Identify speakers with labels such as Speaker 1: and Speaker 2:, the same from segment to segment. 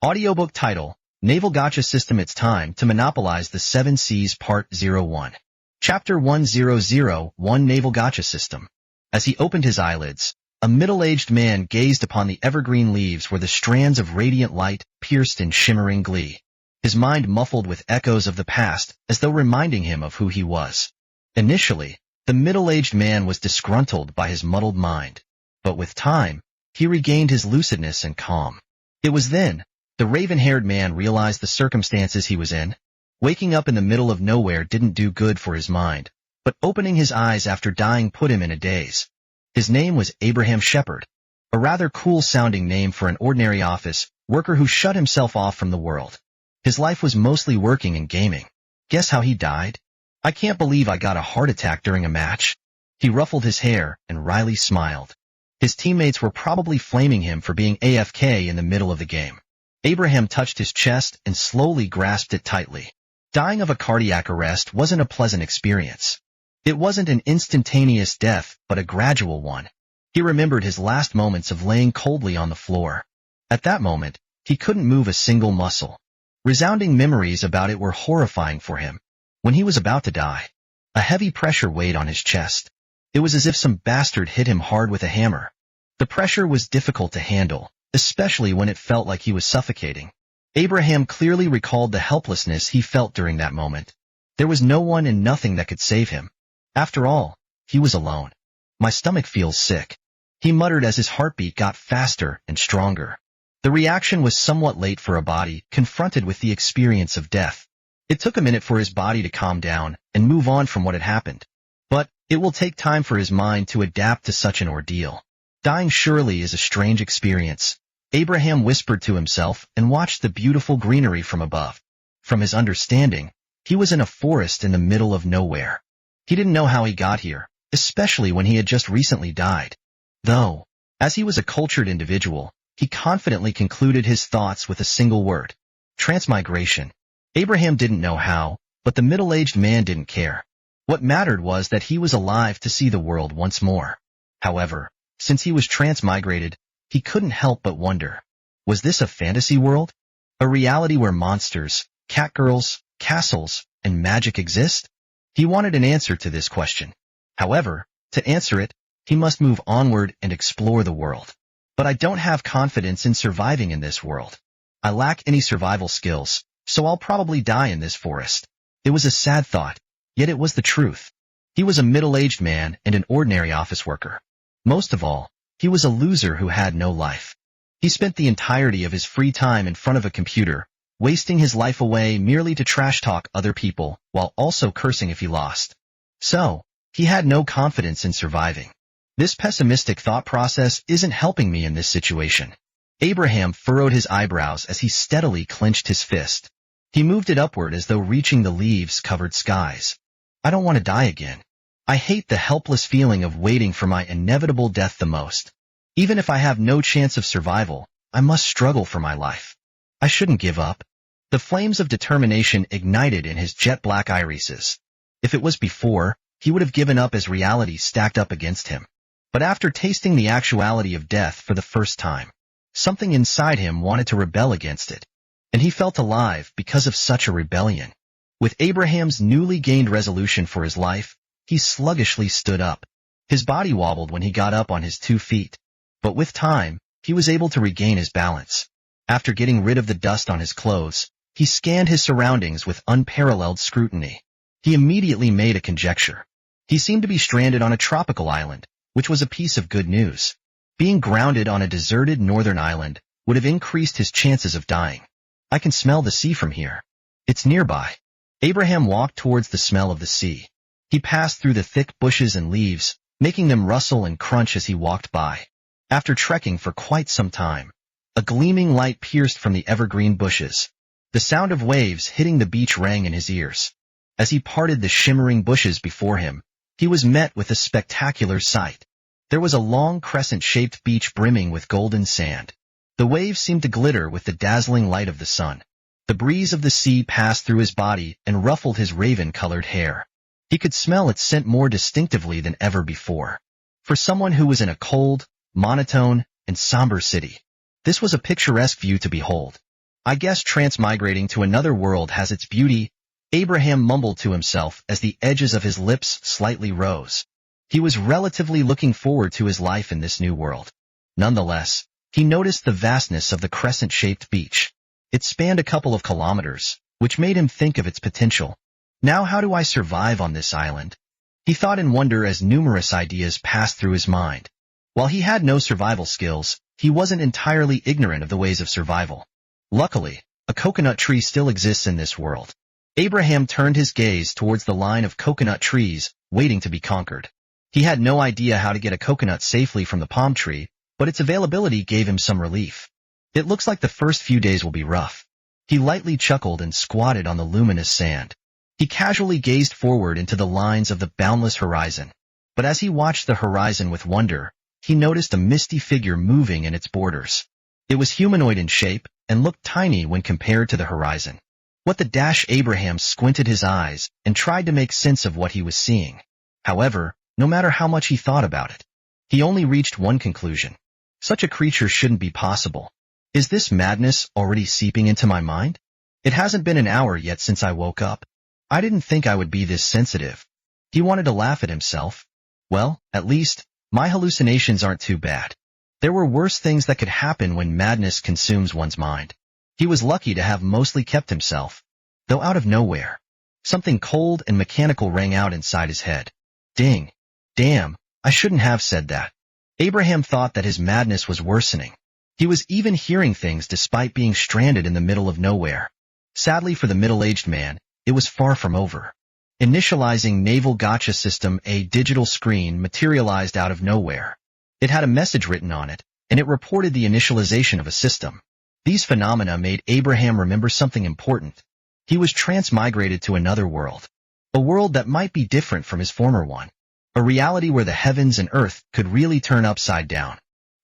Speaker 1: Audiobook title, Naval Gacha System. It's time to monopolize the Seven Seas Part 01. Chapter 1001 Naval Gacha System. As he opened his eyelids, a middle-aged man gazed upon the evergreen leaves where the strands of radiant light pierced in shimmering glee. His mind muffled with echoes of the past, as though reminding him of who he was. Initially, the middle-aged man was disgruntled by his muddled mind, but with time, he regained his lucidness and calm. It was then the raven-haired man realized the circumstances he was in. Waking up in the middle of nowhere didn't do good for his mind, but opening his eyes after dying put him in a daze. His name was Abraham Shepard, a rather cool-sounding name for an ordinary office worker who shut himself off from the world. His life was mostly working and gaming. Guess how he died? I can't believe I got a heart attack during a match. He ruffled his hair and wryly smiled. His teammates were probably flaming him for being AFK in the middle of the game. Abraham touched his chest and slowly grasped it tightly. Dying of a cardiac arrest wasn't a pleasant experience. It wasn't an instantaneous death, but a gradual one. He remembered his last moments of laying coldly on the floor. At that moment, he couldn't move a single muscle. Resounding memories about it were horrifying for him. When he was about to die, a heavy pressure weighed on his chest. It was as if some bastard hit him hard with a hammer. The pressure was difficult to handle, especially when it felt like he was suffocating. Abraham clearly recalled the helplessness he felt during that moment. There was no one and nothing that could save him. After all, he was alone. My stomach feels sick, he muttered as his heartbeat got faster and stronger. The reaction was somewhat late for a body confronted with the experience of death. It took a minute for his body to calm down and move on from what had happened. But it will take time for his mind to adapt to such an ordeal. Dying surely is a strange experience, Abraham whispered to himself and watched the beautiful greenery from above. From his understanding, he was in a forest in the middle of nowhere. He didn't know how he got here, especially when he had just recently died. Though, as he was a cultured individual, he confidently concluded his thoughts with a single word: transmigration. Abraham didn't know how, but the middle-aged man didn't care. What mattered was that he was alive to see the world once more. However, since he was transmigrated, he couldn't help but wonder, was this a fantasy world? A reality where monsters, catgirls, castles, and magic exist? He wanted an answer to this question. However, to answer it, he must move onward and explore the world. But I don't have confidence in surviving in this world. I lack any survival skills, so I'll probably die in this forest. It was a sad thought, yet it was the truth. He was a middle-aged man and an ordinary office worker. Most of all, he was a loser who had no life. He spent the entirety of his free time in front of a computer, wasting his life away merely to trash-talk other people while also cursing if he lost. So, he had no confidence in surviving. This pessimistic thought process isn't helping me in this situation. Abraham furrowed his eyebrows as he steadily clenched his fist. He moved it upward as though reaching the leaves-covered skies. I don't want to die again. I hate the helpless feeling of waiting for my inevitable death the most. Even if I have no chance of survival, I must struggle for my life. I shouldn't give up. The flames of determination ignited in his jet-black irises. If it was before, he would have given up as reality stacked up against him. But after tasting the actuality of death for the first time, something inside him wanted to rebel against it. And he felt alive because of such a rebellion. With Abraham's newly gained resolution for his life, he sluggishly stood up. His body wobbled when he got up on his 2 feet. But with time, he was able to regain his balance. After getting rid of the dust on his clothes, he scanned his surroundings with unparalleled scrutiny. He immediately made a conjecture. He seemed to be stranded on a tropical island, which was a piece of good news. Being grounded on a deserted northern island would have increased his chances of dying. I can smell the sea from here. It's nearby. Abraham walked towards the smell of the sea. He passed through the thick bushes and leaves, making them rustle and crunch as he walked by. After trekking for quite some time, a gleaming light pierced from the evergreen bushes. The sound of waves hitting the beach rang in his ears. As he parted the shimmering bushes before him, he was met with a spectacular sight. There was a long crescent-shaped beach brimming with golden sand. The waves seemed to glitter with the dazzling light of the sun. The breeze of the sea passed through his body and ruffled his raven-colored hair. He could smell its scent more distinctively than ever before. For someone who was in a cold, monotone, and somber city, this was a picturesque view to behold. I guess transmigrating to another world has its beauty, Abraham mumbled to himself as the edges of his lips slightly rose. He was relatively looking forward to his life in this new world. Nonetheless, he noticed the vastness of the crescent-shaped beach. It spanned a couple of kilometers, which made him think of its potential. Now how do I survive on this island? He thought in wonder as numerous ideas passed through his mind. While he had no survival skills, he wasn't entirely ignorant of the ways of survival. Luckily, a coconut tree still exists in this world. Abraham turned his gaze towards the line of coconut trees, waiting to be conquered. He had no idea how to get a coconut safely from the palm tree, but its availability gave him some relief. It looks like the first few days will be rough. He lightly chuckled and squatted on the luminous sand. He casually gazed forward into the lines of the boundless horizon. But as he watched the horizon with wonder, he noticed a misty figure moving in its borders. It was humanoid in shape and looked tiny when compared to the horizon. What the dash? Abraham squinted his eyes and tried to make sense of what he was seeing. However, no matter how much he thought about it, he only reached one conclusion. Such a creature shouldn't be possible. Is this madness already seeping into my mind? It hasn't been an hour yet since I woke up. I didn't think I would be this sensitive. He wanted to laugh at himself. Well, at least, my hallucinations aren't too bad. There were worse things that could happen when madness consumes one's mind. He was lucky to have mostly kept himself. Though out of nowhere, something cold and mechanical rang out inside his head. Ding. Damn, I shouldn't have said that. Abraham thought that his madness was worsening. He was even hearing things despite being stranded in the middle of nowhere. Sadly for the middle-aged man, it was far from over. Initializing Naval Gacha system. A digital screen materialized out of nowhere. It had a message written on it, and it reported the initialization of a system. These phenomena made Abraham remember something important. He was transmigrated to another world. A world that might be different from his former one. A reality where the heavens and earth could really turn upside down.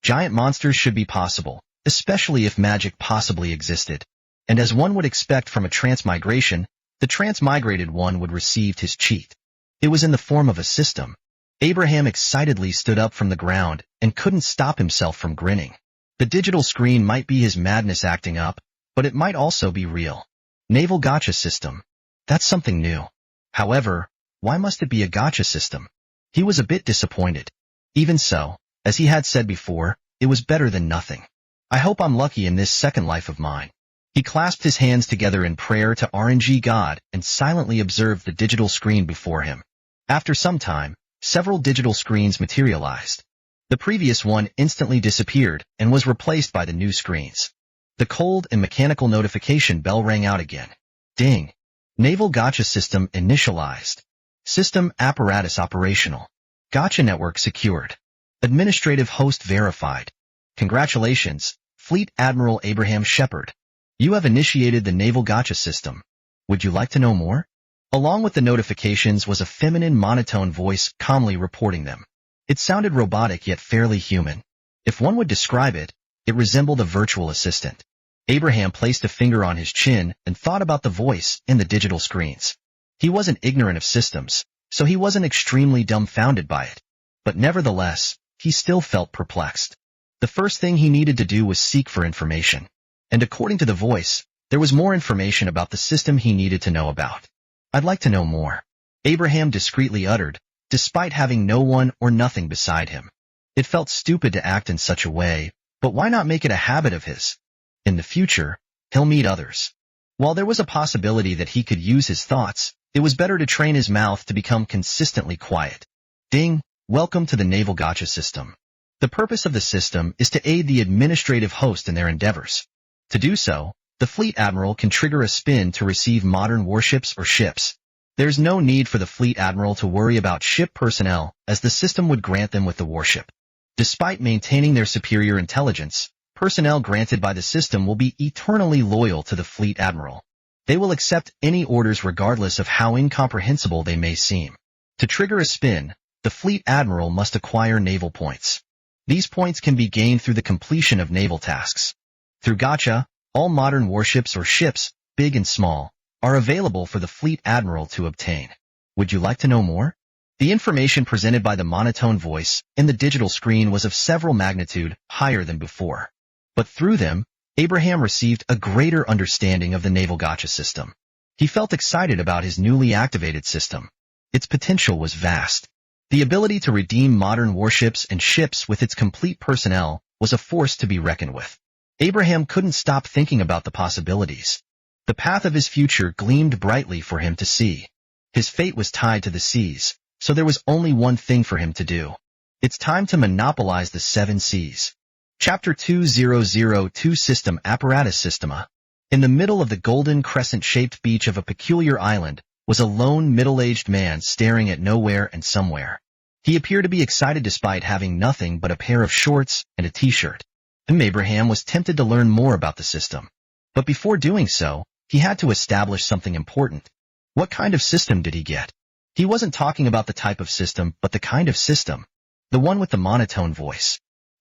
Speaker 1: Giant monsters should be possible, especially if magic possibly existed. And as one would expect from a transmigration, the transmigrated one would receive his cheat. It was in the form of a system. Abraham excitedly stood up from the ground and couldn't stop himself from grinning. The digital screen might be his madness acting up, but it might also be real. Naval Gacha system. That's something new. However, why must it be a gacha system? He was a bit disappointed. Even so, as he had said before, it was better than nothing. I hope I'm lucky in this second life of mine. He clasped his hands together in prayer to RNG God and silently observed the digital screen before him. After some time, several digital screens materialized. The previous one instantly disappeared and was replaced by the new screens. The cold and mechanical notification bell rang out again. Ding. Naval Gacha system initialized. System apparatus operational. Gacha network secured. Administrative host verified. Congratulations, Fleet Admiral Abraham Shepard. You have initiated the Naval Gacha system. Would you like to know more? Along with the notifications was a feminine monotone voice calmly reporting them. It sounded robotic yet fairly human. If one would describe it, it resembled a virtual assistant. Abraham placed a finger on his chin and thought about the voice in the digital screens. He wasn't ignorant of systems, so he wasn't extremely dumbfounded by it. But nevertheless, he still felt perplexed. The first thing he needed to do was seek for information. And according to the voice, there was more information about the system he needed to know about. I'd like to know more, Abraham discreetly uttered, despite having no one or nothing beside him. It felt stupid to act in such a way, but why not make it a habit of his? In the future, he'll meet others. While there was a possibility that he could use his thoughts, it was better to train his mouth to become consistently quiet. Ding, welcome to the Naval Gacha system. The purpose of the system is to aid the administrative host in their endeavors. To do so, the Fleet Admiral can trigger a spin to receive modern warships or ships. There's no need for the Fleet Admiral to worry about ship personnel, as the system would grant them with the warship. Despite maintaining their superior intelligence, personnel granted by the system will be eternally loyal to the Fleet Admiral. They will accept any orders regardless of how incomprehensible they may seem. To trigger a spin, the Fleet Admiral must acquire naval points. These points can be gained through the completion of naval tasks. Through Gacha, all modern warships or ships, big and small, are available for the Fleet Admiral to obtain. Would you like to know more? The information presented by the monotone voice in the digital screen was of several magnitude higher than before. But through them, Abraham received a greater understanding of the naval Gacha system. He felt excited about his newly activated system. Its potential was vast. The ability to redeem modern warships and ships with its complete personnel was a force to be reckoned with. Abraham couldn't stop thinking about the possibilities. The path of his future gleamed brightly for him to see. His fate was tied to the seas, so there was only one thing for him to do. It's time to monopolize the 7 seas. Chapter 2002 System Apparatus Systema. In the middle of the golden crescent-shaped beach of a peculiar island was a lone middle-aged man staring at nowhere and somewhere. He appeared to be excited despite having nothing but a pair of shorts and a t-shirt. Abraham was tempted to learn more about the system. But before doing so, he had to establish something important. What kind of system did he get? He wasn't talking about the type of system, but the kind of system. The one with the monotone voice.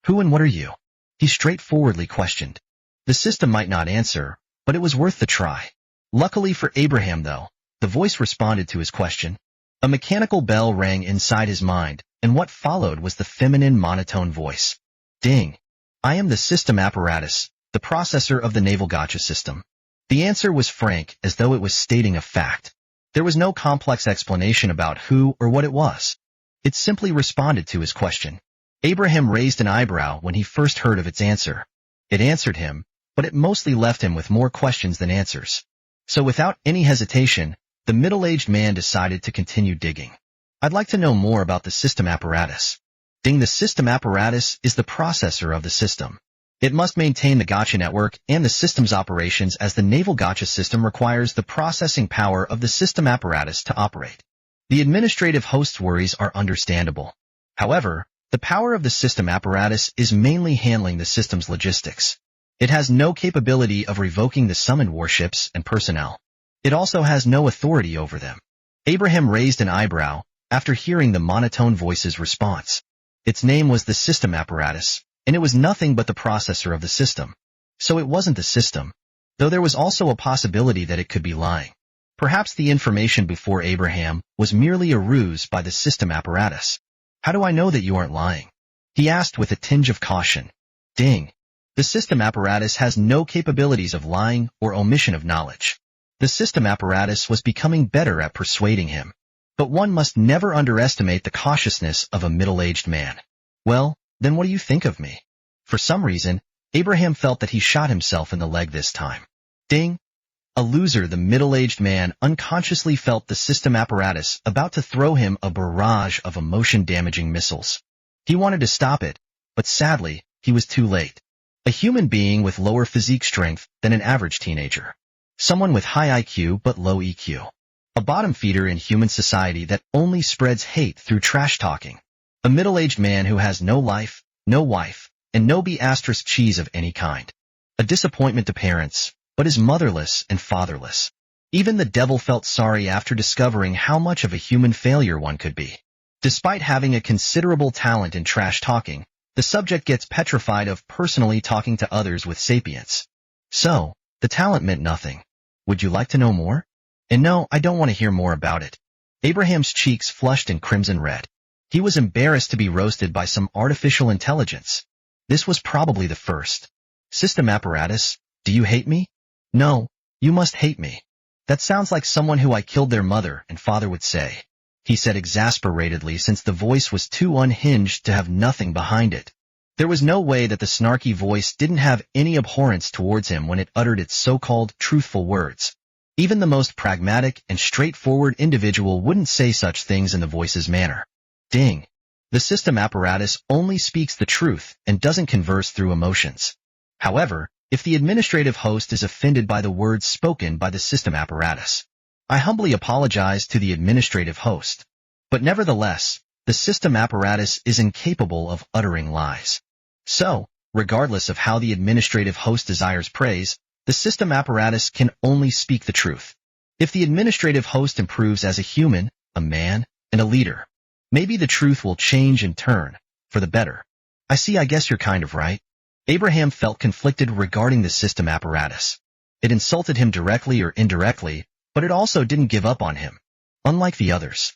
Speaker 1: Who and what are you? He straightforwardly questioned. The system might not answer, but it was worth the try. Luckily for Abraham, though, the voice responded to his question. A mechanical bell rang inside his mind, and what followed was the feminine monotone voice. Ding. I am the system apparatus, the processor of the naval Gacha system. The answer was frank, as though it was stating a fact. There was no complex explanation about who or what it was. It simply responded to his question. Abraham raised an eyebrow when he first heard of its answer. It answered him, but it mostly left him with more questions than answers. So without any hesitation, the middle-aged man decided to continue digging. I'd like to know more about the system apparatus. Ding. The system apparatus is the processor of the system. It must maintain the Gacha network and the system's operations, as the naval Gacha system requires the processing power of the system apparatus to operate. The administrative host's worries are understandable. However, the power of the system apparatus is mainly handling the system's logistics. It has no capability of revoking the summoned warships and personnel. It also has no authority over them. Abraham raised an eyebrow after hearing the monotone voice's response. Its name was the system apparatus, and it was nothing but the processor of the system. So it wasn't the system, though there was also a possibility that it could be lying. Perhaps the information before Abraham was merely a ruse by the system apparatus. How do I know that you aren't lying? He asked with a tinge of caution. Ding. The system apparatus has no capabilities of lying or omission of knowledge. The system apparatus was becoming better at persuading him. But one must never underestimate the cautiousness of a middle-aged man. Well, then what do you think of me? For some reason, Abraham felt that he shot himself in the leg this time. Ding. A loser. The middle-aged man unconsciously felt the system apparatus about to throw him a barrage of emotion-damaging missiles. He wanted to stop it, but sadly, he was too late. A human being with lower physique strength than an average teenager. Someone with high IQ but low EQ. A bottom feeder in human society that only spreads hate through trash-talking. A middle-aged man who has no life, no wife, and no B** cheese of any kind. A disappointment to parents, but is motherless and fatherless. Even the devil felt sorry after discovering how much of a human failure one could be. Despite having a considerable talent in trash-talking, the subject gets petrified of personally talking to others with sapience. So, the talent meant nothing. Would you like to know more? And no, I don't want to hear more about it. Abraham's cheeks flushed in crimson red. He was embarrassed to be roasted by some artificial intelligence. This was probably the first. System apparatus, do you hate me? No, you must hate me. That sounds like someone who I killed their mother and father would say, he said exasperatedly, since the voice was too unhinged to have nothing behind it. There was no way that the snarky voice didn't have any abhorrence towards him when it uttered its so-called truthful words. Even the most pragmatic and straightforward individual wouldn't say such things in the voice's manner. Ding. The system apparatus only speaks the truth and doesn't converse through emotions. However, if the administrative host is offended by the words spoken by the system apparatus, I humbly apologize to the administrative host. But nevertheless, the system apparatus is incapable of uttering lies. So, regardless of how the administrative host desires praise, the system apparatus can only speak the truth. If the administrative host improves as a human, a man, and a leader, maybe the truth will change in turn, for the better. I guess you're kind of right. Abraham felt conflicted regarding the system apparatus. It insulted him directly or indirectly, but it also didn't give up on him. Unlike the others,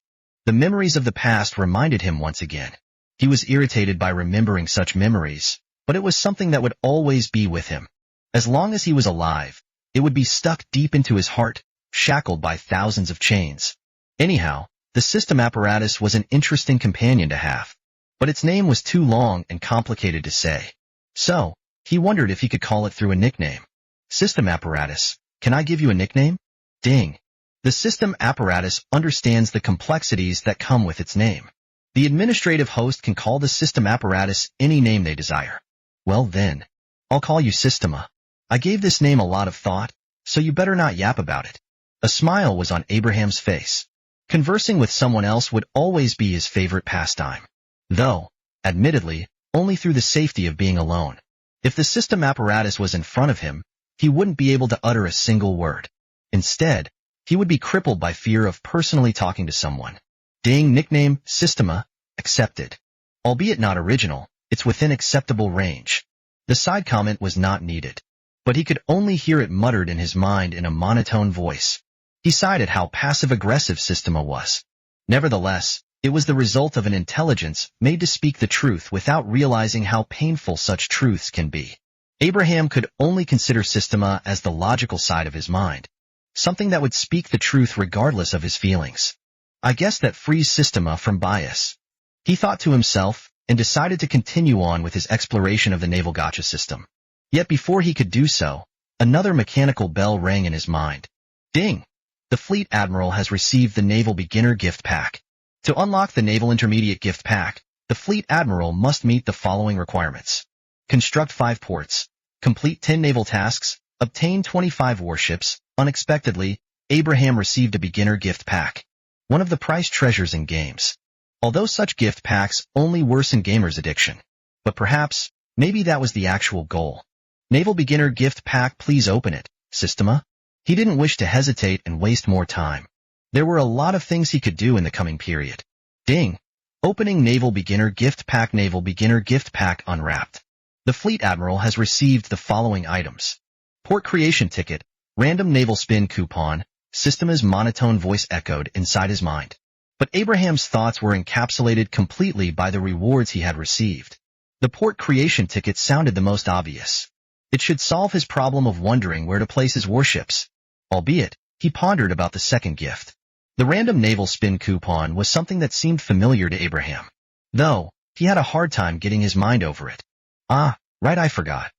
Speaker 1: the memories of the past reminded him once again. He was irritated by remembering such memories, but it was something that would always be with him. As long as he was alive, it would be stuck deep into his heart, shackled by thousands of chains. Anyhow, the system apparatus was an interesting companion to have, but its name was too long and complicated to say. So, he wondered if he could call it through a nickname. System apparatus, can I give you a nickname? Ding. The system apparatus understands the complexities that come with its name. The administrative host can call the system apparatus any name they desire. Well then, I'll call you Systema. I gave this name a lot of thought, so you better not yap about it. A smile was on Abraham's face. Conversing with someone else would always be his favorite pastime. Though, admittedly, only through the safety of being alone. If the system apparatus was in front of him, he wouldn't be able to utter a single word. Instead, he would be crippled by fear of personally talking to someone. Ding, nickname, Systema, accepted. Albeit not original, it's within acceptable range. The side comment was not needed, but he could only hear it muttered in his mind in a monotone voice. He sighed at how passive-aggressive Systema was. Nevertheless, it was the result of an intelligence made to speak the truth without realizing how painful such truths can be. Abraham could only consider Systema as the logical side of his mind, something that would speak the truth regardless of his feelings. I guess that frees Systema from bias. He thought to himself, and decided to continue on with his exploration of the naval gacha system. Yet before he could do so, another mechanical bell rang in his mind. Ding! The Fleet Admiral has received the Naval Beginner Gift Pack. To unlock the Naval Intermediate Gift Pack, the Fleet Admiral must meet the following requirements. Construct 5 ports, complete 10 naval tasks, obtain 25 warships. Unexpectedly, Abraham received a Beginner Gift Pack, one of the prized treasures in games. Although such gift packs only worsen gamers' addiction. But perhaps, maybe that was the actual goal. Naval Beginner Gift Pack, please open it, Systema. He didn't wish to hesitate and waste more time. There were a lot of things he could do in the coming period. Ding! Opening Naval Beginner Gift Pack. Naval Beginner Gift Pack unwrapped. The Fleet Admiral has received the following items. Port Creation Ticket, Random Naval Spin Coupon. Systema's monotone voice echoed inside his mind. But Abraham's thoughts were encapsulated completely by the rewards he had received. The Port Creation Ticket sounded the most obvious. It should solve his problem of wondering where to place his warships. Albeit, he pondered about the second gift. The Random Naval Spin Coupon was something that seemed familiar to Abraham. Though, he had a hard time getting his mind over it. Ah, right, I forgot.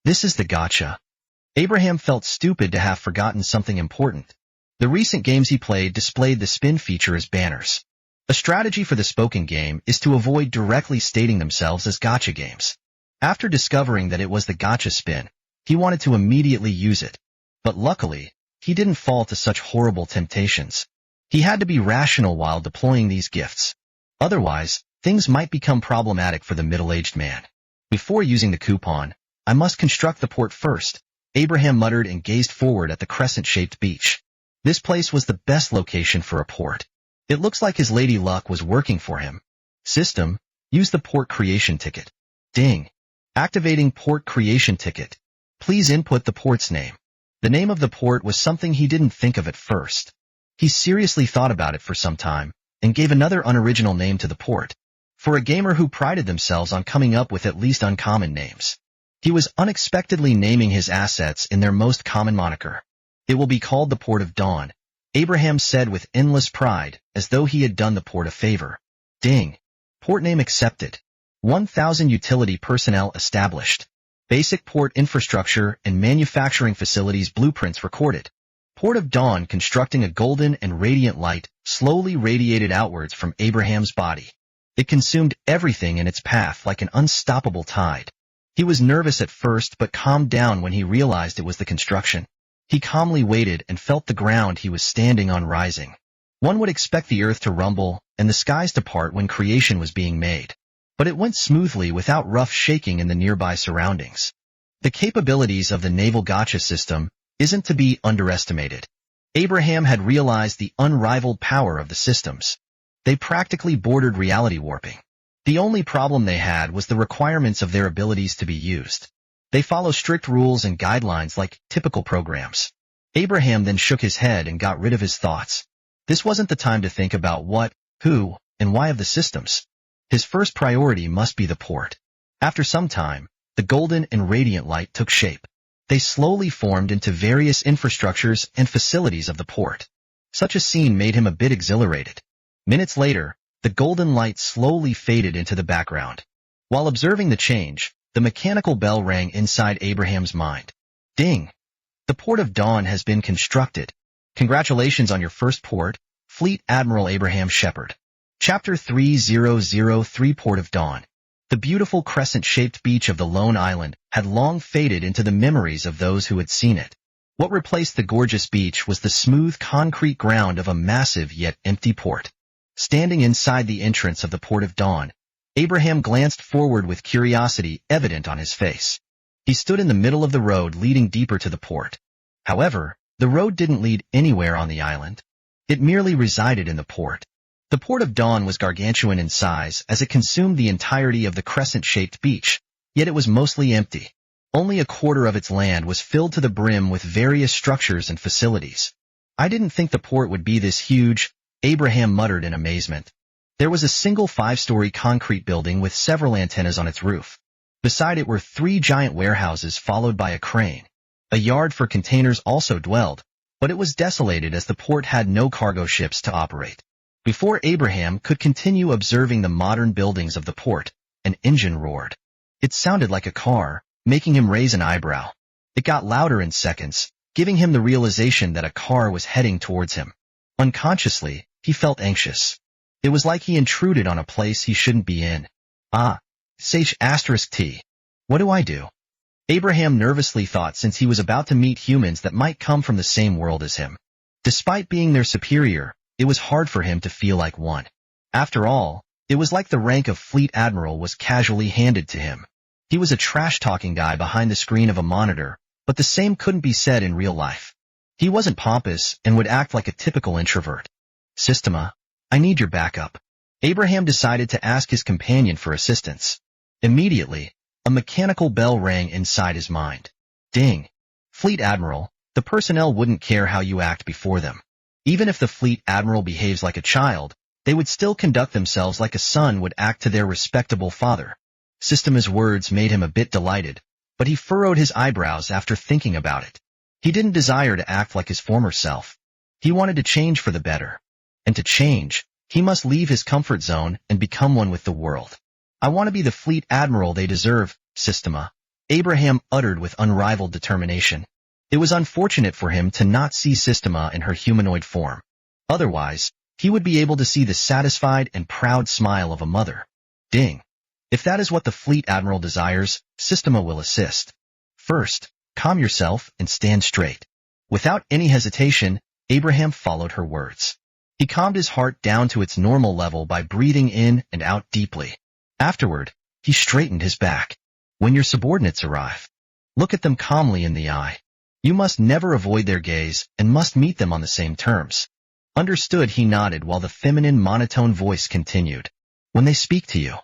Speaker 1: This is the gacha. Abraham felt stupid to have forgotten something important. The recent games he played displayed the spin feature as banners. A strategy for the spoken game is to avoid directly stating themselves as gacha games. After discovering that it was the gacha spin, he wanted to immediately use it. But luckily, he didn't fall to such horrible temptations. He had to be rational while deploying these gifts. Otherwise, things might become problematic for the middle-aged man. Before using the coupon, I must construct the port first, Abraham muttered and gazed forward at the crescent-shaped beach. This place was the best location for a port. It looks like his lady luck was working for him. System, use the port creation ticket. Ding. Activating port creation ticket. Please input the port's name. The name of the port was something he didn't think of at first. He seriously thought about it for some time, and gave another unoriginal name to the port. For a gamer who prided themselves on coming up with at least uncommon names, he was unexpectedly naming his assets in their most common moniker. It will be called the Port of Dawn, Abraham said with endless pride, as though he had done the port a favor. Ding. Port name accepted. 1,000 utility personnel established. Basic port infrastructure and manufacturing facilities blueprints recorded. Port of Dawn constructing a golden and radiant light slowly radiated outwards from Abraham's body. It consumed everything in its path like an unstoppable tide. He was nervous at first but calmed down when he realized it was the construction. He calmly waited and felt the ground he was standing on rising. One would expect the earth to rumble and the skies to part when creation was being made. But it went smoothly without rough shaking in the nearby surroundings. The capabilities of the naval gacha system isn't to be underestimated. Abraham had realized the unrivaled power of the systems. They practically bordered reality warping. The only problem they had was the requirements of their abilities to be used. They follow strict rules and guidelines like typical programs. Abraham then shook his head and got rid of his thoughts. This wasn't the time to think about what, who, and why of the systems. His first priority must be the port. After some time, the golden and radiant light took shape. They slowly formed into various infrastructures and facilities of the port. Such a scene made him a bit exhilarated. Minutes later, the golden light slowly faded into the background. While observing the change, the mechanical bell rang inside Abraham's mind. Ding! The Port of Dawn has been constructed. Congratulations on your first port, Fleet Admiral Abraham Shepard. Chapter 3003 Port of Dawn. The beautiful crescent-shaped beach of the lone island had long faded into the memories of those who had seen it. What replaced the gorgeous beach was the smooth concrete ground of a massive yet empty port. Standing inside the entrance of the Port of Dawn, Abraham glanced forward with curiosity evident on his face. He stood in the middle of the road leading deeper to the port. However, the road didn't lead anywhere on the island. It merely resided in the port. The Port of Dawn was gargantuan in size as it consumed the entirety of the crescent-shaped beach, yet it was mostly empty. Only a quarter of its land was filled to the brim with various structures and facilities. I didn't think the port would be this huge, Abraham muttered in amazement. There was a single 5-story concrete building with several antennas on its roof. Beside it were 3 giant warehouses followed by a crane. A yard for containers also dwelled, but it was desolated as the port had no cargo ships to operate. Before Abraham could continue observing the modern buildings of the port, an engine roared. It sounded like a car, making him raise an eyebrow. It got louder in seconds, giving him the realization that a car was heading towards him. Unconsciously, he felt anxious. It was like he intruded on a place he shouldn't be in. T. What do I do? Abraham nervously thought, since he was about to meet humans that might come from the same world as him. Despite being their superior, it was hard for him to feel like one. After all, it was like the rank of Fleet Admiral was casually handed to him. He was a trash-talking guy behind the screen of a monitor, but the same couldn't be said in real life. He wasn't pompous and would act like a typical introvert. Systema, I need your backup. Abraham decided to ask his companion for assistance. Immediately, a mechanical bell rang inside his mind. Ding! Fleet Admiral, the personnel wouldn't care how you act before them. Even if the Fleet Admiral behaves like a child, they would still conduct themselves like a son would act to their respectable father. Systema's words made him a bit delighted, but he furrowed his eyebrows after thinking about it. He didn't desire to act like his former self. He wanted to change for the better. And to change, he must leave his comfort zone and become one with the world. I want to be the Fleet Admiral they deserve, Systema, Abraham uttered with unrivaled determination. It was unfortunate for him to not see Systema in her humanoid form. Otherwise, he would be able to see the satisfied and proud smile of a mother. Ding! If that is what the Fleet Admiral desires, Systema will assist. First, calm yourself and stand straight. Without any hesitation, Abraham followed her words. He calmed his heart down to its normal level by breathing in and out deeply. Afterward, he straightened his back. When your subordinates arrive, look at them calmly in the eye. You must never avoid their gaze and must meet them on the same terms. Understood, he nodded while the feminine monotone voice continued. When they speak to you,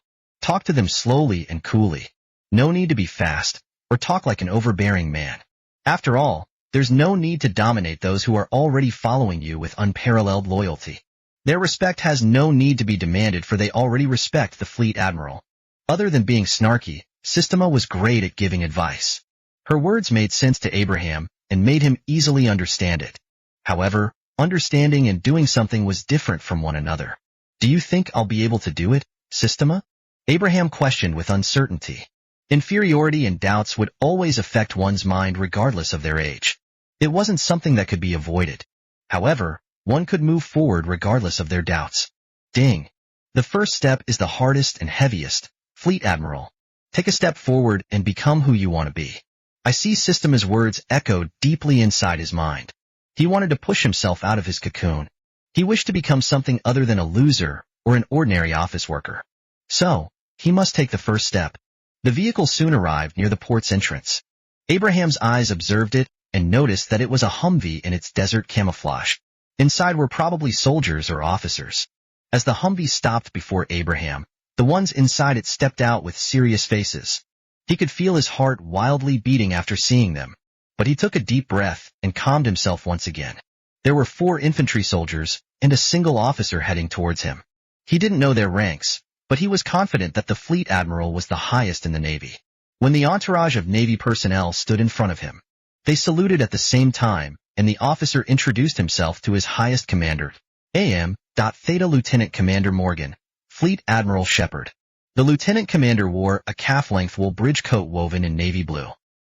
Speaker 1: talk to them slowly and coolly. No need to be fast or talk like an overbearing man. After all, there's no need to dominate those who are already following you with unparalleled loyalty. Their respect has no need to be demanded, for they already respect the Fleet Admiral. Other than being snarky, Systema was great at giving advice. Her words made sense to Abraham and made him easily understand it. However, understanding and doing something was different from one another. Do you think I'll be able to do it, Systema? Abraham questioned with uncertainty. Inferiority and doubts would always affect one's mind regardless of their age. It wasn't something that could be avoided. However, one could move forward regardless of their doubts. Ding! The first step is the hardest and heaviest, Fleet Admiral. Take a step forward and become who you want to be. I see Systema's words echoed deeply inside his mind. He wanted to push himself out of his cocoon. He wished to become something other than a loser or an ordinary office worker. So, he must take the first step. The vehicle soon arrived near the port's entrance. Abraham's eyes observed it and noticed that it was a Humvee in its desert camouflage. Inside were probably soldiers or officers. As the Humvee stopped before Abraham, the ones inside it stepped out with serious faces. He could feel his heart wildly beating after seeing them, but he took a deep breath and calmed himself once again. There were 4 infantry soldiers and a single officer heading towards him. He didn't know their ranks, but he was confident that the Fleet Admiral was the highest in the Navy. When the entourage of Navy personnel stood in front of him, They saluted at the same time, and the officer introduced himself to his highest commander, AM. Theta Lieutenant Commander Morgan, Fleet Admiral Shepard. The lieutenant commander wore a calf-length wool bridge coat woven in navy blue,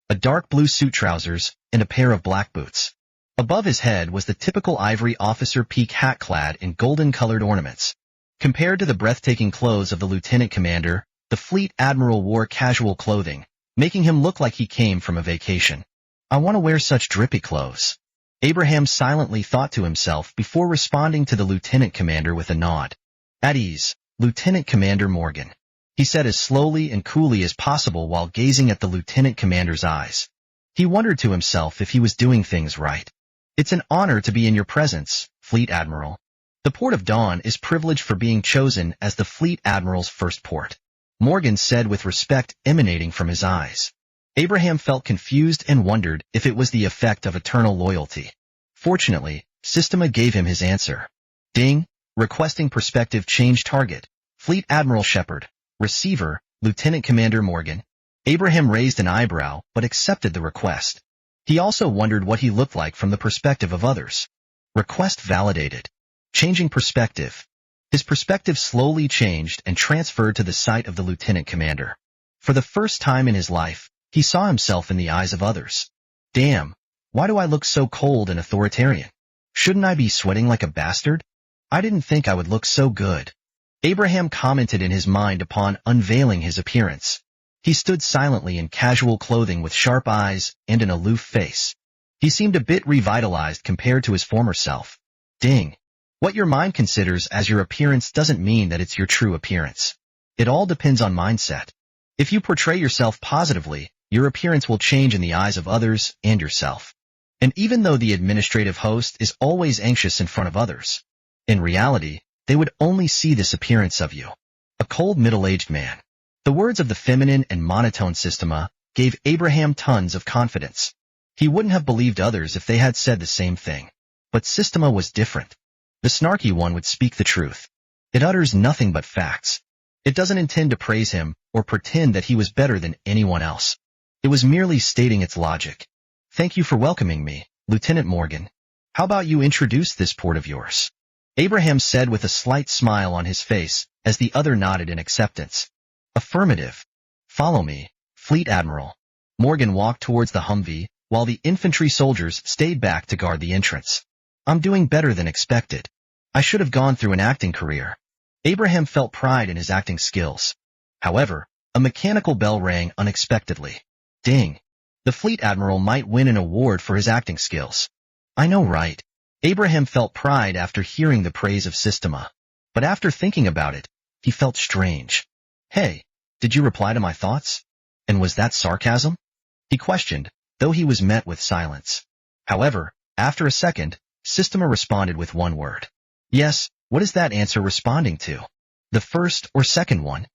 Speaker 1: a dark blue suit trousers, and a pair of black boots. Above his head was the typical ivory officer peak hat clad in golden-colored ornaments. Compared to the breathtaking clothes of the lieutenant commander, the fleet admiral wore casual clothing, making him look like he came from a vacation. I want to wear such drippy clothes. Abraham silently thought to himself before responding to the lieutenant commander with a nod. At ease, Lieutenant Commander Morgan, he said as slowly and coolly as possible while gazing at the lieutenant commander's eyes. He wondered to himself if he was doing things right. It's an honor to be in your presence, Fleet Admiral. The Port of Dawn is privileged for being chosen as the Fleet Admiral's first port, Morgan said with respect emanating from his eyes. Abraham felt confused and wondered if it was the effect of eternal loyalty. Fortunately, Systema gave him his answer. Ding, requesting perspective change target, Fleet Admiral Shepard. Receiver, Lieutenant Commander Morgan. Abraham raised an eyebrow but accepted the request. He also wondered what he looked like from the perspective of others. Request validated. Changing perspective. His perspective slowly changed and transferred to the sight of the lieutenant commander. For the first time in his life, he saw himself in the eyes of others. Damn, why do I look so cold and authoritarian? Shouldn't I be sweating like a bastard? I didn't think I would look so good. Abraham commented in his mind upon unveiling his appearance. He stood silently in casual clothing with sharp eyes and an aloof face. He seemed a bit revitalized compared to his former self. Ding. What your mind considers as your appearance doesn't mean that it's your true appearance. It all depends on mindset. If you portray yourself positively, your appearance will change in the eyes of others and yourself. And even though the administrative host is always anxious in front of others, in reality, they would only see this appearance of you. A cold middle-aged man. The words of the feminine and monotone Systema gave Abraham tons of confidence. He wouldn't have believed others if they had said the same thing. But Systema was different. The snarky one would speak the truth. It utters nothing but facts. It doesn't intend to praise him or pretend that he was better than anyone else. It was merely stating its logic. Thank you for welcoming me, Lieutenant Morgan. How about you introduce this port of yours? Abraham said with a slight smile on his face as the other nodded in acceptance. Affirmative. Follow me, Fleet Admiral. Morgan walked towards the Humvee, while the infantry soldiers stayed back to guard the entrance. I'm doing better than expected. I should have gone through an acting career. Abraham felt pride in his acting skills. However, a mechanical bell rang unexpectedly. Ding. The Fleet Admiral might win an award for his acting skills. I know, right? Abraham felt pride after hearing the praise of Systema. But after thinking about it, he felt strange. Hey, did you reply to my thoughts? And was that sarcasm? He questioned, though he was met with silence. However, after a second, Systema responded with one word. Yes, what is that answer responding to? The first or second one?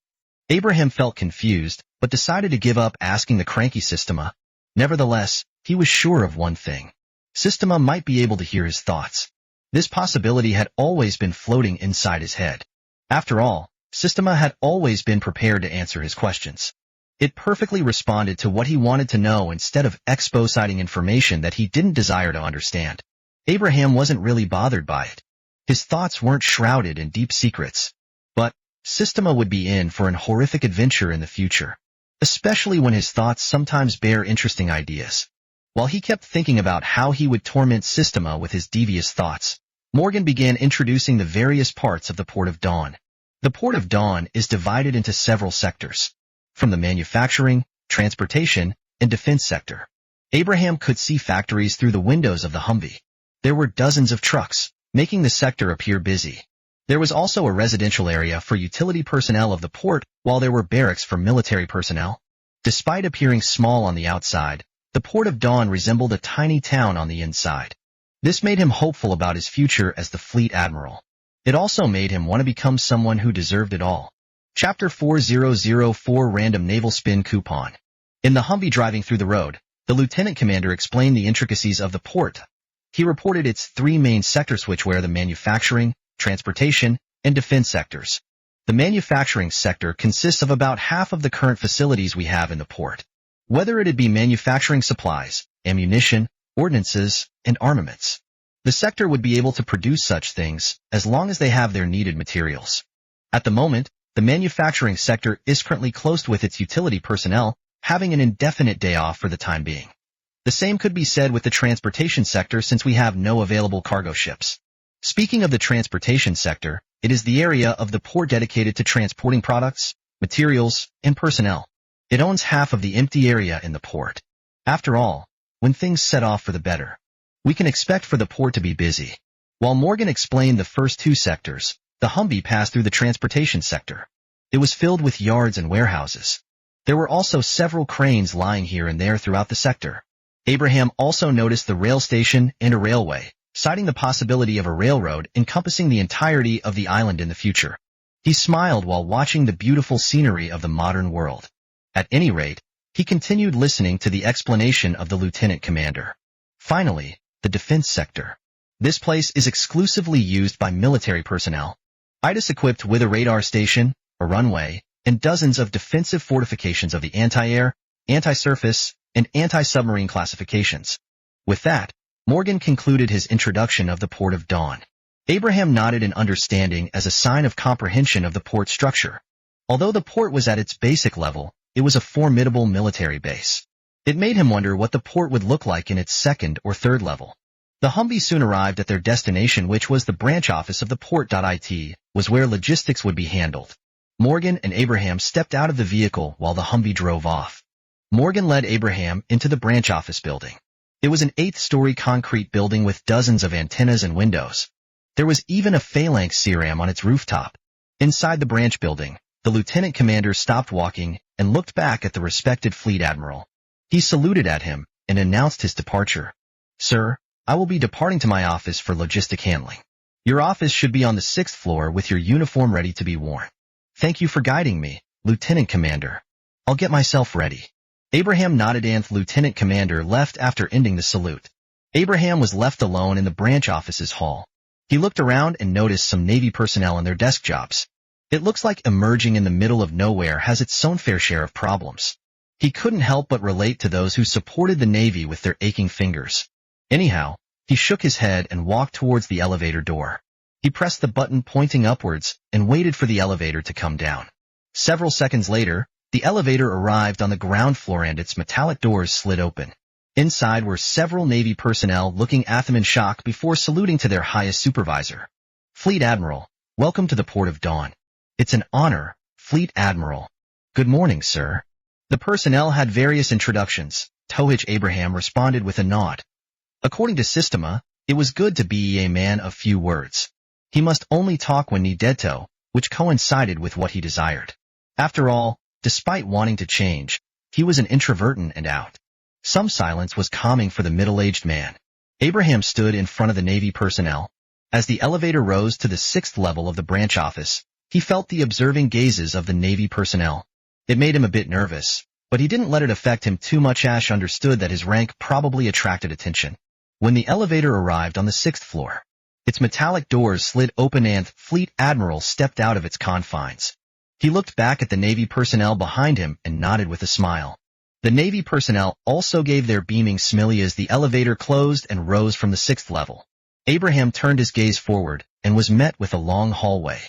Speaker 1: Abraham felt confused, but decided to give up asking the cranky Systema. Nevertheless, he was sure of one thing. Systema might be able to hear his thoughts. This possibility had always been floating inside his head. After all, Systema had always been prepared to answer his questions. It perfectly responded to what he wanted to know instead of expositing information that he didn't desire to understand. Abraham wasn't really bothered by it. His thoughts weren't shrouded in deep secrets. But Systema would be in for an horrific adventure in the future, especially when his thoughts sometimes bear interesting ideas. While he kept thinking about how he would torment Systema with his devious thoughts, Morgan began introducing the various parts of the Port of Dawn. The Port of Dawn is divided into several sectors. From the manufacturing, transportation, and defense sector, Abraham could see factories through the windows of the Humvee. There were dozens of trucks, making the sector appear busy. There was also a residential area for utility personnel of the port, while there were barracks for military personnel. Despite appearing small on the outside, the Port of Dawn resembled a tiny town on the inside. This made him hopeful about his future as the Fleet Admiral. It also made him want to become someone who deserved it all. Chapter 4004 Random Naval Spin Coupon. In the Humvee driving through the road, the lieutenant commander explained the intricacies of the port. He reported its three main sectors, which were the manufacturing, transportation, and defense sectors. The manufacturing sector consists of about half of the current facilities we have in the port. Whether it be manufacturing supplies, ammunition, ordnances, and armaments. The sector would be able to produce such things as long as they have their needed materials. At the moment, the manufacturing sector is currently closed with its utility personnel, having an indefinite day off for the time being. The same could be said with the transportation sector since we have no available cargo ships. Speaking of the transportation sector, it is the area of the port dedicated to transporting products, materials, and personnel. It owns half of the empty area in the port. After all, when things set off for the better, we can expect for the port to be busy. While Morgan explained the first two sectors, the Humvee passed through the transportation sector. It was filled with yards and warehouses. There were also several cranes lying here and there throughout the sector. Abraham also noticed the rail station and a railway, citing the possibility of a railroad encompassing the entirety of the island in the future. He smiled while watching the beautiful scenery of the modern world. At any rate, he continued listening to the explanation of the lieutenant commander. Finally, the defense sector. This place is exclusively used by military personnel. It is equipped with a radar station, a runway, and dozens of defensive fortifications of the anti-air, anti-surface, and anti-submarine classifications. With that, Morgan concluded his introduction of the Port of Dawn. Abraham nodded in understanding as a sign of comprehension of the port structure. Although the port was at its basic level, it was a formidable military base. It made him wonder what the port would look like in its second or third level. The Humvee soon arrived at their destination, which was the branch office of the port.it, was where logistics would be handled. Morgan and Abraham stepped out of the vehicle while the Humvee drove off. Morgan led Abraham into the branch office building. It was an 8th-story concrete building with dozens of antennas and windows. There was even a phalanx CRAM on its rooftop. Inside the branch building, the lieutenant commander stopped walking and looked back at the respected fleet admiral. He saluted at him and announced his departure. "Sir, I will be departing to my office for logistic handling. Your office should be on the 6th floor with your uniform ready to be worn." "Thank you for guiding me, Lieutenant Commander. I'll get myself ready." Abraham nodded and the Lieutenant Commander left after ending the salute. Abraham was left alone in the branch office's hall. He looked around and noticed some Navy personnel in their desk jobs. It looks like emerging in the middle of nowhere has its own fair share of problems. He couldn't help but relate to those who supported the Navy with their aching fingers. Anyhow, he shook his head and walked towards the elevator door. He pressed the button pointing upwards and waited for the elevator to come down. Several seconds later, the elevator arrived on the ground floor and its metallic doors slid open. Inside were several Navy personnel looking at them in shock before saluting to their highest supervisor. "Fleet Admiral, welcome to the Port of Dawn." "It's an honor, Fleet Admiral." "Good morning, sir." The personnel had various introductions, to which Abraham responded with a nod. According to Systema, it was good to be a man of few words. He must only talk when needed to, which coincided with what he desired. After all, despite wanting to change, he was an introvert and out. Some silence was calming for the middle-aged man. Abraham stood in front of the Navy personnel. As the elevator rose to the 6th level of the branch office, he felt the observing gazes of the Navy personnel. It made him a bit nervous, but he didn't let it affect him too much. Ash understood that his rank probably attracted attention. When the elevator arrived on the 6th floor, its metallic doors slid open and Fleet Admiral stepped out of its confines. He looked back at the Navy personnel behind him and nodded with a smile. The Navy personnel also gave their beaming smile as the elevator closed and rose from the 6th level. Abraham turned his gaze forward and was met with a long hallway.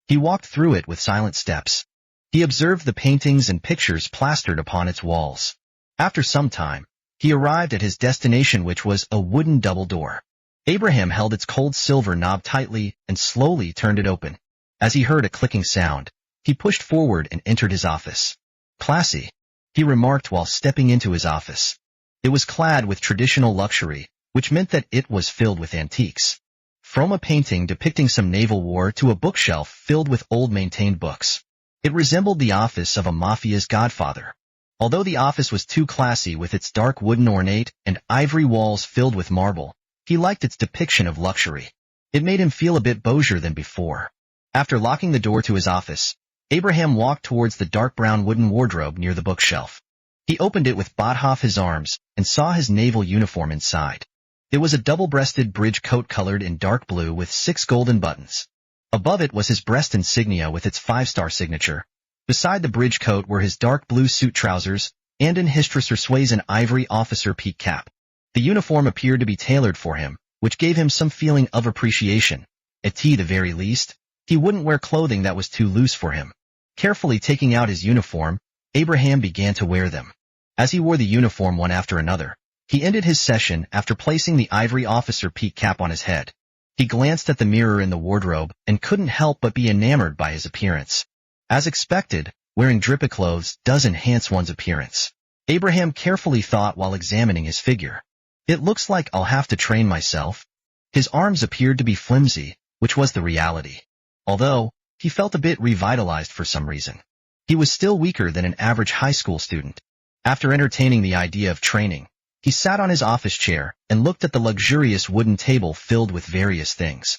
Speaker 1: He walked through it with silent steps. He observed the paintings and pictures plastered upon its walls. After some time, he arrived at his destination, which was a wooden double door. Abraham held its cold silver knob tightly and slowly turned it open. As he heard a clicking sound, he pushed forward and entered his office. "Classy," he remarked while stepping into his office. It was clad with traditional luxury, which meant that it was filled with antiques. From a painting depicting some naval war to a bookshelf filled with old maintained books. It resembled the office of a mafia's godfather. Although the office was too classy with its dark wooden ornate and ivory walls filled with marble, he liked its depiction of luxury. It made him feel a bit bouger than before. After locking the door to his office, Abraham walked towards the dark brown wooden wardrobe near the bookshelf. He opened it with off his arms and saw his naval uniform inside. It was a double-breasted bridge coat colored in dark blue with 6 golden buttons. Above it was his breast insignia with its 5-star signature. Beside the bridge coat were his dark blue suit trousers, and in his trousers sways an ivory officer peak cap. The uniform appeared to be tailored for him, which gave him some feeling of appreciation. At the very least, he wouldn't wear clothing that was too loose for him. Carefully taking out his uniform, Abraham began to wear them. As he wore the uniform one after another, he ended his session after placing the ivory officer peak cap on his head. He glanced at the mirror in the wardrobe and couldn't help but be enamored by his appearance. As expected, wearing drippy clothes does enhance one's appearance. Abraham carefully thought while examining his figure. It looks like I'll have to train myself. His arms appeared to be flimsy, which was the reality. Although, he felt a bit revitalized for some reason. He was still weaker than an average high school student. After entertaining the idea of training, he sat on his office chair and looked at the luxurious wooden table filled with various things.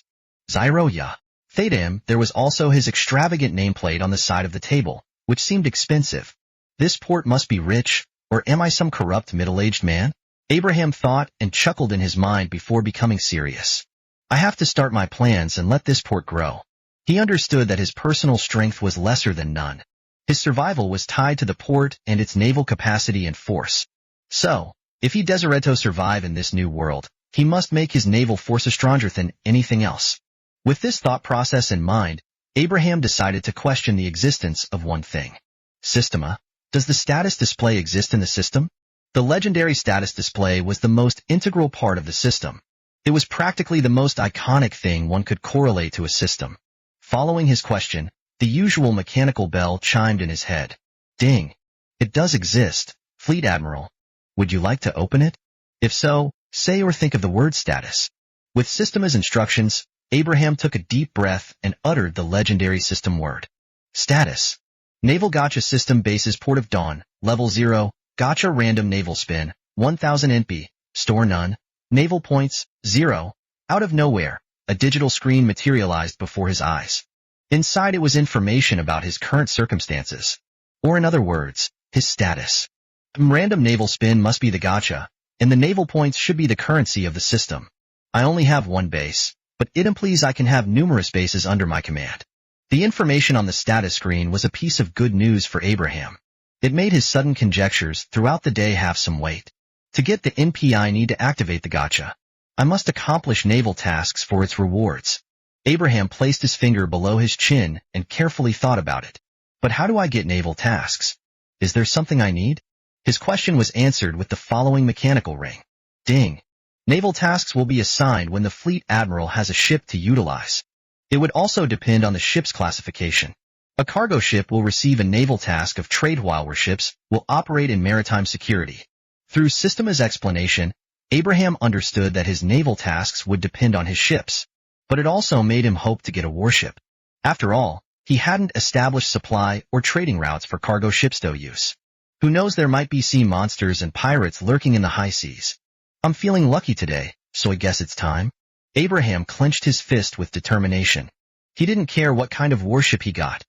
Speaker 1: Zyroya. Thadam, there was also his extravagant nameplate on the side of the table, which seemed expensive. This port must be rich, or am I some corrupt middle-aged man? Abraham thought and chuckled in his mind before becoming serious. I have to start my plans and let this port grow. He understood that his personal strength was lesser than none. His survival was tied to the port and its naval capacity and force. So, if he desired to survive in this new world, he must make his naval force stronger than anything else. With this thought process in mind, Abraham decided to question the existence of one thing. Systema. Does the status display exist in the system? The legendary status display was the most integral part of the system. It was practically the most iconic thing one could correlate to a system. Following his question, the usual mechanical bell chimed in his head. Ding. It does exist, Fleet Admiral. Would you like to open it? If so, say or think of the word status. With Systema's instructions, Abraham took a deep breath and uttered the legendary system word. Status. Naval Gacha System Bases Port of Dawn, Level 0, Gacha Random Naval Spin, 1000 NP, Store None, Naval Points, 0. Out of nowhere, a digital screen materialized before his eyes. Inside it was information about his current circumstances. Or in other words, his status. Random Naval Spin must be the gacha, and the naval points should be the currency of the system. I only have one base, but it implies I can have numerous bases under my command. The information on the status screen was a piece of good news for Abraham. It made his sudden conjectures throughout the day have some weight. To get the NP I need to activate the gacha. I must accomplish naval tasks for its rewards. Abraham placed his finger below his chin and carefully thought about it. But how do I get naval tasks? Is there something I need? His question was answered with the following mechanical ring. Ding. Naval tasks will be assigned when the fleet admiral has a ship to utilize. It would also depend on the ship's classification. A cargo ship will receive a naval task of trade while warships will operate in maritime security. Through Systema's explanation, Abraham understood that his naval tasks would depend on his ships, but it also made him hope to get a warship. After all, he hadn't established supply or trading routes for cargo ships to use. Who knows, there might be sea monsters and pirates lurking in the high seas. I'm feeling lucky today, so I guess it's time. Abraham clenched his fist with determination. He didn't care what kind of warship he got.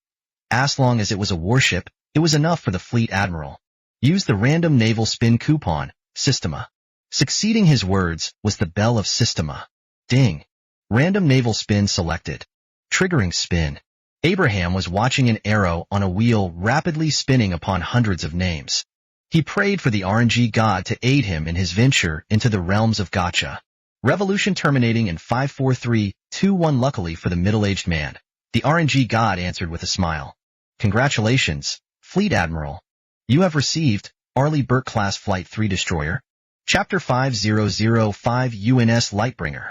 Speaker 1: As long as it was a warship, it was enough for the fleet admiral. Use the random naval spin coupon, Systema. Succeeding his words was the bell of Systema. Ding. Random naval spin selected. Triggering spin. Abraham was watching an arrow on a wheel rapidly spinning upon hundreds of names. He prayed for the RNG god to aid him in his venture into the realms of Gacha. Revolution terminating in 54321. Luckily for the middle-aged man, the RNG god answered with a smile. Congratulations, Fleet Admiral. You have received Arleigh Burke-class Flight 3 destroyer. Chapter 5005 UNS Lightbringer.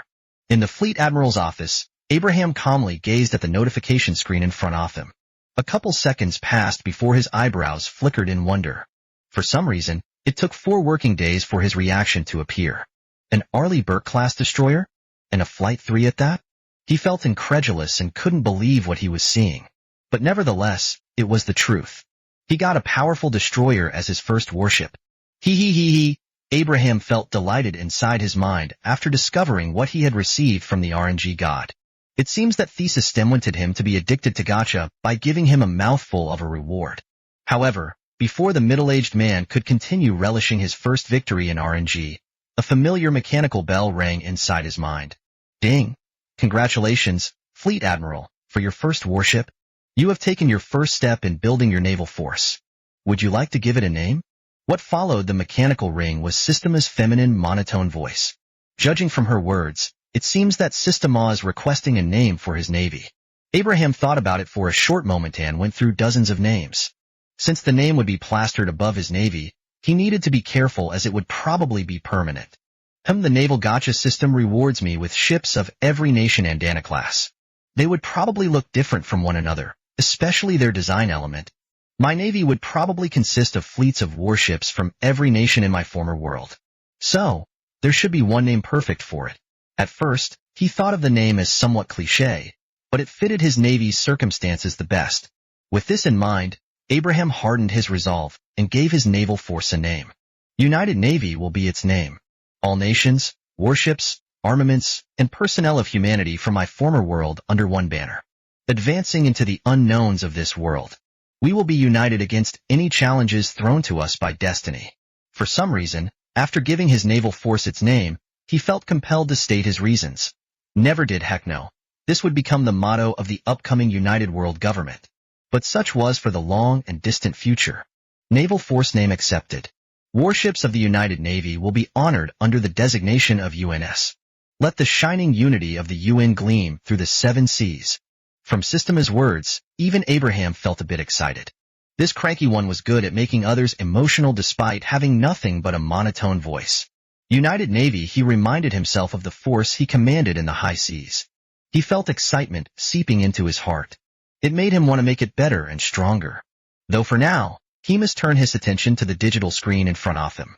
Speaker 1: In the Fleet Admiral's office, Abraham calmly gazed at the notification screen in front of him. A couple seconds passed before his eyebrows flickered in wonder. For some reason, it took 4 working days for his reaction to appear. An Arleigh Burke-class destroyer? And a Flight 3 at that? He felt incredulous and couldn't believe what he was seeing. But nevertheless, it was the truth. He got a powerful destroyer as his first warship. He. Abraham felt delighted inside his mind after discovering what he had received from the RNG god. It seems that Thesis STEM wanted him to be addicted to Gacha by giving him a mouthful of a reward. However, before the middle-aged man could continue relishing his first victory in RNG, a familiar mechanical bell rang inside his mind. Ding! Congratulations, Fleet Admiral, for your first warship. You have taken your first step in building your naval force. Would you like to give it a name? What followed the mechanical ring was Sistema's feminine monotone voice. Judging from her words, it seems that Sistema is requesting a name for his navy. Abraham thought about it for a short moment and went through dozens of names. Since the name would be plastered above his navy, he needed to be careful as it would probably be permanent. The Naval Gacha system rewards me with ships of every nation and Dana class. They would probably look different from one another, especially their design element. My navy would probably consist of fleets of warships from every nation in my former world. So, there should be one name perfect for it. At first, he thought of the name as somewhat cliché, but it fitted his navy's circumstances the best. With this in mind, Abraham hardened his resolve and gave his naval force a name. United Navy will be its name. All nations, warships, armaments, and personnel of humanity from my former world under one banner. Advancing into the unknowns of this world, we will be united against any challenges thrown to us by destiny. For some reason, after giving his naval force its name, he felt compelled to state his reasons. Never did heck no. This would become the motto of the upcoming United World Government. But such was for the long and distant future. Naval Force name accepted. Warships of the United Navy will be honored under the designation of UNS. Let the shining unity of the UN gleam through the seven seas. From Sistema's words, even Abraham felt a bit excited. This cranky one was good at making others emotional despite having nothing but a monotone voice. United Navy, he reminded himself of the force he commanded in the high seas. He felt excitement seeping into his heart. It made him want to make it better and stronger. Though for now, he must turn his attention to the digital screen in front of him.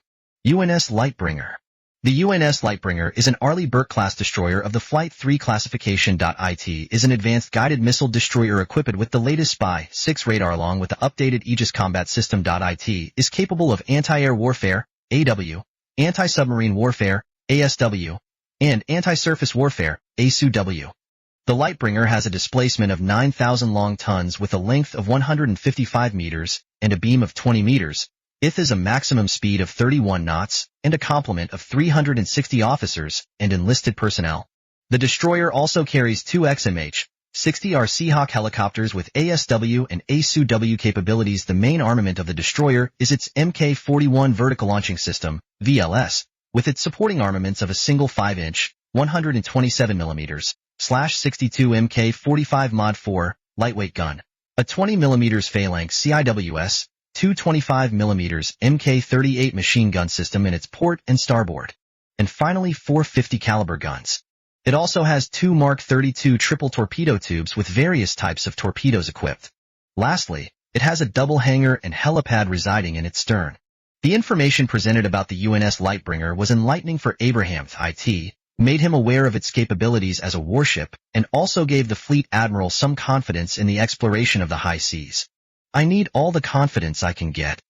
Speaker 1: UNS Lightbringer. The UNS Lightbringer is an Arleigh Burke-class destroyer of the Flight 3 classification. It is an advanced guided missile destroyer equipped with the latest Spy 6 radar along with the updated Aegis combat system. It is capable of anti-air warfare, AW, anti-submarine warfare, ASW, and anti-surface warfare, ASUW. The Lightbringer has a displacement of 9,000 long tons with a length of 155 meters and a beam of 20 meters. It has a maximum speed of 31 knots and a complement of 360 officers and enlisted personnel. The destroyer also carries two XMH-60R Seahawk helicopters with ASW and ASUW capabilities. The main armament of the destroyer is its Mk-41 vertical launching system, VLS, with its supporting armaments of a single 5-inch, 127mm, /62 Mk-45 Mod 4 lightweight gun, a 20mm phalanx CIWS, 225mm Mk-38 machine gun system in its port and starboard, and finally 450 caliber guns. It also has two Mark 32 triple torpedo tubes with various types of torpedoes equipped. Lastly, it has a double hangar and helipad residing in its stern. The information presented about the UNS Lightbringer was enlightening for Abraham. It made him aware of its capabilities as a warship, and also gave the fleet admiral some confidence in the exploration of the high seas. I need all the confidence I can get.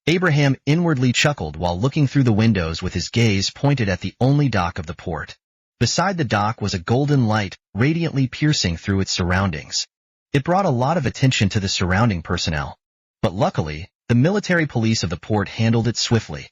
Speaker 1: Abraham inwardly chuckled while looking through the windows with his gaze pointed at the only dock of the port. Beside the dock was a golden light, radiantly piercing through its surroundings. It brought a lot of attention to the surrounding personnel. But luckily, the military police of the port handled it swiftly.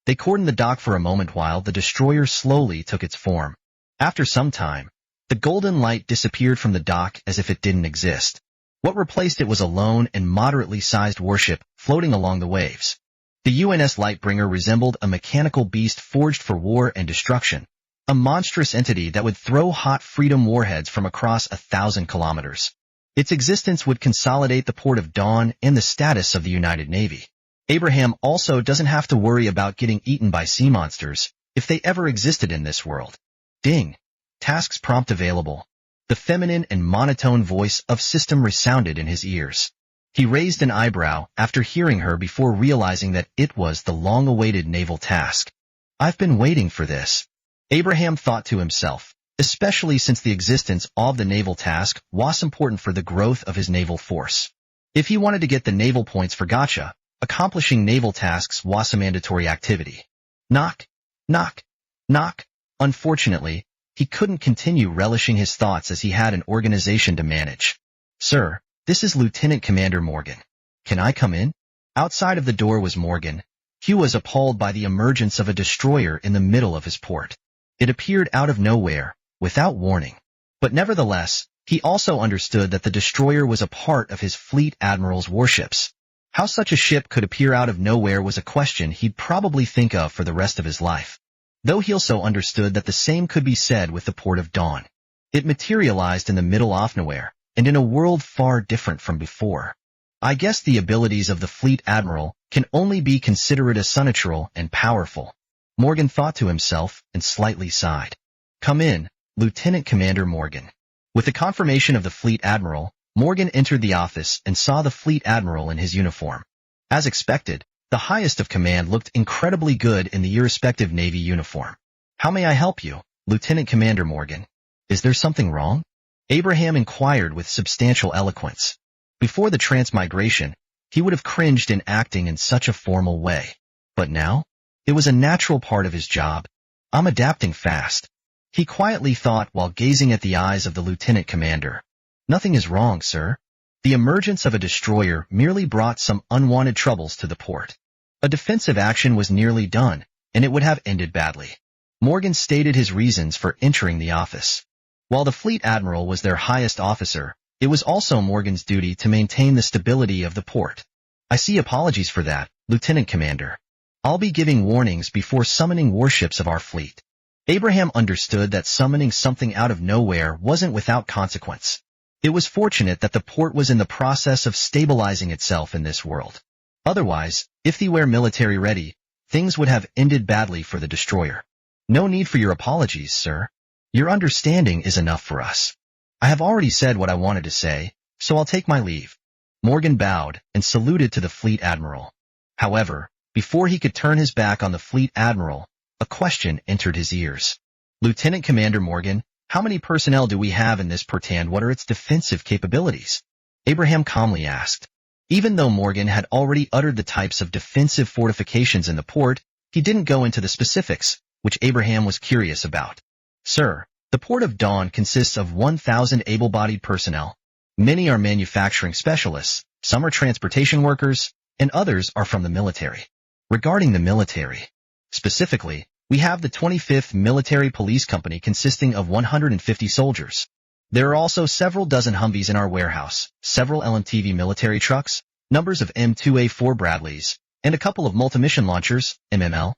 Speaker 1: They cordoned the dock for a moment while the destroyer slowly took its form. After some time, the golden light disappeared from the dock as if it didn't exist. What replaced it was a lone and moderately sized warship floating along the waves. The UNS Lightbringer resembled a mechanical beast forged for war and destruction, a monstrous entity that would throw hot freedom warheads from across 1,000 kilometers. Its existence would consolidate the port of Dawn and the status of the United Navy. Abraham also doesn't have to worry about getting eaten by sea monsters, if they ever existed in this world. Ding! Tasks prompt available. The feminine and monotone voice of System resounded in his ears. He raised an eyebrow after hearing her before realizing that it was the long-awaited naval task. I've been waiting for this. Abraham thought to himself, especially since the existence of the naval task was important for the growth of his naval force. If he wanted to get the naval points for Gacha, accomplishing naval tasks was a mandatory activity. Knock, knock, knock. Unfortunately, he couldn't continue relishing his thoughts as he had an organization to manage. Sir, this is Lieutenant Commander Morgan. Can I come in? Outside of the door was Morgan. Hugh was appalled by the emergence of a destroyer in the middle of his port. It appeared out of nowhere, without warning. But nevertheless, he also understood that the destroyer was a part of his fleet admiral's warships. How such a ship could appear out of nowhere was a question he'd probably think of for the rest of his life. Though he also understood that the same could be said with the Port of Dawn. It materialized in the middle of nowhere, and in a world far different from before. I guess the abilities of the fleet admiral can only be considered as unnatural and powerful. Morgan thought to himself and slightly sighed. Come in, Lieutenant Commander Morgan. With the confirmation of the fleet admiral, Morgan entered the office and saw the fleet admiral in his uniform. As expected, the highest of command looked incredibly good in the irrespective Navy uniform. How may I help you, Lieutenant Commander Morgan? Is there something wrong? Abraham inquired with substantial eloquence. Before the transmigration, he would have cringed in acting in such a formal way. But now? It was a natural part of his job. I'm adapting fast. He quietly thought while gazing at the eyes of the lieutenant commander. Nothing is wrong, sir. The emergence of a destroyer merely brought some unwanted troubles to the port. A defensive action was nearly done, and it would have ended badly. Morgan stated his reasons for entering the office. While the fleet admiral was their highest officer, it was also Morgan's duty to maintain the stability of the port. I see apologies for that, Lieutenant Commander. I'll be giving warnings before summoning warships of our fleet. Abraham understood that summoning something out of nowhere wasn't without consequence. It was fortunate that the port was in the process of stabilizing itself in this world. Otherwise, if they were military ready, things would have ended badly for the destroyer. No need for your apologies, sir. Your understanding is enough for us. I have already said what I wanted to say, so I'll take my leave. Morgan bowed and saluted to the fleet admiral. However, before he could turn his back on the fleet admiral, a question entered his ears. Lieutenant Commander Morgan, how many personnel do we have in this port and what are its defensive capabilities? Abraham calmly asked. Even though Morgan had already uttered the types of defensive fortifications in the port, he didn't go into the specifics, which Abraham was curious about. Sir, the Port of Dawn consists of 1,000 able-bodied personnel. Many are manufacturing specialists, some are transportation workers, and others are from the military. Regarding the military, specifically, we have the 25th Military Police Company consisting of 150 soldiers. There are also several dozen Humvees in our warehouse, several LMTV military trucks, numbers of M2A4 Bradleys, and a couple of multi-mission launchers, MML.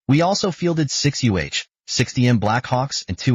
Speaker 1: We also fielded 6 60M Blackhawks and 2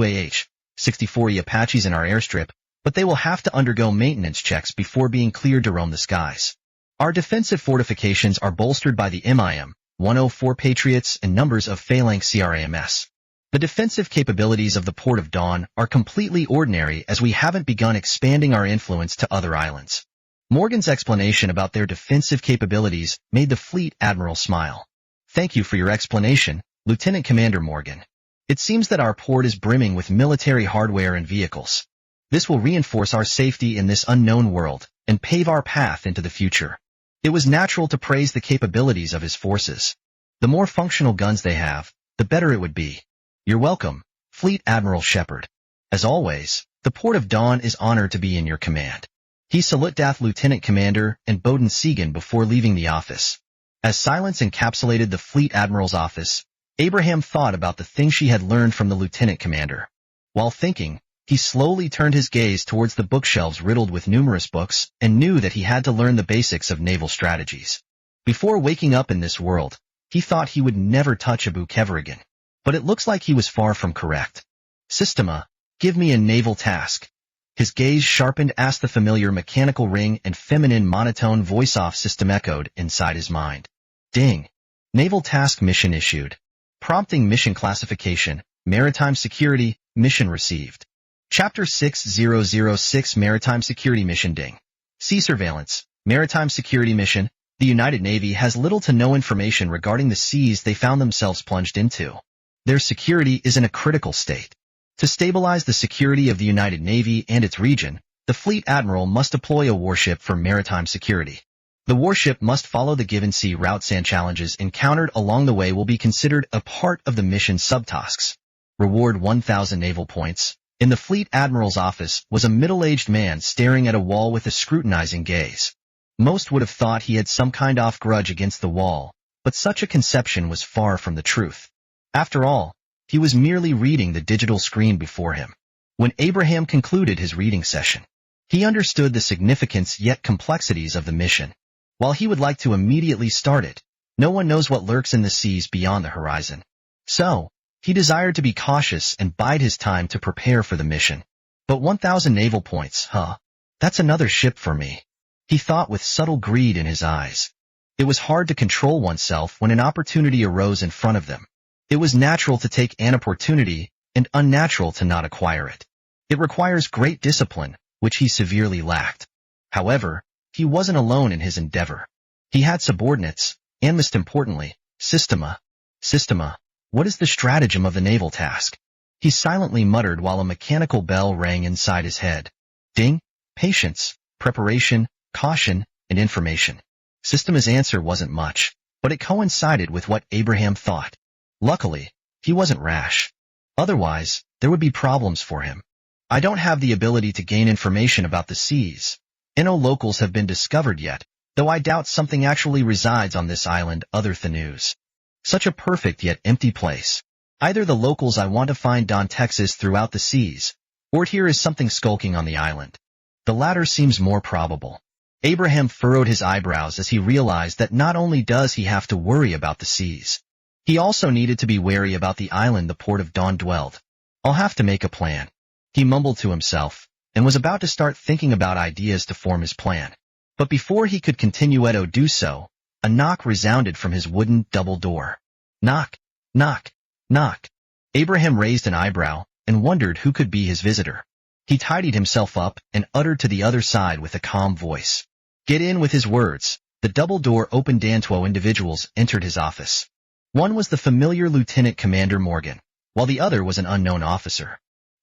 Speaker 1: 64E Apaches in our airstrip, but they will have to undergo maintenance checks before being cleared to roam the skies. Our defensive fortifications are bolstered by the MIM 104 Patriots and numbers of Phalanx CRAMS. The defensive capabilities of the Port of Dawn are completely ordinary as we haven't begun expanding our influence to other islands. Morgan's explanation about their defensive capabilities made the fleet admiral smile. Thank you for your explanation, Lieutenant Commander Morgan. It seems that our port is brimming with military hardware and vehicles. This will reinforce our safety in this unknown world and pave our path into the future. It was natural to praise the capabilities of his forces. The more functional guns they have, the better it would be. You're welcome, Fleet Admiral Shepard. As always, the Port of Dawn is honored to be in your command. He saluted Lieutenant Commander and Bowden Segan before leaving the office. As silence encapsulated the Fleet Admiral's office, Abraham thought about the things she had learned from the Lieutenant Commander. While thinking, he slowly turned his gaze towards the bookshelves riddled with numerous books and knew that he had to learn the basics of naval strategies. Before waking up in this world, he thought he would never touch a book ever again. But it looks like he was far from correct. Systema, give me a naval task. His gaze sharpened as the familiar mechanical ring and feminine monotone voice-off system echoed inside his mind. Ding. Naval task mission issued. Prompting mission classification, Maritime Security, mission received. Chapter 6006 Maritime Security Mission Ding. Sea Surveillance, Maritime Security Mission. The United Navy has little to no information regarding the seas they found themselves plunged into. Their security is in a critical state. To stabilize the security of the United Navy and its region, the Fleet Admiral must deploy a warship for maritime security. The warship must follow the given sea routes and challenges encountered along the way will be considered a part of the mission subtasks. Reward 1,000 naval points. In the Fleet Admiral's office was a middle-aged man staring at a wall with a scrutinizing gaze. Most would have thought he had some kind of grudge against the wall, but such a conception was far from the truth. After all, he was merely reading the digital screen before him. When Abraham concluded his reading session, he understood the significance yet complexities of the mission. While he would like to immediately start it, no one knows what lurks in the seas beyond the horizon. So, he desired to be cautious and bide his time to prepare for the mission. But 1,000 naval points, huh? That's another ship for me. He thought with subtle greed in his eyes. It was hard to control oneself when an opportunity arose in front of them. It was natural to take an opportunity and unnatural to not acquire it. It requires great discipline, which he severely lacked. However, he wasn't alone in his endeavor. He had subordinates, and most importantly, Systema. Systema, what is the stratagem of the naval task? He silently muttered while a mechanical bell rang inside his head. Ding, patience, preparation, caution, and information. Systema's answer wasn't much, but it coincided with what Abraham thought. Luckily, he wasn't rash. Otherwise, there would be problems for him. I don't have the ability to gain information about the seas. No locals have been discovered yet, though I doubt something actually resides on this island other than news. Such a perfect yet empty place. Either the locals I want to find Don Texas throughout the seas, or here is something skulking on the island. The latter seems more probable. Abraham furrowed his eyebrows as he realized that not only does he have to worry about the seas, he also needed to be wary about the island the port of Dawn dwelled. I'll have to make a plan. He mumbled to himself, and was about to start thinking about ideas to form his plan. But before he could continue to do so, a knock resounded from his wooden double door. Knock, knock, knock. Abraham raised an eyebrow and wondered who could be his visitor. He tidied himself up and uttered to the other side with a calm voice. Get in with his words. The double door opened and 2 individuals entered his office. One was the familiar Lieutenant Commander Morgan, while the other was an unknown officer.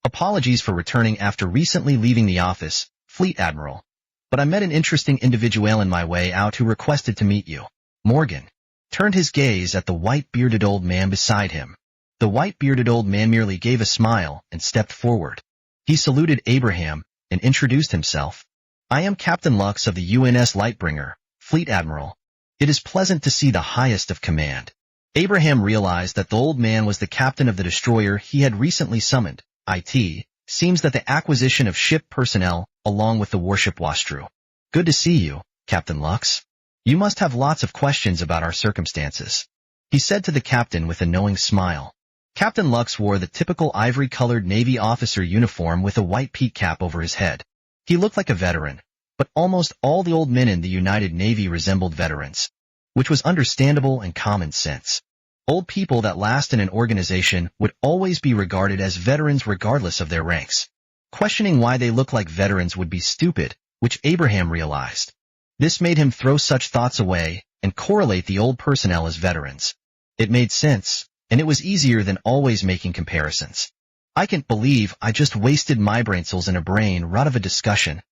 Speaker 1: Apologies for returning after recently leaving the office, Fleet Admiral. But I met an interesting individual in my way out who requested to meet you. Morgan turned his gaze at the white-bearded old man beside him. The white-bearded old man merely gave a smile and stepped forward. He saluted Abraham and introduced himself. I am Captain Lux of the UNS Lightbringer, Fleet Admiral. It is pleasant to see the highest of command. Abraham realized that the old man was the captain of the destroyer he had recently summoned. It seems that the acquisition of ship personnel, along with the warship Withdrawal. Good to see you, Captain Lux. You must have lots of questions about our circumstances, he said to the captain with a knowing smile. Captain Lux wore the typical ivory-colored Navy officer uniform with a white peak cap over his head. He looked like a veteran, but almost all the old men in the United Navy resembled veterans, which was understandable and common sense. Old people that last in an organization would always be regarded as veterans regardless of their ranks. Questioning why they look like veterans would be stupid, which Abraham realized. This made him throw such thoughts away and correlate the old personnel as veterans. It made sense, and it was easier than always making comparisons. I can't believe I just wasted my brain cells in a brain rot of a discussion,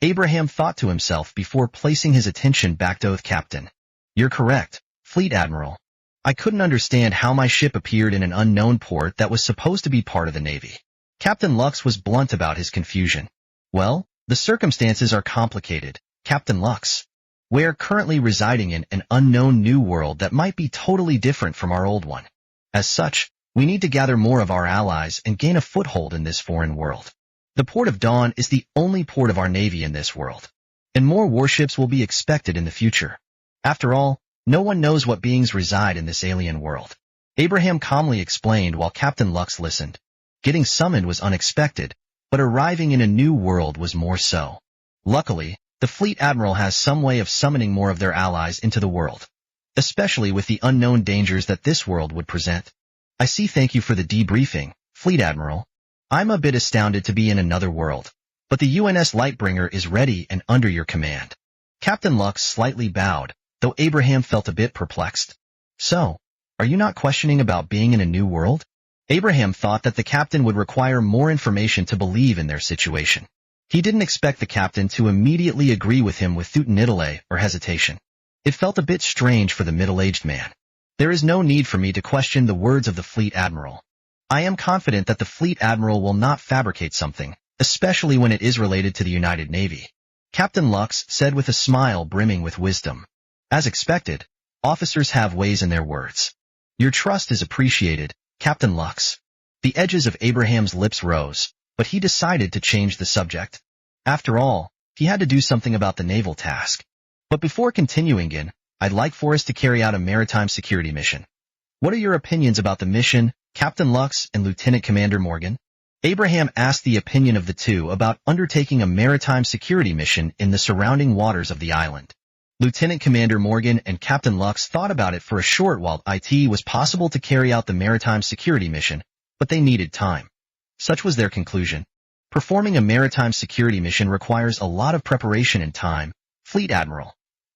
Speaker 1: Abraham thought to himself before placing his attention back to the captain. You're correct, Fleet Admiral. I couldn't understand how my ship appeared in an unknown port that was supposed to be part of the Navy. Captain Lux was blunt about his confusion. Well, the circumstances are complicated, Captain Lux. We're currently residing in an unknown new world that might be totally different from our old one. As such, we need to gather more of our allies and gain a foothold in this foreign world. The Port of Dawn is the only port of our Navy in this world, and more warships will be expected in the future. After all, no one knows what beings reside in this alien world. Abraham calmly explained while Captain Lux listened. Getting summoned was unexpected, but arriving in a new world was more so. Luckily, the Fleet Admiral has some way of summoning more of their allies into the world, especially with the unknown dangers that this world would present. I see. Thank you for the debriefing, Fleet Admiral. I'm a bit astounded to be in another world, but the UNS Lightbringer is ready and under your command. Captain Lux slightly bowed, though Abraham felt a bit perplexed. So, are you not questioning about being in a new world? Abraham thought that the captain would require more information to believe in their situation. He didn't expect the captain to immediately agree with him without an delay or hesitation. It felt a bit strange for the middle-aged man. There is no need for me to question the words of the Fleet Admiral. I am confident that the Fleet Admiral will not fabricate something, especially when it is related to the United Navy, Captain Lux said with a smile brimming with wisdom. As expected, officers have ways in their words. Your trust is appreciated, Captain Lux. The edges of Abraham's lips rose, but he decided to change the subject. After all, he had to do something about the naval task. But before continuing in, I'd like for us to carry out a maritime security mission. What are your opinions about the mission, Captain Lux and Lieutenant Commander Morgan? Abraham asked the opinion of the two about undertaking a maritime security mission in the surrounding waters of the island. Lieutenant Commander Morgan and Captain Lux thought about it for a short while. It was possible to carry out the maritime security mission, but they needed time. Such was their conclusion. Performing a maritime security mission requires a lot of preparation and time, Fleet Admiral.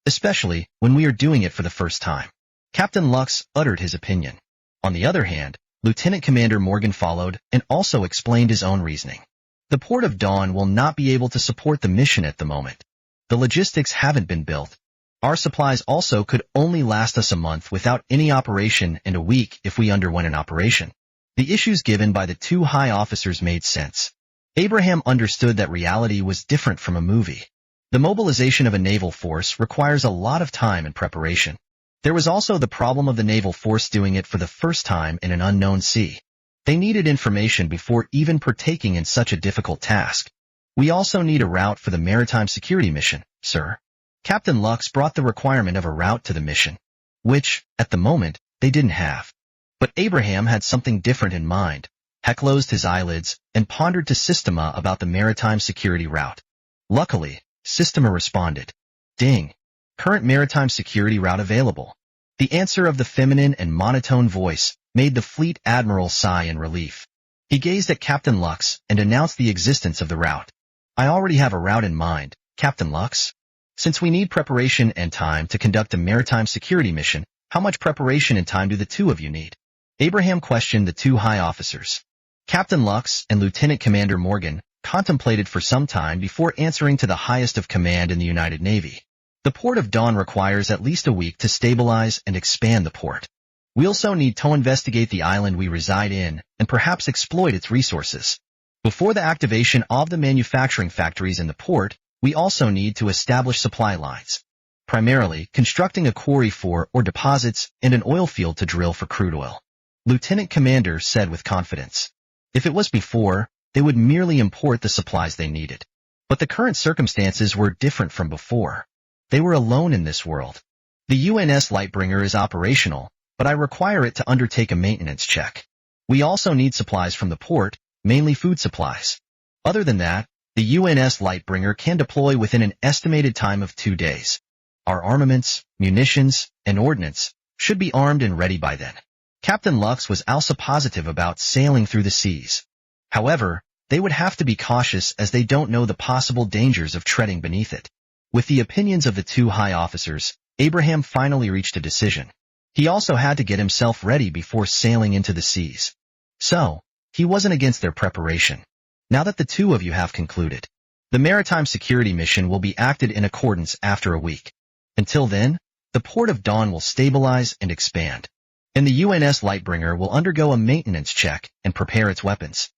Speaker 1: Especially when we are doing it for the first time. Captain Lux uttered his opinion. On the other hand, Lieutenant Commander Morgan followed and also explained his own reasoning. The Port of Dawn will not be able to support the mission at the moment. The logistics haven't been built. Our supplies also could only last us a month without any operation and a week if we underwent an operation. The issues given by the two high officers made sense. Abraham understood that reality was different from a movie. The mobilization of a naval force requires a lot of time and preparation. There was also the problem of the naval force doing it for the first time in an unknown sea. They needed information before even partaking in such a difficult task. We also need a route for the maritime security mission, sir. Captain Lux brought the requirement of a route to the mission, which, at the moment, they didn't have. But Abraham had something different in mind. He closed his eyelids and pondered to Systema about the maritime security route. Luckily, Systema responded. Ding. Current maritime security route available. The answer of the feminine and monotone voice made the fleet admiral sigh in relief. He gazed at Captain Lux and announced the existence of the route. I already have a route in mind, Captain Lux. Since we need preparation and time to conduct a maritime security mission, how much preparation and time do the two of you need? Abraham questioned the two high officers. Captain Lux and Lieutenant Commander Morgan contemplated for some time before answering to the highest of command in the United Navy. The Port of Dawn requires at least a week to stabilize and expand the port. We also need to investigate the island we reside in and perhaps exploit its resources. Before the activation of the manufacturing factories in the port, we also need to establish supply lines. Primarily, constructing a quarry for or deposits and an oil field to drill for crude oil. Lieutenant Commander said with confidence. If it was before, they would merely import the supplies they needed. But the current circumstances were different from before. They were alone in this world. The UNS Lightbringer is operational, but I require it to undertake a maintenance check. We also need supplies from the port, mainly food supplies. Other than that, the UNS Lightbringer can deploy within an estimated time of 2 days. Our armaments, munitions, and ordnance should be armed and ready by then. Captain Lux was also positive about sailing through the seas. However, they would have to be cautious as they don't know the possible dangers of treading beneath it. With the opinions of the two high officers, Abraham finally reached a decision. He also had to get himself ready before sailing into the seas. So, he wasn't against their preparation. Now that the two of you have concluded, the maritime security mission will be acted in accordance after a week. Until then, the Port of Dawn will stabilize and expand. And the UNS Lightbringer will undergo a maintenance check and prepare its weapons.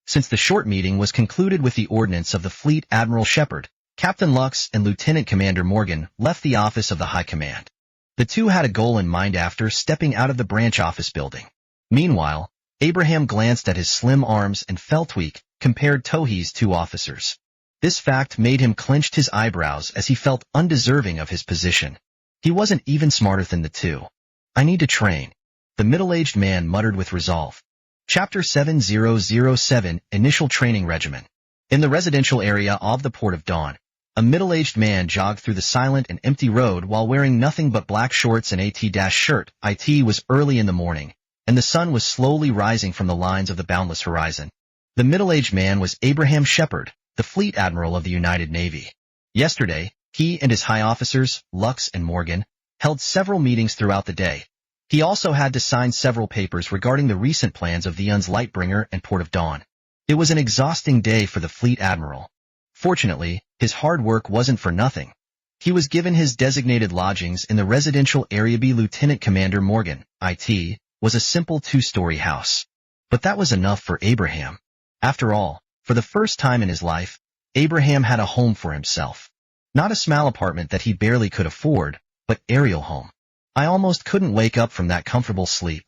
Speaker 1: Since the short meeting was concluded with the ordnance of the fleet Admiral Shepard, Captain Lux and Lieutenant Commander Morgan left the office of the High Command. The two had a goal in mind after stepping out of the branch office building. Meanwhile, Abraham glanced at his slim arms and felt weak compared to his two officers. This fact made him clench his eyebrows as he felt undeserving of his position. He wasn't even smarter than the two. I need to train, the middle-aged man muttered with resolve. Chapter 7007 Initial Training Regimen. In the residential area of the Port of Dawn, a middle-aged man jogged through the silent and empty road while wearing nothing but black shorts and a t-shirt. It was early in the morning, and the sun was slowly rising from the lines of the boundless horizon. The middle-aged man was Abraham Shepard, the Fleet Admiral of the United Navy. Yesterday, he and his high officers, Lux and Morgan, held several meetings throughout the day. He also had to sign several papers regarding the recent plans of the UNS Lightbringer and Port of Dawn. It was an exhausting day for the Fleet Admiral. Fortunately, his hard work wasn't for nothing. He was given his designated lodgings in the residential area. Lieutenant Commander Morgan, IT, was a simple 2-story house. But that was enough for Abraham. After all, for the first time in his life, Abraham had a home for himself. Not a small apartment that he barely could afford, but aerial home. I almost couldn't wake up from that comfortable sleep.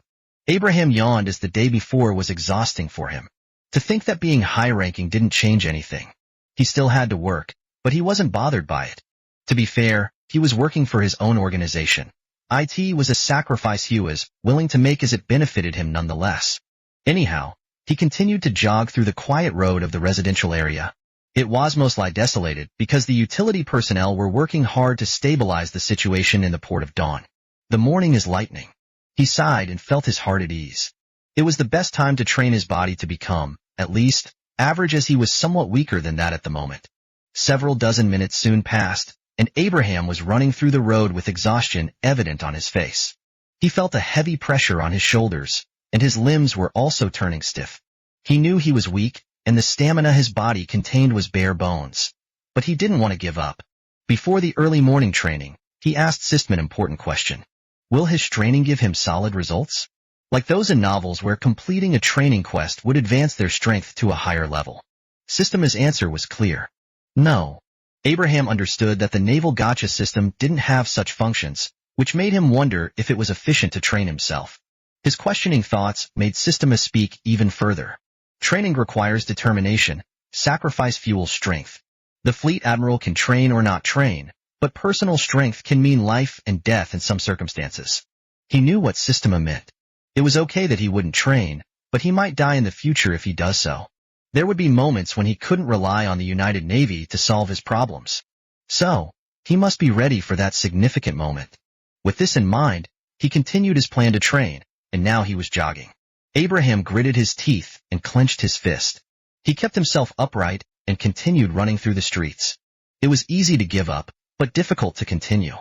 Speaker 1: Abraham yawned as the day before was exhausting for him. To think that being high-ranking didn't change anything. He still had to work, but he wasn't bothered by it. To be fair, He was working for his own organization. It was a sacrifice he was willing to make as it benefited him nonetheless. Anyhow, he continued to jog through the quiet road of the residential area. It was mostly desolated because the utility personnel were working hard to stabilize the situation in the port of Dawn. The morning is lightning. He sighed and felt his heart at ease. It was the best time to train his body to become, at least, average, as he was somewhat weaker than that at the moment. Several dozen minutes soon passed, and Abraham was running through the road with exhaustion evident on his face. He felt a heavy pressure on his shoulders, and his limbs were also turning stiff. He knew he was weak, and the stamina his body contained was bare bones. But he didn't want to give up. Before the early morning training, he asked System an important question. Will his training give him solid results? Like those in novels where completing a training quest would advance their strength to a higher level. System's answer was clear. No. Abraham understood that the Naval Gacha system didn't have such functions, which made him wonder if it was efficient to train himself. His questioning thoughts made System speak even further. Training requires determination, sacrifice fuels strength. The fleet admiral can train or not train, but personal strength can mean life and death in some circumstances. He knew what System meant. It was okay that he wouldn't train, but he might die in the future if he does so. There would be moments when he couldn't rely on the United Navy to solve his problems. So, he must be ready for that significant moment. With this in mind, he continued his plan to train, and now he was jogging. Abraham gritted his teeth and clenched his fist. He kept himself upright and continued running through the streets. It was easy to give up, but difficult to continue.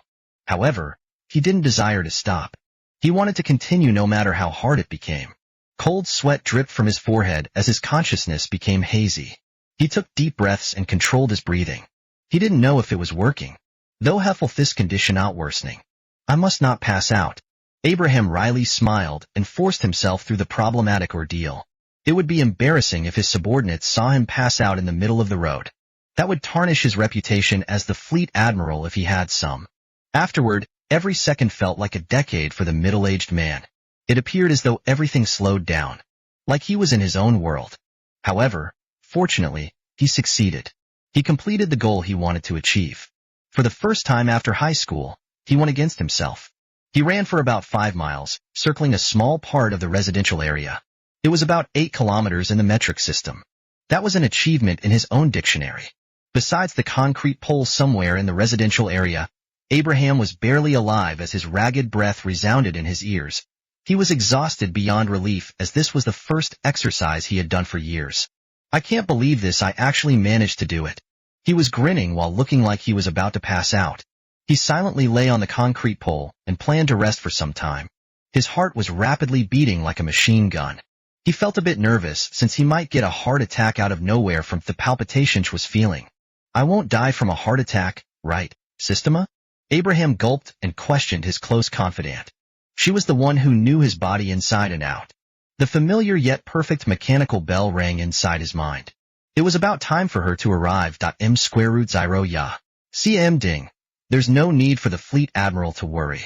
Speaker 1: However, he didn't desire to stop. He wanted to continue no matter how hard it became. Cold sweat dripped from his forehead as his consciousness became hazy. He took deep breaths and controlled his breathing. He didn't know if it was working. Though he felt this condition out worsening. I must not pass out. Abraham wryly smiled and forced himself through the problematic ordeal. It would be embarrassing if his subordinates saw him pass out in the middle of the road. That would tarnish his reputation as the fleet admiral if he had some. Afterward, every second felt like a decade for the middle-aged man. It appeared as though everything slowed down, like he was in his own world. However, fortunately, he succeeded. He completed the goal he wanted to achieve. For the first time after high school, he went against himself. He ran for about 5 miles, circling a small part of the residential area. It was about 8 kilometers in the metric system. That was an achievement in his own dictionary. Besides the concrete pole somewhere in the residential area, Abraham was barely alive as his ragged breath resounded in his ears. He was exhausted beyond relief as this was the first exercise he had done for years. I can't believe this, I actually managed to do it. He was grinning while looking like he was about to pass out. He silently lay on the concrete pole and planned to rest for some time. His heart was rapidly beating like a machine gun. He felt a bit nervous since he might get a heart attack out of nowhere from the palpitations he was feeling. I won't die from a heart attack, right, Systema? Abraham gulped and questioned his close confidant. She was the one who knew his body inside and out. The familiar yet perfect mechanical bell rang inside his mind. It was about time for her to arrive. M²0 ya. CM ding. There's no need for the fleet admiral to worry.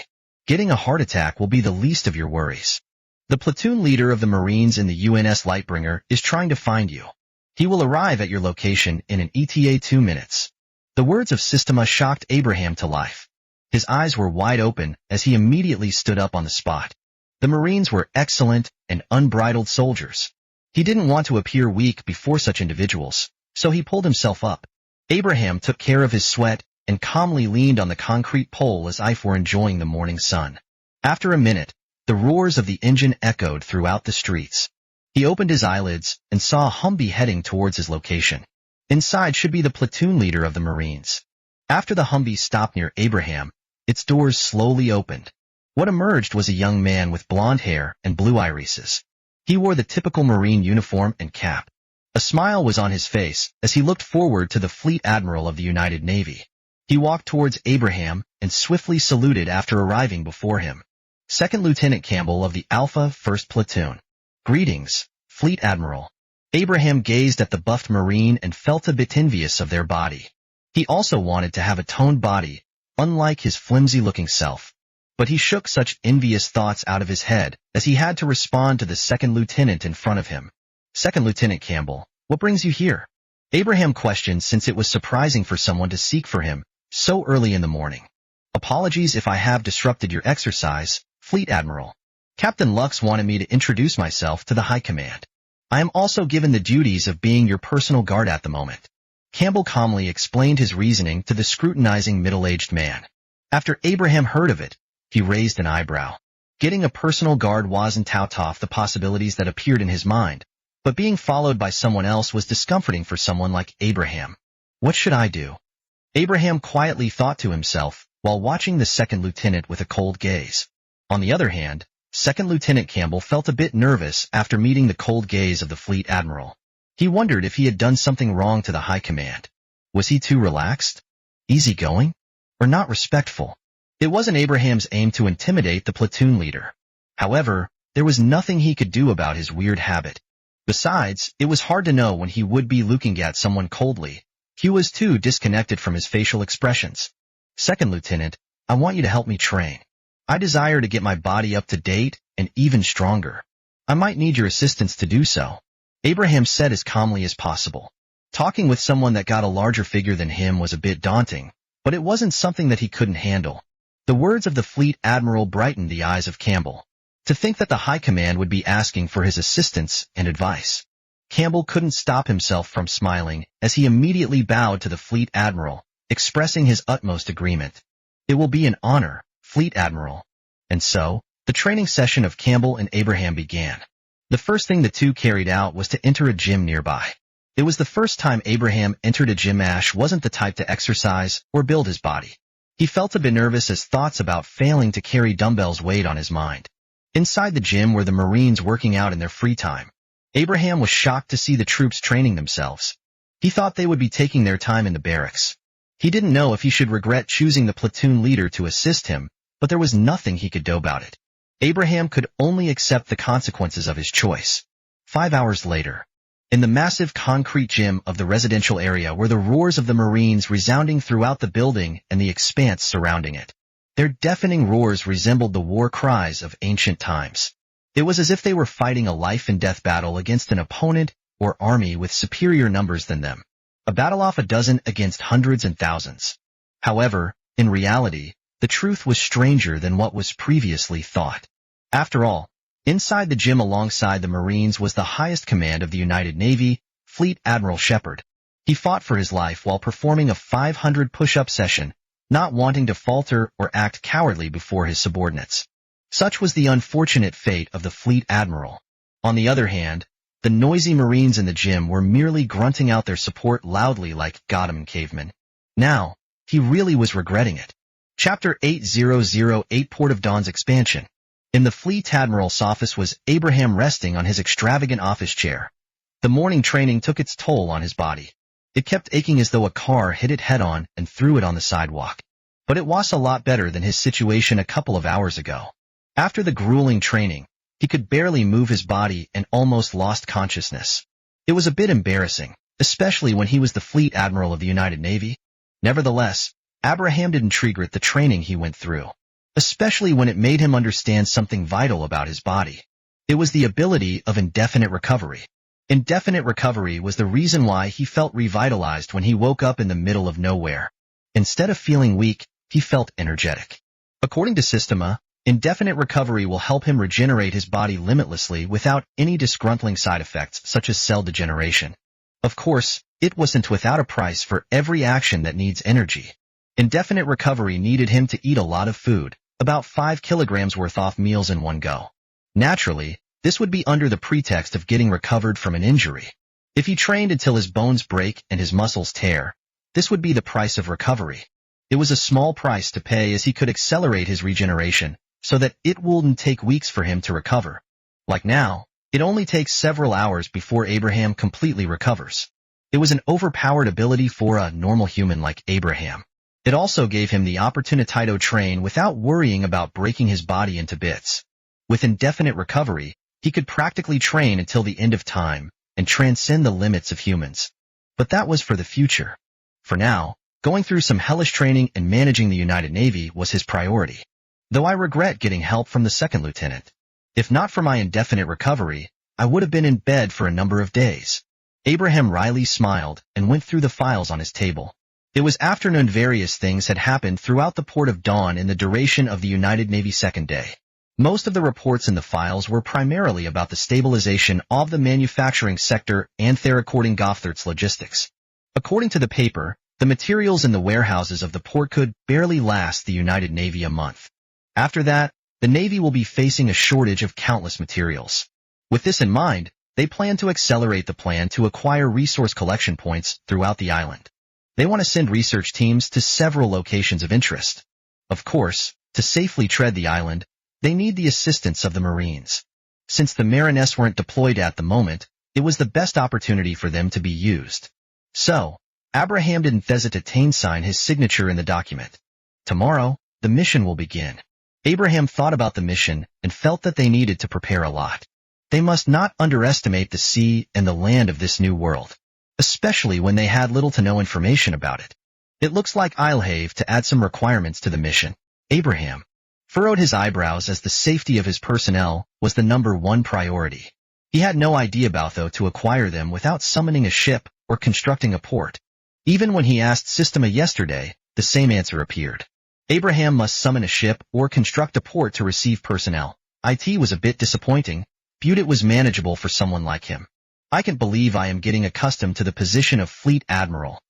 Speaker 1: Getting a heart attack will be the least of your worries. The platoon leader of the Marines in the UNS Lightbringer is trying to find you. He will arrive at your location in an ETA 2 minutes. The words of Systema shocked Abraham to life. His eyes were wide open as he immediately stood up on the spot. The Marines were excellent and unbridled soldiers. He didn't want to appear weak before such individuals, so he pulled himself up. Abraham took care of his sweat and calmly leaned on the concrete pole as if were enjoying the morning sun. After a minute, the roars of the engine echoed throughout the streets. He opened his eyelids and saw a Humvee heading towards his location. Inside should be the platoon leader of the Marines. After the Humvee stopped near Abraham, its doors slowly opened. What emerged was a young man with blonde hair and blue irises. He wore the typical Marine uniform and cap. A smile was on his face as he looked forward to the fleet admiral of the United Navy. He walked towards Abraham and swiftly saluted after arriving before him. Second Lieutenant Campbell of the Alpha 1st Platoon. Greetings, Fleet Admiral. Abraham gazed at the buffed Marine and felt a bit envious of their body. He also wanted to have a toned body, unlike his flimsy-looking self. But he shook such envious thoughts out of his head as he had to respond to the second lieutenant in front of him. Second Lieutenant Campbell, what brings you here? Abraham questioned since it was surprising for someone to seek for him so early in the morning. Apologies if I have disrupted your exercise, Fleet Admiral. Captain Lux wanted me to introduce myself to the High Command. I am also given the duties of being your personal guard at the moment. Campbell calmly explained his reasoning to the scrutinizing middle-aged man. After Abraham heard of it, he raised an eyebrow. Getting a personal guard wasn't out of the possibilities that appeared in his mind, but being followed by someone else was discomforting for someone like Abraham. What should I do? Abraham quietly thought to himself while watching the second lieutenant with a cold gaze. On the other hand, Second Lieutenant Campbell felt a bit nervous after meeting the cold gaze of the Fleet Admiral. He wondered if he had done something wrong to the High Command. Was he too relaxed, easygoing, or not respectful? It wasn't Abraham's aim to intimidate the platoon leader. However, there was nothing he could do about his weird habit. Besides, it was hard to know when he would be looking at someone coldly. He was too disconnected from his facial expressions. Second Lieutenant, I want you to help me train. I desire to get my body up to date and even stronger. I might need your assistance to do so, Abraham said as calmly as possible. Talking with someone that got a larger figure than him was a bit daunting, but it wasn't something that he couldn't handle. The words of the Fleet Admiral brightened the eyes of Campbell. To think that the High Command would be asking for his assistance and advice. Campbell couldn't stop himself from smiling as he immediately bowed to the Fleet Admiral, expressing his utmost agreement. It will be an honor, Fleet Admiral. And so, the training session of Campbell and Abraham began. The first thing the two carried out was to enter a gym nearby. It was the first time Abraham entered a gym. Ash wasn't the type to exercise or build his body. He felt a bit nervous as thoughts about failing to carry dumbbells weighed on his mind. Inside the gym were the Marines working out in their free time. Abraham was shocked to see the troops training themselves. He thought they would be taking their time in the barracks. He didn't know if he should regret choosing the platoon leader to assist him, but there was nothing he could do about it. Abraham could only accept the consequences of his choice. 5 hours later, in the massive concrete gym of the residential area were the roars of the Marines resounding throughout the building and the expanse surrounding it. Their deafening roars resembled the war cries of ancient times. It was as if they were fighting a life-and-death battle against an opponent or army with superior numbers than them. A battle of a dozen against hundreds and thousands. However, in reality, the truth was stranger than what was previously thought. After all, inside the gym alongside the Marines was the highest command of the United Navy, Fleet Admiral Shepard. He fought for his life while performing a 500 push-up session, not wanting to falter or act cowardly before his subordinates. Such was the unfortunate fate of the Fleet Admiral. On the other hand, the noisy Marines in the gym were merely grunting out their support loudly like "Got 'em, cavemen." Now, he really was regretting it. Chapter 8008 Port of Dawn's Expansion. In the Fleet Admiral's office was Abraham resting on his extravagant office chair. The morning training took its toll on his body. It kept aching as though a car hit it head-on and threw it on the sidewalk. But it was a lot better than his situation a couple of hours ago. After the grueling training, he could barely move his body and almost lost consciousness. It was a bit embarrassing, especially when he was the Fleet Admiral of the United Navy. Nevertheless, Abraham didn't regret the training he went through, especially when it made him understand something vital about his body. It was the ability of indefinite recovery. Indefinite recovery was the reason why he felt revitalized when he woke up in the middle of nowhere. Instead of feeling weak, he felt energetic. According to Systema, indefinite recovery will help him regenerate his body limitlessly without any disgruntling side effects such as cell degeneration. Of course, it wasn't without a price for every action that needs energy. Indefinite recovery needed him to eat a lot of food, about 5 kilograms worth of meals in one go. Naturally, this would be under the pretext of getting recovered from an injury. If he trained until his bones break and his muscles tear, this would be the price of recovery. It was a small price to pay as he could accelerate his regeneration so that it wouldn't take weeks for him to recover. Like now, it only takes several hours before Abraham completely recovers. It was an overpowered ability for a normal human like Abraham. It also gave him the opportunity to train without worrying about breaking his body into bits. With indefinite recovery, he could practically train until the end of time and transcend the limits of humans. But that was for the future. For now, going through some hellish training and managing the United Navy was his priority. Though I regret getting help from the second lieutenant. If not for my indefinite recovery, I would have been in bed for a number of days. Abraham wryly smiled and went through the files on his table. It was afternoon. Various things had happened throughout the port of Dawn in the duration of the United Navy's second day. Most of the reports in the files were primarily about the stabilization of the manufacturing sector and recording Goffthorpe's logistics. According to the paper, the materials in the warehouses of the port could barely last the United Navy a month. After that, the Navy will be facing a shortage of countless materials. With this in mind, they plan to accelerate the plan to acquire resource collection points throughout the island. They want to send research teams to several locations of interest. Of course, to safely tread the island, they need the assistance of the Marines. Since the Marines weren't deployed at the moment, it was the best opportunity for them to be used. So, Abraham didn't hesitate to sign his signature in the document. Tomorrow, the mission will begin. Abraham thought about the mission and felt that they needed to prepare a lot. They must not underestimate the sea and the land of this new world, especially when they had little to no information about it. It looks like I'll have to add some requirements to the mission. Abraham furrowed his eyebrows as the safety of his personnel was the #1 priority. He had no idea about how to acquire them without summoning a ship or constructing a port. Even when he asked Systema yesterday, the same answer appeared. Abraham must summon a ship or construct a port to receive personnel. It was a bit disappointing, but it was manageable for someone like him. I can't believe I am getting accustomed to the position of Fleet Admiral.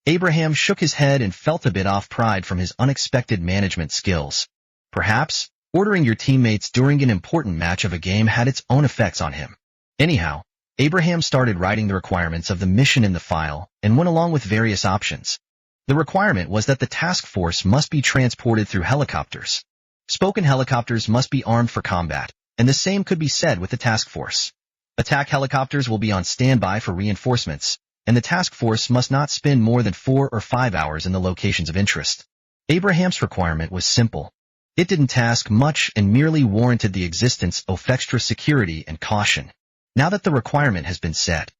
Speaker 1: Abraham shook his head and felt a bit off pride from his unexpected management skills. Perhaps, ordering your teammates during an important match of a game had its own effects on him. Anyhow, Abraham started writing the requirements of the mission in the file and went along with various options. The requirement was that the task force must be transported through helicopters. Spoken helicopters must be armed for combat, and the same could be said with the task force. Attack helicopters will be on standby for reinforcements, and the task force must not spend more than 4 or 5 hours in the locations of interest. Abraham's requirement was simple. It didn't task much and merely warranted the existence of extra security and caution. Now that the requirement has been set,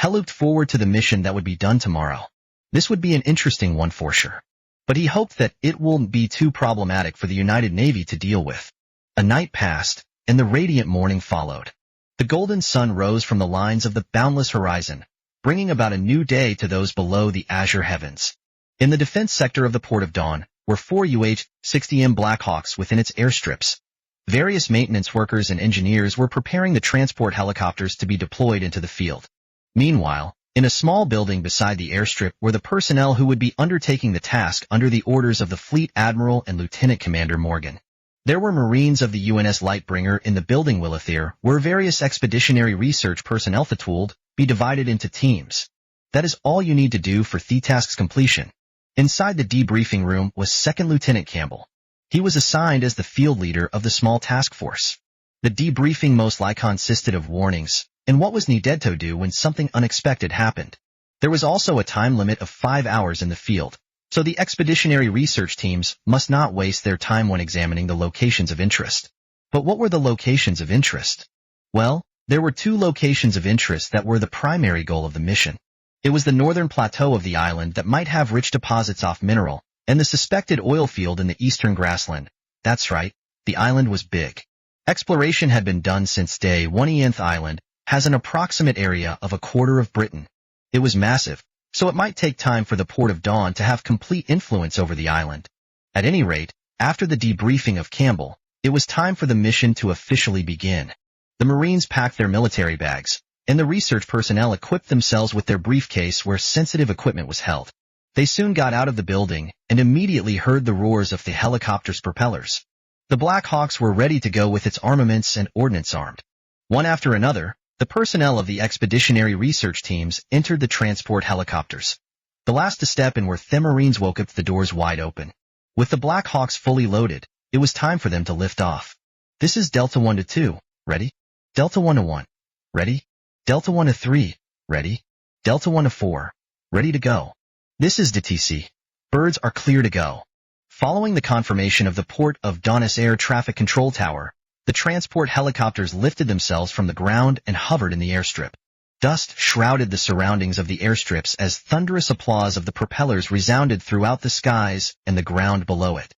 Speaker 1: he looked forward to the mission that would be done tomorrow. This would be an interesting one for sure. But he hoped that it won't be too problematic for the United Navy to deal with. A night passed, and the radiant morning followed. The golden sun rose from the lines of the boundless horizon, bringing about a new day to those below the azure heavens. In the defense sector of the Port of Dawn were 4 UH-60M Blackhawks within its airstrips. Various maintenance workers and engineers were preparing the transport helicopters to be deployed into the field. Meanwhile, in a small building beside the airstrip were the personnel who would be undertaking the task under the orders of the Fleet Admiral and Lieutenant Commander Morgan. There were Marines of the UNS Lightbringer in the building Willithir, where various expeditionary research personnel tooled be divided into teams. That is all you need to do for the task's completion. Inside the debriefing room was 2nd Lieutenant Campbell. He was assigned as the field leader of the small task force. The debriefing most likely consisted of warnings and what was needed to do when something unexpected happened. There was also a time limit of 5 hours in the field, so the expeditionary research teams must not waste their time when examining the locations of interest. But what were the locations of interest? Well, there were 2 locations of interest that were the primary goal of the mission. It was the northern plateau of the island that might have rich deposits of mineral, and the suspected oil field in the eastern grassland. That's right, the island was big. Exploration had been done since day 1. The island has an approximate area of a quarter of Britain. It was massive, so it might take time for the Port of Dawn to have complete influence over the island. At any rate, after the debriefing of Campbell, it was time for the mission to officially begin. The Marines packed their military bags, and the research personnel equipped themselves with their briefcase where sensitive equipment was held. They soon got out of the building and immediately heard the roars of the helicopter's propellers. The Black Hawks were ready to go with its armaments and ordnance armed. One after another, the personnel of the expeditionary research teams entered the transport helicopters. The last to step in were the Marines woke up the doors wide open. With the Black Hawks fully loaded, it was time for them to lift off. This is Delta 1 to 2, ready? Delta 1 to 1, ready? Delta 1 to 3, ready? Delta 1 to 4, ready to go. This is DTC. Birds are clear to go. Following the confirmation of the Port of Dawn's air traffic control tower, the transport helicopters lifted themselves from the ground and hovered in the airstrip. Dust shrouded the surroundings of the airstrips as thunderous applause of the propellers resounded throughout the skies and the ground below it.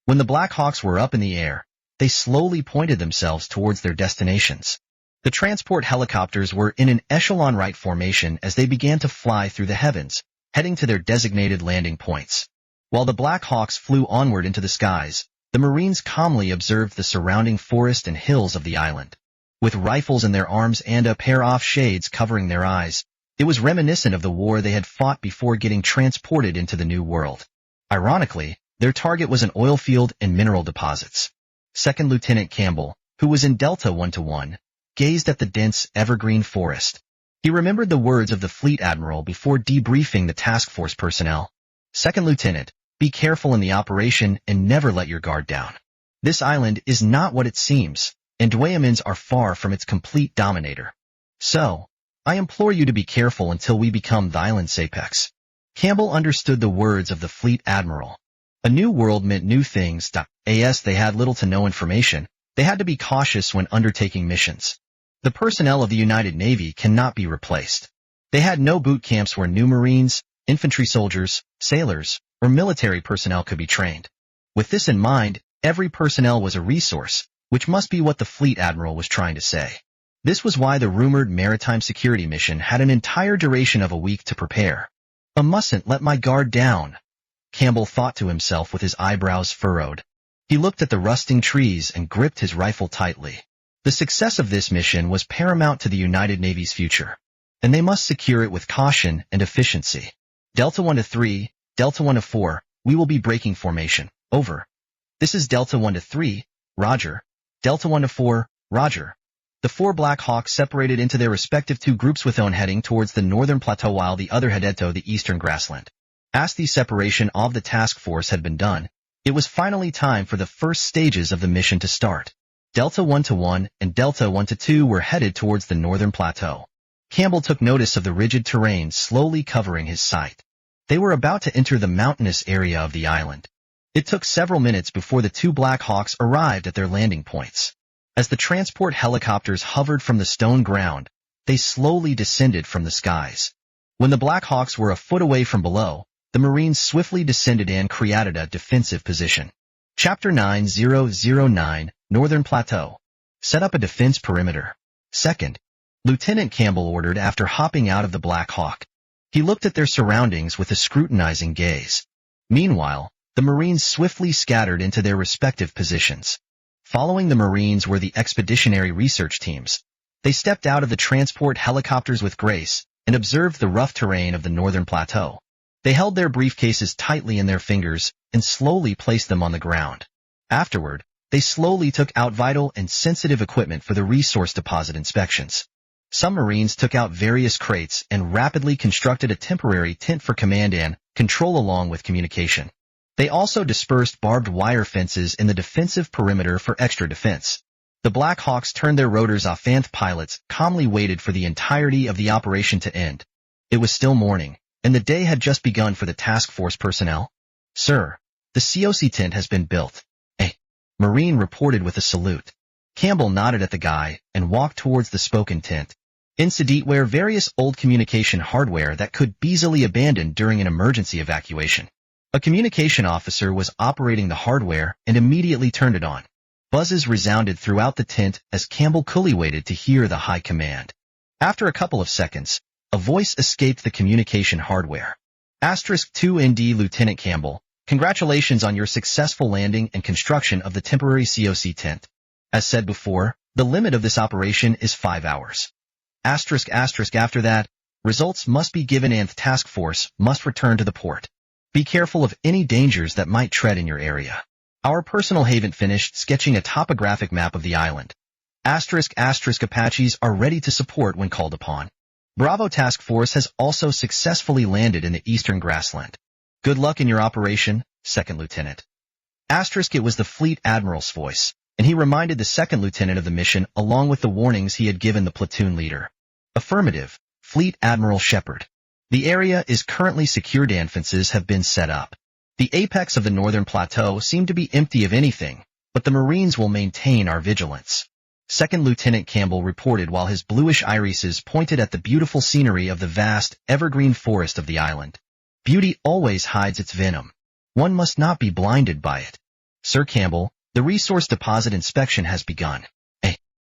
Speaker 1: When the Black Hawks were up in the air, they slowly pointed themselves towards their destinations. The transport helicopters were in an echelon right formation as they began to fly through the heavens, heading to their designated landing points. While the Black Hawks flew onward into the skies, the Marines calmly observed the surrounding forest and hills of the island. With rifles in their arms and a pair of shades covering their eyes, it was reminiscent of the war they had fought before getting transported into the New World. Ironically, their target was an oil field and mineral deposits. Second Lieutenant Campbell, who was in Delta 1-1, gazed at the dense, evergreen forest. He remembered the words of the Fleet Admiral before debriefing the task force personnel. Second Lieutenant, be careful in the operation and never let your guard down. This island is not what it seems, and Dwayamins are far from its complete dominator. So, I implore you to be careful until we become the island's apex. Campbell understood the words of the Fleet Admiral. A new world meant new things. As they had little to no information, they had to be cautious when undertaking missions. The personnel of the United Navy cannot be replaced. They had no boot camps where new Marines, infantry soldiers, sailors, or military personnel could be trained. With this in mind, every personnel was a resource, which must be what the Fleet Admiral was trying to say. This was why the rumored maritime security mission had an entire duration of a week to prepare. I mustn't let my guard down, Campbell thought to himself with his eyebrows furrowed. He looked at the rusting trees and gripped his rifle tightly. The success of this mission was paramount to the United Navy's future, and they must secure it with caution and efficiency. Delta 1-3, Delta 1-4, we will be breaking formation. Over. This is Delta 1-3, roger. Delta 1-4, roger. The four Black Hawks separated into their respective two groups, with one heading towards the northern plateau while the other headed to the eastern grassland. As the separation of the task force had been done, it was finally time for the first stages of the mission to start. Delta 1-1 and Delta 1-2 were headed towards the northern plateau. Campbell took notice of the rigid terrain slowly covering his sight. They were about to enter the mountainous area of the island. It took several minutes before the two Black Hawks arrived at their landing points. As the transport helicopters hovered from the stone ground, they slowly descended from the skies. When the Black Hawks were a foot away from below, the Marines swiftly descended and created a defensive position. Chapter 9009, Northern Plateau. Set up a defense perimeter. Second, Lieutenant Campbell ordered after hopping out of the Black Hawk. He looked at their surroundings with a scrutinizing gaze. Meanwhile, the Marines swiftly scattered into their respective positions. Following the Marines were the expeditionary research teams. They stepped out of the transport helicopters with grace and observed the rough terrain of the northern plateau. They held their briefcases tightly in their fingers and slowly placed them on the ground. Afterward, they slowly took out vital and sensitive equipment for the resource deposit inspections. Some Marines took out various crates and rapidly constructed a temporary tent for command and control along with communication. They also dispersed barbed wire fences in the defensive perimeter for extra defense. The Black Hawks turned their rotors off and pilots calmly waited for the entirety of the operation to end. It was still morning, and the day had just begun for the task force personnel. Sir, the COC tent has been built. A Marine reported with a salute. Campbell nodded at the guy and walked towards the spoken tent. Inside were various old communication hardware that could be easily abandoned during an emergency evacuation. A communication officer was operating the hardware and immediately turned it on. Buzzes resounded throughout the tent as Campbell coolly waited to hear the high command. After a couple of seconds, a voice escaped the communication hardware. *2ND Lieutenant Campbell, congratulations on your successful landing and construction of the temporary COC tent. As said before, the limit of this operation is 5 hours. After that, results must be given and the task force must return to the port. Be careful of any dangers that might tread in your area. Our personal haven finished sketching a topographic map of the island. Apaches are ready to support when called upon. Bravo Task Force has also successfully landed in the eastern grassland. Good luck in your operation, Second Lieutenant. It was the Fleet Admiral's voice, and he reminded the Second Lieutenant of the mission along with the warnings he had given the platoon leader. Affirmative, Fleet Admiral Shepard. The area is currently secured and fences have been set up. The apex of the northern plateau seemed to be empty of anything, but the Marines will maintain our vigilance. Second Lieutenant Campbell reported while his bluish irises pointed at the beautiful scenery of the vast, evergreen forest of the island. Beauty always hides its venom. One must not be blinded by it. Sir Campbell, the resource deposit inspection has begun.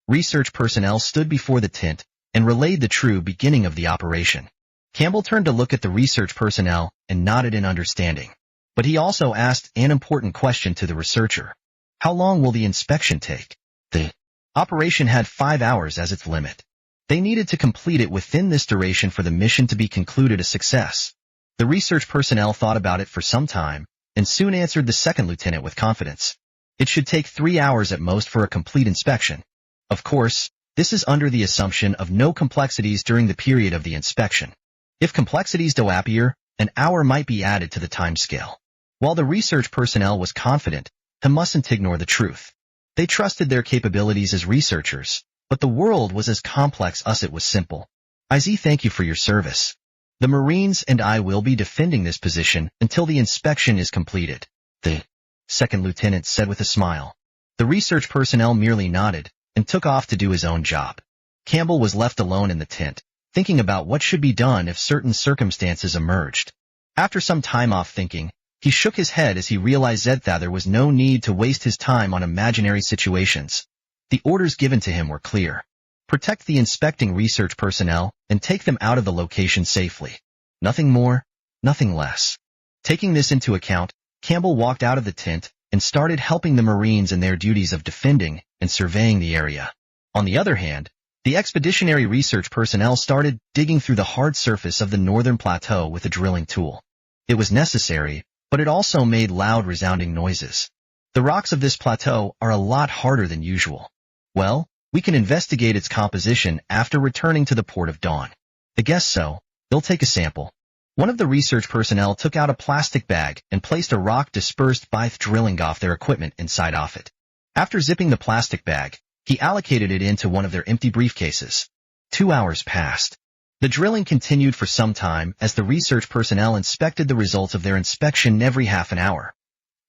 Speaker 1: Research personnel stood before the tent and relayed the true beginning of the operation. Campbell turned to look at the research personnel and nodded in understanding. But he also asked an important question to the researcher. How long will the inspection take? The operation had 5 hours as its limit. They needed to complete it within this duration for the mission to be concluded a success. The research personnel thought about it for some time, and soon answered the second lieutenant with confidence. It should take 3 hours at most for a complete inspection. Of course, this is under the assumption of no complexities during the period of the inspection. If complexities do appear, an hour might be added to the timescale. While the research personnel was confident, they mustn't ignore the truth. They trusted their capabilities as researchers, but the world was as complex as it was simple. Thank you for your service. The Marines and I will be defending this position until the inspection is completed, the second lieutenant said with a smile. The research personnel merely nodded and took off to do his own job. Campbell was left alone in the tent, thinking about what should be done if certain circumstances emerged. After some time off thinking, he shook his head as he realized that there was no need to waste his time on imaginary situations. The orders given to him were clear. Protect the inspecting research personnel and take them out of the location safely. Nothing more, nothing less. Taking this into account, Campbell walked out of the tent and started helping the Marines in their duties of defending and surveying the area. On the other hand, the expeditionary research personnel started digging through the hard surface of the northern plateau with a drilling tool. It was necessary, but it also made loud resounding noises. The rocks of this plateau are a lot harder than usual. Well, we can investigate its composition after returning to the port of Dawn. I guess so. They'll take a sample. One of the research personnel took out a plastic bag and placed a rock dispersed by drilling off their equipment inside of it. After zipping the plastic bag, he allocated it into one of their empty briefcases. 2 hours passed. The drilling continued for some time as the research personnel inspected the results of their inspection every half an hour.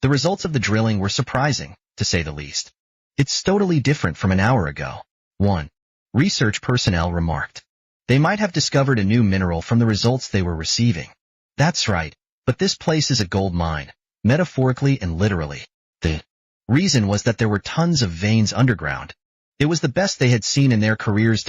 Speaker 1: The results of the drilling were surprising, to say the least. It's totally different from an hour ago. 1. Research personnel remarked. They might have discovered a new mineral from the results they were receiving. That's right, but this place is a gold mine, metaphorically and literally. The reason was that there were tons of veins underground. It was the best they had seen in their careers.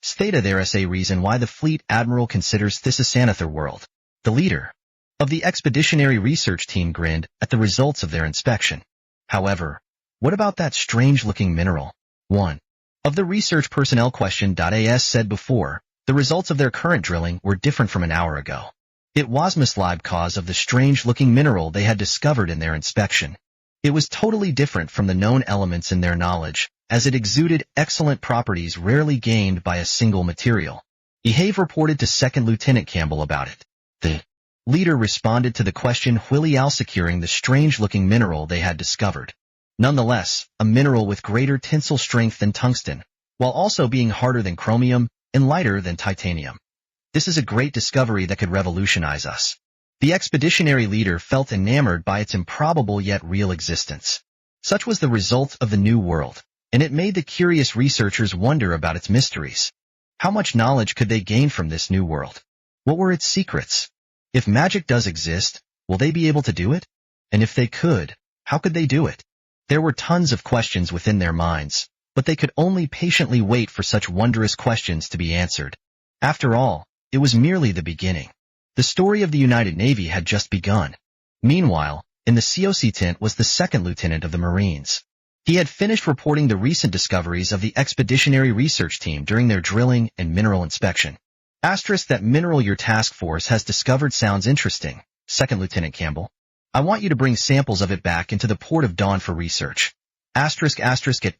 Speaker 1: Stated there is a reason why the fleet admiral considers this a Sanather world. The leader of the expeditionary research team grinned at the results of their inspection. However, what about that strange-looking mineral? 1. Of the research personnel questioned. As said before, the results of their current drilling were different from an hour ago. It was mislabed cause of the strange-looking mineral they had discovered in their inspection. It was totally different from the known elements in their knowledge, as it exuded excellent properties rarely gained by a single material. Ehave reported to Second Lieutenant Campbell about it. The leader responded to the question while securing the strange-looking mineral they had discovered. Nonetheless, a mineral with greater tensile strength than tungsten, while also being harder than chromium and lighter than titanium. This is a great discovery that could revolutionize us. The expeditionary leader felt enamored by its improbable yet real existence. Such was the result of the new world, and it made the curious researchers wonder about its mysteries. How much knowledge could they gain from this new world? What were its secrets? If magic does exist, will they be able to do it? And if they could, how could they do it? There were tons of questions within their minds, but they could only patiently wait for such wondrous questions to be answered. After all, it was merely the beginning. The story of the United Navy had just begun. Meanwhile, in the COC tent was the second lieutenant of the Marines. He had finished reporting the recent discoveries of the expeditionary research team during their drilling and mineral inspection. That mineral your task force has discovered sounds interesting, Second Lieutenant Campbell. I want you to bring samples of it back into the port of Dawn for research. At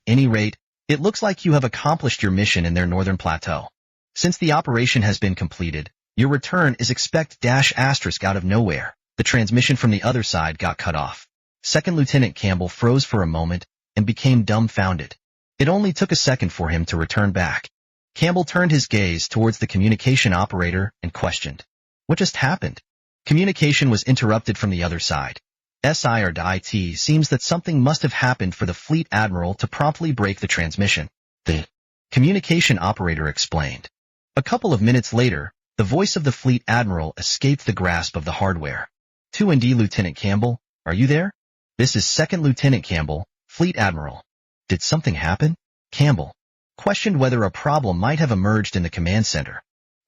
Speaker 1: any rate, it looks like you have accomplished your mission in their northern plateau. Since the operation has been completed, your return is out of nowhere. The transmission from the other side got cut off. Second Lieutenant Campbell froze for a moment and became dumbfounded. It only took a second for him to return back. Campbell turned his gaze towards the communication operator and questioned. What just happened? Communication was interrupted from the other side. It seems that something must have happened for the fleet admiral to promptly break the transmission. The communication operator explained. A couple of minutes later, the voice of the fleet admiral escaped the grasp of the hardware. 2&D Lieutenant Campbell, are you there? This is Second Lieutenant Campbell, Fleet Admiral. Did something happen? Campbell questioned whether a problem might have emerged in the command center.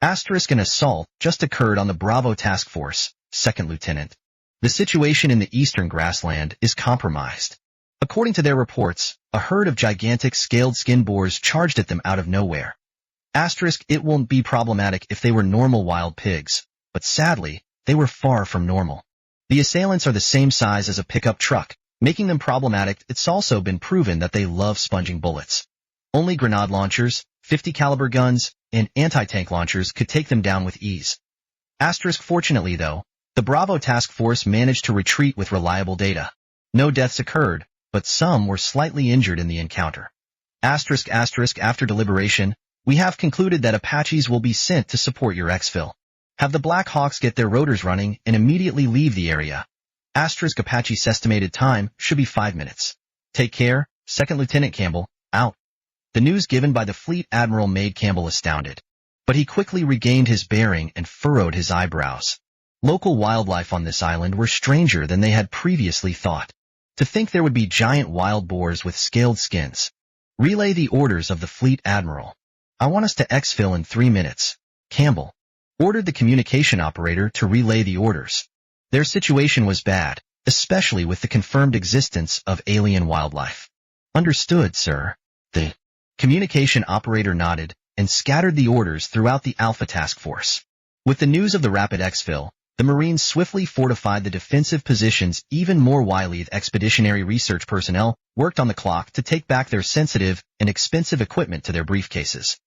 Speaker 1: An assault just occurred on the Bravo Task Force, Second Lieutenant. The situation in the eastern grassland is compromised. According to their reports, a herd of gigantic scaled skin boars charged at them out of nowhere. It won't be problematic if they were normal wild pigs, but sadly, they were far from normal. The assailants are the same size as a pickup truck, making them problematic. It's also been proven that they love sponging bullets. Only grenade launchers, 50 caliber guns, and anti-tank launchers could take them down with ease. Fortunately though, the Bravo Task Force managed to retreat with reliable data. No deaths occurred, but some were slightly injured in the encounter. After deliberation, we have concluded that Apaches will be sent to support your exfil. Have the Black Hawks get their rotors running and immediately leave the area. Apache's estimated time should be 5 minutes. Take care, Second Lieutenant Campbell, out. The news given by the Fleet Admiral made Campbell astounded. But he quickly regained his bearing and furrowed his eyebrows. Local wildlife on this island were stranger than they had previously thought. To think there would be giant wild boars with scaled skins. Relay the orders of the Fleet Admiral. I want us to exfil in 3 minutes. Campbell ordered the communication operator to relay the orders. Their situation was bad, especially with the confirmed existence of alien wildlife. Understood, sir. The communication operator nodded and scattered the orders throughout the Alpha Task Force. With the news of the rapid exfil, the Marines swiftly fortified the defensive positions. Even more wily expeditionary research personnel worked on the clock to take back their sensitive and expensive equipment to their briefcases.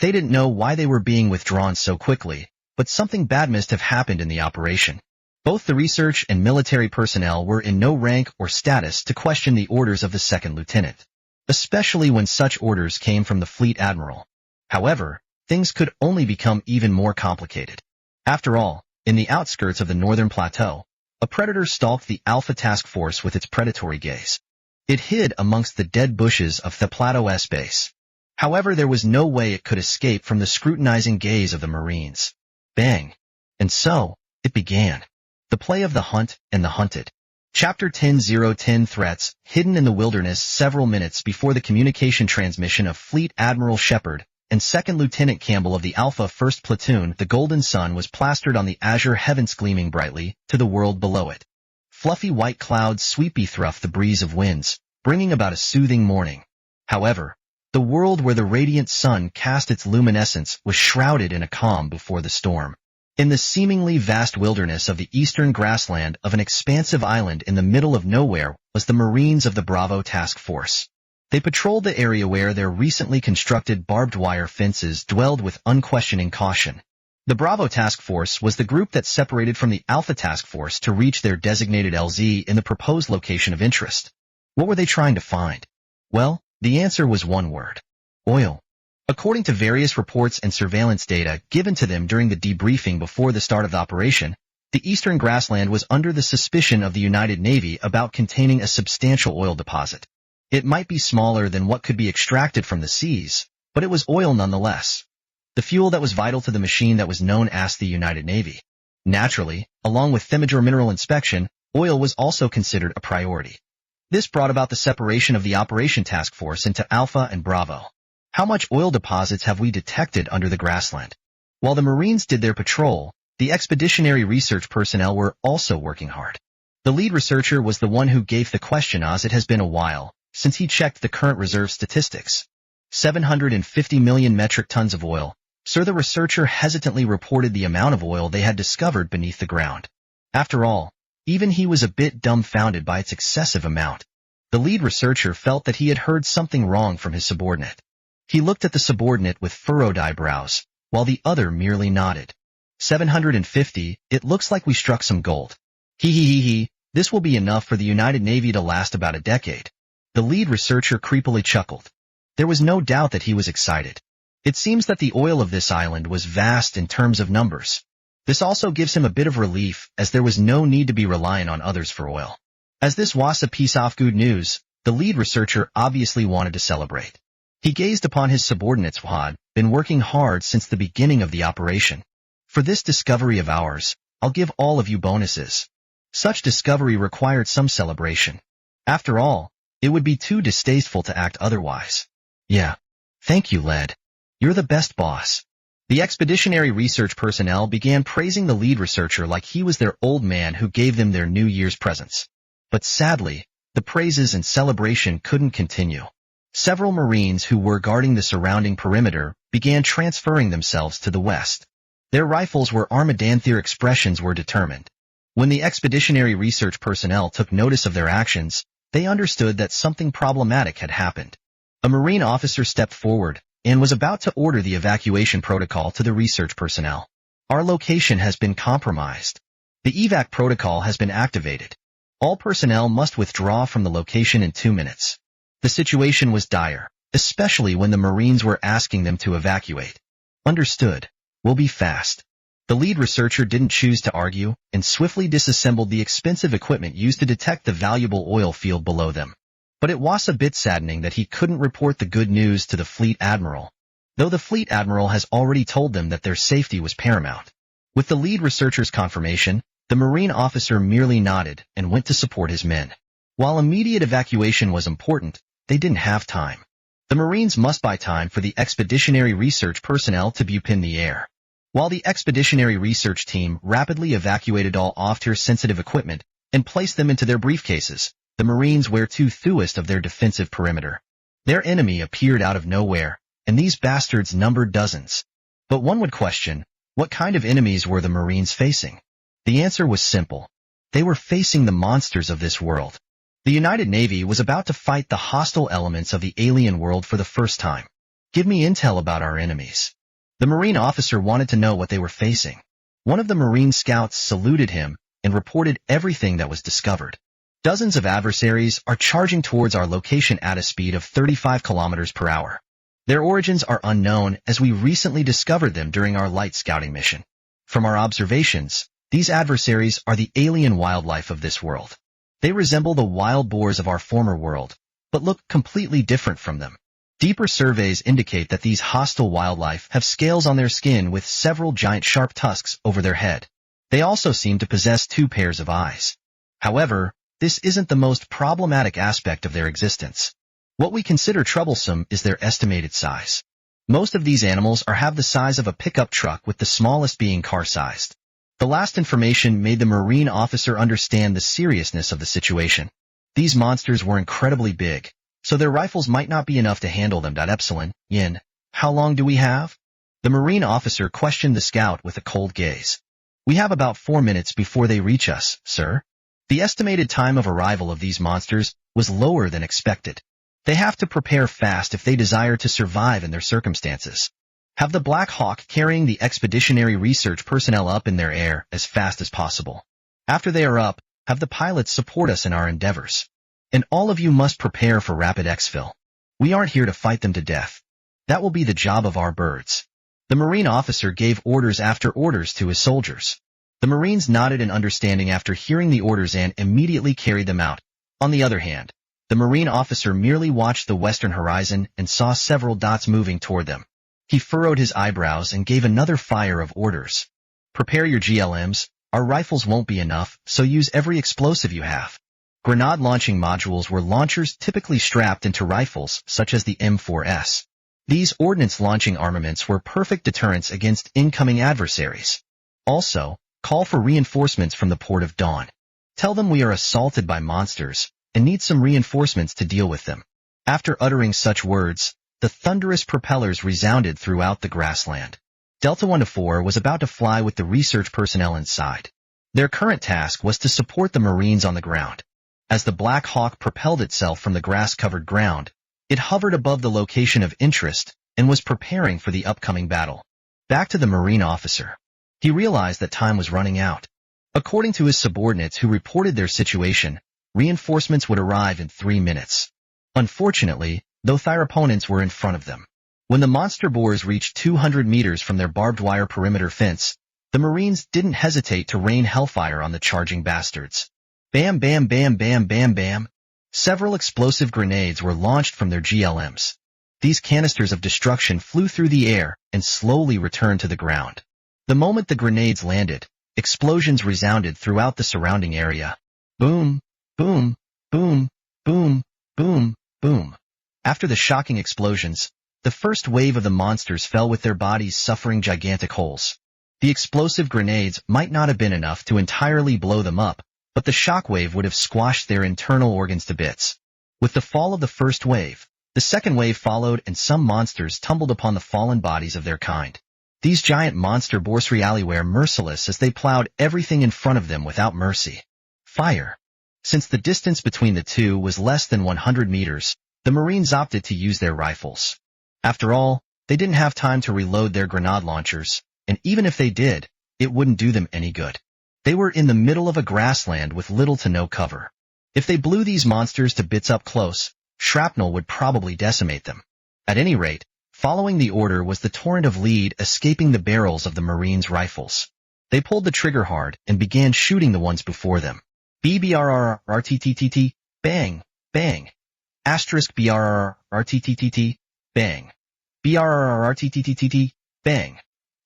Speaker 1: They didn't know why they were being withdrawn so quickly, but something bad must have happened in the operation. Both the research and military personnel were in no rank or status to question the orders of the second lieutenant, especially when such orders came from the Fleet Admiral. However, things could only become even more complicated. After all, in the outskirts of the northern plateau, a predator stalked the Alpha Task Force with its predatory gaze. It hid amongst the dead bushes of the plateau's base. However, there was no way it could escape from the scrutinizing gaze of the Marines. Bang! And so, it began. The play of the hunt and the hunted. Chapter 10:10 Threats. Hidden in the wilderness several minutes before the communication transmission of Fleet Admiral Shepard and Second Lieutenant Campbell of the Alpha 1st Platoon, the golden sun was plastered on the azure heavens, gleaming brightly to the world below it. Fluffy white clouds sweep beneath the breeze of winds, bringing about a soothing morning. However, the world where the radiant sun cast its luminescence was shrouded in a calm before the storm. In the seemingly vast wilderness of the eastern grassland of an expansive island in the middle of nowhere was the Marines of the Bravo Task Force. They patrolled the area where their recently constructed barbed wire fences dwelled with unquestioning caution. The Bravo Task Force was the group that separated from the Alpha Task Force to reach their designated LZ in the proposed location of interest. What were they trying to find? Well, the answer was one word: oil. According to various reports and surveillance data given to them during the debriefing before the start of the operation, the eastern grassland was under the suspicion of the United Navy about containing a substantial oil deposit. It might be smaller than what could be extracted from the seas, but it was oil nonetheless. The fuel that was vital to the machine that was known as the United Navy. Naturally, along with Themidor mineral inspection, oil was also considered a priority. This brought about the separation of the Operation Task Force into Alpha and Bravo. How much oil deposits have we detected under the grassland? While the Marines did their patrol, the expeditionary research personnel were also working hard. The lead researcher was the one who gave the question, as it has been a while since he checked the current reserve statistics. 750 million metric tons of oil. Sir, the researcher hesitantly reported the amount of oil they had discovered beneath the ground. After all, even he was a bit dumbfounded by its excessive amount. The lead researcher felt that he had heard something wrong from his subordinate. He looked at the subordinate with furrowed eyebrows, while the other merely nodded. 750, it looks like we struck some gold. He, this will be enough for the United Navy to last about a decade. The lead researcher creepily chuckled. There was no doubt that he was excited. It seems that the oil of this island was vast in terms of numbers. This also gives him a bit of relief, as there was no need to be reliant on others for oil. As this was a piece of good news, the lead researcher obviously wanted to celebrate. He gazed upon his subordinates who had been working hard since the beginning of the operation. For this discovery of ours, I'll give all of you bonuses. Such discovery required some celebration. After all, it would be too distasteful to act otherwise. Yeah. Thank you, Led. You're the best boss. The expeditionary research personnel began praising the lead researcher like he was their old man who gave them their New Year's presents. But sadly, the praises and celebration couldn't continue. Several Marines who were guarding the surrounding perimeter began transferring themselves to the west. Their rifles were armed and their expressions were determined. When the expeditionary research personnel took notice of their actions, they understood that something problematic had happened. A Marine officer stepped forward and was about to order the evacuation protocol to the research personnel. Our location has been compromised. The evac protocol has been activated. All personnel must withdraw from the location in 2 minutes. The situation was dire, especially when the Marines were asking them to evacuate. Understood. We'll be fast. The lead researcher didn't choose to argue and swiftly disassembled the expensive equipment used to detect the valuable oil field below them. But it was a bit saddening that he couldn't report the good news to the fleet admiral, though the fleet admiral has already told them that their safety was paramount. With the lead researcher's confirmation, the Marine officer merely nodded and went to support his men. While immediate evacuation was important, they didn't have time. The Marines must buy time for the expeditionary research personnel to be up in the air. While the expeditionary research team rapidly evacuated all off-tier sensitive equipment and placed them into their briefcases, the Marines were two-thirds of their defensive perimeter. Their enemy appeared out of nowhere, and these bastards numbered dozens. But one would question, what kind of enemies were the Marines facing? The answer was simple. They were facing the monsters of this world. The United Navy was about to fight the hostile elements of the alien world for the first time. Give me intel about our enemies. The Marine officer wanted to know what they were facing. One of the Marine scouts saluted him and reported everything that was discovered. Dozens of adversaries are charging towards our location at a speed of 35 kilometers per hour. Their origins are unknown as we recently discovered them during our light scouting mission. From our observations, these adversaries are the alien wildlife of this world. They resemble the wild boars of our former world, but look completely different from them. Deeper surveys indicate that these hostile wildlife have scales on their skin with several giant sharp tusks over their head. They also seem to possess 2 pairs of eyes. However, this isn't the most problematic aspect of their existence. What we consider troublesome is their estimated size. Most of these animals have the size of a pickup truck, with the smallest being car-sized. The last information made the Marine officer understand the seriousness of the situation. These monsters were incredibly big, so their rifles might not be enough to handle them. Epsilon, Yin, how long do we have? The Marine officer questioned the scout with a cold gaze. We have about 4 minutes before they reach us, sir. The estimated time of arrival of these monsters was lower than expected. They have to prepare fast if they desire to survive in their circumstances. Have the Black Hawk carrying the expeditionary research personnel up in their air as fast as possible. After they are up, have the pilots support us in our endeavors. And all of you must prepare for rapid exfil. We aren't here to fight them to death. That will be the job of our birds. The Marine officer gave orders after orders to his soldiers. The Marines nodded in understanding after hearing the orders and immediately carried them out. On the other hand, the Marine officer merely watched the western horizon and saw several dots moving toward them. He furrowed his eyebrows and gave another fire of orders. Prepare your GLMs, our rifles won't be enough, so use every explosive you have. Grenade launching modules were launchers typically strapped into rifles, such as the M4S. These ordnance launching armaments were perfect deterrents against incoming adversaries. Also, call for reinforcements from the Port of Dawn. Tell them we are assaulted by monsters and need some reinforcements to deal with them. After uttering such words, the thunderous propellers resounded throughout the grassland. Delta 1-4 was about to fly with the research personnel inside. Their current task was to support the Marines on the ground. As the Black Hawk propelled itself from the grass-covered ground, it hovered above the location of interest and was preparing for the upcoming battle. Back to the Marine officer. He realized that time was running out. According to his subordinates who reported their situation, reinforcements would arrive in 3 minutes. Unfortunately, though their opponents were in front of them. When the monster boars reached 200 meters from their barbed wire perimeter fence, the Marines didn't hesitate to rain hellfire on the charging bastards. Bam, bam, bam, bam, bam, bam. Several explosive grenades were launched from their GLMs. These canisters of destruction flew through the air and slowly returned to the ground. The moment the grenades landed, explosions resounded throughout the surrounding area. Boom, boom, boom, boom, boom, boom. After the shocking explosions, The first wave of the monsters fell with their bodies suffering gigantic holes. The explosive grenades might not have been enough to entirely blow them up, but the shockwave would have squashed their internal organs to bits. With the fall of the first wave, the second wave followed and some monsters tumbled upon the fallen bodies of their kind. These giant monster boars really were merciless as they plowed everything in front of them without mercy. Fire. Since the distance between the two was less than 100 meters, the Marines opted to use their rifles. After all, they didn't have time to reload their grenade launchers, and even if they did, it wouldn't do them any good. They were in the middle of a grassland with little to no cover. If they blew these monsters to bits up close, shrapnel would probably decimate them. At any rate, following the order was the torrent of lead escaping the barrels of the Marines' rifles. They pulled the trigger hard and began shooting the ones before them. BRRRTTTT, bang, bang. Asterisk BRRRTTTT, bang. BRRRTTTT, bang.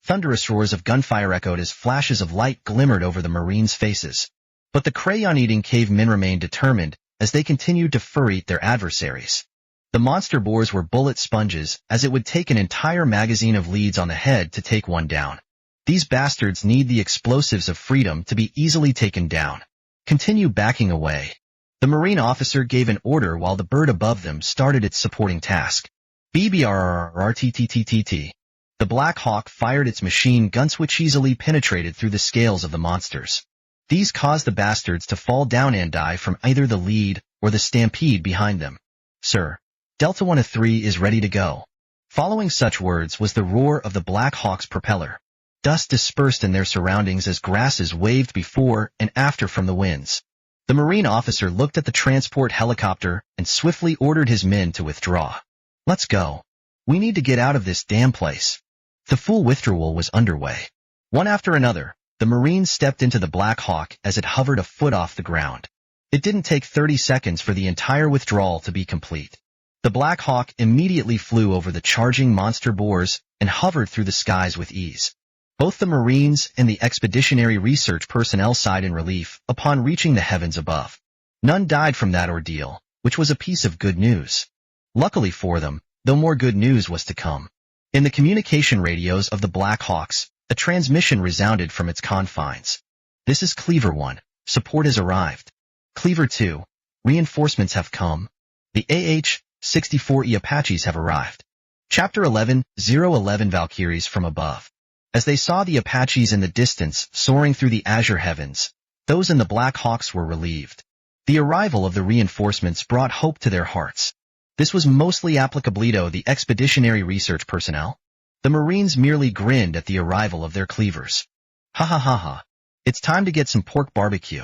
Speaker 1: Thunderous roars of gunfire echoed as flashes of light glimmered over the Marines' faces. But the crayon-eating cavemen remained determined as they continued to fur-eat their adversaries. The monster boars were bullet sponges, as it would take an entire magazine of leads on the head to take one down. These bastards need the explosives of freedom to be easily taken down. Continue backing away. The Marine officer gave an order while the bird above them started its supporting task. BBRRRTTTTT. The Black Hawk fired its machine guns which easily penetrated through the scales of the monsters. These caused the bastards to fall down and die from either the lead or the stampede behind them. Sir, Delta 1-3 is ready to go. Following such words was the roar of the Black Hawk's propeller. Dust dispersed in their surroundings as grasses waved before and after from the winds. The Marine officer looked at the transport helicopter and swiftly ordered his men to withdraw. Let's go. We need to get out of this damn place. The full withdrawal was underway. One after another, the Marines stepped into the Black Hawk as it hovered a foot off the ground. It didn't take 30 seconds for the entire withdrawal to be complete. The Black Hawk immediately flew over the charging monster boars and hovered through the skies with ease. Both the Marines and the expeditionary research personnel sighed in relief upon reaching the heavens above. None died from that ordeal, which was a piece of good news. Luckily for them, though more good news was to come. In the communication radios of the Black Hawks, a transmission resounded from its confines. This is Cleaver 1. Support has arrived. Cleaver 2. Reinforcements have come. The AH-64E Apaches have arrived. Chapter 11, 011 Valkyries from above. As they saw the Apaches in the distance soaring through the azure heavens, those in the Black Hawks were relieved. The arrival of the reinforcements brought hope to their hearts. This was mostly applicable to the expeditionary research personnel. The Marines merely grinned at the arrival of their cleavers. Ha ha ha ha. It's time to get some pork barbecue.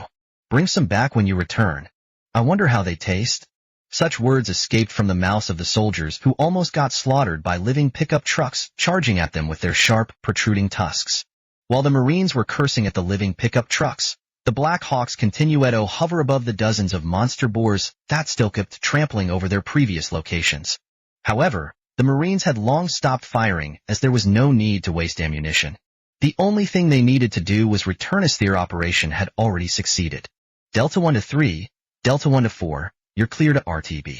Speaker 1: Bring some back when you return. I wonder how they taste. Such words escaped from the mouths of the soldiers who almost got slaughtered by living pickup trucks charging at them with their sharp, protruding tusks. While the Marines were cursing at the living pickup trucks, the Black Hawks continued to hover above the dozens of monster boars that still kept trampling over their previous locations. However, the Marines had long stopped firing as there was no need to waste ammunition. The only thing they needed to do was return as their operation had already succeeded. Delta 1-3, Delta 1-4, you're clear to RTB.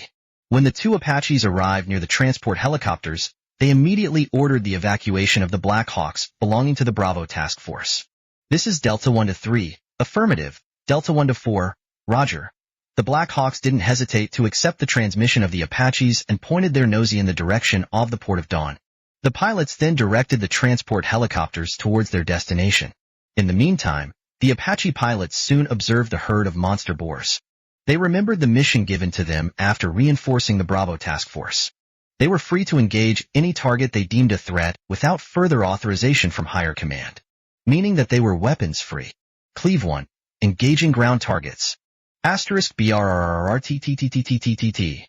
Speaker 1: When the two Apaches arrived near the transport helicopters, they immediately ordered the evacuation of the Black Hawks belonging to the Bravo Task Force. This is Delta 1-3, affirmative, Delta 1-4, roger. The Black Hawks didn't hesitate to accept the transmission of the Apaches and pointed their nosy in the direction of the Port of Dawn. The pilots then directed the transport helicopters towards their destination. In the meantime, the Apache pilots soon observed the herd of monster boars. They remembered the mission given to them after reinforcing the Bravo Task Force. They were free to engage any target they deemed a threat without further authorization from higher command, meaning that they were weapons-free. Cleave 1. Engaging ground targets. Asterisk BRRRTTTTTTT.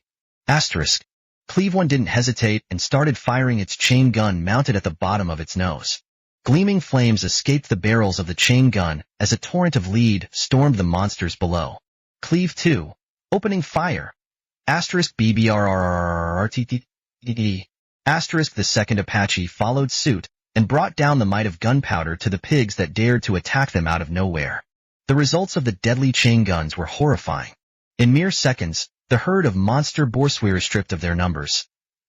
Speaker 1: Asterisk. Cleave 1 didn't hesitate and started firing its chain gun mounted at the bottom of its nose. Gleaming flames escaped the barrels of the chain gun as a torrent of lead stormed the monsters below. Cleave 2. Opening fire. Asterisk BBRRRTTTT. Asterisk the second Apache followed suit and brought down the might of gunpowder to the pigs that dared to attack them out of nowhere. The results of the deadly chain guns were horrifying. In mere seconds, the herd of monster boars were stripped of their numbers.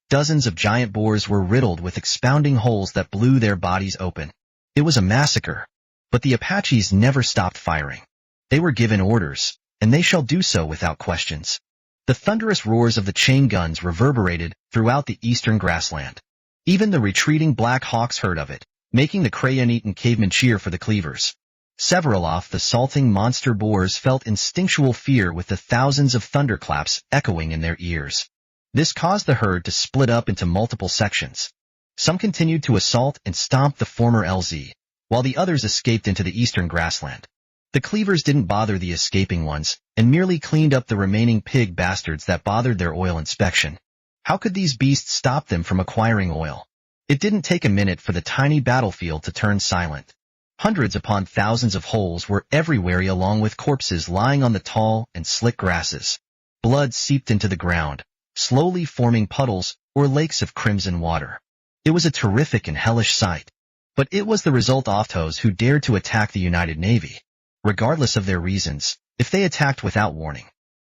Speaker 1: Dozens of giant boars were riddled with expounding holes that blew their bodies open. It was a massacre. But the Apaches never stopped firing. They were given orders, and they shall do so without questions. The thunderous roars of the chain guns reverberated throughout the eastern grassland. Even the retreating Black Hawks heard of it, making the crayon-eaten cavemen cheer for the cleavers. Several of the salting monster boars felt instinctual fear with the thousands of thunderclaps echoing in their ears. This caused the herd to split up into multiple sections. Some continued to assault and stomp the former LZ, while the others escaped into the eastern grassland. The cleavers didn't bother the escaping ones, and merely cleaned up the remaining pig bastards that bothered their oil inspection. How could these beasts stop them from acquiring oil? It didn't take a minute for the tiny battlefield to turn silent. Hundreds upon thousands of holes were everywhere along with corpses lying on the tall and slick grasses. Blood seeped into the ground, slowly forming puddles or lakes of crimson water. It was a terrific and hellish sight. But it was the result of those who dared to attack the United Navy. Regardless of their reasons, if they attacked without warning,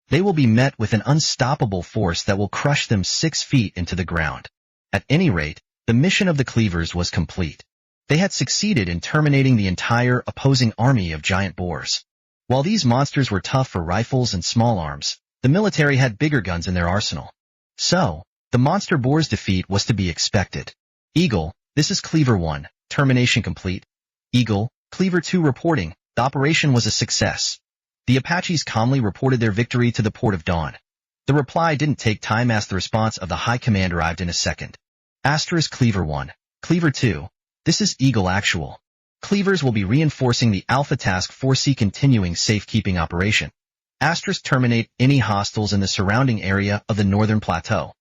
Speaker 1: they will be met with an unstoppable force that will crush them 6 feet into the ground. At any rate, the mission of the cleavers was complete. They had succeeded in terminating the entire opposing army of giant boars. While these monsters were tough for rifles and small arms, the military had bigger guns in their arsenal. So, the monster boars' defeat was to be expected. Eagle, this is Cleaver 1, termination complete. Eagle, Cleaver 2 reporting, the operation was a success. The Apaches calmly reported their victory to the Port of Dawn. The reply didn't take time as the response of the High Command arrived in a second. Asterisk Cleaver 1, Cleaver 2, this is Eagle Actual. Cleavers will be reinforcing the Alpha Task Force continuing safekeeping operation. Asterisk terminate any hostiles in the surrounding area of the northern plateau.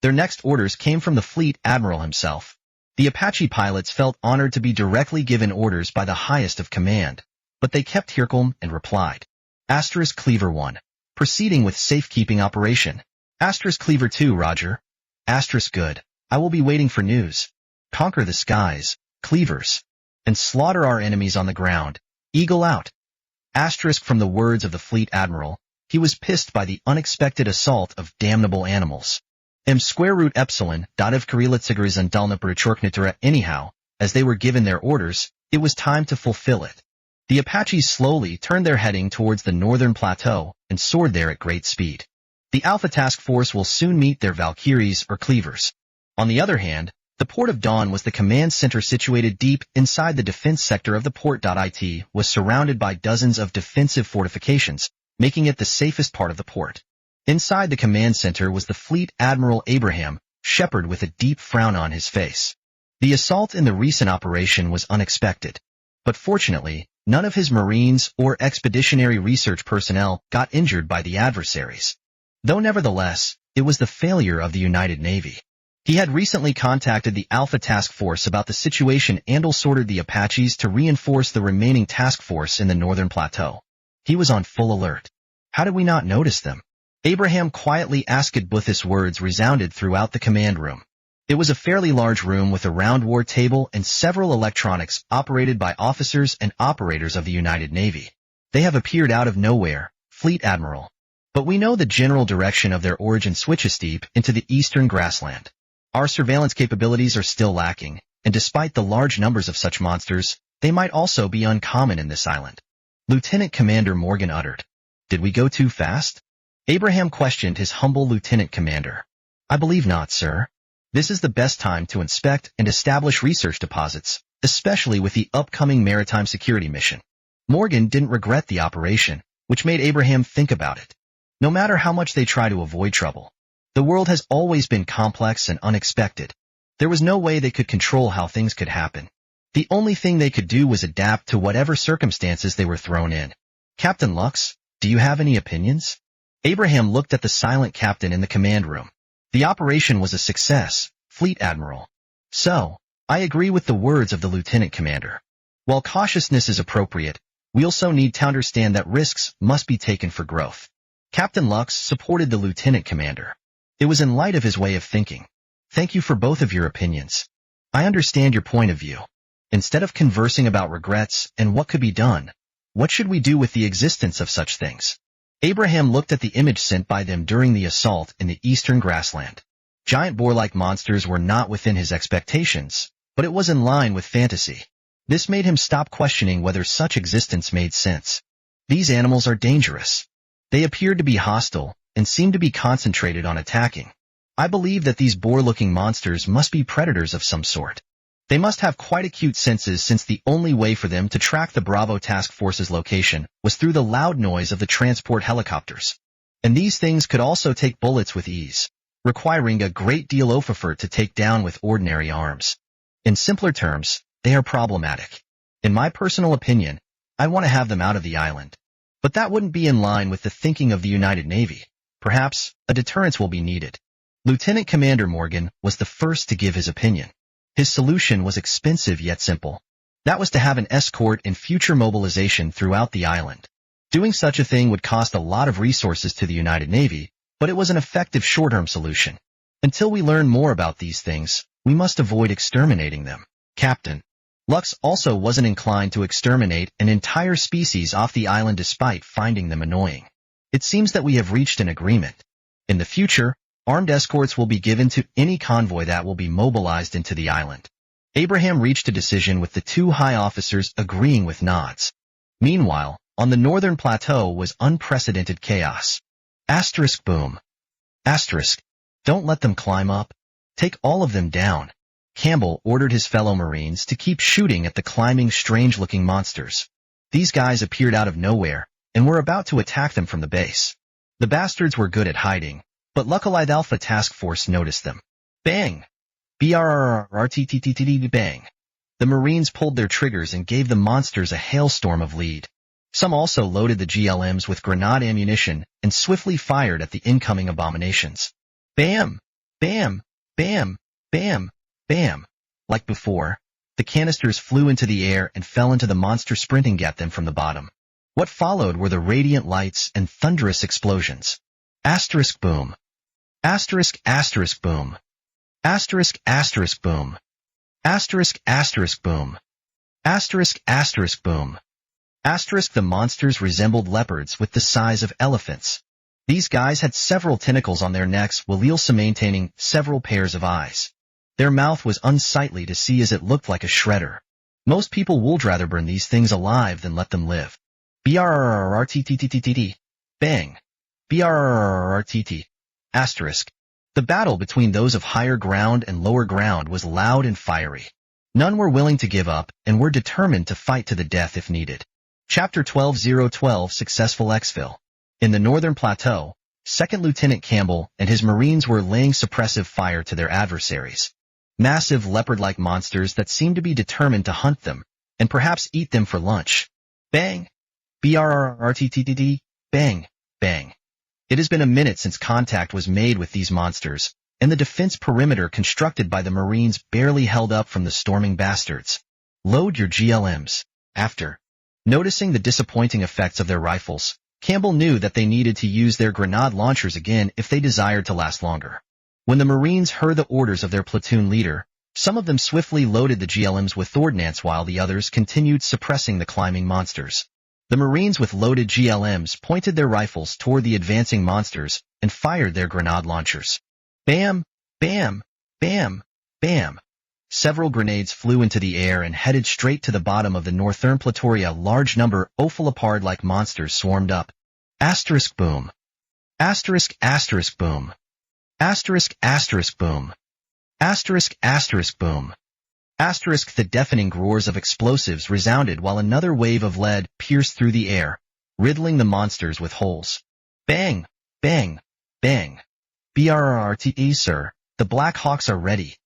Speaker 1: Their next orders came from the Fleet Admiral himself. The Apache pilots felt honored to be directly given orders by the highest of command, but they kept here calm and replied. Asterisk Cleaver 1, proceeding with safekeeping operation. Asterisk Cleaver 2, Roger. Asterisk good, I will be waiting for news. Conquer the skies, Cleavers, and slaughter our enemies on the ground. Eagle out. Asterisk from the words of the Fleet Admiral, he was pissed by the unexpected assault of damnable animals. Epsilon, Dativ Karilitsigrizan Dalnaparachorknitara anyhow, as they were given their orders, it was time to fulfill it. The Apaches slowly turned their heading towards the northern plateau and soared there at great speed. The Alpha Task Force will soon meet their Valkyries or Cleavers. On the other hand, the Port of Dawn was the command center situated deep inside the defense sector of the port. It was surrounded by dozens of defensive fortifications, making it the safest part of the port. Inside the command center was the Fleet Admiral Abraham Shepard with a deep frown on his face. The assault in the recent operation was unexpected. But fortunately, none of his Marines or expeditionary research personnel got injured by the adversaries. Though nevertheless, it was the failure of the United Navy. He had recently contacted the Alpha Task Force about the situation and ordered the Apaches to reinforce the remaining task force in the northern plateau. He was on full alert. How did we not notice them? Abraham quietly asked, but his words resounded throughout the command room. It was a fairly large room with a round war table and several electronics operated by officers and operators of the United Navy. They have appeared out of nowhere, Fleet Admiral. But we know the general direction of their origin switches deep into the eastern grassland. Our surveillance capabilities are still lacking, and despite the large numbers of such monsters, they might also be uncommon in this island. Lieutenant Commander Morgan uttered. Did we go too fast? Abraham questioned his humble lieutenant commander. I believe not, sir. This is the best time to inspect and establish research deposits, especially with the upcoming maritime security mission. Morgan didn't regret the operation, which made Abraham think about it. No matter how much they try to avoid trouble, the world has always been complex and unexpected. There was no way they could control how things could happen. The only thing they could do was adapt to whatever circumstances they were thrown in. Captain Lux, do you have any opinions? Abraham looked at the silent captain in the command room. The operation was a success, Fleet Admiral. So, I agree with the words of the lieutenant commander. While cautiousness is appropriate, we also need to understand that risks must be taken for growth. Captain Lux supported the lieutenant commander. It was in light of his way of thinking. Thank you for both of your opinions. I understand your point of view. Instead of conversing about regrets and what could be done, what should we do with the existence of such things? Abraham looked at the image sent by them during the assault in the eastern grassland. Giant boar-like monsters were not within his expectations, but it was in line with fantasy. This made him stop questioning whether such existence made sense. These animals are dangerous. They appeared to be hostile and seemed to be concentrated on attacking. I believe that these boar-looking monsters must be predators of some sort. They must have quite acute senses, since the only way for them to track the Bravo Task Force's location was through the loud noise of the transport helicopters. And these things could also take bullets with ease, requiring a great deal of effort to take down with ordinary arms. In simpler terms, they are problematic. In my personal opinion, I want to have them out of the island. But that wouldn't be in line with the thinking of the United Navy. Perhaps a deterrence will be needed. Lieutenant Commander Morgan was the first to give his opinion. His solution was expensive yet simple. That was to have an escort and future mobilization throughout the island. Doing such a thing would cost a lot of resources to the United Navy, but it was an effective short-term solution. Until we learn more about these things, we must avoid exterminating them. Captain Lux also wasn't inclined to exterminate an entire species off the island despite finding them annoying. It seems that we have reached an agreement. In the future, armed escorts will be given to any convoy that will be mobilized into the island. Abraham reached a decision with the two high officers agreeing with nods. Meanwhile, on the northern plateau was unprecedented chaos. Asterisk boom. Asterisk. Don't let them climb up. Take all of them down. Campbell ordered his fellow Marines to keep shooting at the climbing, strange-looking monsters. These guys appeared out of nowhere and were about to attack them from the base. The bastards were good at hiding, but luckily the Alpha Task Force noticed them. Bang! BRRRRTTTTT bang! The Marines pulled their triggers and gave the monsters a hailstorm of lead. Some also loaded the GLMs with grenade ammunition and swiftly fired at the incoming abominations. Bam! Bam! Bam! Bam! Bam! Like before, the canisters flew into the air and fell into the monster sprinting at them from the bottom. What followed were the radiant lights and thunderous explosions. Asterisk boom. Asterisk asterisk boom. Asterisk asterisk boom. Asterisk asterisk boom. Asterisk asterisk boom. Asterisk. The monsters resembled leopards with the size of elephants. These guys had several tentacles on their necks while also maintaining several pairs of eyes. Their mouth was unsightly to see as it looked like a shredder. Most people would rather burn these things alive than let them live. BRRRRTTTTT. Bang. BRRRRTT. Asterisk. The battle between those of higher ground and lower ground was loud and fiery. None were willing to give up and were determined to fight to the death if needed. Chapter 12:012 Successful Exfil. In the northern plateau, 2nd Lieutenant Campbell and his Marines were laying suppressive fire to their adversaries. Massive leopard-like monsters that seemed to be determined to hunt them, and perhaps eat them for lunch. Bang! BRRRTTTT. Bang! Bang! It has been a minute since contact was made with these monsters, and the defense perimeter constructed by the Marines barely held up from the storming bastards. Load your GLMs. After noticing the disappointing effects of their rifles, Campbell knew that they needed to use their grenade launchers again if they desired to last longer. When the Marines heard the orders of their platoon leader, some of them swiftly loaded the GLMs with ordnance while the others continued suppressing the climbing monsters. The Marines with loaded GLMs pointed their rifles toward the advancing monsters and fired their grenade launchers. Bam! Bam! Bam! Bam! Several grenades flew into the air and headed straight to the bottom of the northern plateau. A large number of leopard-like monsters swarmed up. Asterisk boom. Asterisk asterisk boom. Asterisk asterisk boom. Asterisk asterisk boom. Asterisk. The deafening roars of explosives resounded while another wave of lead pierced through the air, riddling the monsters with holes. Bang! Bang! Bang! BRRRTE, sir, the Black Hawks are ready.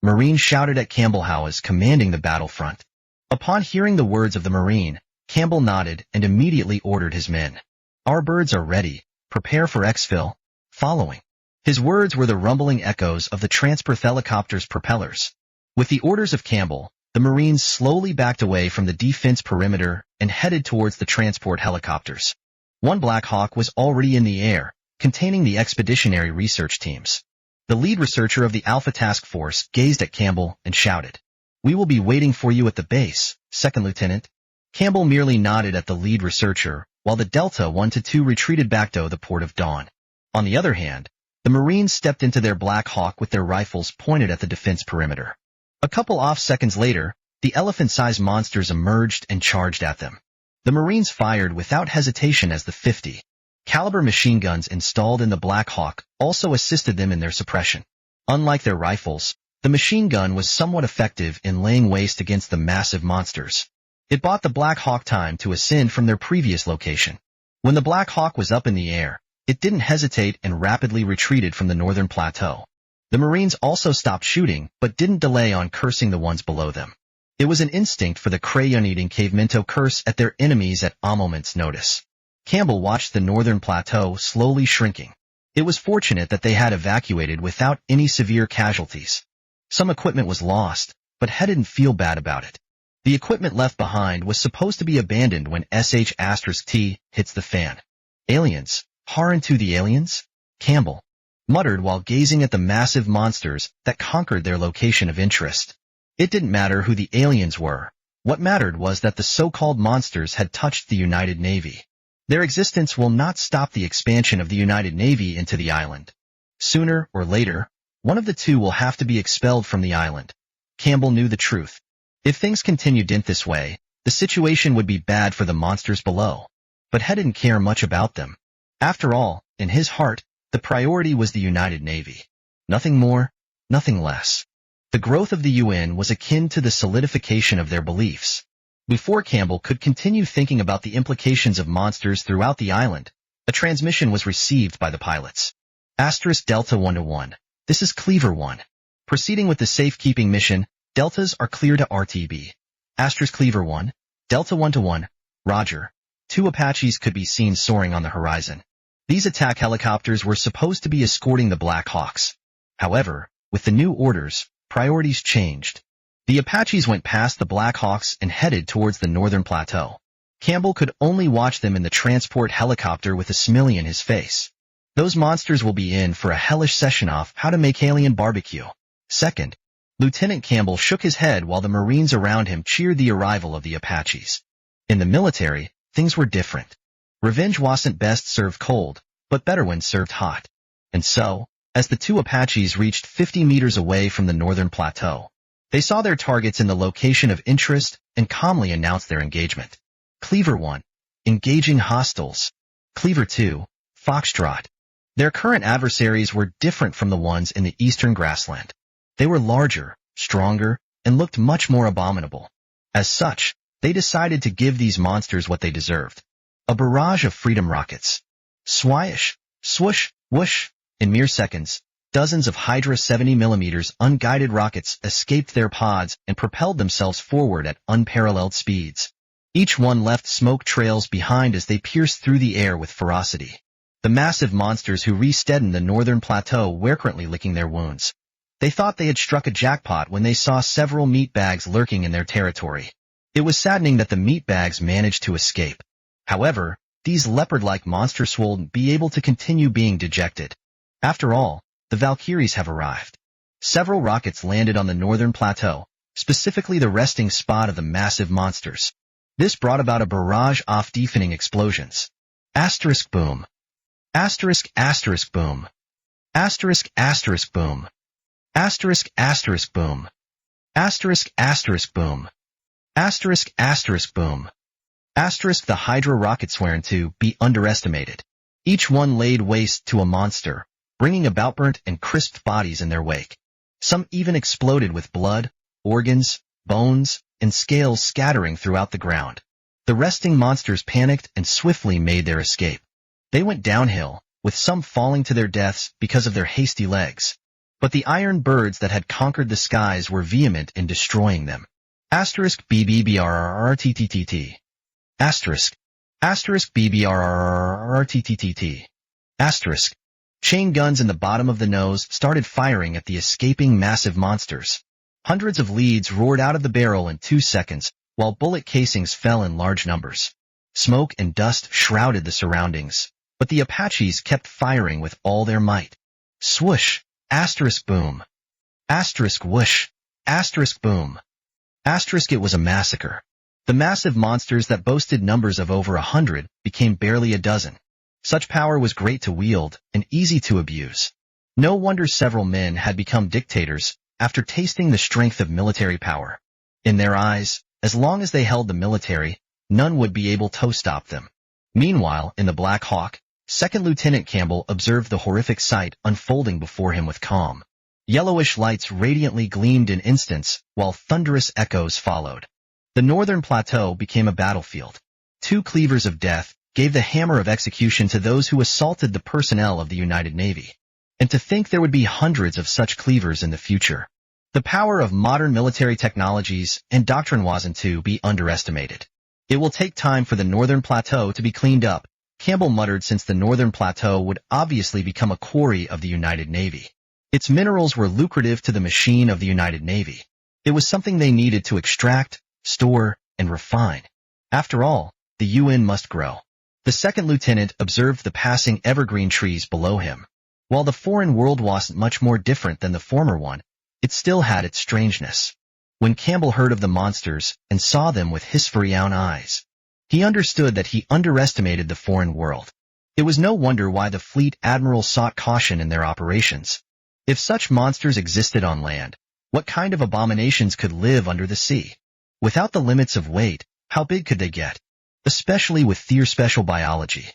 Speaker 1: Marine shouted at Campbell how is commanding the battlefront. Upon hearing the words of the Marine, Campbell nodded and immediately ordered his men. Our birds are ready. Prepare for exfil. Following. His words were the rumbling echoes of the transport helicopter's propellers. With the orders of Campbell, the Marines slowly backed away from the defense perimeter and headed towards the transport helicopters. One Black Hawk was already in the air, containing the expeditionary research teams. The lead researcher of the Alpha Task Force gazed at Campbell and shouted, "We will be waiting for you at the base, 2nd Lieutenant." Campbell merely nodded at the lead researcher, while the Delta 1-2 retreated back to the port of Dawn. On the other hand, The Marines stepped into their Black Hawk with their rifles pointed at the defense perimeter. A couple off seconds later, the elephant-sized monsters emerged and charged at them. The Marines fired without hesitation as the 50-caliber machine guns installed in the Black Hawk also assisted them in their suppression. Unlike their rifles, the machine gun was somewhat effective in laying waste against the massive monsters. It bought the Black Hawk time to ascend from their previous location. When the Black Hawk was up in the air, it didn't hesitate and rapidly retreated from the northern plateau. The Marines also stopped shooting but didn't delay on cursing the ones below them. It was an instinct for the crayon-eating cavemen to curse at their enemies at a moment's notice. Campbell watched the northern plateau slowly shrinking. It was fortunate that they had evacuated without any severe casualties. Some equipment was lost, but he didn't feel bad about it. The equipment left behind was supposed to be abandoned when *T hits the fan. Aliens. Horror to the aliens? Campbell muttered while gazing at the massive monsters that conquered their location of interest. It didn't matter who the aliens were. What mattered was that the so-called monsters had touched the United Navy. Their existence will not stop the expansion of the United Navy into the island. Sooner or later, one of the two will have to be expelled from the island. Campbell knew the truth. If things continued in this way, the situation would be bad for the monsters below. But he didn't care much about them. After all, in his heart, the priority was the United Navy. Nothing more, nothing less. The growth of the UN was akin to the solidification of their beliefs. Before Campbell could continue thinking about the implications of monsters throughout the island, a transmission was received by the pilots. Delta 1-1. This is Cleaver 1. Proceeding with the safekeeping mission, Deltas are clear to RTB. Cleaver 1. Delta 1-1. Roger. 2 Apaches could be seen soaring on the horizon. These attack helicopters were supposed to be escorting the Black Hawks. However, with the new orders, priorities changed. The Apaches went past the Black Hawks and headed towards the northern plateau. Campbell could only watch them in the transport helicopter with a smile in his face. Those monsters will be in for a hellish session off how to make alien barbecue. Second, Lieutenant Campbell shook his head while the Marines around him cheered the arrival of the Apaches. In the military, things were different. Revenge wasn't best served cold, but better when served hot. And so, as the 2 Apaches reached 50 meters away from the northern plateau, they saw their targets in the location of interest and calmly announced their engagement. Cleaver 1. Engaging hostiles. Cleaver 2. Foxtrot. Their current adversaries were different from the ones in the eastern grassland. They were larger, stronger, and looked much more abominable. As such, they decided to give these monsters what they deserved. A barrage of freedom rockets. Swish, swoosh, whoosh. In mere seconds, dozens of Hydra 70mm unguided rockets escaped their pods and propelled themselves forward at unparalleled speeds. Each one left smoke trails behind as they pierced through the air with ferocity. The massive monsters who re-steadied the northern plateau were currently licking their wounds. They thought they had struck a jackpot when they saw several meat bags lurking in their territory. It was saddening that the meat bags managed to escape. However, these leopard-like monsters won't be able to continue being dejected. After all, the Valkyries have arrived. Several rockets landed on the northern plateau, specifically the resting spot of the massive monsters. This brought about a barrage of deafening explosions. Asterisk boom. Asterisk asterisk boom. Asterisk asterisk boom. Asterisk asterisk boom. Asterisk asterisk boom. Asterisk asterisk boom. Asterisk the Hydra rockets weren't to be underestimated. Each one laid waste to a monster, bringing about burnt and crisped bodies in their wake. Some even exploded with blood, organs, bones, and scales scattering throughout the ground. The resting monsters panicked and swiftly made their escape. They went downhill, with some falling to their deaths because of their hasty legs. But the iron birds that had conquered the skies were vehement in destroying them. Asterisk BBBRRRTTTT. Asterisk. Asterisk BBRRRTTTT. Asterisk. Chain guns in the bottom of the nose started firing at the escaping massive monsters. Hundreds of leads roared out of the barrel in 2 seconds, while bullet casings fell in large numbers. Smoke and dust shrouded the surroundings, but the Apaches kept firing with all their might. Swoosh, asterisk boom. Asterisk whoosh, asterisk boom. Asterisk it was a massacre. The massive monsters that boasted numbers of over 100 became barely a dozen. Such power was great to wield and easy to abuse. No wonder several men had become dictators after tasting the strength of military power. In their eyes, as long as they held the military, none would be able to stop them. Meanwhile, in the Black Hawk, Second Lieutenant Campbell observed the horrific sight unfolding before him with calm. Yellowish lights radiantly gleamed in instants, while thunderous echoes followed. The northern plateau became a battlefield. 2 cleavers of death gave the hammer of execution to those who assaulted the personnel of the United Navy. And to think there would be hundreds of such cleavers in the future. The power of modern military technologies and doctrine wasn't to be underestimated. It will take time for the northern plateau to be cleaned up, Campbell muttered, since the northern plateau would obviously become a quarry of the United Navy. Its minerals were lucrative to the machine of the United Navy. It was something they needed to extract, store, and refine. After all, the UN must grow. The second lieutenant observed the passing evergreen trees below him. While the foreign world wasn't much more different than the former one, it still had its strangeness. When Campbell heard of the monsters and saw them with his furry-own eyes, he understood that he underestimated the foreign world. It was no wonder why the fleet admiral sought caution in their operations. If such monsters existed on land, what kind of abominations could live under the sea? Without the limits of weight, how big could they get? Especially with their special biology.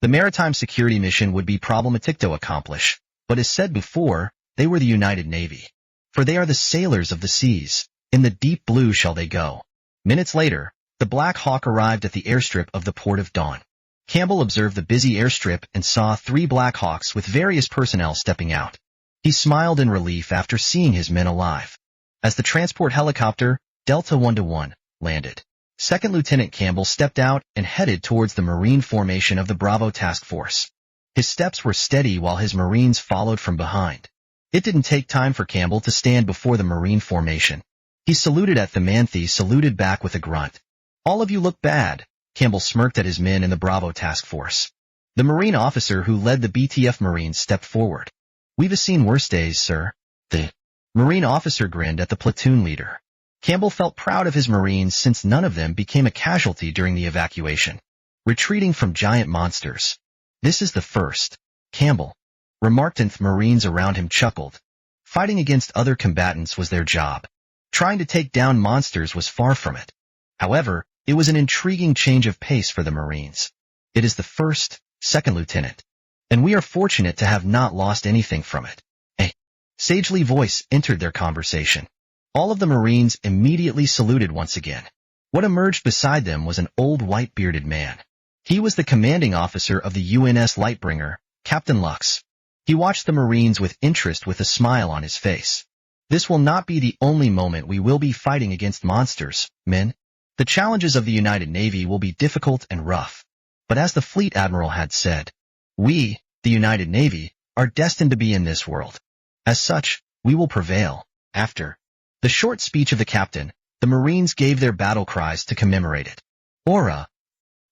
Speaker 1: The maritime security mission would be problematic to accomplish, but as said before, they were the United Navy. For they are the sailors of the seas. In the deep blue shall they go. Minutes later, the Black Hawk arrived at the airstrip of the Port of Dawn. Campbell observed the busy airstrip and saw 3 Black Hawks with various personnel stepping out. He smiled in relief after seeing his men alive. As the transport helicopter, Delta 121, landed, Second Lieutenant Campbell stepped out and headed towards the Marine formation of the Bravo Task Force. His steps were steady while his Marines followed from behind. It didn't take time for Campbell to stand before the Marine formation. He saluted at them, and they saluted back with a grunt. "All of you look bad," Campbell smirked at his men in the Bravo Task Force. The Marine officer who led the BTF Marines stepped forward. "We've seen worse days, sir." The Marine officer grinned at the platoon leader. Campbell felt proud of his Marines since none of them became a casualty during the evacuation. Retreating from giant monsters. "This is the first," Campbell remarked, and the Marines around him chuckled. Fighting against other combatants was their job. Trying to take down monsters was far from it. However, it was an intriguing change of pace for the Marines. "It is the first, Second Lieutenant, and we are fortunate to have not lost anything from it." A sagely voice entered their conversation. All of the Marines immediately saluted once again. What emerged beside them was an old white-bearded man. He was the commanding officer of the UNS Lightbringer, Captain Lux. He watched the Marines with interest with a smile on his face. "This will not be the only moment we will be fighting against monsters, men. The challenges of the United Navy will be difficult and rough. But as the Fleet Admiral had said, we, the United Navy, are destined to be in this world. As such, we will prevail." After the short speech of the captain, the Marines gave their battle cries to commemorate it. Aura.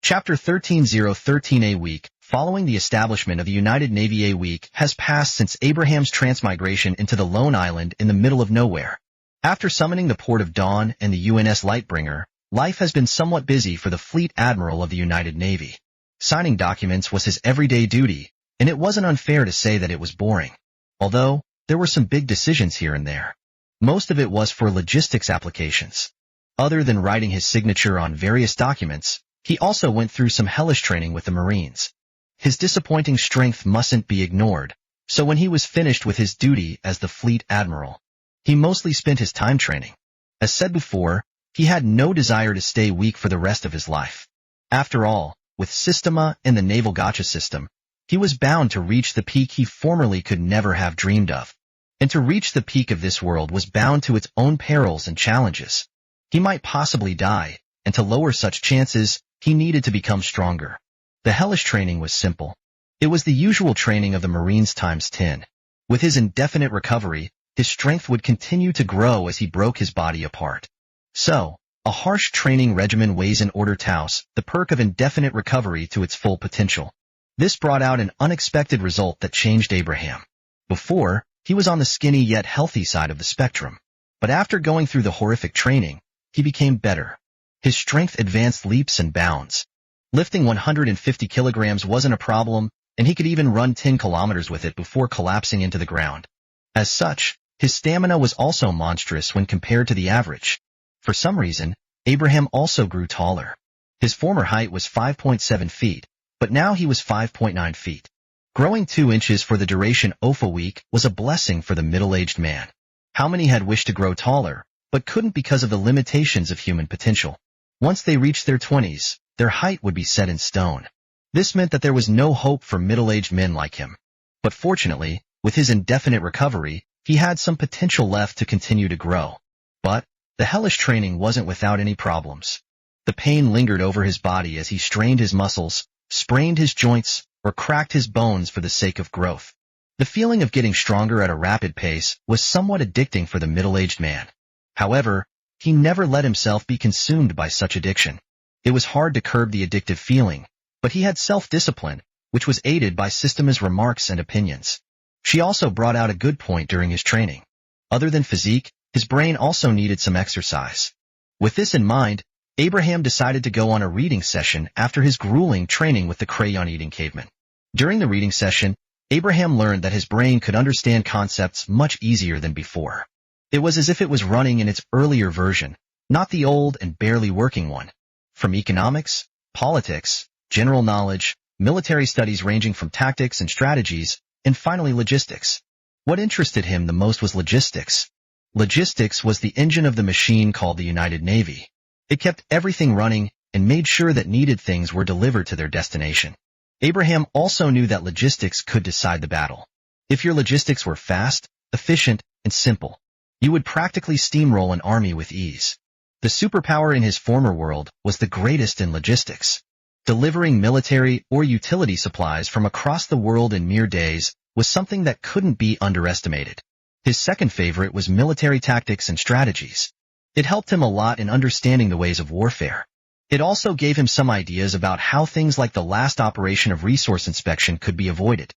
Speaker 1: Chapter 13:013. A week following the establishment of the United Navy. A week has passed since Abraham's transmigration into the lone island in the middle of nowhere. After summoning the Port of Dawn and the UNS Lightbringer, life has been somewhat busy for the Fleet Admiral of the United Navy. Signing documents was his everyday duty, and it wasn't unfair to say that it was boring. Although, there were some big decisions here and there. Most of it was for logistics applications. Other than writing his signature on various documents, he also went through some hellish training with the Marines. His disappointing strength mustn't be ignored, so when he was finished with his duty as the Fleet Admiral, he mostly spent his time training. As said before, he had no desire to stay weak for the rest of his life. After all, with Systema and the Naval Gacha system, he was bound to reach the peak he formerly could never have dreamed of. And to reach the peak of this world was bound to its own perils and challenges. He might possibly die, and to lower such chances, he needed to become stronger. The hellish training was simple. It was the usual training of the Marines times 10. With his indefinite recovery, his strength would continue to grow as he broke his body apart. So, a harsh training regimen weighs in order taus, the perk of indefinite recovery to its full potential. This brought out an unexpected result that changed Abraham. Before, he was on the skinny yet healthy side of the spectrum. But after going through the horrific training, he became better. His strength advanced leaps and bounds. Lifting 150 kilograms wasn't a problem, and he could even run 10 kilometers with it before collapsing into the ground. As such, his stamina was also monstrous when compared to the average. For some reason, Abraham also grew taller. His former height was 5.7 feet, but now he was 5.9 feet. Growing 2 inches for the duration of a week was a blessing for the middle-aged man. How many had wished to grow taller, but couldn't because of the limitations of human potential? Once they reached their 20s, their height would be set in stone. This meant that there was no hope for middle-aged men like him. But fortunately, with his indefinite recovery, he had some potential left to continue to grow. But the hellish training wasn't without any problems. The pain lingered over his body as he strained his muscles, sprained his joints, or cracked his bones for the sake of growth. The feeling of getting stronger at a rapid pace was somewhat addicting for the middle-aged man. However, he never let himself be consumed by such addiction. It was hard to curb the addictive feeling, but he had self-discipline, which was aided by Systema's remarks and opinions. She also brought out a good point during his training. Other than physique, his brain also needed some exercise. With this in mind, Abraham decided to go on a reading session after his grueling training with the crayon-eating caveman. During the reading session, Abraham learned that his brain could understand concepts much easier than before. It was as if it was running in its earlier version, not the old and barely working one. From economics, politics, general knowledge, military studies ranging from tactics and strategies, and finally logistics. What interested him the most was logistics. Logistics was the engine of the machine called the United Navy. It kept everything running and made sure that needed things were delivered to their destination. Abraham also knew that logistics could decide the battle. If your logistics were fast, efficient, and simple, you would practically steamroll an army with ease. The superpower in his former world was the greatest in logistics. Delivering military or utility supplies from across the world in mere days was something that couldn't be underestimated. His second favorite was military tactics and strategies. It helped him a lot in understanding the ways of warfare. It also gave him some ideas about how things like the last operation of resource inspection could be avoided.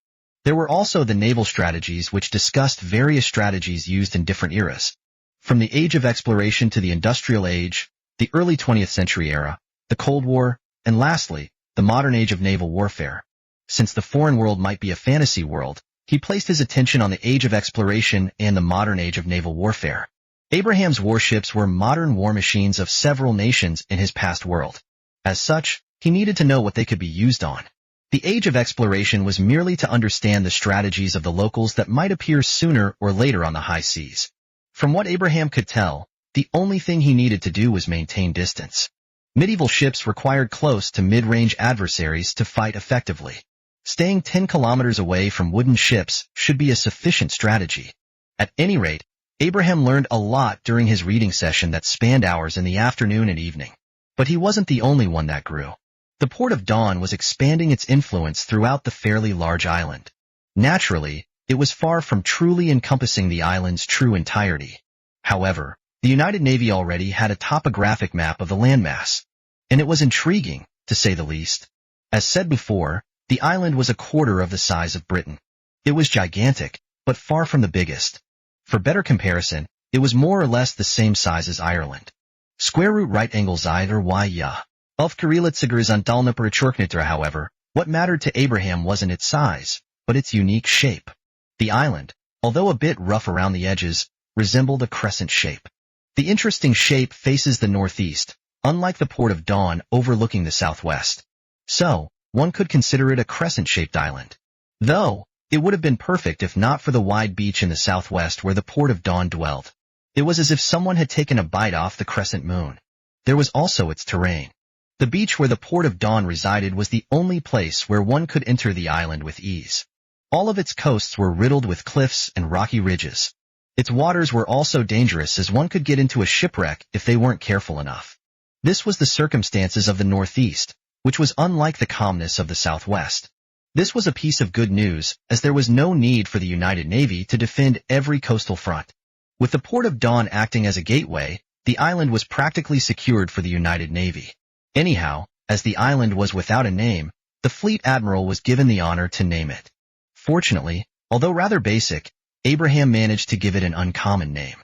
Speaker 1: There were also the naval strategies, which discussed various strategies used in different eras. From the Age of Exploration to the Industrial Age, the early 20th century era, the Cold War, and lastly, the modern age of naval warfare. Since the foreign world might be a fantasy world, he placed his attention on the Age of Exploration and the modern age of naval warfare. Abraham's warships were modern war machines of several nations in his past world. As such, he needed to know what they could be used on. The Age of Exploration was merely to understand the strategies of the locals that might appear sooner or later on the high seas. From what Abraham could tell, the only thing he needed to do was maintain distance. Medieval ships required close to mid-range adversaries to fight effectively. Staying 10 kilometers away from wooden ships should be a sufficient strategy. At any rate, Abraham learned a lot during his reading session that spanned hours in the afternoon and evening. But he wasn't the only one that grew. The Port of Dawn was expanding its influence throughout the fairly large island. Naturally, it was far from truly encompassing the island's true entirety. However, the United Navy already had a topographic map of the landmass. And it was intriguing, to say the least. As said before, the island was a quarter of the size of Britain. It was gigantic, but far from the biggest. For better comparison, it was more or less the same size as Ireland. Square root right angles either y ya. Of Kirillatsigarizontalna Parachorknitra, however, what mattered to Abraham wasn't its size, but its unique shape. The island, although a bit rough around the edges, resembled a crescent shape. The interesting shape faces the northeast, unlike the Port of Dawn overlooking the southwest. So, one could consider it a crescent-shaped island. Though, it would have been perfect if not for the wide beach in the southwest where the Port of Dawn dwelled. It was as if someone had taken a bite off the crescent moon. There was also its terrain. The beach where the Port of Dawn resided was the only place where one could enter the island with ease. All of its coasts were riddled with cliffs and rocky ridges. Its waters were also dangerous as one could get into a shipwreck if they weren't careful enough. This was the circumstances of the northeast, which was unlike the calmness of the southwest. This was a piece of good news, as there was no need for the United Navy to defend every coastal front. With the Port of Dawn acting as a gateway, the island was practically secured for the United Navy. Anyhow, as the island was without a name, the fleet admiral was given the honor to name it. Fortunately, although rather basic, Abraham managed to give it an uncommon name.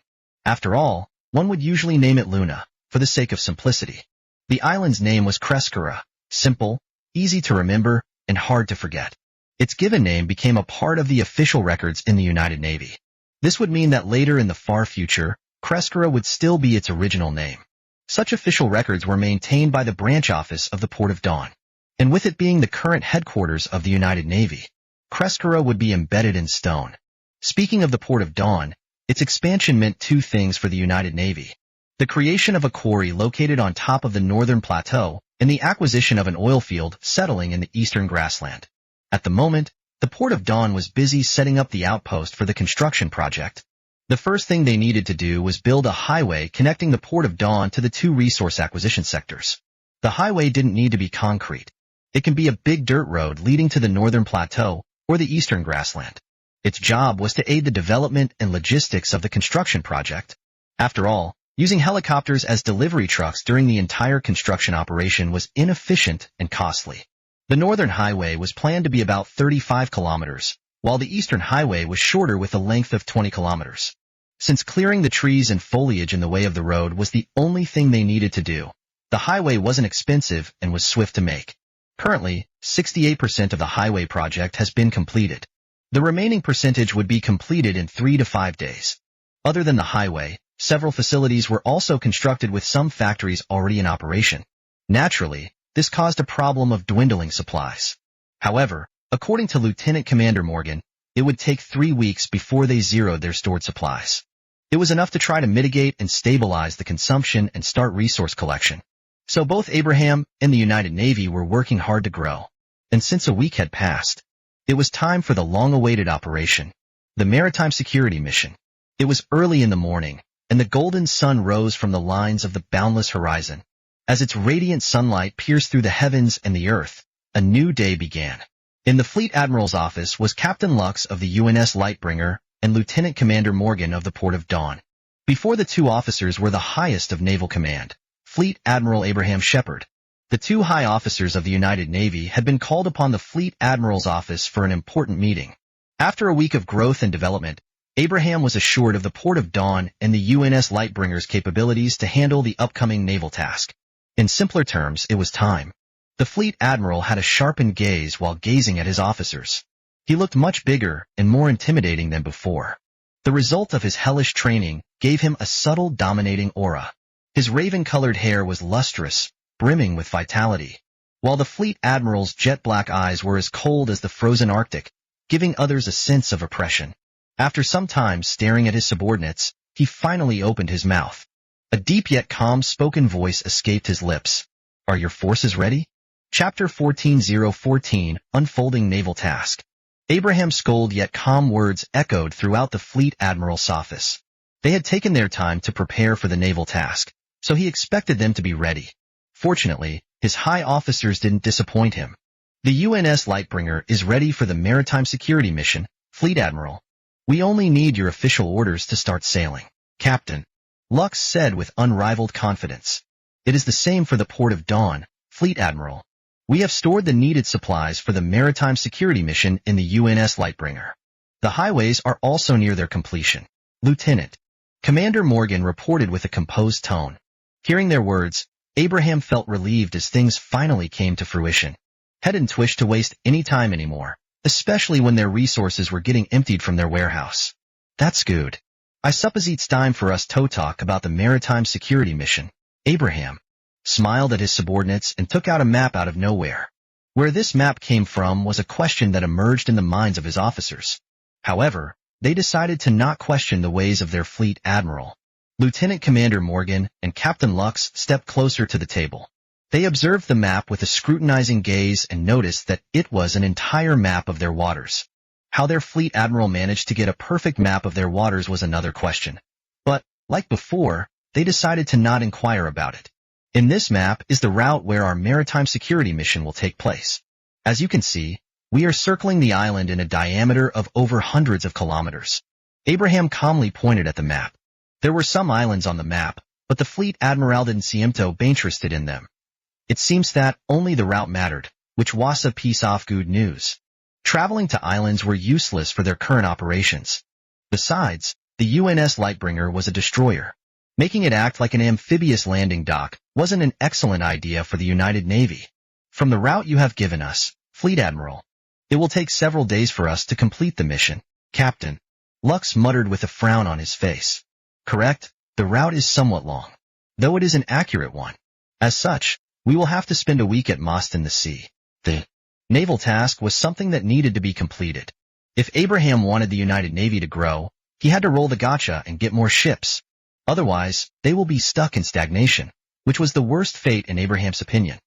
Speaker 1: After all, one would usually name it Luna, for the sake of simplicity. The island's name was Kreskara, simple, easy to remember, and hard to forget. Its given name became a part of the official records in the United Navy. This would mean that later in the far future, Creskara would still be its original name. Such official records were maintained by the branch office of the Port of Dawn. And with it being the current headquarters of the United Navy, Creskara would be embedded in stone. Speaking of the Port of Dawn, its expansion meant two things for the United Navy: the creation of a quarry located on top of the northern plateau and the acquisition of an oil field settling in the eastern grassland. At the moment, the Port of Dawn was busy setting up the outpost for the construction project. The first thing they needed to do was build a highway connecting the Port of Dawn to the two resource acquisition sectors. The highway didn't need to be concrete. It can be a big dirt road leading to the northern plateau or the eastern grassland. Its job was to aid the development and logistics of the construction project. After all, using helicopters as delivery trucks during the entire construction operation was inefficient and costly. The northern highway was planned to be about 35 kilometers, while the eastern highway was shorter with a length of 20 kilometers. Since clearing the trees and foliage in the way of the road was the only thing they needed to do, the highway wasn't expensive and was swift to make. Currently, 68% of the highway project has been completed. The remaining percentage would be completed in 3 to 5 days. Other than the highway, several facilities were also constructed with some factories already in operation. Naturally, this caused a problem of dwindling supplies. However, according to Lieutenant Commander Morgan, it would take 3 weeks before they zeroed their stored supplies. It was enough to try to mitigate and stabilize the consumption and start resource collection. So both Abraham and the United Navy were working hard to grow. And since a week had passed, it was time for the long-awaited operation, the Maritime Security Mission. It was early in the morning, and the golden sun rose from the lines of the boundless horizon. As its radiant sunlight pierced through the heavens and the earth, a new day began. In the Fleet Admiral's office was Captain Lux of the UNS Lightbringer and Lieutenant Commander Morgan of the Port of Dawn. Before the two officers were the highest of naval command, Fleet Admiral Abraham Shepard. The two high officers of the United Navy had been called upon the Fleet Admiral's office for an important meeting. After a week of growth and development, Abraham was assured of the Port of Dawn and the UNS Lightbringer's capabilities to handle the upcoming naval task. In simpler terms, it was time. The Fleet Admiral had a sharpened gaze while gazing at his officers. He looked much bigger and more intimidating than before. The result of his hellish training gave him a subtle, dominating aura. His raven-colored hair was lustrous, brimming with vitality, while the Fleet Admiral's jet-black eyes were as cold as the frozen Arctic, giving others a sense of oppression. After some time staring at his subordinates, he finally opened his mouth. A deep yet calm spoken voice escaped his lips. "Are your forces ready?" Chapter 14:014 Unfolding Naval Task. Abraham's cold yet calm words echoed throughout the Fleet Admiral's office. They had taken their time to prepare for the naval task, so he expected them to be ready. Fortunately, his high officers didn't disappoint him. "The UNS Lightbringer is ready for the Maritime Security Mission, Fleet Admiral. We only need your official orders to start sailing, Captain," Lux said with unrivaled confidence. "It is the same for the Port of Dawn, Fleet Admiral. We have stored the needed supplies for the Maritime Security Mission in the UNS Lightbringer. The highways are also near their completion, Lieutenant." Commander Morgan reported with a composed tone. Hearing their words, Abraham felt relieved as things finally came to fruition. He didn't wish to waste any time anymore, especially when their resources were getting emptied from their warehouse. "That's good. I suppose it's time for us to talk about the Maritime Security Mission." Abraham smiled at his subordinates and took out a map out of nowhere. Where this map came from was a question that emerged in the minds of his officers. However, they decided to not question the ways of their Fleet Admiral. Lieutenant Commander Morgan and Captain Lux stepped closer to the table. They observed the map with a scrutinizing gaze and noticed that it was an entire map of their waters. How their Fleet Admiral managed to get a perfect map of their waters was another question. But, like before, they decided to not inquire about it. In this map is the route where our Maritime Security Mission will take place. As you can see, we are circling the island in a diameter of over hundreds of kilometers. Abraham calmly pointed at the map. There were some islands on the map, but the Fleet Admiral didn't seem to be interested in them. It seems that only the route mattered, which was a piece of good news. Traveling to islands were useless for their current operations. Besides, the UNS Lightbringer was a destroyer. Making it act like an amphibious landing dock wasn't an excellent idea for the United Navy. "From the route you have given us, Fleet Admiral, it It will take several days for us to complete the mission, Captain. Lux muttered with a frown on his face. Correct, the route is somewhat long, though it is an accurate one. As such, we will have to spend a week at Most in the sea. The naval task was something that needed to be completed. If Abraham wanted the United Navy to grow, he had to roll the Gacha and get more ships. Otherwise, they will be stuck in stagnation, which was the worst fate in Abraham's opinion.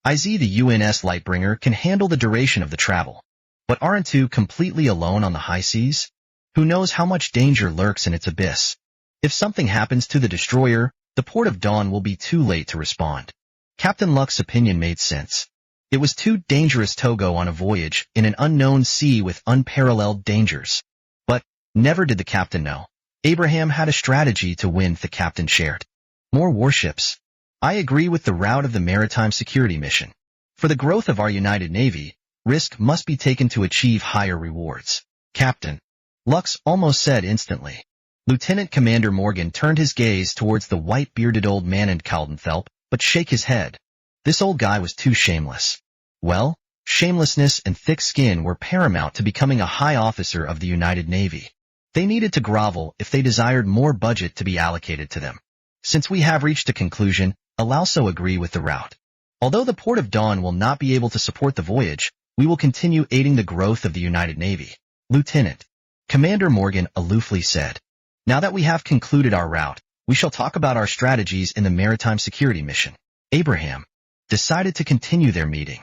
Speaker 1: The UNS Lightbringer can handle the duration of the travel. But aren't you completely alone on the high seas? Who knows how much danger lurks in its abyss? If something happens to the destroyer, the port of dawn will be too late to respond. Captain Lux's opinion made sense. It was too dangerous to go on a voyage in an unknown sea with unparalleled dangers. But never did the captain know. Abraham had a strategy to win the captain shared. More warships. I agree with the route of the Maritime security mission. For the growth of our United Navy, risk must be taken to achieve higher rewards. Captain. Lux almost said instantly. Lieutenant Commander Morgan turned his gaze towards the white-bearded old man in Caldenfelp, but shook his head. This old guy was too shameless. Well, shamelessness and thick skin were paramount to becoming a high officer of the United Navy. They needed to grovel if they desired more budget to be allocated to them. Since we have reached a conclusion, I'll also agree with the route. Although the Port of Dawn will not be able to support the voyage, we will continue aiding the growth of the United Navy. Lieutenant. Commander Morgan aloofly said. Now that we have concluded our route, we shall talk about our strategies in the Maritime security mission. Abraham decided to continue their meeting.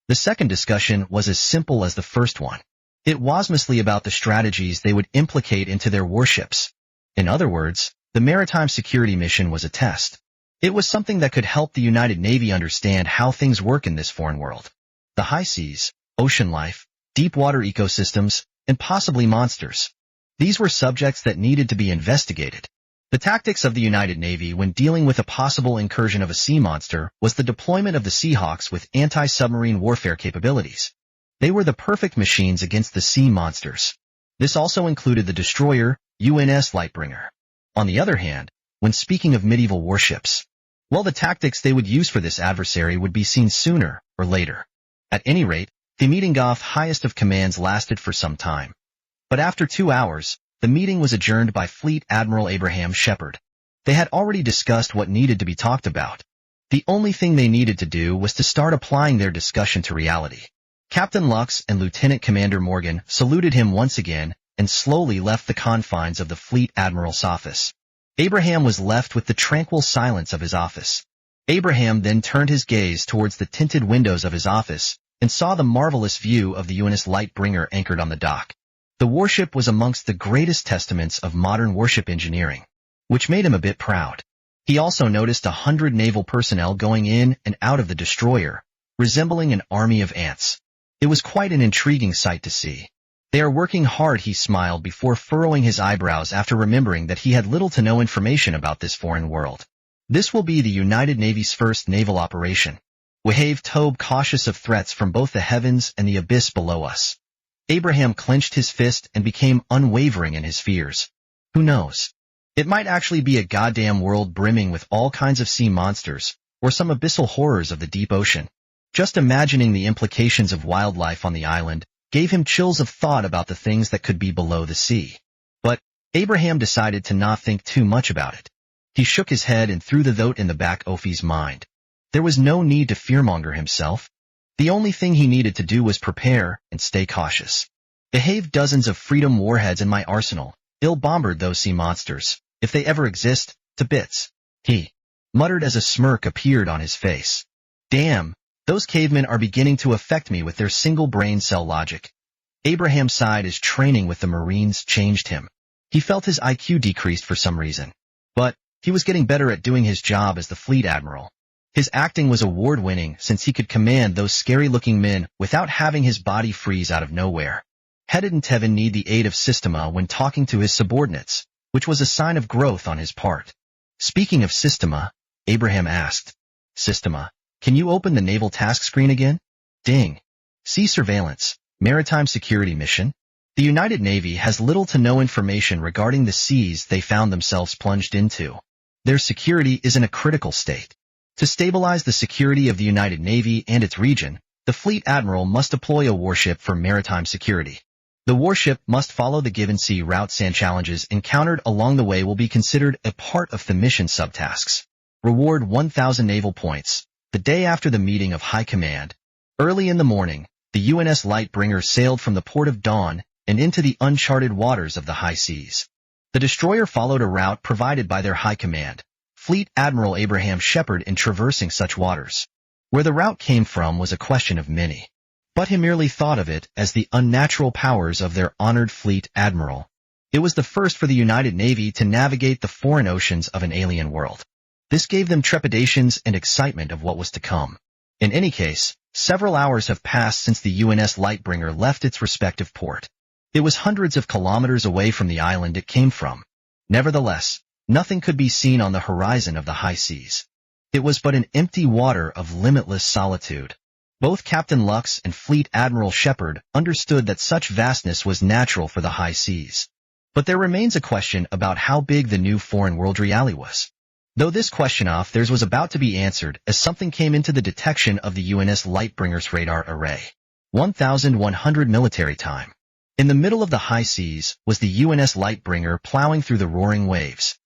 Speaker 1: The second discussion was as simple as the first one. It was mostly about the strategies they would implicate into their warships. In other words, the Maritime security mission was a test. It was something that could help the United Navy understand how things work in this foreign world. The high seas, ocean life, deep water ecosystems, and possibly monsters. These were subjects that needed to be investigated. The tactics of the United Navy when dealing with a possible incursion of a sea monster was the deployment of the Seahawks with anti-submarine warfare capabilities. They were the perfect machines against the sea monsters. This also included the destroyer, UNS Lightbringer. On the other hand, when speaking of medieval warships, well, the tactics they would use for this adversary would be seen sooner or later. At any rate, the meeting of highest of commands lasted for some time. But after 2 hours, the meeting was adjourned by Fleet Admiral Abraham Shepard. They had already discussed what needed to be talked about. The only thing they needed to do was to start applying their discussion to reality. Captain Lux and Lieutenant Commander Morgan saluted him once again and slowly left the confines of the Fleet Admiral's office. Abraham was left with the tranquil silence of his office. Abraham then turned his gaze towards the tinted windows of his office and saw the marvelous view of the UNS Lightbringer anchored on the dock. The warship was amongst the greatest testaments of modern warship engineering, which made him a bit proud. He also noticed 100 naval personnel going in and out of the destroyer, resembling an army of ants. It was quite an intriguing sight to see. They are working hard, he smiled before furrowing his eyebrows after remembering that he had little to no information about this foreign world. This will be the United Navy's first naval operation. We have to be cautious of threats from both the heavens and the abyss below us. Abraham clenched his fist and became unwavering in his fears. Who knows? It might actually be a goddamn world brimming with all kinds of sea monsters, or some abyssal horrors of the deep ocean. Just imagining the implications of wildlife on the island gave him chills of thought about the things that could be below the sea. But Abraham decided to not think too much about it. He shook his head and threw the thought in the back of his mind. There was no need to fearmonger himself. The only thing he needed to do was prepare and stay cautious. I have dozens of Freedom warheads in my arsenal. I'll bombard those sea monsters, if they ever exist, to bits. He muttered as a smirk appeared on his face. Damn, those cavemen are beginning to affect me with their single brain cell logic. Abraham sighed as training with the Marines changed him. He felt his IQ decreased for some reason. But he was getting better at doing his job as the fleet admiral. His acting was award-winning since he could command those scary-looking men without having his body freeze out of nowhere. He didn't even need the aid of Systema when talking to his subordinates, which was a sign of growth on his part. Speaking of Systema, Abraham asked, Systema, can you open the naval task screen again? Ding. Sea surveillance, maritime security mission. The United Navy has little to no information regarding the seas they found themselves plunged into. Their security is in a critical state. To stabilize the security of the United Navy and its region, The fleet admiral must deploy a warship for maritime security. The warship must follow the given sea routes and challenges encountered along the way will be considered a part of the mission subtasks. Reward 1,000 naval points. The day after the meeting of High Command, early in the morning, the UNS Lightbringer sailed from the port of Dawn and into the uncharted waters of the high seas. The destroyer followed a route provided by their High Command, Fleet Admiral Abraham Shepard, in traversing such waters. Where the route came from was a question of many, but he merely thought of it as the unnatural powers of their honored fleet admiral. It was the first for the United Navy to navigate the foreign oceans of an alien world. This gave them trepidations and excitement of what was to come. In any case, several hours have passed since the UNS Lightbringer left its respective port. It was hundreds of kilometers away from the island it came from. Nevertheless, nothing could be seen on the horizon of the high seas. It was but an empty water of limitless solitude. Both Captain Lux and Fleet Admiral Shepard understood that such vastness was natural for the high seas. But there remains a question about how big the new foreign world really was. Though this question of theirs was about to be answered as something came into the detection of the UNS Lightbringer's radar array. 1,100 military time. In the middle of the high seas was the UNS Lightbringer plowing through the roaring waves.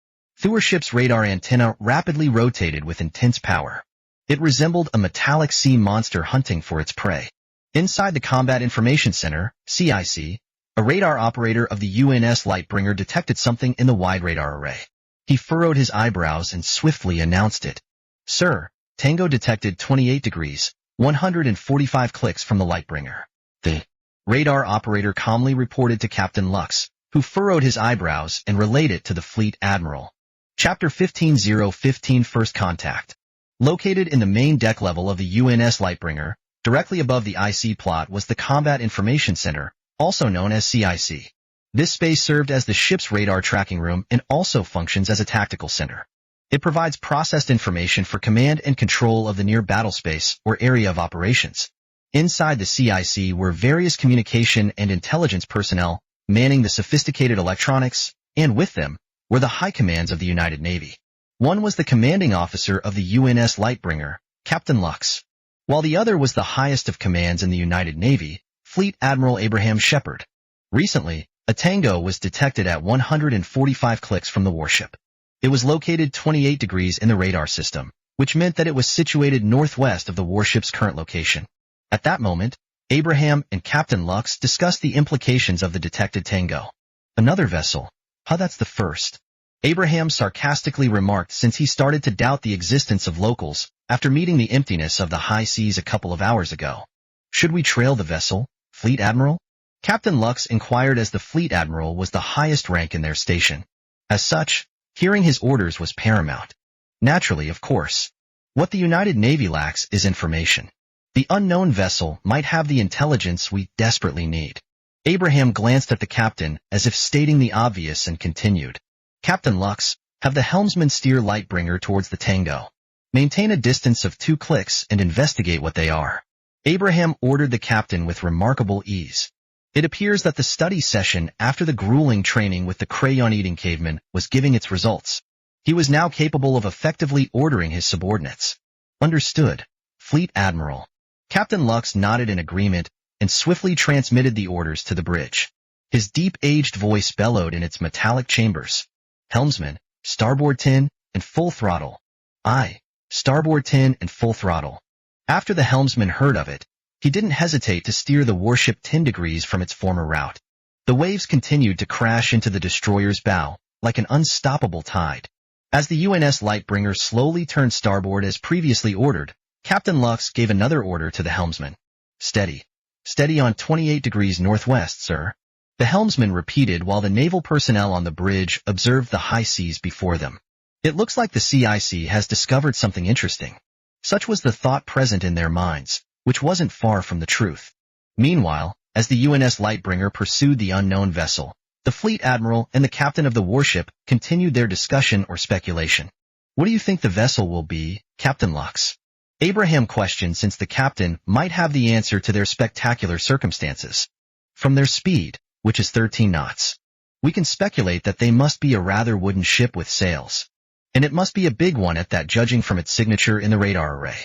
Speaker 1: The warship's radar antenna rapidly rotated with intense power. It resembled a metallic sea monster hunting for its prey. Inside the Combat Information Center, CIC, a radar operator of the UNS Lightbringer detected something in the wide radar array. He furrowed his eyebrows and swiftly announced it. Sir, Tango detected 28 degrees, 145 clicks from the Lightbringer. The radar operator calmly reported to Captain Lux, who furrowed his eyebrows and relayed it to the fleet admiral. Chapter 15:015 First Contact. Located in the main deck level of the UNS Lightbringer, directly above the IC plot was the Combat Information Center, also known as CIC. This space served as the ship's radar tracking room and also functions as a tactical center. It provides processed information for command and control of the near battle space or area of operations. Inside the CIC were various communication and intelligence personnel manning the sophisticated electronics, and with them were the high commands of the United Navy. One was the commanding officer of the UNS Lightbringer, Captain Lux, while the other was the highest of commands in the United Navy, Fleet Admiral Abraham Shepard. Recently, a Tango was detected at 145 clicks from the warship. It was located 28 degrees in the radar system, which meant that it was situated northwest of the warship's current location. At that moment, Abraham and Captain Lux discussed the implications of the detected Tango. Another vessel? That's the first. Abraham sarcastically remarked, since he started to doubt the existence of locals after meeting the emptiness of the high seas a couple of hours ago. Should we trail the vessel, Fleet Admiral? Captain Lux inquired, as the Fleet Admiral was the highest rank in their station. As such, hearing his orders was paramount. Naturally, of course. What the United Navy lacks is information. The unknown vessel might have the intelligence we desperately need. Abraham glanced at the captain as if stating the obvious and continued. Captain Lux, have the helmsman steer Lightbringer towards the Tango. Maintain a distance of 2 clicks and investigate what they are. Abraham ordered the captain with remarkable ease. It appears that the study session after the grueling training with the crayon-eating caveman was giving its results. He was now capable of effectively ordering his subordinates. Understood, Fleet Admiral. Captain Lux nodded in agreement and swiftly transmitted the orders to the bridge. His deep-aged voice bellowed in its metallic chambers. Helmsman, starboard 10 and full throttle. Aye, starboard 10 and full throttle. After the helmsman heard of it, he didn't hesitate to steer the warship 10 degrees from its former route. The waves continued to crash into the destroyer's bow like an unstoppable tide. As the UNS Lightbringer slowly turned starboard as previously ordered, Captain Lux gave another order to the helmsman. Steady. Steady on 28 degrees northwest, sir. The helmsman repeated while the naval personnel on the bridge observed the high seas before them. It looks like the CIC has discovered something interesting. Such was the thought present in their minds, which wasn't far from the truth. Meanwhile, as the UNS Lightbringer pursued the unknown vessel, the fleet admiral and the captain of the warship continued their discussion or speculation. What do you think the vessel will be, Captain Lux? Abraham questioned, since the captain might have the answer to their spectacular circumstances. From their speed, which is 13 knots, we can speculate that they must be a rather wooden ship with sails. And it must be a big one at that, judging from its signature in the radar array.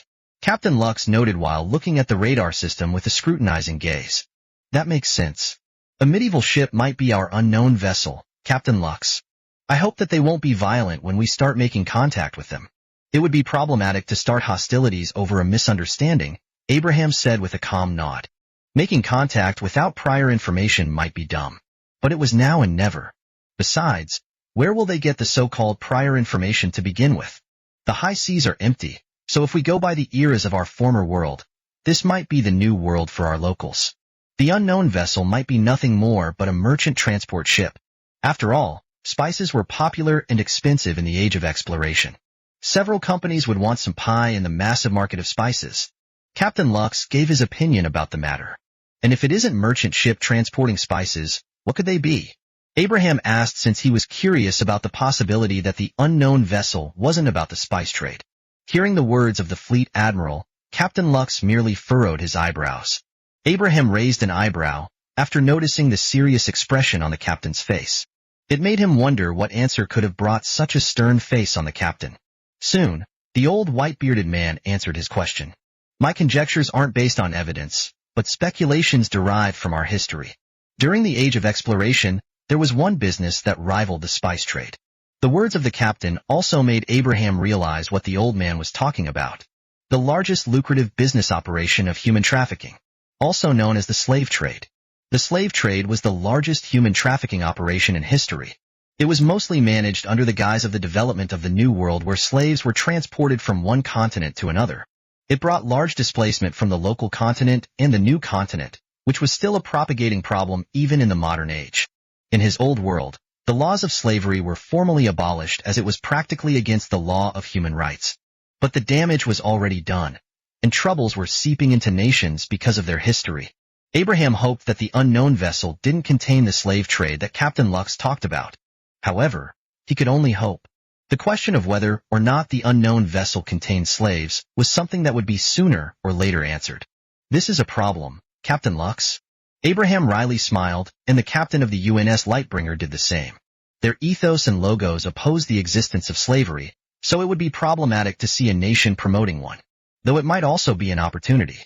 Speaker 1: Captain Lux noted while looking at the radar system with a scrutinizing gaze. That makes sense. A medieval ship might be our unknown vessel, Captain Lux. I hope that they won't be violent when we start making contact with them. It would be problematic to start hostilities over a misunderstanding, Abraham said with a calm nod. Making contact without prior information might be dumb. But it was now and never. Besides, where will they get the so-called prior information to begin with? The high seas are empty, so if we go by the eras of our former world, this might be the new world for our locals. The unknown vessel might be nothing more but a merchant transport ship. After all, spices were popular and expensive in the age of exploration. Several companies would want some pie in the massive market of spices. Captain Lux gave his opinion about the matter. And if it isn't merchant ship transporting spices, what could they be? Abraham asked since he was curious about the possibility that the unknown vessel wasn't about the spice trade. Hearing the words of the fleet admiral, Captain Lux merely furrowed his eyebrows. Abraham raised an eyebrow, after noticing the serious expression on the captain's face. It made him wonder what answer could have brought such a stern face on the captain. Soon, the old white-bearded man answered his question. My conjectures aren't based on evidence, but speculations derived from our history. During the age of exploration, there was one business that rivaled the spice trade. The words of the captain also made Abraham realize what the old man was talking about. The largest lucrative business operation of human trafficking, also known as the slave trade. The slave trade was the largest human trafficking operation in history. It was mostly managed under the guise of the development of the New World where slaves were transported from one continent to another. It brought large displacement from the local continent and the new continent, which was still a propagating problem even in the modern age. In his old world, the laws of slavery were formally abolished as it was practically against the law of human rights. But the damage was already done, and troubles were seeping into nations because of their history. Abraham hoped that the unknown vessel didn't contain the slave trade that Captain Lux talked about. However, he could only hope. The question of whether or not the unknown vessel contained slaves was something that would be sooner or later answered. This is a problem, Captain Lux. Abraham wryly smiled, and the captain of the UNS Lightbringer did the same. Their ethos and logos opposed the existence of slavery, so it would be problematic to see a nation promoting one. Though it might also be an opportunity.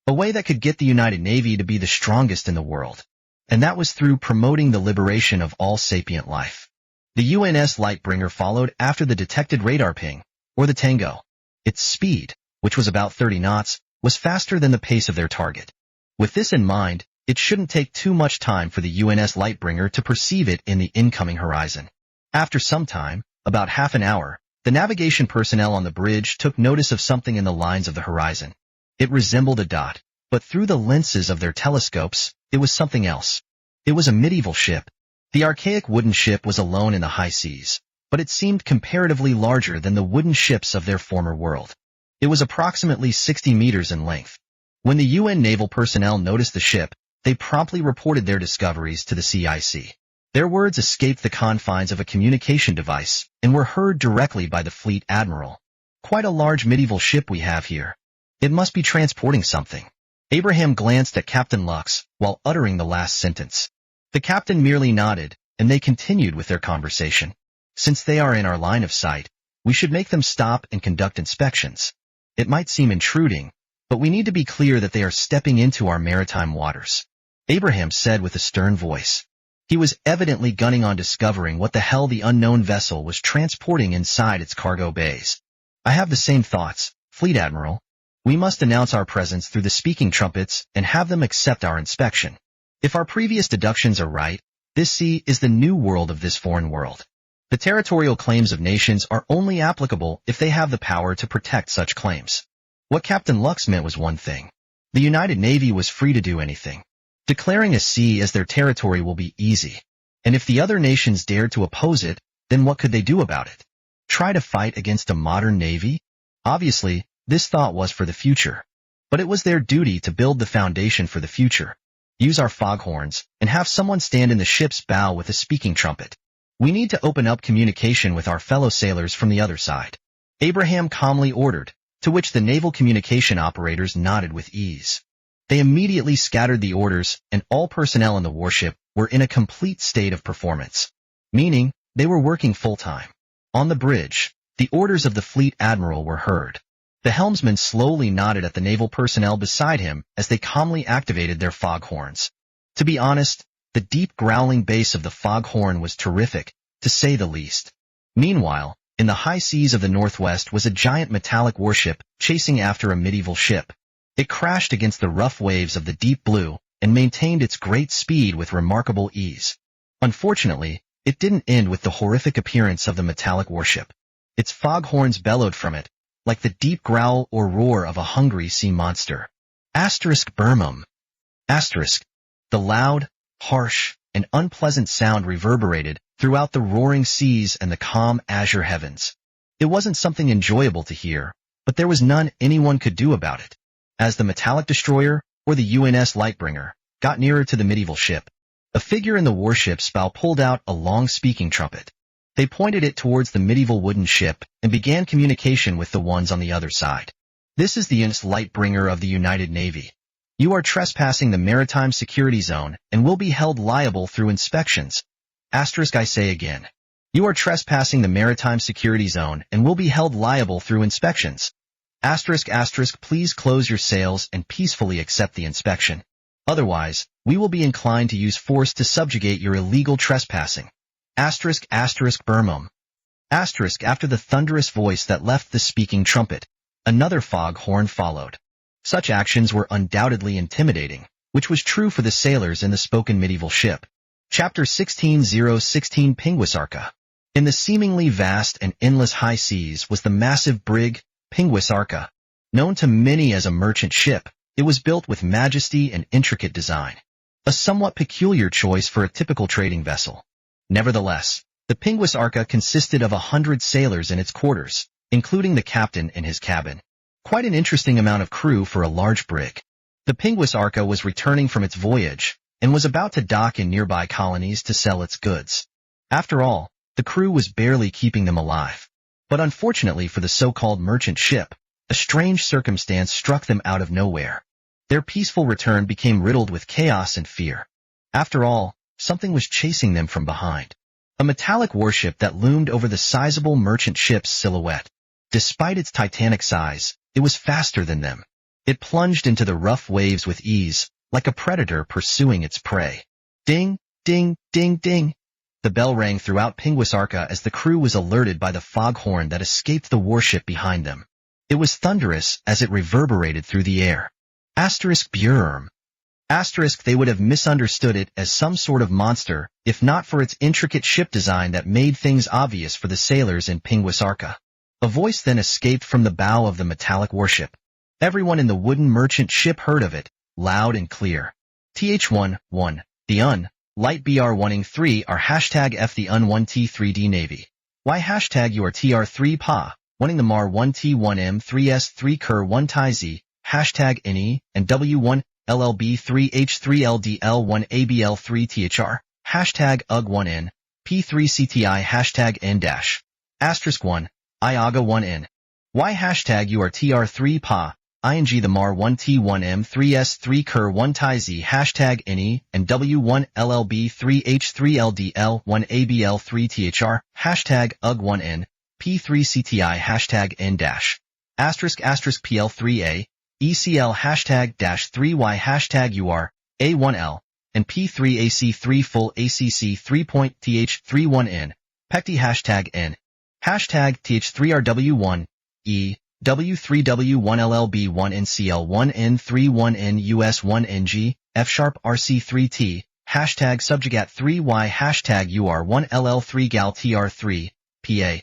Speaker 1: A way that could get the United Navy to be the strongest in the world. And that was through promoting the liberation of all sapient life. The UNS Lightbringer followed after the detected radar ping, or the tango. Its speed, which was about 30 knots, was faster than the pace of their target. With this in mind, it shouldn't take too much time for the UNS Lightbringer to perceive it in the incoming horizon. After some time, about half an hour, the navigation personnel on the bridge took notice of something in the lines of the horizon. It resembled a dot, but through the lenses of their telescopes, it was something else. It was a medieval ship. The archaic wooden ship was alone in the high seas, but it seemed comparatively larger than the wooden ships of their former world. It was approximately 60 meters in length. When the UN naval personnel noticed the ship, they promptly reported their discoveries to the CIC. Their words escaped the confines of a communication device and were heard directly by the fleet admiral. Quite a large medieval ship we have here. It must be transporting something. Abraham glanced at Captain Lux while uttering the last sentence. The captain merely nodded, and they continued with their conversation. Since they are in our line of sight, we should make them stop and conduct inspections. It might seem intruding, but we need to be clear that they are stepping into our maritime waters. Abraham said with a stern voice. He was evidently gunning on discovering what the hell the unknown vessel was transporting inside its cargo bays. I have the same thoughts, Fleet Admiral. We must announce our presence through the speaking trumpets and have them accept our inspection. If our previous deductions are right, this sea is the new world of this foreign world. The territorial claims of nations are only applicable if they have the power to protect such claims. What Captain Lux meant was one thing. The United Navy was free to do anything. Declaring a sea as their territory will be easy. And if the other nations dared to oppose it, then what could they do about it? Try to fight against a modern navy? Obviously, this thought was for the future. But it was their duty to build the foundation for the future. Use our foghorns, and have someone stand in the ship's bow with a speaking trumpet. We need to open up communication with our fellow sailors from the other side. Abraham calmly ordered, to which the naval communication operators nodded with ease. They immediately scattered the orders, and all personnel in the warship were in a complete state of performance. Meaning, they were working full-time. On the bridge, the orders of the fleet admiral were heard. The helmsman slowly nodded at the naval personnel beside him as they calmly activated their foghorns. To be honest, the deep growling bass of the foghorn was terrific, to say the least. Meanwhile, in the high seas of the northwest was a giant metallic warship chasing after a medieval ship. It crashed against the rough waves of the deep blue and maintained its great speed with remarkable ease. Unfortunately, it didn't end with the horrific appearance of the metallic warship. Its foghorns bellowed from it, like the deep growl or roar of a hungry sea monster. Burmum. The loud, harsh, and unpleasant sound reverberated throughout the roaring seas and the calm azure heavens. It wasn't something enjoyable to hear, but there was none anyone could do about it. As the metallic destroyer, or the UNS Lightbringer, got nearer to the medieval ship, a figure in the warship's bow pulled out a long speaking trumpet. They pointed it towards the medieval wooden ship and began communication with the ones on the other side. This is the UNS Lightbringer of the United Navy. You are trespassing the maritime security zone and will be held liable through inspections. I say again. You are trespassing the maritime security zone and will be held liable through inspections. Please close your sails and peacefully accept the inspection. Otherwise, we will be inclined to use force to subjugate your illegal trespassing. Burmum. After the thunderous voice that left the speaking trumpet, another foghorn followed. Such actions were undoubtedly intimidating, which was true for the sailors in the spoken medieval ship. Chapter 16:016 Pinguisarca. In the seemingly vast and endless high seas was the massive brig, Pinguisarca. Known to many as a merchant ship, it was built with majesty and intricate design. A somewhat peculiar choice for a typical trading vessel. Nevertheless, the Pinguisarca consisted of 100 sailors in its quarters, including the captain and his cabin. Quite an interesting amount of crew for a large brig. The Pinguisarca was returning from its voyage, and was about to dock in nearby colonies to sell its goods. After all, the crew was barely keeping them alive. But unfortunately for the so-called merchant ship, a strange circumstance struck them out of nowhere. Their peaceful return became riddled with chaos and fear. After all, something was chasing them from behind. A metallic warship that loomed over the sizable merchant ship's silhouette. Despite its titanic size, it was faster than them. It plunged into the rough waves with ease, like a predator pursuing its prey. Ding, ding, ding, ding. The bell rang throughout Pinguisarca as the crew was alerted by the foghorn that escaped the warship behind them. It was thunderous as it reverberated through the air. Burm. They would have misunderstood it as some sort of monster, if not for its intricate ship design that made things obvious for the sailors in Pinguisarca. A voice then escaped from the bow of the metallic warship. Everyone in the wooden merchant ship heard of it, loud and clear. Th1, the UN, Light BR1ing 3 are hashtag F the UN 1T3D Navy. Y hashtag you are TR3 PA, wanting the MAR 1T1M 3S3 Cur 1 TI Z, hashtag NE, and W1, LLB3H3LDL1 ABL3 THR, hashtag UG1N, P3CTI hashtag N dash. *1, IAGA1N. Y hashtag you are TR3 PA, ING the MAR 1T1M 3S3 Cur 1 TI Z hashtag NE and W1 LLB3H3LDL1 ABL3 THR hashtag UG1N P3CTI hashtag N dash *PL3A ECL hashtag dash 3Y hashtag UR A1L and P3AC3 full ACC 3.TH31N PECT hashtag N hashtag TH3RW1 E W3W1LLB1NCL1N31NUS1NG F# RC3T hashtag subjugat 3Y hashtag UR1LL3GAL TR3 PA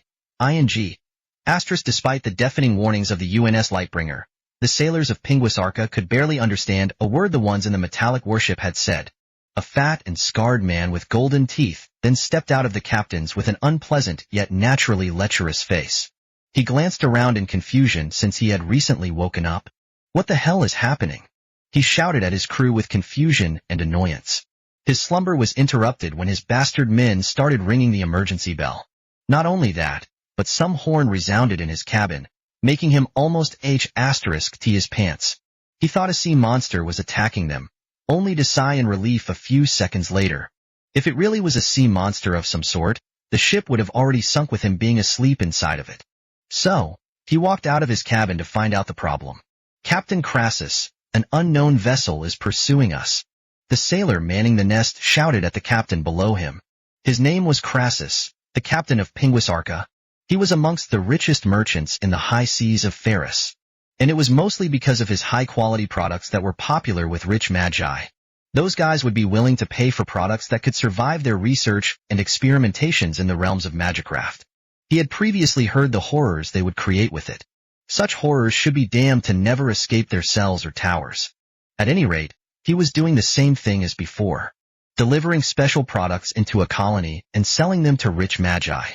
Speaker 1: ING. Despite the deafening warnings of the UNS Lightbringer, the sailors of Pinguisarca could barely understand a word the ones in the metallic warship had said. A fat and scarred man with golden teeth then stepped out of the captain's with an unpleasant yet naturally lecherous face. He glanced around in confusion since he had recently woken up. What the hell is happening? He shouted at his crew with confusion and annoyance. His slumber was interrupted when his bastard men started ringing the emergency bell. Not only that, but some horn resounded in his cabin, making him almost to his pants. He thought a sea monster was attacking them, only to sigh in relief a few seconds later. If it really was a sea monster of some sort, the ship would have already sunk with him being asleep inside of it. So, He walked out of his cabin to find out the problem. "Captain Crassus, an unknown vessel is pursuing us." The sailor manning the nest shouted at the captain below him. His name was Crassus, the captain of Pinguisarca. He was amongst the richest merchants in the high seas of Pharis, and it was mostly because of his high-quality products that were popular with rich magi. Those guys would be willing to pay for products that could survive their research and experimentations in the realms of magicraft. He had previously heard the horrors they would create with it. Such horrors should be damned to never escape their cells or towers. At any rate, he was doing the same thing as before, delivering special products into a colony and selling them to rich magi.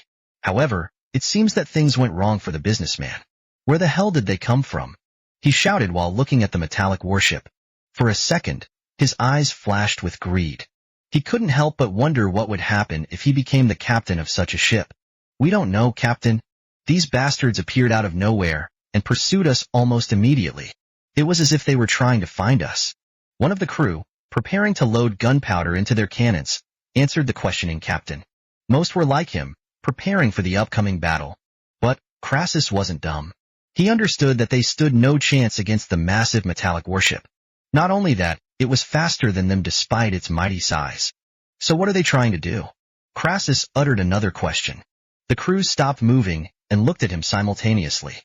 Speaker 1: However, it seems that things went wrong for the businessman. Where the hell did they come from? He shouted while looking at the metallic warship. For a second, his eyes flashed with greed. He couldn't help but wonder what would happen if he became the captain of such a ship. "We don't know, Captain. These bastards appeared out of nowhere and pursued us almost immediately. It was as if they were trying to find us." One of the crew, preparing to load gunpowder into their cannons, answered the questioning captain. Most were like him, preparing for the upcoming battle. But Crassus wasn't dumb. He understood that they stood no chance against the massive metallic warship. Not only that, it was faster than them despite its mighty size. So what are they trying to do? Crassus uttered another question. The crew stopped moving and looked at him simultaneously.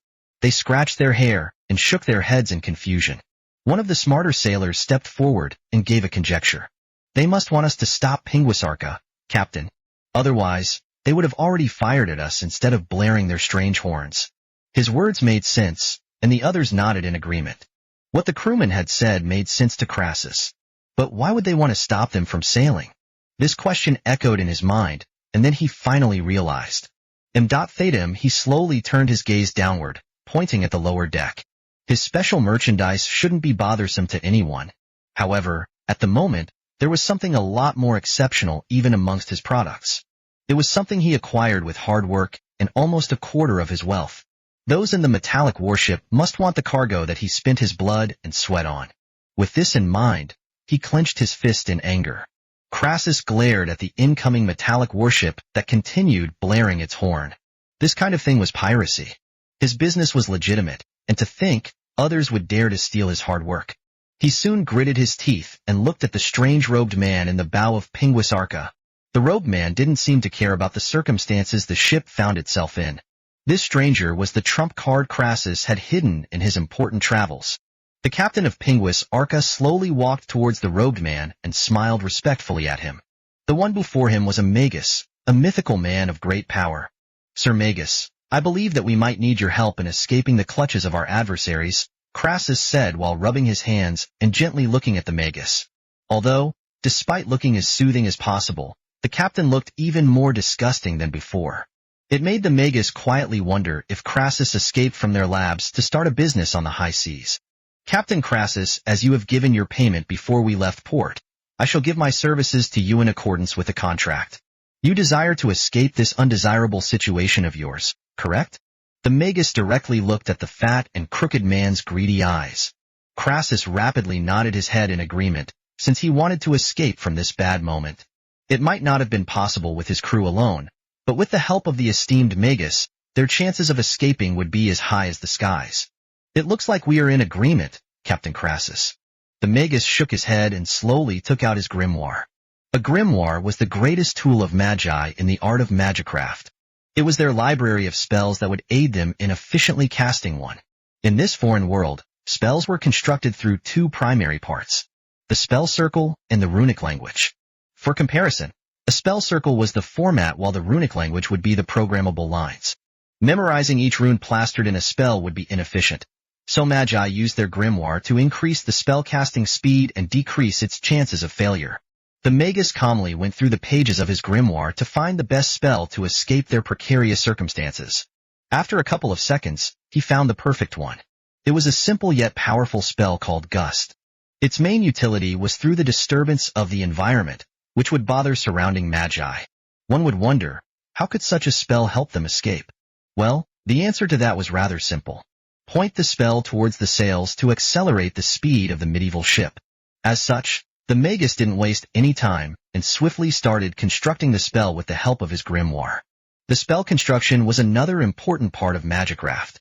Speaker 1: They scratched their hair and shook their heads in confusion. One of the smarter sailors stepped forward and gave a conjecture. "They must want us to stop Pinguisarca, Captain. Otherwise, they would have already fired at us instead of blaring their strange horns." His words made sense, and the others nodded in agreement. What the crewman had said made sense to Crassus. But why would they want to stop them from sailing? This question echoed in his mind, and then he finally realized. Theta, he slowly turned his gaze downward, pointing at the lower deck. His special merchandise shouldn't be bothersome to anyone. However, at the moment, there was something a lot more exceptional even amongst his products. It was something he acquired with hard work and almost a quarter of his wealth. Those in the metallic warship must want the cargo that he spent his blood and sweat on. With this in mind, he clenched his fist in anger. Crassus glared at the incoming metallic warship that continued blaring its horn. This kind of thing was piracy. His business was legitimate, and to think others would dare to steal his hard work. He soon gritted his teeth and looked at the strange robed man in the bow of Pinguisarca. The robed man didn't seem to care about the circumstances the ship found itself in. This stranger was the trump card Crassus had hidden in his important travels. The captain of Pinguisarca slowly walked towards the robed man and smiled respectfully at him. The one before him was a magus, a mythical man of great power. "Sir Magus, I believe that we might need your help in escaping the clutches of our adversaries," Crassus said while rubbing his hands and gently looking at the magus. Although, despite looking as soothing as possible, the captain looked even more disgusting than before. It made the magus quietly wonder if Crassus escaped from their labs to start a business on the high seas. "Captain Crassus, as you have given your payment before we left port, I shall give my services to you in accordance with the contract. You desire to escape this undesirable situation of yours, correct?" The magus directly looked at the fat and crooked man's greedy eyes. Crassus rapidly nodded his head in agreement, since he wanted to escape from this bad moment. It might not have been possible with his crew alone, but with the help of the esteemed magus, their chances of escaping would be as high as the skies. "It looks like we are in agreement, Captain Crassus." The magus shook his head and slowly took out his grimoire. A grimoire was the greatest tool of magi in the art of magicraft. It was their library of spells that would aid them in efficiently casting one. In this foreign world, spells were constructed through two primary parts: the spell circle and the runic language. For comparison, a spell circle was the format while the runic language would be the programmable lines. Memorizing each rune plastered in a spell would be inefficient, so magi used their grimoire to increase the spell-casting speed and decrease its chances of failure. The magus calmly went through the pages of his grimoire to find the best spell to escape their precarious circumstances. After a couple of seconds, he found the perfect one. It was a simple yet powerful spell called Gust. Its main utility was through the disturbance of the environment, which would bother surrounding magi. One would wonder, how could such a spell help them escape? Well, the answer to that was rather simple. Point the spell towards the sails to accelerate the speed of the medieval ship. As such, the magus didn't waste any time and swiftly started constructing the spell with the help of his grimoire. The spell construction was another important part of magicraft.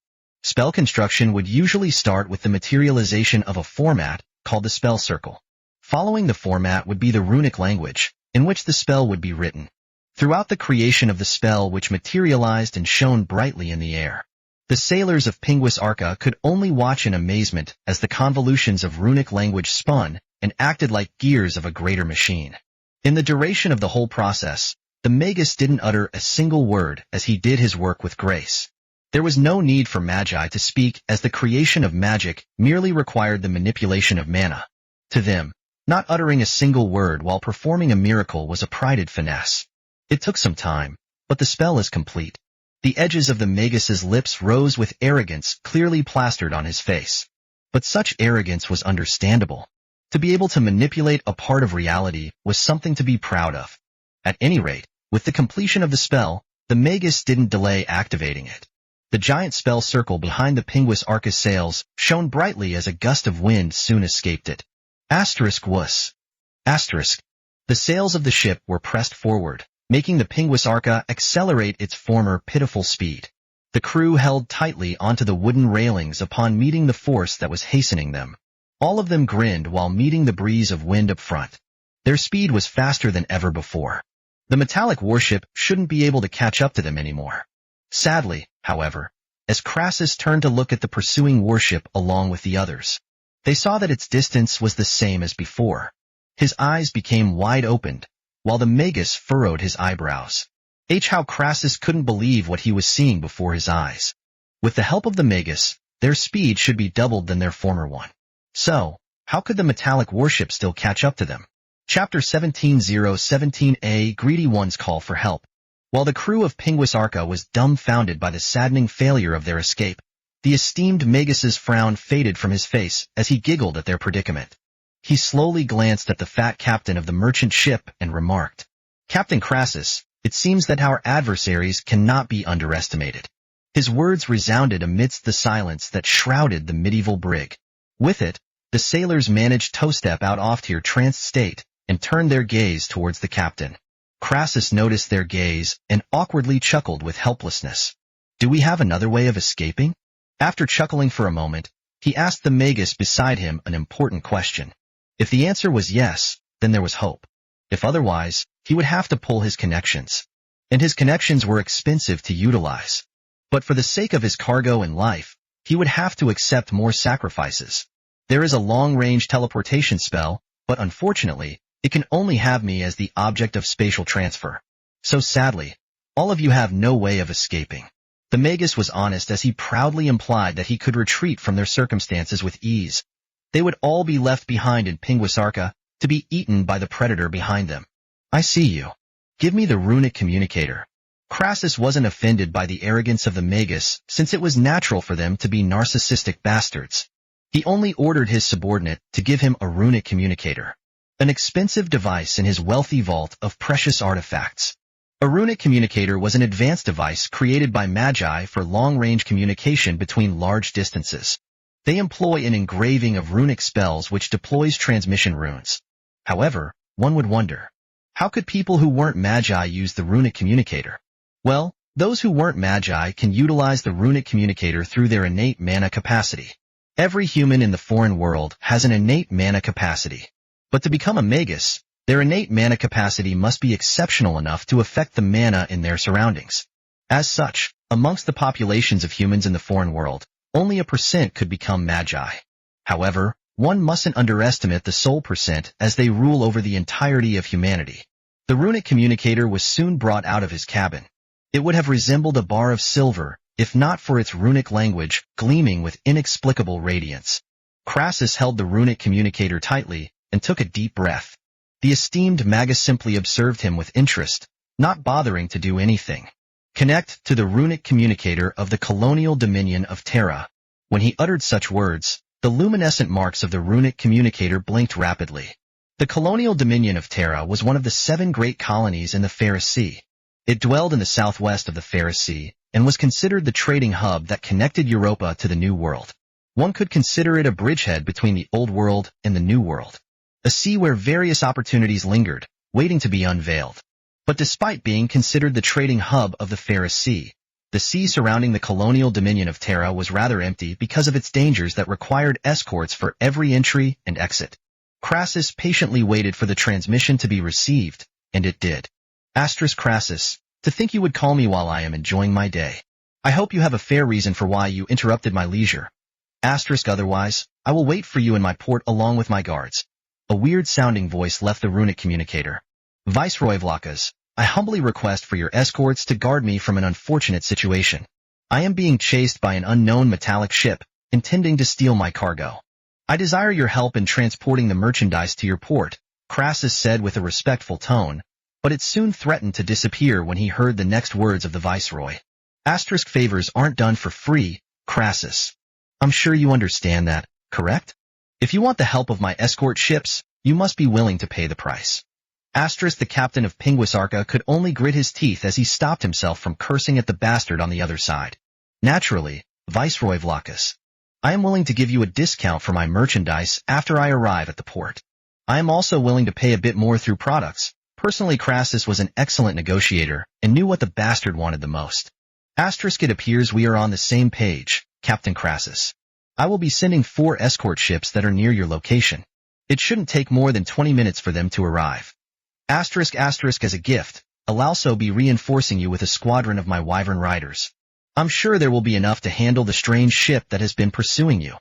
Speaker 1: Spell construction would usually start with the materialization of a format called the spell circle. Following the format would be the runic language, in which the spell would be written. Throughout the creation of the spell which materialized and shone brightly in the air, the sailors of Pinguis Arca could only watch in amazement as the convolutions of runic language spun and acted like gears of a greater machine. In the duration of the whole process, the Magus didn't utter a single word as he did his work with grace. There was no need for magi to speak, as the creation of magic merely required the manipulation of mana. To them, not uttering a single word while performing a miracle was a prided finesse. It took some time, but the spell is complete. The edges of the Magus's lips rose with arrogance clearly plastered on his face. But such arrogance was understandable. To be able to manipulate a part of reality was something to be proud of. At any rate, with the completion of the spell, the Magus didn't delay activating it. The giant spell circle behind the Pinguis Arca's sails shone brightly as a gust of wind soon escaped it. *wuss. The sails of the ship were pressed forward, making the Pinguis Arca accelerate its former pitiful speed. The crew held tightly onto the wooden railings upon meeting the force that was hastening them. All of them grinned while meeting the breeze of wind up front. Their speed was faster than ever before. The metallic warship shouldn't be able to catch up to them anymore. Sadly, however, as Crassus turned to look at the pursuing warship along with the others, they saw that its distance was the same as before. His eyes became wide opened, while the Magus furrowed his eyebrows. How Crassus couldn't believe what he was seeing before his eyes. With the help of the Magus, their speed should be doubled than their former one. So, how could the metallic warship still catch up to them? Chapter 17:017a Greedy Ones Call for Help. While the crew of Pinguis Arca was dumbfounded by the saddening failure of their escape, the esteemed Magus's frown faded from his face as he giggled at their predicament. He slowly glanced at the fat captain of the merchant ship and remarked, "Captain Crassus, it seems that our adversaries cannot be underestimated." His words resounded amidst the silence that shrouded the medieval brig. With it, the sailors managed to step out off-tier tranced state and turned their gaze towards the captain. Crassus noticed their gaze and awkwardly chuckled with helplessness. "Do we have another way of escaping?" After chuckling for a moment, he asked the Magus beside him an important question. If the answer was yes, then there was hope. If otherwise, he would have to pull his connections. And his connections were expensive to utilize. But for the sake of his cargo and life, he would have to accept more sacrifices. There is a long-range teleportation spell, but unfortunately, it can only have me as the object of spatial transfer. So sadly, all of you have no way of escaping. The Magus was honest as he proudly implied that he could retreat from their circumstances with ease. They would all be left behind in Pinguis Arca, to be eaten by the predator behind them. "I see you. Give me the runic communicator." Crassus wasn't offended by the arrogance of the Magus, since it was natural for them to be narcissistic bastards. He only ordered his subordinate to give him a runic communicator, an expensive device in his wealthy vault of precious artifacts. A runic communicator was an advanced device created by magi for long-range communication between large distances. They employ an engraving of runic spells which deploys transmission runes. However, one would wonder, how could people who weren't magi use the runic communicator? Well, those who weren't magi can utilize the runic communicator through their innate mana capacity. Every human in the foreign world has an innate mana capacity. But to become a magus, their innate mana capacity must be exceptional enough to affect the mana in their surroundings. As such, amongst the populations of humans in the foreign world, only a % could become magi. However, one mustn't underestimate the sole % as they rule over the entirety of humanity. The runic communicator was soon brought out of his cabin. It would have resembled a bar of silver, if not for its runic language gleaming with inexplicable radiance. Crassus held the runic communicator tightly and took a deep breath. The esteemed magus simply observed him with interest, not bothering to do anything. "Connect to the runic communicator of the colonial dominion of Terra." When he uttered such words, the luminescent marks of the runic communicator blinked rapidly. The colonial dominion of Terra was one of the 7 great colonies in the Ferris Sea. It dwelled in the southwest of the Ferris Sea and was considered the trading hub that connected Europa to the New World. One could consider it a bridgehead between the Old World and the New World, a sea where various opportunities lingered, waiting to be unveiled. But despite being considered the trading hub of the Ferris Sea, The sea surrounding the colonial dominion of Terra was rather empty because of its dangers that required escorts for every entry and exit. Crassus patiently waited for the transmission to be received, and it did. Crassus, to think you would call me while I am enjoying my day. I hope you have a fair reason for why you interrupted my leisure. Otherwise, I will wait for you in my port along with my guards. A weird-sounding voice left the runic communicator. Viceroy Vlakas, I humbly request for your escorts to guard me from an unfortunate situation. I am being chased by an unknown metallic ship, intending to steal my cargo. I desire your help in transporting the merchandise to your port, Crassus said with a respectful tone, but it soon threatened to disappear when he heard the next words of the viceroy. Favors aren't done for free, Crassus. I'm sure you understand that, correct? If you want the help of my escort ships, you must be willing to pay the price. The captain of Pinguisarca could only grit his teeth as he stopped himself from cursing at the bastard on the other side. Naturally, Viceroy Vlakas. I am willing to give you a discount for my merchandise after I arrive at the port. I am also willing to pay a bit more through products. Personally, Crassus was an excellent negotiator and knew what the bastard wanted the most. It appears we are on the same page, Captain Crassus. I will be sending 4 escort ships that are near your location. It shouldn't take more than 20 minutes for them to arrive. As a gift, I'll also be reinforcing you with a squadron of my wyvern riders. I'm sure there will be enough to handle the strange ship that has been pursuing you.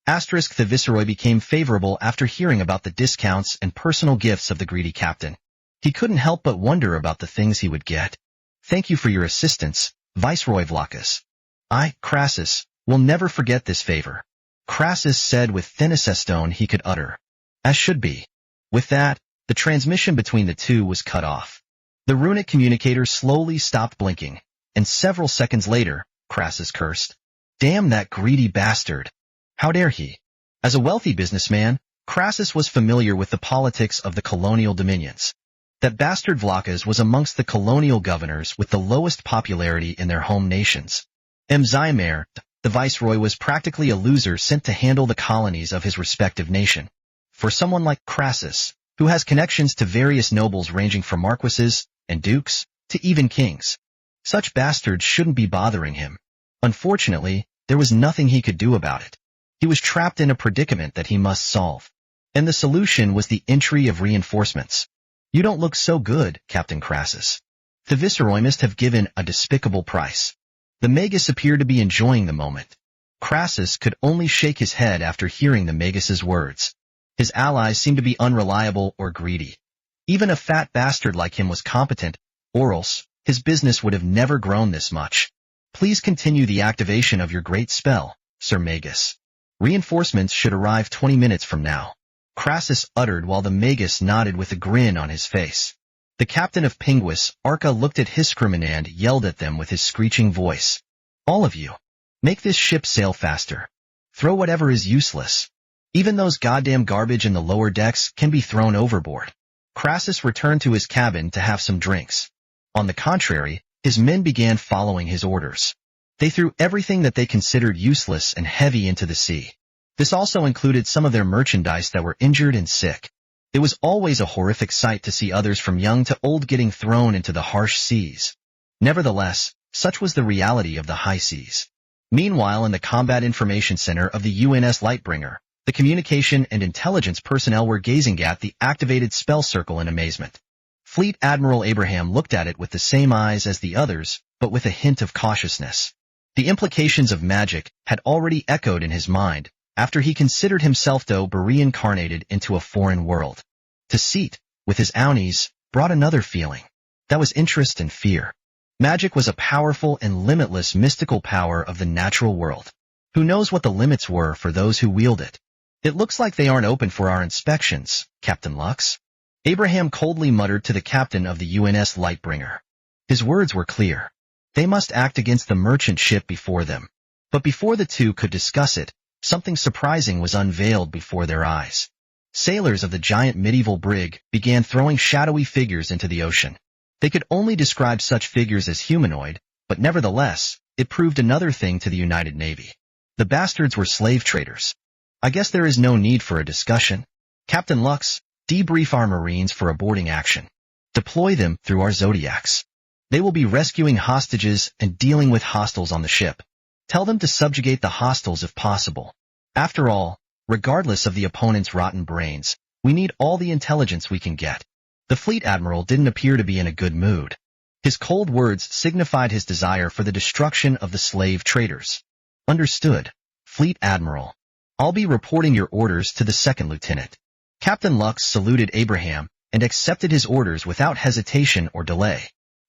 Speaker 1: The viceroy became favorable after hearing about the discounts and personal gifts of the greedy captain. He couldn't help but wonder about the things he would get. Thank you for your assistance, Viceroy Vlakas. I, Crassus, will never forget this favor. Crassus said with thinnest tone he could utter. As should be. With that, the transmission between the two was cut off. The runic communicator slowly stopped blinking, and several seconds later, Crassus cursed. Damn that greedy bastard. How dare he? As a wealthy businessman, Crassus was familiar with the politics of the colonial dominions. That bastard Vlakas was amongst the colonial governors with the lowest popularity in their home nations. Zymer, the viceroy, was practically a loser sent to handle the colonies of his respective nation. For someone like Crassus, who has connections to various nobles ranging from marquises and dukes to even kings, such bastards shouldn't be bothering him. Unfortunately, there was nothing he could do about it. He was trapped in a predicament that he must solve. And the solution was the entry of reinforcements. You don't look so good, Captain Crassus. The viceroy must have given a despicable price. The magus appeared to be enjoying the moment. Crassus could only shake his head after hearing the magus's words. His allies seemed to be unreliable or greedy. Even a fat bastard like him was competent, or else his business would have never grown this much. Please continue the activation of your great spell, Sir Magus. Reinforcements should arrive 20 minutes from now. Crassus uttered while the magus nodded with a grin on his face. The captain of Pinguisarca looked at Hiscrimin and yelled at them with his screeching voice. All of you, make this ship sail faster. Throw whatever is useless. Even those goddamn garbage in the lower decks can be thrown overboard. Crassus returned to his cabin to have some drinks. On the contrary, his men began following his orders. They threw everything that they considered useless and heavy into the sea. This also included some of their merchandise that were injured and sick. It was always a horrific sight to see others from young to old getting thrown into the harsh seas. Nevertheless, such was the reality of the high seas. Meanwhile, in the Combat Information Center of the UNS Lightbringer, the communication and intelligence personnel were gazing at the activated spell circle in amazement. Fleet Admiral Abraham looked at it with the same eyes as the others, but with a hint of cautiousness. The implications of magic had already echoed in his mind, after he considered himself though reincarnated into a foreign world. To Seat, with his ownies, brought another feeling. That was interest and fear. Magic was a powerful and limitless mystical power of the natural world. Who knows what the limits were for those who wield it? It looks like they aren't open for our inspections, Captain Lux. Abraham coldly muttered to the captain of the UNS Lightbringer. His words were clear. They must act against the merchant ship before them. But before the two could discuss it, something surprising was unveiled before their eyes. Sailors of the giant medieval brig began throwing shadowy figures into the ocean. They could only describe such figures as humanoid, but nevertheless, it proved another thing to the United Navy. The bastards were slave traders. I guess there is no need for a discussion. Captain Lux, debrief our Marines for a boarding action. Deploy them through our Zodiacs. They will be rescuing hostages and dealing with hostiles on the ship. Tell them to subjugate the hostiles if possible. After all, regardless of the opponent's rotten brains, we need all the intelligence we can get. The fleet admiral didn't appear to be in a good mood. His cold words signified his desire for the destruction of the slave traders. Understood, Fleet Admiral. I'll be reporting your orders to the second lieutenant. Captain Lux saluted Abraham and accepted his orders without hesitation or delay.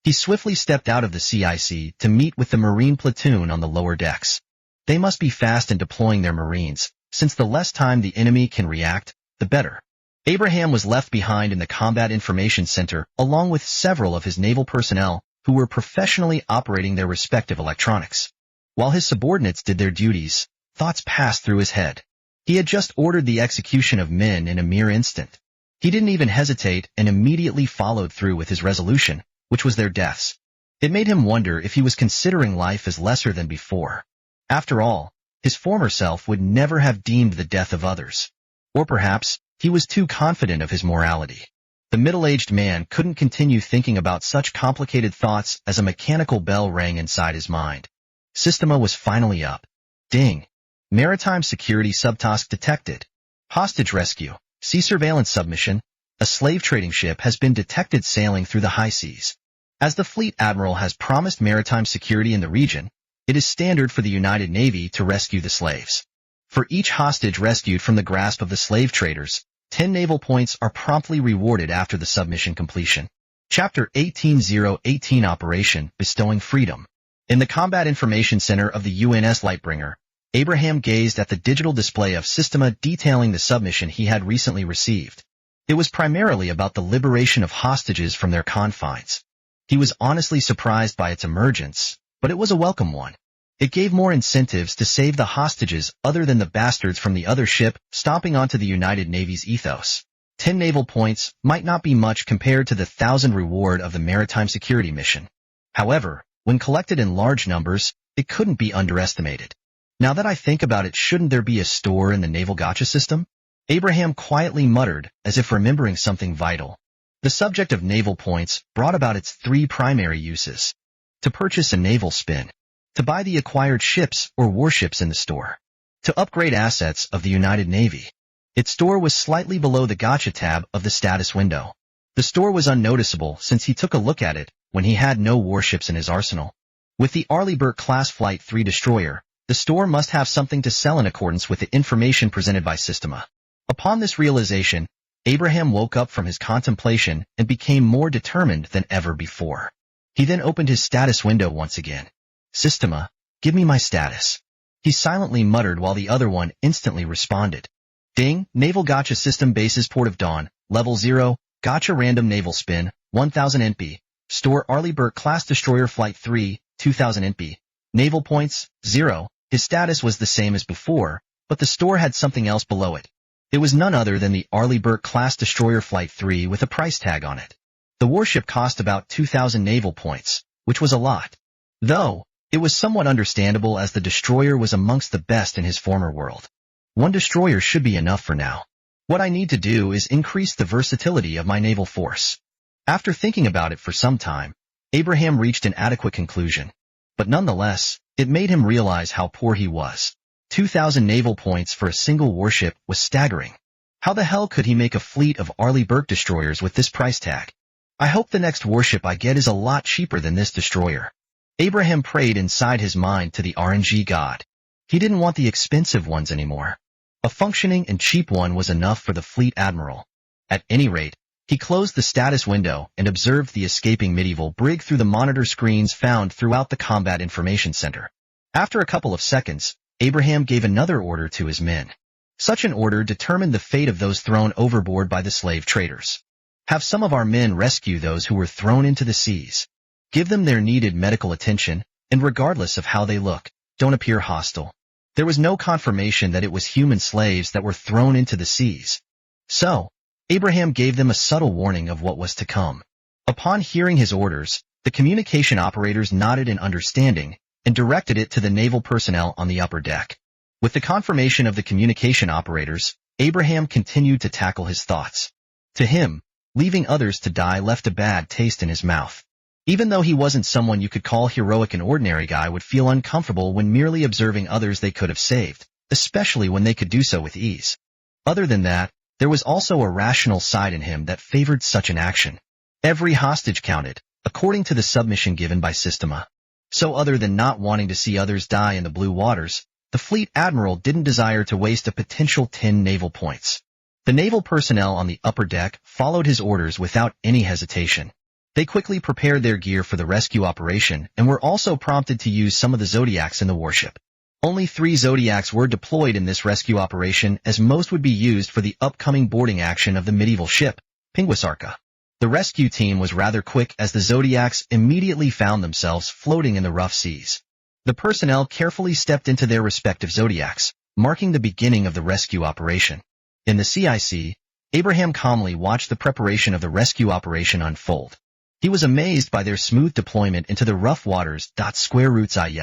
Speaker 1: He swiftly stepped out of the CIC to meet with the Marine platoon on the lower decks. They must be fast in deploying their Marines, since the less time the enemy can react, the better. Abraham was left behind in the Combat Information Center along with several of his naval personnel who were professionally operating their respective electronics. While his subordinates did their duties, thoughts passed through his head. He had just ordered the execution of men in a mere instant. He didn't even hesitate and immediately followed through with his resolution, which was their deaths. It made him wonder if he was considering life as lesser than before. After all, his former self would never have deemed the death of others. Or perhaps, he was too confident of his morality. The middle-aged man couldn't continue thinking about such complicated thoughts as a mechanical bell rang inside his mind. Systema was finally up. Ding. Maritime security subtask detected. Hostage rescue. Sea surveillance submission. A slave trading ship has been detected sailing through the high seas. As the fleet admiral has promised maritime security in the region, it is standard for the United Navy to rescue the slaves. For each hostage rescued from the grasp of the slave traders, 10 naval points are promptly rewarded after the submission completion. Chapter 18-018 Operation Bestowing Freedom. In the Combat Information Center of the UNS Lightbringer, Abraham gazed at the digital display of Systema detailing the submission he had recently received. It was primarily about the liberation of hostages from their confines. He was honestly surprised by its emergence, but it was a welcome one. It gave more incentives to save the hostages other than the bastards from the other ship stomping onto the United Navy's ethos. 10 naval points might not be much compared to the 1,000 reward of the maritime security mission. However, when collected in large numbers, it couldn't be underestimated. Now that I think about it, shouldn't there be a store in the naval gacha system? Abraham quietly muttered, as if remembering something vital. The subject of naval points brought about its 3 primary uses. To purchase a naval spin. To buy the acquired ships or warships in the store. To upgrade assets of the United Navy. Its store was slightly below the gacha tab of the status window. The store was unnoticeable since he took a look at it when he had no warships in his arsenal. With the Arleigh-Burke-class Flight 3 destroyer, the store must have something to sell in accordance with the information presented by Systema. Upon this realization, Abraham woke up from his contemplation and became more determined than ever before. He then opened his status window once again. Systema, give me my status. He silently muttered while the other one instantly responded. Ding, Naval Gacha System Bases Port of Dawn, Level 0, Gacha Random Naval Spin, 1000 NP. Store Arleigh-Burke-class Destroyer Flight 3, 2000 NP. Naval Points, 0. His status was the same as before, but the store had something else below it. It was none other than the Arleigh-Burke-class Destroyer Flight 3 with a price tag on it. The warship cost about 2,000 naval points, which was a lot. Though, it was somewhat understandable as the destroyer was amongst the best in his former world. One destroyer should be enough for now. What I need to do is increase the versatility of my naval force. After thinking about it for some time, Abraham reached an adequate conclusion. But nonetheless, it made him realize how poor he was. 2,000 naval points for a single warship was staggering. How the hell could he make a fleet of Arleigh-Burke destroyers with this price tag? I hope the next warship I get is a lot cheaper than this destroyer. Abraham prayed inside his mind to the RNG god. He didn't want the expensive ones anymore. A functioning and cheap one was enough for the fleet admiral. At any rate, he closed the status window and observed the escaping medieval brig through the monitor screens found throughout the Combat Information Center. After a couple of seconds, Abraham gave another order to his men. Such an order determined the fate of those thrown overboard by the slave traders. Have some of our men rescue those who were thrown into the seas. Give them their needed medical attention, and regardless of how they look, don't appear hostile. There was no confirmation that it was human slaves that were thrown into the seas. So, Abraham gave them a subtle warning of what was to come. Upon hearing his orders, the communication operators nodded in understanding and directed it to the naval personnel on the upper deck. With the confirmation of the communication operators, Abraham continued to tackle his thoughts. To him, leaving others to die left a bad taste in his mouth. Even though he wasn't someone you could call heroic, an ordinary guy would feel uncomfortable when merely observing others they could have saved, especially when they could do so with ease. Other than that, there was also a rational side in him that favored such an action. Every hostage counted, according to the submission given by Systema. So other than not wanting to see others die in the blue waters, the fleet admiral didn't desire to waste a potential 10 naval points. The naval personnel on the upper deck followed his orders without any hesitation. They quickly prepared their gear for the rescue operation and were also prompted to use some of the Zodiacs in the warship. Only 3 Zodiacs were deployed in this rescue operation, as most would be used for the upcoming boarding action of the medieval ship, Pinguisarca. The rescue team was rather quick, as the Zodiacs immediately found themselves floating in the rough seas. The personnel carefully stepped into their respective Zodiacs, marking the beginning of the rescue operation. In the CIC, Abraham calmly watched the preparation of the rescue operation unfold. He was amazed by their smooth deployment into the rough waters. Square roots of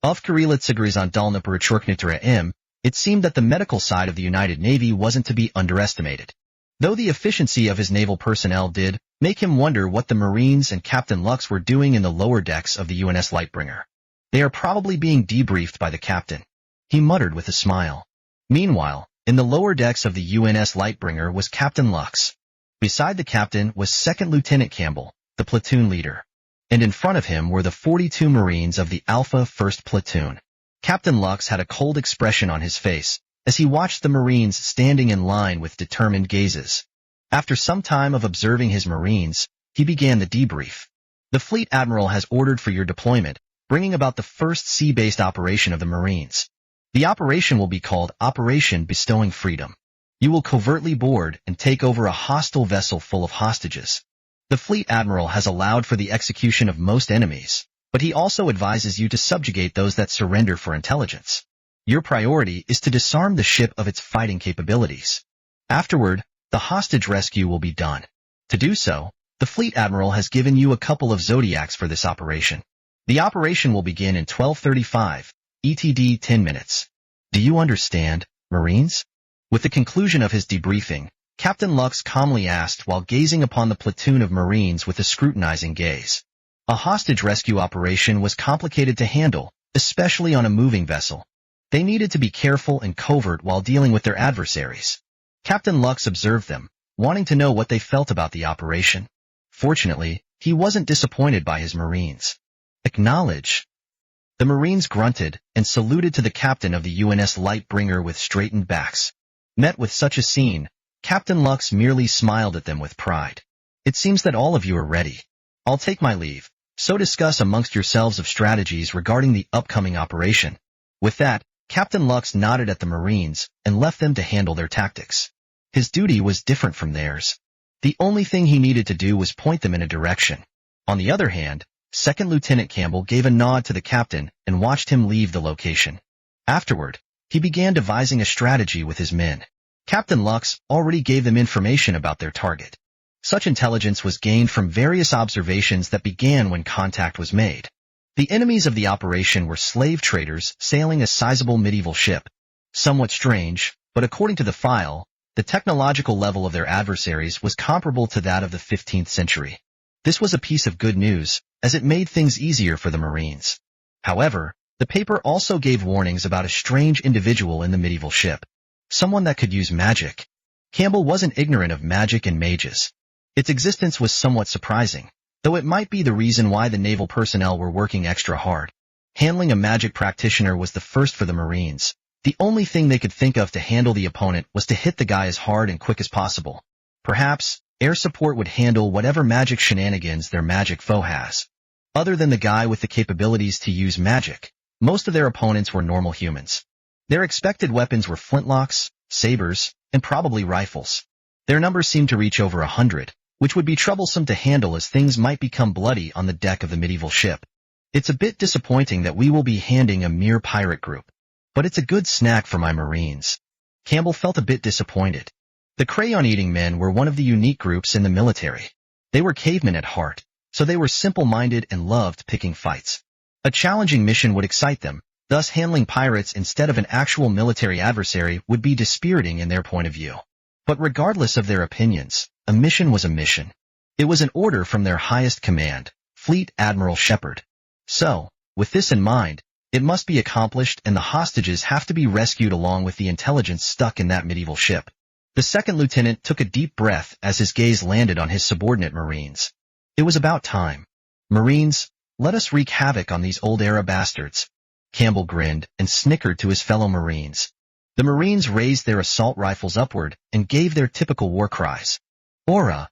Speaker 1: Karelitsigrizandalna Perechorknitera M. It seemed that the medical side of the United Navy wasn't to be underestimated. Though the efficiency of his naval personnel did make him wonder what the Marines and Captain Lux were doing in the lower decks of the UNS Lightbringer. They are probably being debriefed by the captain, he muttered with a smile. Meanwhile, in the lower decks of the UNS Lightbringer was Captain Lux. Beside the captain was Second Lieutenant Campbell, the platoon leader, and in front of him were the 42 Marines of the Alpha 1st Platoon. Captain Lux had a cold expression on his face as he watched the Marines standing in line with determined gazes. After some time of observing his Marines, he began the debrief. The Fleet Admiral has ordered for your deployment, bringing about the first sea-based operation of the Marines. The operation will be called Operation Bestowing Freedom. You will covertly board and take over a hostile vessel full of hostages. The Fleet Admiral has allowed for the execution of most enemies, but he also advises you to subjugate those that surrender for intelligence. Your priority is to disarm the ship of its fighting capabilities. Afterward, the hostage rescue will be done. To do so, the Fleet Admiral has given you a couple of Zodiacs for this operation. The operation will begin in 12:35, ETD 10 minutes. Do you understand, Marines? With the conclusion of his debriefing, Captain Lux calmly asked while gazing upon the platoon of Marines with a scrutinizing gaze. A hostage rescue operation was complicated to handle, especially on a moving vessel. They needed to be careful and covert while dealing with their adversaries. Captain Lux observed them, wanting to know what they felt about the operation. Fortunately, he wasn't disappointed by his Marines. Acknowledge. The Marines grunted and saluted to the captain of the UNS Lightbringer with straightened backs. Met with such a scene, Captain Lux merely smiled at them with pride. It seems that all of you are ready. I'll take my leave, so discuss amongst yourselves of strategies regarding the upcoming operation. With that, Captain Lux nodded at the Marines and left them to handle their tactics. His duty was different from theirs. The only thing he needed to do was point them in a direction. On the other hand, Second Lieutenant Campbell gave a nod to the captain and watched him leave the location. Afterward, he began devising a strategy with his men. Captain Lux already gave them information about their target. Such intelligence was gained from various observations that began when contact was made. The enemies of the operation were slave traders sailing a sizable medieval ship. Somewhat strange, but according to the file, the technological level of their adversaries was comparable to that of the 15th century. This was a piece of good news, as it made things easier for the Marines. However, the paper also gave warnings about a strange individual in the medieval ship. Someone that could use magic. Campbell wasn't ignorant of magic and mages. Its existence was somewhat surprising, though it might be the reason why the naval personnel were working extra hard. Handling a magic practitioner was the first for the Marines. The only thing they could think of to handle the opponent was to hit the guy as hard and quick as possible. Perhaps, air support would handle whatever magic shenanigans their magic foe has. Other than the guy with the capabilities to use magic, most of their opponents were normal humans. Their expected weapons were flintlocks, sabers, and probably rifles. Their numbers seemed to reach over 100, which would be troublesome to handle as things might become bloody on the deck of the medieval ship. It's a bit disappointing that we will be handing a mere pirate group, but it's a good snack for my Marines. Campbell felt a bit disappointed. The crayon-eating men were one of the unique groups in the military. They were cavemen at heart, so they were simple-minded and loved picking fights. A challenging mission would excite them, thus handling pirates instead of an actual military adversary would be dispiriting in their point of view. But regardless of their opinions, a mission was a mission. It was an order from their highest command, Fleet Admiral Shepard. So, with this in mind, it must be accomplished and the hostages have to be rescued along with the intelligence stuck in that medieval ship. The second lieutenant took a deep breath as his gaze landed on his subordinate Marines. It was about time. Marines, let us wreak havoc on these old-era bastards. Campbell grinned and snickered to his fellow Marines. The Marines raised their assault rifles upward and gave their typical war cries. Aura!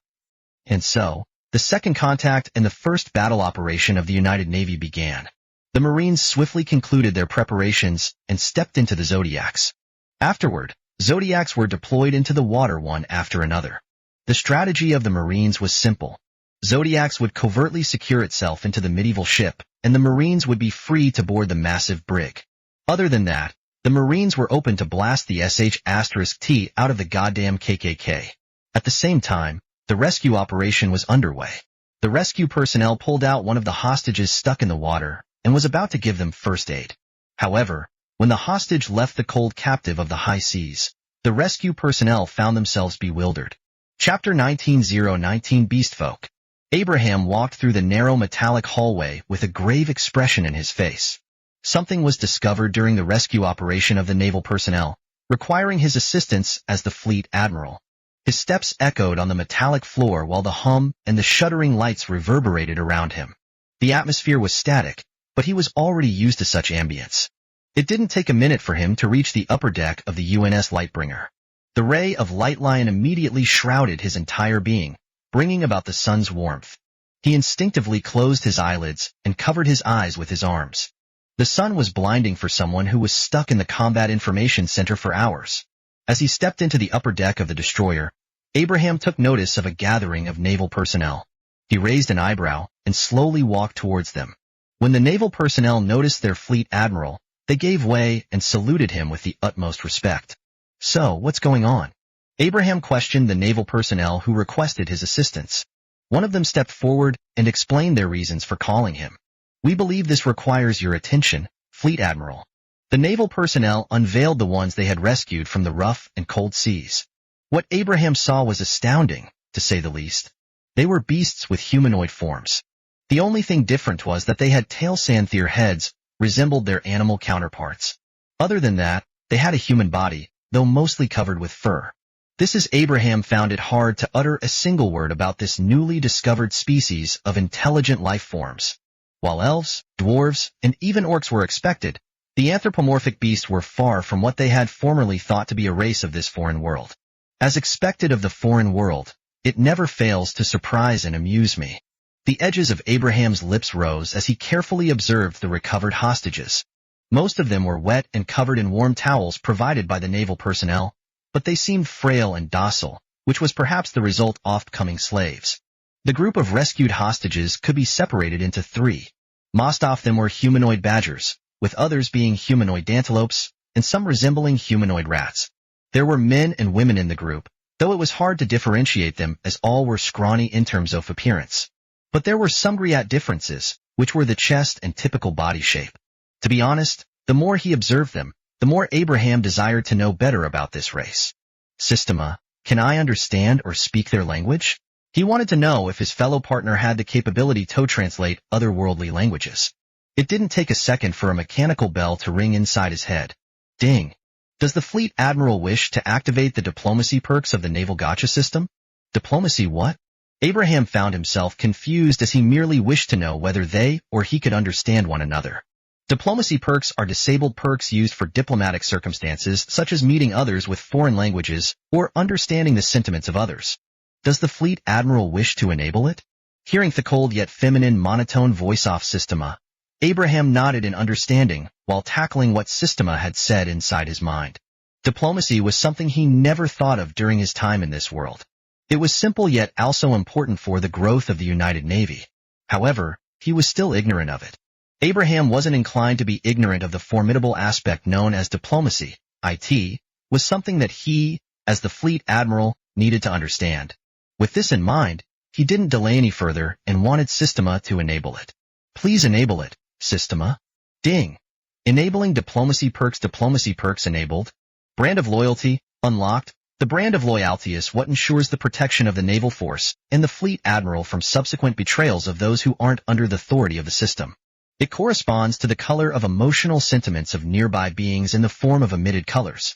Speaker 1: And so, the second contact and the first battle operation of the United Navy began. The Marines swiftly concluded their preparations and stepped into the Zodiacs. Afterward, Zodiacs were deployed into the water one after another. The strategy of the Marines was simple. Zodiacs would covertly secure itself into the medieval ship, and the Marines would be free to board the massive brig. Other than that, the Marines were open to blast the sh*T out of the goddamn KKK. At the same time, the rescue operation was underway. The rescue personnel pulled out one of the hostages stuck in the water and was about to give them first aid. However, when the hostage left the cold captive of the high seas, the rescue personnel found themselves bewildered. Chapter 19:19 Beastfolk. Abraham walked through the narrow metallic hallway with a grave expression in his face. Something was discovered during the rescue operation of the naval personnel, requiring his assistance as the fleet admiral. His steps echoed on the metallic floor while the hum and the shuddering lights reverberated around him. The atmosphere was static, but he was already used to such ambience. It didn't take a minute for him to reach the upper deck of the UNS Lightbringer. The ray of light lion immediately shrouded his entire being, bringing about the sun's warmth. He instinctively closed his eyelids and covered his eyes with his arms. The sun was blinding for someone who was stuck in the Combat Information Center for hours. As he stepped into the upper deck of the destroyer, Abraham took notice of a gathering of naval personnel. He raised an eyebrow and slowly walked towards them. When the naval personnel noticed their fleet admiral, they gave way and saluted him with the utmost respect. So, what's going on? Abraham questioned the naval personnel who requested his assistance. One of them stepped forward and explained their reasons for calling him. We believe this requires your attention, Fleet Admiral. The naval personnel unveiled the ones they had rescued from the rough and cold seas. What Abraham saw was astounding, to say the least. They were beasts with humanoid forms. The only thing different was that they had tail-santhier heads, resembled their animal counterparts. Other than that, they had a human body, though mostly covered with fur. This is Abraham found it hard to utter a single word about this newly discovered species of intelligent life forms. While elves, dwarves, and even orcs were expected, the anthropomorphic beasts were far from what they had formerly thought to be a race of this foreign world. As expected of the foreign world, it never fails to surprise and amuse me. The edges of Abraham's lips rose as he carefully observed the recovered hostages. Most of them were wet and covered in warm towels provided by the naval personnel, but they seemed frail and docile, which was perhaps the result of oft-coming slaves. The group of rescued hostages could be separated into three. Most of them were humanoid badgers, with others being humanoid antelopes, and some resembling humanoid rats. There were men and women in the group, though it was hard to differentiate them as all were scrawny in terms of appearance. But there were some great differences, which were the chest and typical body shape. To be honest, the more he observed them, the more Abraham desired to know better about this race. Systema, can I understand or speak their language? He wanted to know if his fellow partner had the capability to translate otherworldly languages. It didn't take a second for a mechanical bell to ring inside his head. Ding! Does the fleet admiral wish to activate the diplomacy perks of the naval Gacha system? Diplomacy what? Abraham found himself confused as he merely wished to know whether they or he could understand one another. Diplomacy perks are disabled perks used for diplomatic circumstances such as meeting others with foreign languages or understanding the sentiments of others. Does the fleet admiral wish to enable it? Hearing the cold yet feminine monotone voice off Systema, Abraham nodded in understanding while tackling what Systema had said inside his mind. Diplomacy was something he never thought of during his time in this world. It was simple yet also important for the growth of the United Navy. However, he was still ignorant of it. Abraham wasn't inclined to be ignorant of the formidable aspect known as diplomacy. It was something that he, as the fleet admiral, needed to understand. With this in mind, he didn't delay any further and wanted Systema to enable it. Please enable it, Systema. Ding! Enabling diplomacy perks enabled. Brand of loyalty, unlocked. The brand of loyalty is what ensures the protection of the naval force and the fleet admiral from subsequent betrayals of those who aren't under the authority of the system. It corresponds to the color of emotional sentiments of nearby beings in the form of emitted colors.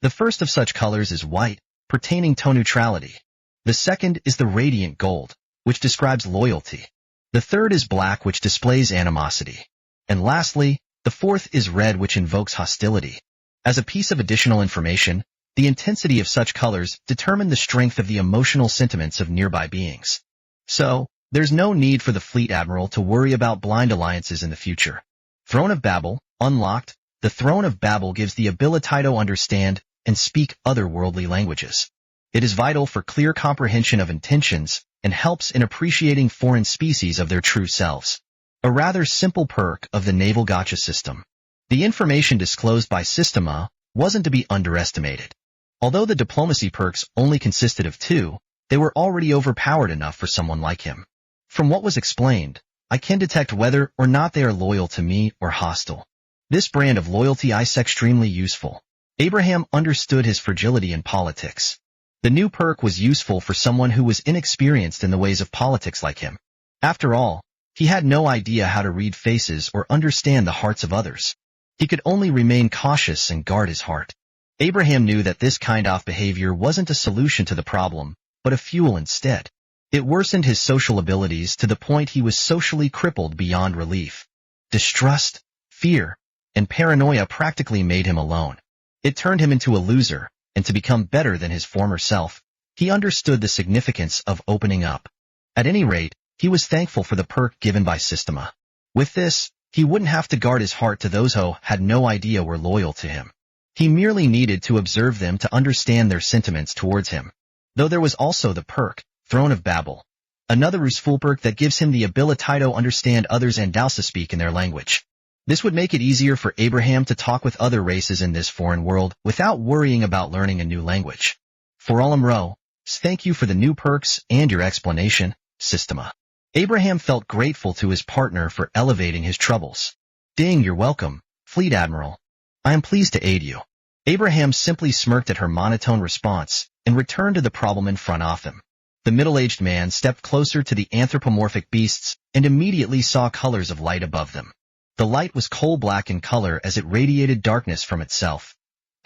Speaker 1: The first of such colors is white, pertaining to neutrality. The second is the radiant gold, which describes loyalty. The third is black, which displays animosity. And lastly, the fourth is red, which invokes hostility. As a piece of additional information, the intensity of such colors determine the strength of the emotional sentiments of nearby beings. So, there's no need for the fleet admiral to worry about blind alliances in the future. Throne of Babel, unlocked. The Throne of Babel gives the ability to understand and speak otherworldly languages. It is vital for clear comprehension of intentions and helps in appreciating foreign species of their true selves. A rather simple perk of the Naval Gacha system. The information disclosed by Systema wasn't to be underestimated. Although the diplomacy perks only consisted of 2, they were already overpowered enough for someone like him. From what was explained, I can detect whether or not they are loyal to me or hostile. This brand of loyalty is extremely useful. Abraham understood his fragility in politics. The new perk was useful for someone who was inexperienced in the ways of politics like him. After all, he had no idea how to read faces or understand the hearts of others. He could only remain cautious and guard his heart. Abraham knew that this kind of behavior wasn't a solution to the problem, but a fuel instead. It worsened his social abilities to the point he was socially crippled beyond relief. Distrust, fear, and paranoia practically made him alone. It turned him into a loser, and to become better than his former self, he understood the significance of opening up. At any rate, he was thankful for the perk given by Systema. With this, he wouldn't have to guard his heart to those who had no idea were loyal to him. He merely needed to observe them to understand their sentiments towards him. Though there was also the perk, Throne of Babel, another useful perk that gives him the ability to understand others and also speak in their language. This would make it easier for Abraham to talk with other races in this foreign world without worrying about learning a new language. For Alamro, thank you for the new perks and your explanation, Systema. Abraham felt grateful to his partner for elevating his troubles. Ding, you're welcome, Fleet Admiral. I am pleased to aid you. Abraham simply smirked at her monotone response and returned to the problem in front of him. The middle-aged man stepped closer to the anthropomorphic beasts and immediately saw colors of light above them. The light was coal-black in color as it radiated darkness from itself.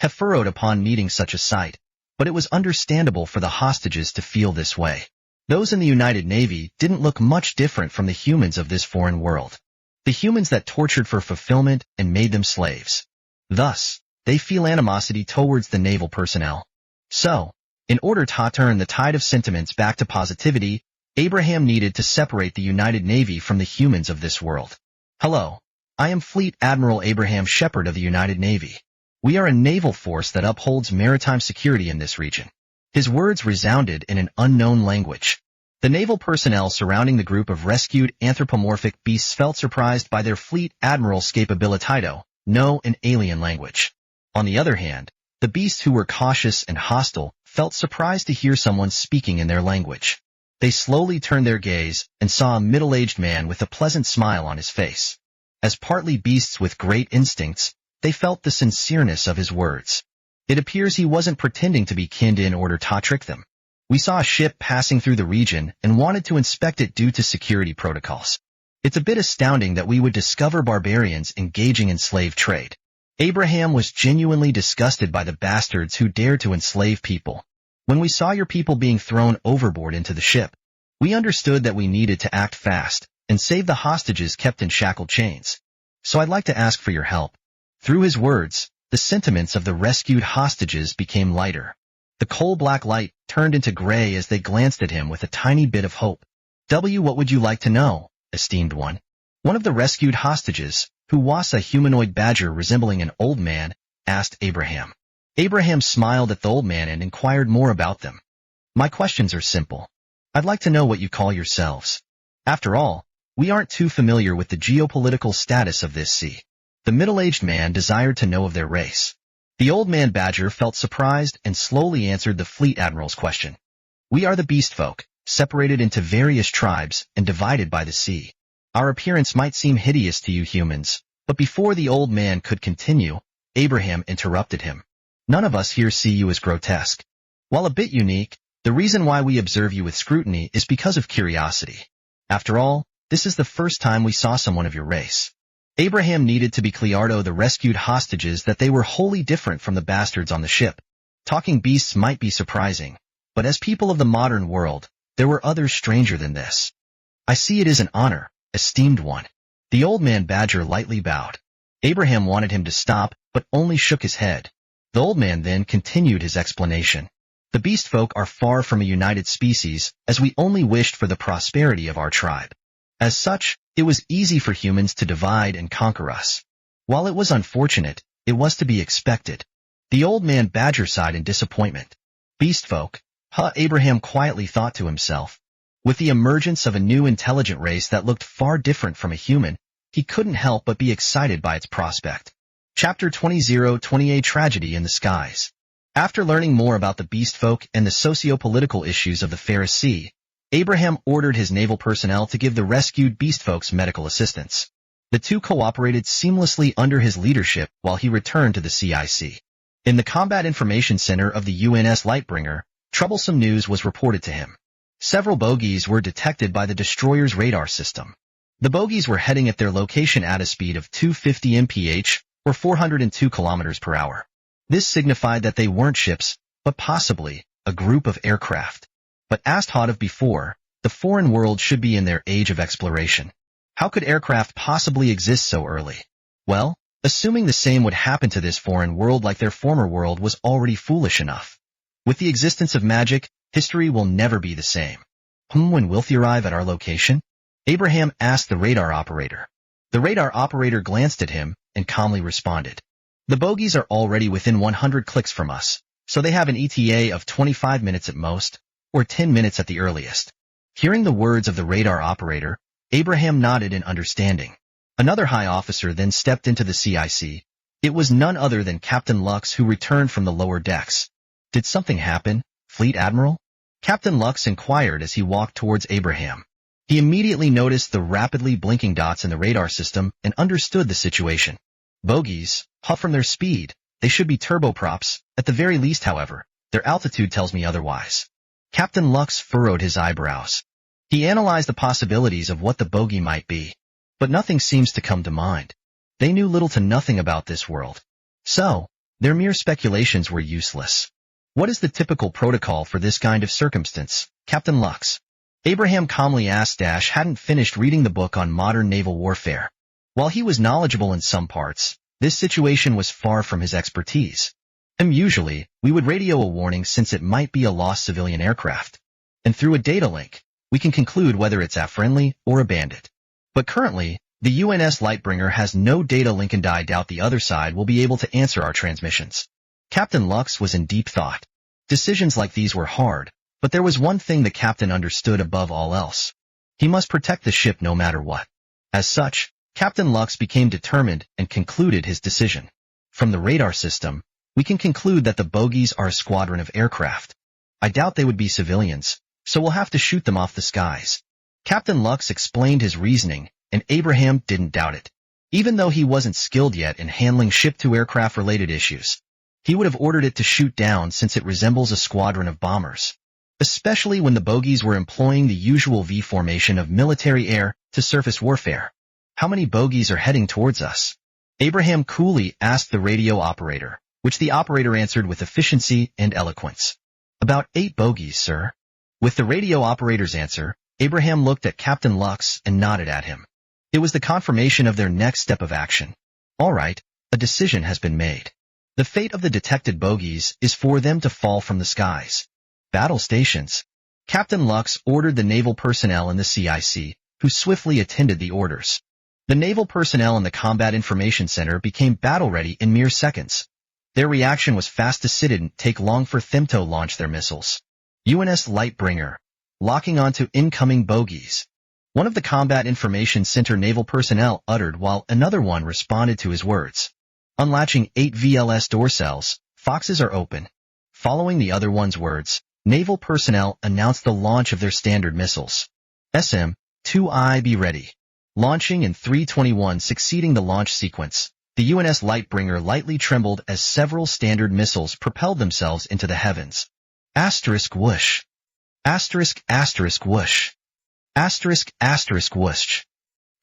Speaker 1: He furrowed upon meeting such a sight, but it was understandable for the hostages to feel this way. Those in the United Navy didn't look much different from the humans of this foreign world. The humans that tortured for fulfillment and made them slaves. Thus, they feel animosity towards the naval personnel. So, in order to turn the tide of sentiments back to positivity, Abraham needed to separate the United Navy from the humans of this world. Hello, I am Fleet Admiral Abraham Shepard of the United Navy. We are a naval force that upholds maritime security in this region. His words resounded in an unknown language. The naval personnel surrounding the group of rescued anthropomorphic beasts felt surprised by their Fleet Admiral's capability to know an alien language. On the other hand, the beasts who were cautious and hostile felt surprised to hear someone speaking in their language. They slowly turned their gaze and saw a middle-aged man with a pleasant smile on his face. As partly beasts with great instincts, they felt the sincereness of his words. It appears he wasn't pretending to be kind in order to trick them. We saw a ship passing through the region and wanted to inspect it due to security protocols. It's a bit astounding that we would discover barbarians engaging in slave trade. Abraham was genuinely disgusted by the bastards who dared to enslave people. When we saw your people being thrown overboard into the ship, we understood that we needed to act fast and save the hostages kept in shackled chains. So I'd like to ask for your help. Through his words, the sentiments of the rescued hostages became lighter. The coal-black light turned into gray as they glanced at him with a tiny bit of hope. What would you like to know, esteemed one? One of the rescued hostages, who was a humanoid badger resembling an old man, asked Abraham. Abraham smiled at the old man and inquired more about them. My questions are simple. I'd like to know what you call yourselves. After all, we aren't too familiar with the geopolitical status of this sea. The middle-aged man desired to know of their race. The old man badger felt surprised and slowly answered the Fleet Admiral's question. We are the beast folk, separated into various tribes and divided by the sea. Our appearance might seem hideous to you humans, but before the old man could continue, Abraham interrupted him. None of us here see you as grotesque. While a bit unique, the reason why we observe you with scrutiny is because of curiosity. After all, this is the first time we saw someone of your race. Abraham needed to be clear to the rescued hostages that they were wholly different from the bastards on the ship. Talking beasts might be surprising, but as people of the modern world, there were others stranger than this. I see it is an honor, esteemed one. The old man badger lightly bowed. Abraham wanted him to stop, but only shook his head. The old man then continued his explanation. The beast folk are far from a united species, as we only wished for the prosperity of our tribe. As such, it was easy for humans to divide and conquer us. While it was unfortunate, it was to be expected. The old man badger sighed in disappointment. Beast folk, Abraham quietly thought to himself. With the emergence of a new intelligent race that looked far different from a human, he couldn't help but be excited by its prospect. Chapter 20:28 Tragedy in the Skies. After learning more about the beast folk and the socio-political issues of the Ferris Sea, Abraham ordered his naval personnel to give the rescued beast folks medical assistance. The two cooperated seamlessly under his leadership while he returned to the CIC. In the Combat Information Center of the UNS Lightbringer, troublesome news was reported to him. Several bogies were detected by the destroyer's radar system. The bogies were heading at their location at a speed of 250 mph, or 402 km per hour. This signified that they weren't ships, but possibly a group of aircraft. But as thought of before, the foreign world should be in their age of exploration. How could aircraft possibly exist so early? Well, assuming the same would happen to this foreign world like their former world was already foolish enough. With the existence of magic, history will never be the same. When will they arrive at our location? Abraham asked the radar operator. The radar operator glanced at him and calmly responded. The bogies are already within 100 clicks from us, so they have an ETA of 25 minutes at most, or 10 minutes at the earliest. Hearing the words of the radar operator, Abraham nodded in understanding. Another high officer then stepped into the CIC. It was none other than Captain Lux, who returned from the lower decks. Did something happen, Fleet Admiral? Captain Lux inquired as he walked towards Abraham. He immediately noticed the rapidly blinking dots in the radar system and understood the situation. Bogies, from their speed, they should be turboprops, at the very least however, their altitude tells me otherwise. Captain Lux furrowed his eyebrows. He analyzed the possibilities of what the bogie might be, but nothing seems to come to mind. They knew little to nothing about this world. So, their mere speculations were useless. What is the typical protocol for this kind of circumstance, Captain Lux? Abraham calmly asked. Hadn't finished reading the book on modern naval warfare. While he was knowledgeable in some parts, this situation was far from his expertise. Usually, we would radio a warning since it might be a lost civilian aircraft. And through a data link, we can conclude whether it's a friendly or a bandit. But currently, the UNS Lightbringer has no data link and I doubt the other side will be able to answer our transmissions. Captain Lux was in deep thought. Decisions like these were hard, but there was one thing the captain understood above all else. He must protect the ship no matter what. As such, Captain Lux became determined and concluded his decision. From the radar system, we can conclude that the bogies are a squadron of aircraft. I doubt they would be civilians, so we'll have to shoot them off the skies. Captain Lux explained his reasoning, and Abraham didn't doubt it. Even though he wasn't skilled yet in handling ship-to-aircraft related issues, he would have ordered it to shoot down since it resembles a squadron of bombers. Especially when the bogies were employing the usual V formation of military air-to-surface warfare. How many bogies are heading towards us? Abraham coolly asked the radio operator, which the operator answered with efficiency and eloquence. About 8 bogies, sir. With the radio operator's answer, Abraham looked at Captain Lux and nodded at him. It was the confirmation of their next step of action. All right, a decision has been made. The fate of the detected bogies is for them to fall from the skies. Battle stations. Captain Lux ordered the naval personnel in the CIC, who swiftly attended the orders. The naval personnel in the Combat Information Center became battle-ready in mere seconds. Their reaction was fast as it didn't take long for them to launch their missiles. UNS Lightbringer, locking onto incoming bogies. One of the Combat Information Center naval personnel uttered while another one responded to his words. Unlatching 8 VLS door cells, foxes are open. Following the other one's words, naval personnel announced the launch of their standard missiles. SM-2I be ready. Launching in 3:21 succeeding the launch sequence, the UNS Lightbringer lightly trembled as several standard missiles propelled themselves into the heavens. Asterisk whoosh. Asterisk asterisk whoosh. Asterisk asterisk whoosh.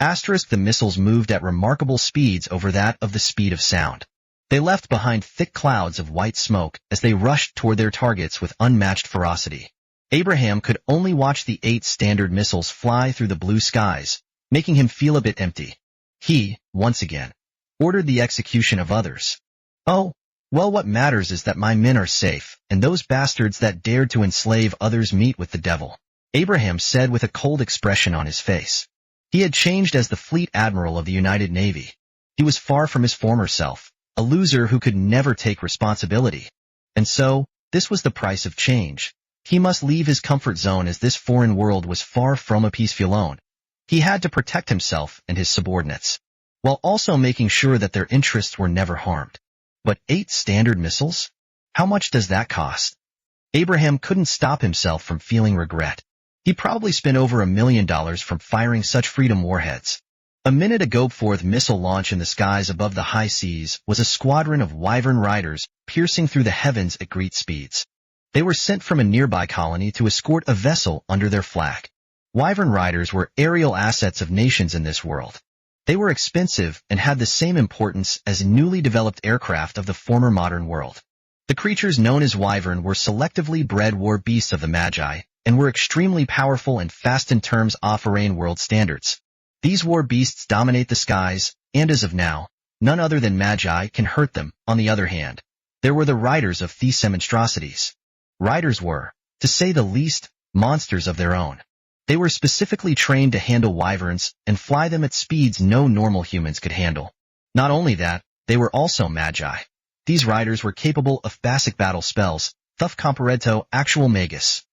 Speaker 1: Asterisk the missiles moved at remarkable speeds over that of the speed of sound. They left behind thick clouds of white smoke as they rushed toward their targets with unmatched ferocity. Abraham could only watch the 8 standard missiles fly through the blue skies, making him feel a bit empty. He, once again, ordered the execution of others. Oh, well, what matters is that my men are safe, and those bastards that dared to enslave others meet with the devil, Abraham said with a cold expression on his face. He had changed as the fleet admiral of the United Navy. He was far from his former self, a loser who could never take responsibility. And so, this was the price of change. He must leave his comfort zone as this foreign world was far from a peaceful zone. He had to protect himself and his subordinates, while also making sure that their interests were never harmed. But 8 standard missiles? How much does that cost? Abraham couldn't stop himself from feeling regret. He probably spent over $1 million from firing such freedom warheads. A minute ago, 4th missile launch in the skies above the high seas was a squadron of wyvern riders piercing through the heavens at great speeds. They were sent from a nearby colony to escort a vessel under their flag. Wyvern riders were aerial assets of nations in this world. They were expensive and had the same importance as newly developed aircraft of the former modern world. The creatures known as wyvern were selectively bred war beasts of the Magi and were extremely powerful and fast in terms of foreign world standards. These war beasts dominate the skies, and as of now, none other than Magi can hurt them. On the other hand, there were the riders of these monstrosities. Riders were, to say the least, monsters of their own. They were specifically trained to handle wyverns and fly them at speeds no normal humans could handle. Not only that, they were also Magi. These riders were capable of basic battle spells, thuf compareto actual magus.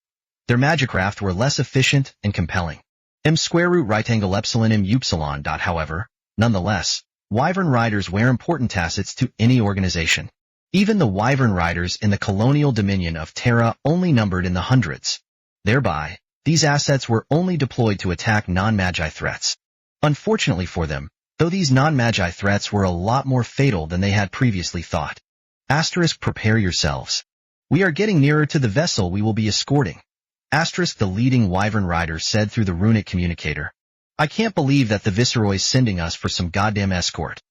Speaker 1: Their magicraft were less efficient and compelling. M-square root right angle epsilon m upsilon dot. However, nonetheless, wyvern riders were important assets to any organization. Even the wyvern riders in the colonial dominion of Terra only numbered in the hundreds. Thereby, these assets were only deployed to attack non-Magi threats. Unfortunately for them, though these non-Magi threats were a lot more fatal than they had previously thought. Asterisk prepare yourselves. We are getting nearer to the vessel we will be escorting. Asterisk the leading wyvern rider said through the runic communicator. I can't believe that the Viceroy's sending us for some goddamn escort.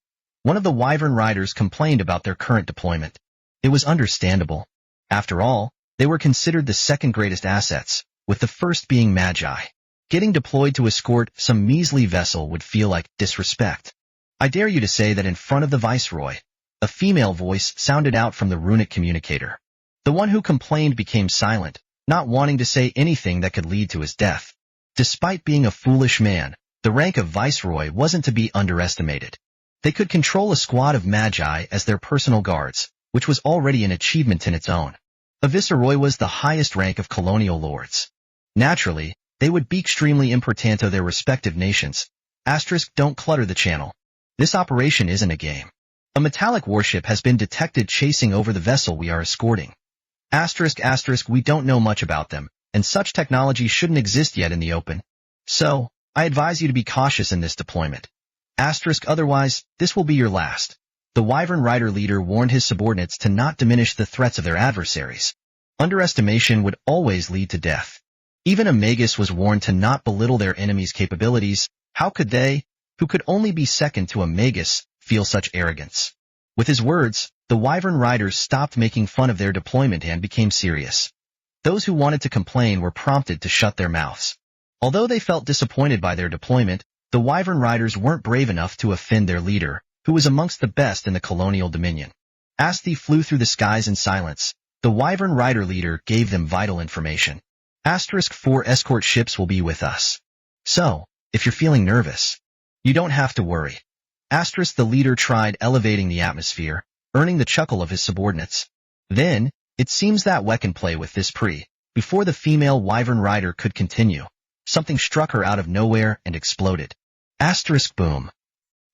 Speaker 1: One of the wyvern riders complained about their current deployment. It was understandable. After all, they were considered the second greatest assets, with the first being Magi. Getting deployed to escort some measly vessel would feel like disrespect. I dare you to say that in front of the Viceroy. A female voice sounded out from the runic communicator. The one who complained became silent, not wanting to say anything that could lead to his death. Despite being a foolish man, the rank of Viceroy wasn't to be underestimated. They could control a squad of Magi as their personal guards, which was already an achievement in its own. A Viceroy was the highest rank of colonial lords. Naturally, they would be extremely importante their respective nations. Asterisk don't clutter the channel. This operation isn't a game. A metallic warship has been detected chasing over the vessel we are escorting. Asterisk asterisk we don't know much about them, and such technology shouldn't exist yet in the open. So, I advise you to be cautious in this deployment. Asterisk otherwise, this will be your last. The wyvern rider leader warned his subordinates to not diminish the threats of their adversaries. Underestimation would always lead to death. Even a magus was warned to not belittle their enemies' capabilities. How could they, who could only be second to a magus, feel such arrogance? With his words, the wyvern riders stopped making fun of their deployment and became serious. Those who wanted to complain were prompted to shut their mouths. Although they felt disappointed by their deployment, the wyvern riders weren't brave enough to offend their leader, who was amongst the best in the colonial dominion. As they flew through the skies in silence, the wyvern rider leader gave them vital information. Asterisk 4 escort ships will be with us. So, if you're feeling nervous, you don't have to worry. Asterisk the leader tried elevating the atmosphere, earning the chuckle of his subordinates. Then, it seems that we can play with this before the female wyvern rider could continue. Something struck her out of nowhere and exploded. Asterisk boom.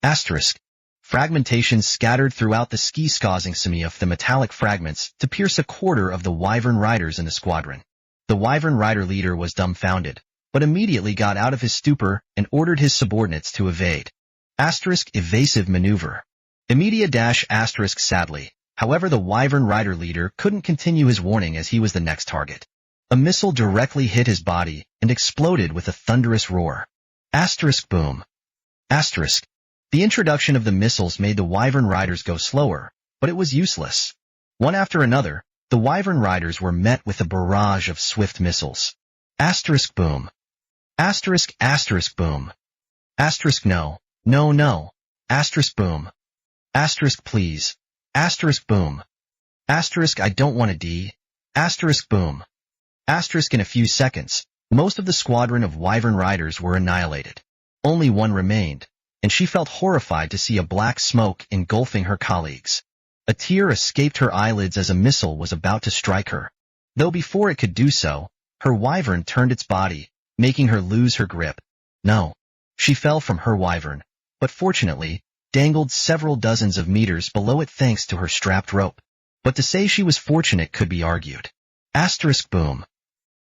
Speaker 1: Asterisk. Fragmentation scattered throughout the ski-scausing semi of the metallic fragments to pierce a quarter of the wyvern riders in the squadron. The wyvern rider leader was dumbfounded, but immediately got out of his stupor and ordered his subordinates to evade. Asterisk evasive maneuver. Immediate dash asterisk sadly. However, the wyvern rider leader couldn't continue his warning as he was the next target. A missile directly hit his body and exploded with a thunderous roar. Asterisk boom. Asterisk. The introduction of the missiles made the wyvern riders go slower, but it was useless. One after another, the wyvern riders were met with a barrage of swift missiles. Asterisk boom. Asterisk asterisk boom. Asterisk no, no, no. Asterisk boom. Asterisk please. Asterisk boom. Asterisk I don't want to D. Asterisk boom. Asterisk in a few seconds, most of the squadron of wyvern riders were annihilated. Only one remained, and she felt horrified to see a black smoke engulfing her colleagues. A tear escaped her eyelids as a missile was about to strike her. Though before it could do so, her wyvern turned its body, making her lose her grip. No. She fell from her wyvern, but fortunately, dangled several dozens of meters below it thanks to her strapped rope. But to say she was fortunate could be argued. Asterisk boom.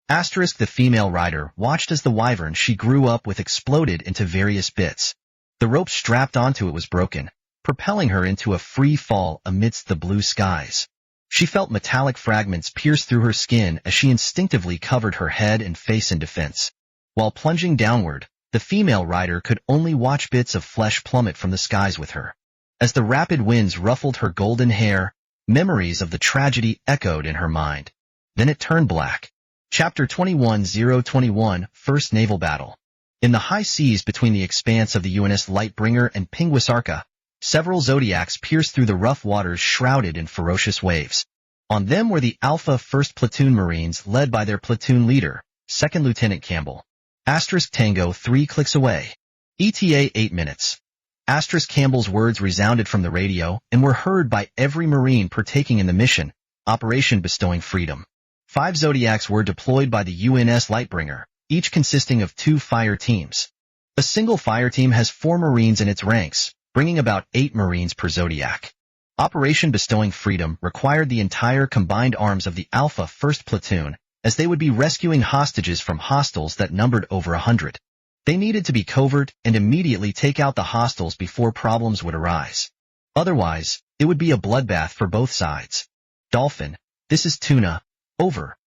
Speaker 1: Asterisk the female rider watched as the wyvern she grew up with exploded into various bits. The rope strapped onto it was broken, propelling her into a free fall amidst the blue skies. She felt metallic fragments pierce through her skin as she instinctively covered her head and face in defense. While plunging downward, the female rider could only watch bits of flesh plummet from the skies with her. As the rapid winds ruffled her golden hair, memories of the tragedy echoed in her mind. Then it turned black. Chapter 21-021 First Naval Battle. In the high seas between the expanse of the UNS Lightbringer and Pinguisarca, several zodiacs pierced through the rough waters shrouded in ferocious waves. On them were the Alpha 1st Platoon Marines led by their platoon leader, 2nd Lieutenant Campbell. Asterisk Tango 3 clicks away. ETA 8 minutes. Asterisk Campbell's words resounded from the radio and were heard by every Marine partaking in the mission, Operation Bestowing Freedom. 5 Zodiacs were deployed by the UNS Lightbringer, each consisting of 2 fire teams. A single fire team has 4 Marines in its ranks, bringing about 8 Marines per Zodiac. Operation Bestowing Freedom required the entire combined arms of the Alpha 1st Platoon, as they would be rescuing hostages from hostiles that numbered over 100. They needed to be covert and immediately take out the hostiles before problems would arise. Otherwise, it would be a bloodbath for both sides. Dolphin, this is Tuna. Over.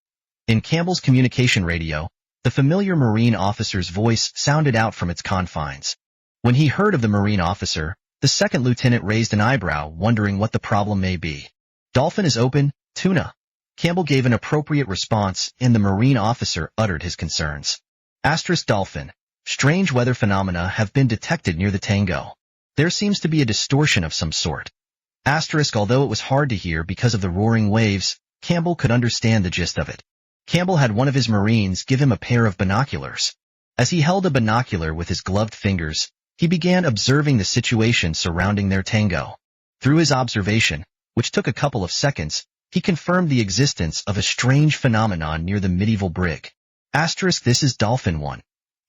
Speaker 1: In Campbell's communication radio, the familiar Marine officer's voice sounded out from its confines. When he heard of the Marine officer, the 2nd lieutenant raised an eyebrow, wondering what the problem may be. Dolphin is open, Tuna. Campbell gave an appropriate response, and the Marine officer uttered his concerns. Asterisk Dolphin. Strange weather phenomena have been detected near the Tango. There seems to be a distortion of some sort. Asterisk although it was hard to hear because of the roaring waves, Campbell could understand the gist of it. Campbell had one of his Marines give him a pair of binoculars. As he held a binocular with his gloved fingers, he began observing the situation surrounding their Tango. Through his observation, which took a couple of seconds, he confirmed the existence of a strange phenomenon near the medieval brig. Asterisk this is Dolphin 1.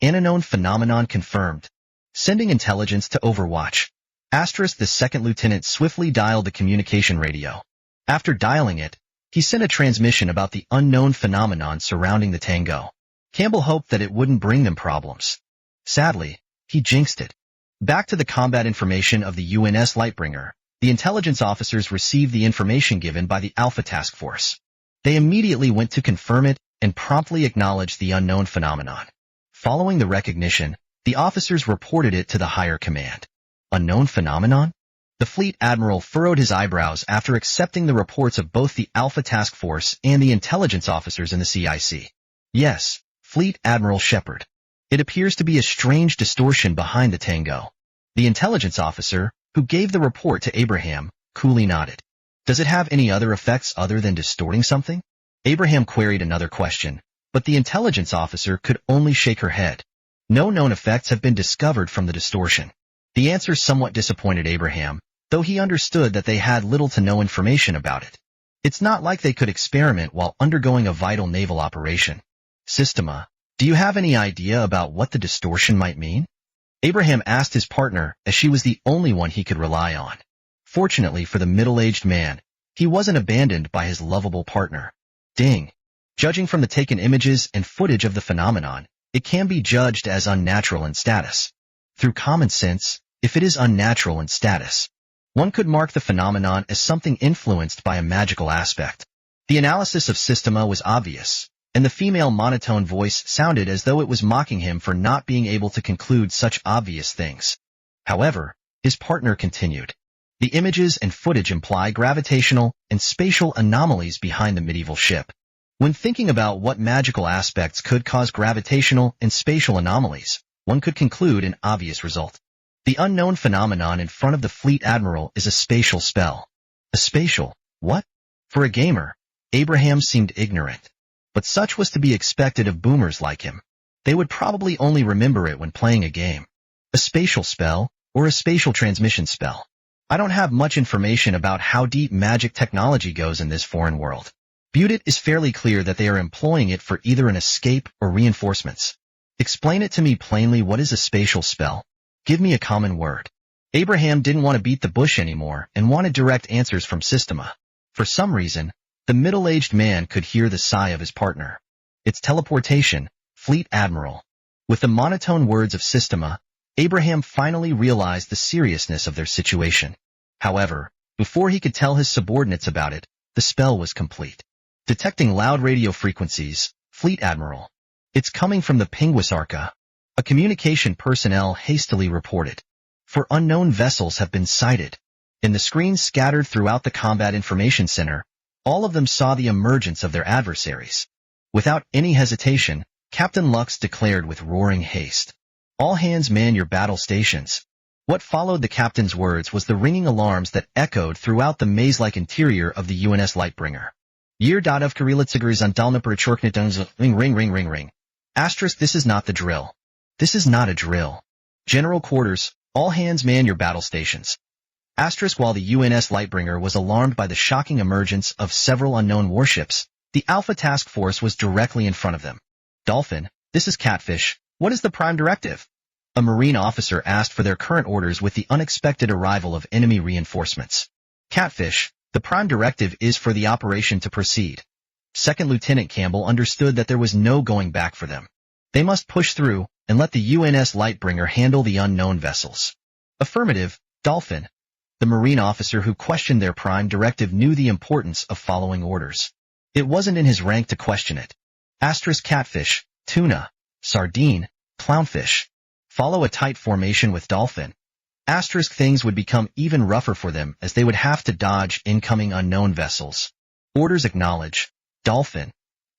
Speaker 1: An unknown phenomenon confirmed. Sending intelligence to Overwatch. Asterisk the 2nd lieutenant swiftly dialed the communication radio. After dialing it, he sent a transmission about the unknown phenomenon surrounding the Tango. Campbell hoped that it wouldn't bring them problems. Sadly, he jinxed it. Back to the combat information of the UNS Lightbringer, the intelligence officers received the information given by the Alpha Task Force. They immediately went to confirm it and promptly acknowledged the unknown phenomenon. Following the recognition, the officers reported it to the higher command. Unknown phenomenon? The fleet admiral furrowed his eyebrows after accepting the reports of both the Alpha Task Force and the intelligence officers in the CIC. Yes, Fleet Admiral Shepard. It appears to be a strange distortion behind the Tango. The intelligence officer, who gave the report to Abraham, coolly nodded. Does it have any other effects other than distorting something? Abraham queried another question, but the intelligence officer could only shake her head. No known effects have been discovered from the distortion. The answer somewhat disappointed Abraham, though he understood that they had little to no information about it. It's not like they could experiment while undergoing a vital naval operation. Systema, do you have any idea about what the distortion might mean? Abraham asked his partner, as she was the only one he could rely on. Fortunately for the middle-aged man, he wasn't abandoned by his lovable partner. Ding. Judging from the taken images and footage of the phenomenon, it can be judged as unnatural in status. Through common sense, if it is unnatural in status, One could mark the phenomenon as something influenced by a magical aspect. The analysis of Systema was obvious, and the female monotone voice sounded as though it was mocking him for not being able to conclude such obvious things. However, his partner continued. The images and footage imply gravitational and spatial anomalies behind the medieval ship. When thinking about what magical aspects could cause gravitational and spatial anomalies, one could conclude an obvious result. The unknown phenomenon in front of the fleet admiral is a spatial spell. A spatial, what? For a gamer, Abraham seemed ignorant. But such was to be expected of boomers like him. They would probably only remember it when playing a game. A spatial spell, or a spatial transmission spell. I don't have much information about how deep magic technology goes in this foreign world. But it is fairly clear that they are employing it for either an escape or reinforcements. Explain it to me plainly. What is a spatial spell? Give me a common word. Abraham didn't want to beat the bush anymore and wanted direct answers from Systema. For some reason, the middle-aged man could hear the sigh of his partner. It's teleportation, Fleet Admiral. With the monotone words of Systema, Abraham finally realized the seriousness of their situation. However, before he could tell his subordinates about it, the spell was complete. Detecting loud radio frequencies, Fleet Admiral. It's coming from the Pinguisarca. A communication personnel hastily reported. For unknown vessels have been sighted. In the screens scattered throughout the Combat Information Center, all of them saw the emergence of their adversaries. Without any hesitation, Captain Lux declared with roaring haste. All hands man your battle stations. What followed the captain's words was the ringing alarms that echoed throughout the maze-like interior of the UNS Lightbringer. Year of Karilitsigers on Dalnaperachorknitons ring. Asterisk, this is not the drill. This is not a drill. General quarters, all hands man your battle stations. Asterisk, while the UNS Lightbringer was alarmed by the shocking emergence of several unknown warships, the Alpha Task Force was directly in front of them. Dolphin, this is Catfish. What is the prime directive? A Marine officer asked for their current orders with the unexpected arrival of enemy reinforcements. Catfish, the prime directive is for the operation to proceed. Second Lieutenant Campbell understood that there was no going back for them. They must push through and let the UNS Lightbringer handle the unknown vessels. Affirmative, Dolphin. The Marine officer who questioned their prime directive knew the importance of following orders. It wasn't in his rank to question it. Asterisk, catfish, tuna, sardine, clownfish. Follow a tight formation with Dolphin. Asterisk, things would become even rougher for them as they would have to dodge incoming unknown vessels. Orders acknowledge. Dolphin.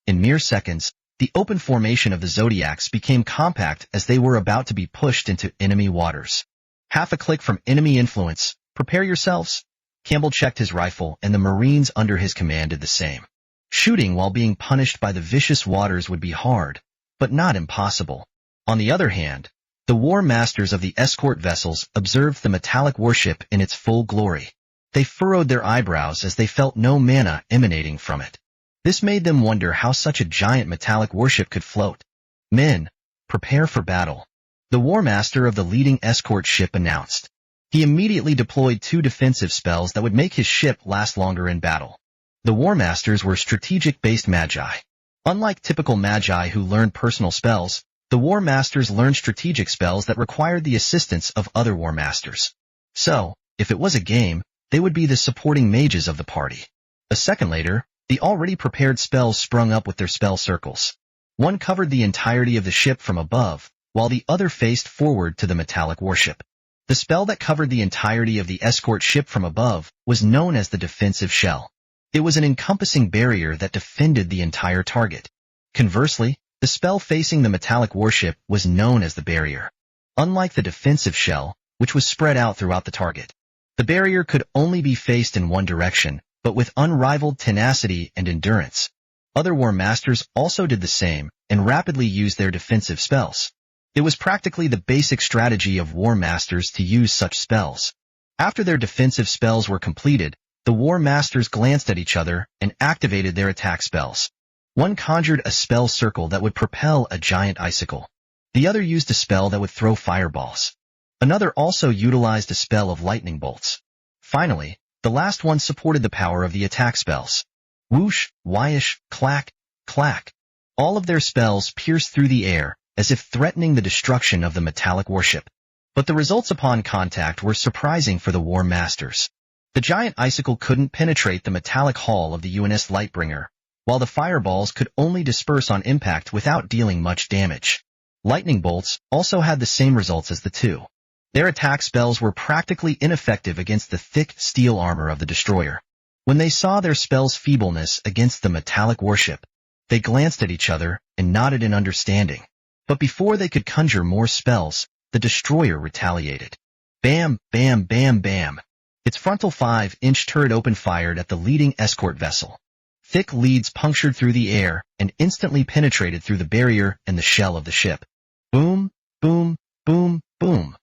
Speaker 1: In mere seconds, the open formation of the Zodiacs became compact as they were about to be pushed into enemy waters. Half a click from enemy influence. Prepare yourselves. Campbell checked his rifle and the Marines under his command did the same. Shooting while being punished by the vicious waters would be hard, but not impossible. On the other hand, the war masters of the escort vessels observed the metallic warship in its full glory. They furrowed their eyebrows as they felt no mana emanating from it. This made them wonder how such a giant metallic warship could float. Men, prepare for battle. The war master of the leading escort ship announced. He immediately deployed 2 defensive spells that would make his ship last longer in battle. The war masters were strategic-based magi. Unlike typical magi who learned personal spells, the war masters learned strategic spells that required the assistance of other war masters. So, if it was a game, they would be the supporting mages of the party. A second later, the already prepared spells sprung up with their spell circles. One covered the entirety of the ship from above, while the other faced forward to the metallic warship. The spell that covered the entirety of the escort ship from above was known as the defensive shell. It was an encompassing barrier that defended the entire target. Conversely, the spell facing the metallic warship was known as the barrier. Unlike the defensive shell, which was spread out throughout the target, the barrier could only be faced in one direction, but with unrivaled tenacity and endurance. Other war masters also did the same and rapidly used their defensive spells. It was practically the basic strategy of war masters to use such spells. After their defensive spells were completed, the war masters glanced at each other and activated their attack spells. One conjured a spell circle that would propel a giant icicle. The other used a spell that would throw fireballs. Another also utilized a spell of lightning bolts. Finally, the last one supported the power of the attack spells. Whoosh, whyish, clack, clack. All of their spells pierced through the air, as if threatening the destruction of the metallic warship. But the results upon contact were surprising for the War Masters. The giant icicle couldn't penetrate the metallic hull of the UNS Lightbringer, while the fireballs could only disperse on impact without dealing much damage. Lightning bolts also had the same results as the two. Their attack spells were practically ineffective against the thick steel armor of the destroyer. When they saw their spell's feebleness against the metallic warship, they glanced at each other and nodded in understanding. But before they could conjure more spells, the destroyer retaliated. Bam, bam, bam, bam. Its frontal 5-inch turret open-fired at the leading escort vessel. Thick leads punctured through the air and instantly penetrated through the barrier and the shell of the ship. Boom, boom, boom, boom.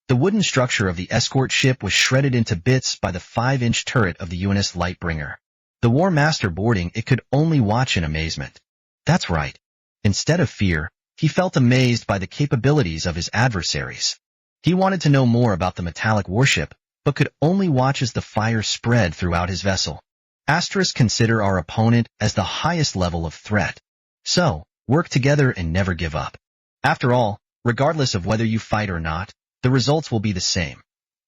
Speaker 1: The wooden structure of the escort ship was shredded into bits by the 5-inch turret of the UNS Lightbringer. The War Master boarding it could only watch in amazement. That's right. Instead of fear, he felt amazed by the capabilities of his adversaries. He wanted to know more about the metallic warship, but could only watch as the fire spread throughout his vessel. Consider our opponent as the highest level of threat. So, work together and never give up. After all, regardless of whether you fight or not, the results will be the same.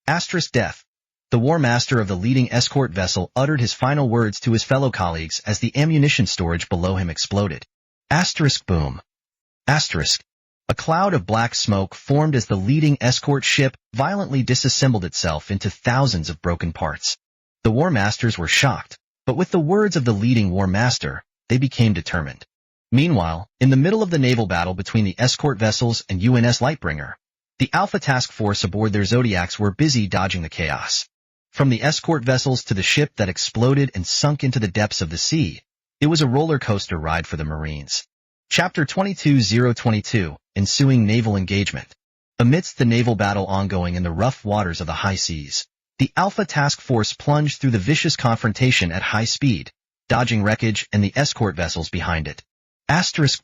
Speaker 1: Death. The War Master of the leading escort vessel uttered his final words to his fellow colleagues as the ammunition storage below him exploded. Boom. A cloud of black smoke formed as the leading escort ship violently disassembled itself into thousands of broken parts. The War Masters were shocked, but with the words of the leading War Master, they became determined. Meanwhile, in the middle of the naval battle between the escort vessels and UNS Lightbringer, the Alpha Task Force aboard their Zodiacs were busy dodging the chaos. From the escort vessels to the ship that exploded and sunk into the depths of the sea, it was a roller coaster ride for the Marines. Chapter 22-022, Ensuing Naval Engagement. Amidst the naval battle ongoing in the rough waters of the high seas, the Alpha Task Force plunged through the vicious confrontation at high speed, dodging wreckage and the escort vessels behind it.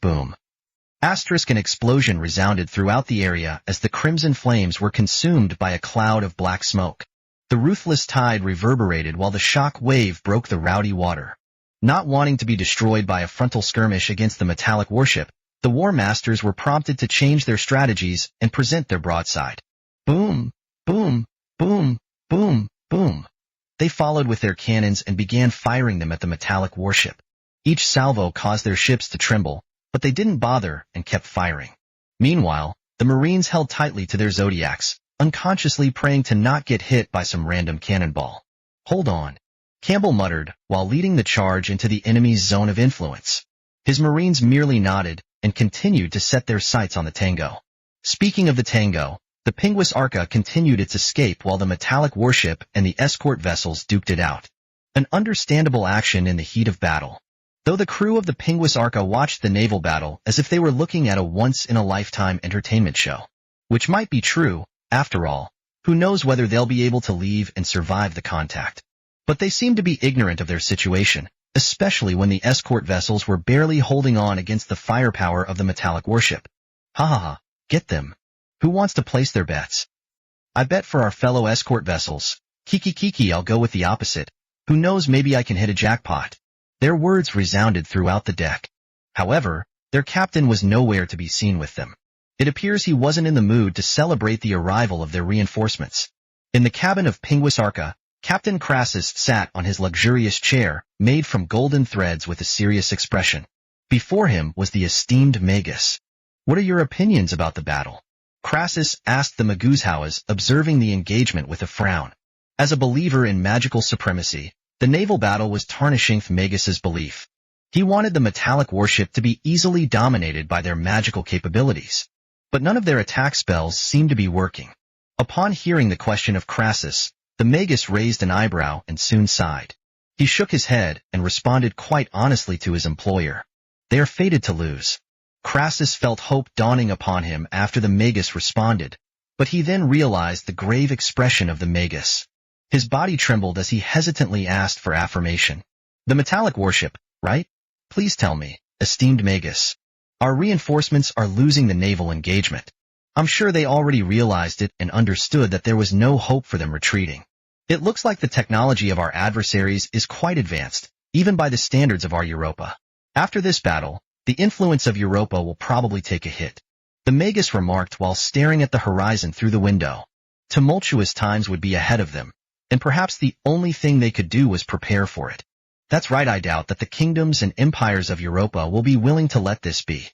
Speaker 1: Boom. An explosion resounded throughout the area as the crimson flames were consumed by a cloud of black smoke. The ruthless tide reverberated while the shock wave broke the rowdy water. Not wanting to be destroyed by a frontal skirmish against the metallic warship, the War Masters were prompted to change their strategies and present their broadside. Boom, boom, boom, boom, boom. They followed with their cannons and began firing them at the metallic warship. Each salvo caused their ships to tremble, but they didn't bother and kept firing. Meanwhile, the Marines held tightly to their Zodiacs, unconsciously praying to not get hit by some random cannonball. Hold on, Campbell muttered while leading the charge into the enemy's zone of influence. His Marines merely nodded and continued to set their sights on the Tango. Speaking of the Tango, the Pinguis Arca continued its escape while the metallic warship and the escort vessels duked it out. An understandable action in the heat of battle. Though the crew of the Pinguis Arca watched the naval battle as if they were looking at a once-in-a-lifetime entertainment show. Which might be true, after all. Who knows whether they'll be able to leave and survive the contact. But they seemed to be ignorant of their situation, especially when the escort vessels were barely holding on against the firepower of the metallic warship. Ha ha ha, get them. Who wants to place their bets? I bet for our fellow escort vessels. Kiki, I'll go with the opposite. Who knows, maybe I can hit a jackpot. Their words resounded throughout the deck. However, their captain was nowhere to be seen with them. It appears he wasn't in the mood to celebrate the arrival of their reinforcements. In the cabin of Pinguis Arca, Captain Crassus sat on his luxurious chair, made from golden threads with a serious expression. Before him was the esteemed Magus. What are your opinions about the battle? Crassus asked the Maguzhauas, observing the engagement with a frown. As a believer in magical supremacy, the naval battle was tarnishing Magus's belief. He wanted the metallic warship to be easily dominated by their magical capabilities. But none of their attack spells seemed to be working. Upon hearing the question of Crassus, the Magus raised an eyebrow and soon sighed. He shook his head and responded quite honestly to his employer. They are fated to lose. Crassus felt hope dawning upon him after the Magus responded, but he then realized the grave expression of the Magus. His body trembled as he hesitantly asked for affirmation. The metallic warship, right? Please tell me, esteemed Magus. Our reinforcements are losing the naval engagement. I'm sure they already realized it and understood that there was no hope for them retreating. It looks like the technology of our adversaries is quite advanced, even by the standards of our Europa. After this battle, the influence of Europa will probably take a hit. The Magus remarked while staring at the horizon through the window. Tumultuous times would be ahead of them, and perhaps the only thing they could do was prepare for it. That's right, I doubt that the kingdoms and empires of Europa will be willing to let this be.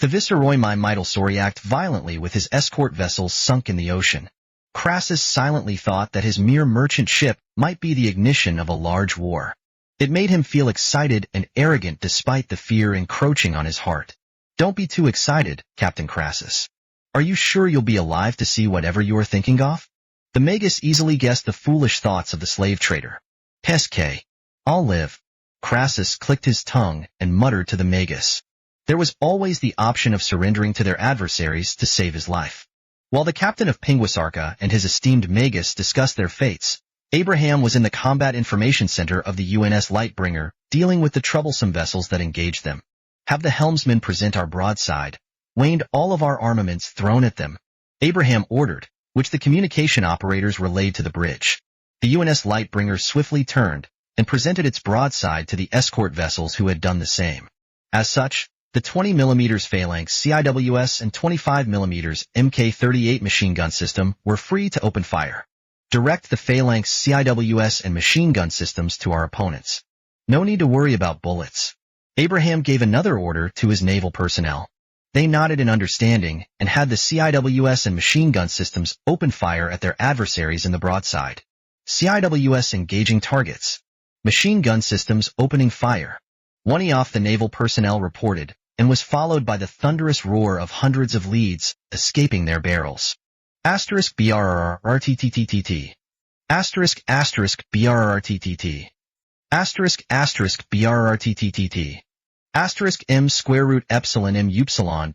Speaker 1: The Viceroy might react violently with his escort vessels sunk in the ocean. Crassus silently thought that his mere merchant ship might be the ignition of a large war. It made him feel excited and arrogant despite the fear encroaching on his heart. Don't be too excited, Captain Crassus. Are you sure you'll be alive to see whatever you are thinking of? The Magus easily guessed the foolish thoughts of the slave trader. Pesque. I'll live. Crassus clicked his tongue and muttered to the Magus. There was always the option of surrendering to their adversaries to save his life. While the captain of Pinguisarca and his esteemed Magus discussed their fates, Abraham was in the Combat Information Center of the UNS Lightbringer, dealing with the troublesome vessels that engaged them. Have the helmsman present our broadside. Waned all of our armaments thrown at them. Abraham ordered, which the communication operators relayed to the bridge. The UNS Lightbringer swiftly turned and presented its broadside to the escort vessels who had done the same. As such, the 20mm Phalanx CIWS and 25mm Mk38 machine gun system were free to open fire. Direct the Phalanx CIWS and machine gun systems to our opponents. No need to worry about bullets. Abraham gave another order to his naval personnel. They nodded in understanding and had the CIWS and machine gun systems open fire at their adversaries in the broadside. CIWS engaging targets. Machine gun systems opening fire. One off the naval personnel reported, and was followed by the thunderous roar of hundreds of leads escaping their barrels. Asterisk BRRRTTTT. Asterisk BRRRTTT. Asterisk BRRRTTT. Asterisk M square root epsilon M upsilon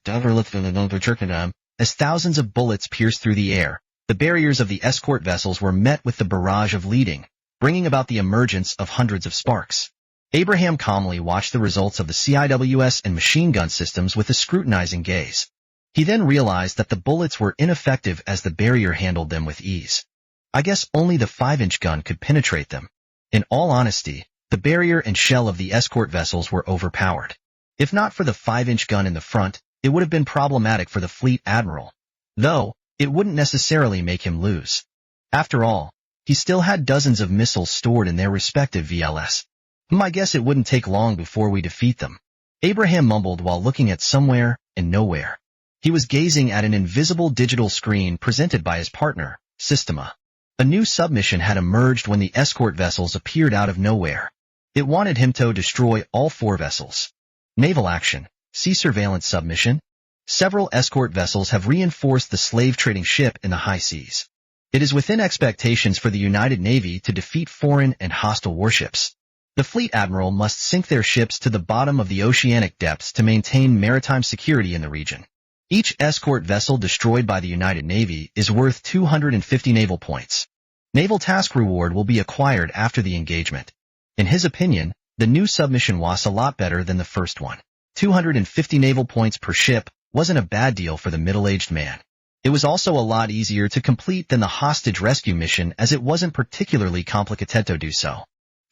Speaker 1: as thousands of bullets pierced through the air, the barriers of the escort vessels were met with the barrage of leading, bringing about the emergence of hundreds of sparks. Abraham calmly watched the results of the CIWS and machine gun systems with a scrutinizing gaze. He then realized that the bullets were ineffective as the barrier handled them with ease. I guess only the 5-inch gun could penetrate them. In all honesty, the barrier and shell of the escort vessels were overpowered. If not for the 5-inch gun in the front, it would have been problematic for the fleet admiral. Though, it wouldn't necessarily make him lose. After all, he still had dozens of missiles stored in their respective VLS. I guess it wouldn't take long before we defeat them. Abraham mumbled while looking at somewhere and nowhere. He was gazing at an invisible digital screen presented by his partner, Systema. A new submission had emerged when the escort vessels appeared out of nowhere. It wanted him to destroy all 4 vessels. Naval action, sea surveillance submission. Several escort vessels have reinforced the slave-trading ship in the high seas. It is within expectations for the United Navy to defeat foreign and hostile warships. The fleet admiral must sink their ships to the bottom of the oceanic depths to maintain maritime security in the region. Each escort vessel destroyed by the United Navy is worth 250 naval points. Naval task reward will be acquired after the engagement. In his opinion, the new submission was a lot better than the first one. 250 naval points per ship wasn't a bad deal for the middle-aged man. It was also a lot easier to complete than the hostage rescue mission as it wasn't particularly complicated to do so.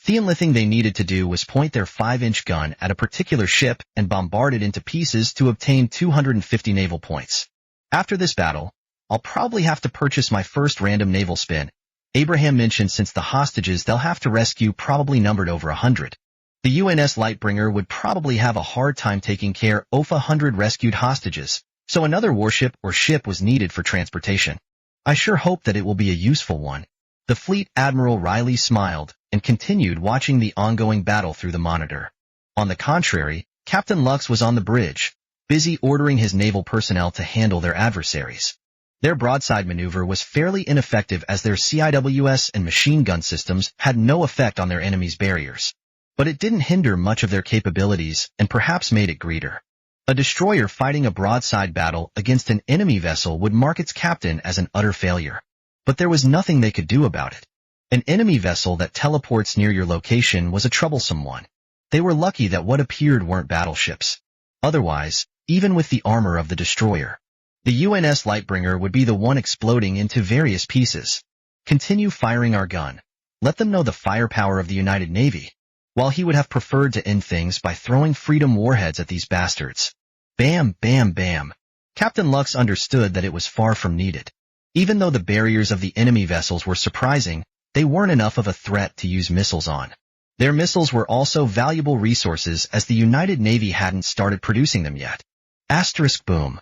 Speaker 1: The only thing they needed to do was point their 5-inch gun at a particular ship and bombard it into pieces to obtain 250 naval points. After this battle, I'll probably have to purchase my first random naval spin, Abraham mentioned, since the hostages they'll have to rescue probably numbered over 100. The UNS Lightbringer would probably have a hard time taking care of 100 rescued hostages, so another warship or ship was needed for transportation. I sure hope that it will be a useful one. The Fleet Admiral Riley smiled and continued watching the ongoing battle through the monitor. On the contrary, Captain Lux was on the bridge, busy ordering his naval personnel to handle their adversaries. Their broadside maneuver was fairly ineffective as their CIWS and machine gun systems had no effect on their enemies' barriers. But it didn't hinder much of their capabilities and perhaps made it greater. A destroyer fighting a broadside battle against an enemy vessel would mark its captain as an utter failure. But there was nothing they could do about it. An enemy vessel that teleports near your location was a troublesome one. They were lucky that what appeared weren't battleships. Otherwise, even with the armor of the destroyer, the UNS Lightbringer would be the one exploding into various pieces. Continue firing our gun. Let them know the firepower of the United Navy. While he would have preferred to end things by throwing freedom warheads at these bastards. Bam, bam, bam. Captain Lux understood that it was far from needed. Even though the barriers of the enemy vessels were surprising, they weren't enough of a threat to use missiles on. Their missiles were also valuable resources as the United Navy hadn't started producing them yet. Asterisk boom.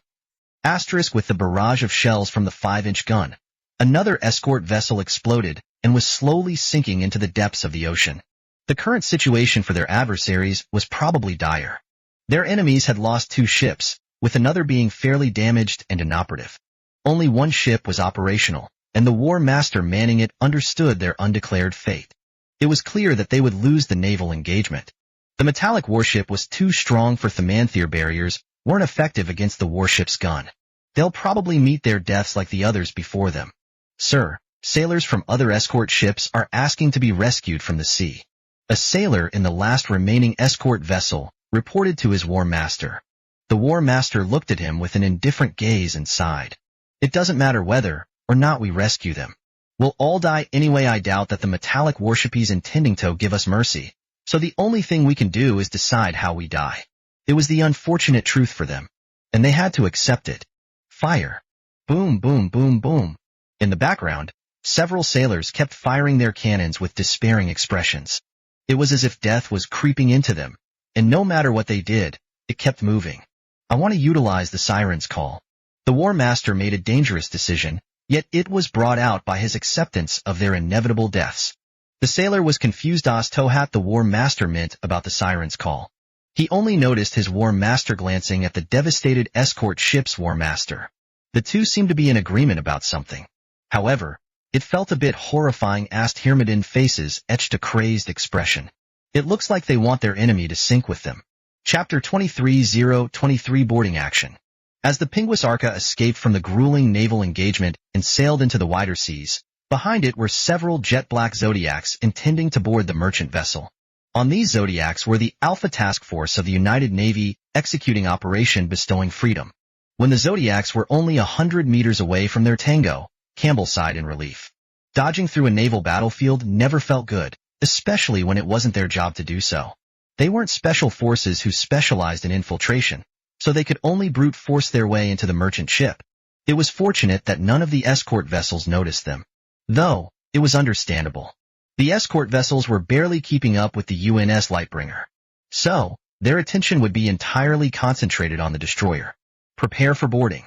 Speaker 1: Asterisk with the barrage of shells from the 5-inch gun. Another escort vessel exploded and was slowly sinking into the depths of the ocean. The current situation for their adversaries was probably dire. Their enemies had lost 2 ships, with another being fairly damaged and inoperative. Only 1 ship was operational, and the war master manning it understood their undeclared fate. It was clear that they would lose the naval engagement. The metallic warship was too strong for Thamanthier barriers, weren't effective against the warship's gun. They'll probably meet their deaths like the others before them. Sir, sailors from other escort ships are asking to be rescued from the sea. A sailor in the last remaining escort vessel reported to his war master. The war master looked at him with an indifferent gaze and sighed. It doesn't matter whether or not we rescue them. We'll all die anyway. I doubt that the metallic warship is intending to give us mercy, so the only thing we can do is decide how we die. It was the unfortunate truth for them, and they had to accept it. Fire. Boom, boom, boom, boom. In the background, several sailors kept firing their cannons with despairing expressions. It was as if death was creeping into them, and no matter what they did, it kept moving. I want to utilize the siren's call. The war master made a dangerous decision, yet it was brought out by his acceptance of their inevitable deaths. The sailor was confused as to what the war master meant about the siren's call. He only noticed his war master glancing at the devastated escort ship's war master. The two seemed to be in agreement about something. However, it felt a bit horrifying as Hermodin faces etched a crazed expression. It looks like they want their enemy to sink with them. Chapter 23:023 Boarding Action. As the Pinguis Arca escaped from the grueling naval engagement and sailed into the wider seas, behind it were several jet-black Zodiacs intending to board the merchant vessel. On these Zodiacs were the Alpha Task Force of the United Navy executing Operation Bestowing Freedom. When the Zodiacs were only 100 meters away from their tango, Campbell sighed in relief. Dodging through a naval battlefield never felt good, especially when it wasn't their job to do so. They weren't special forces who specialized in infiltration, so they could only brute force their way into the merchant ship. It was fortunate that none of the escort vessels noticed them. Though, it was understandable. The escort vessels were barely keeping up with the UNS Lightbringer. So, their attention would be entirely concentrated on the destroyer. Prepare for boarding.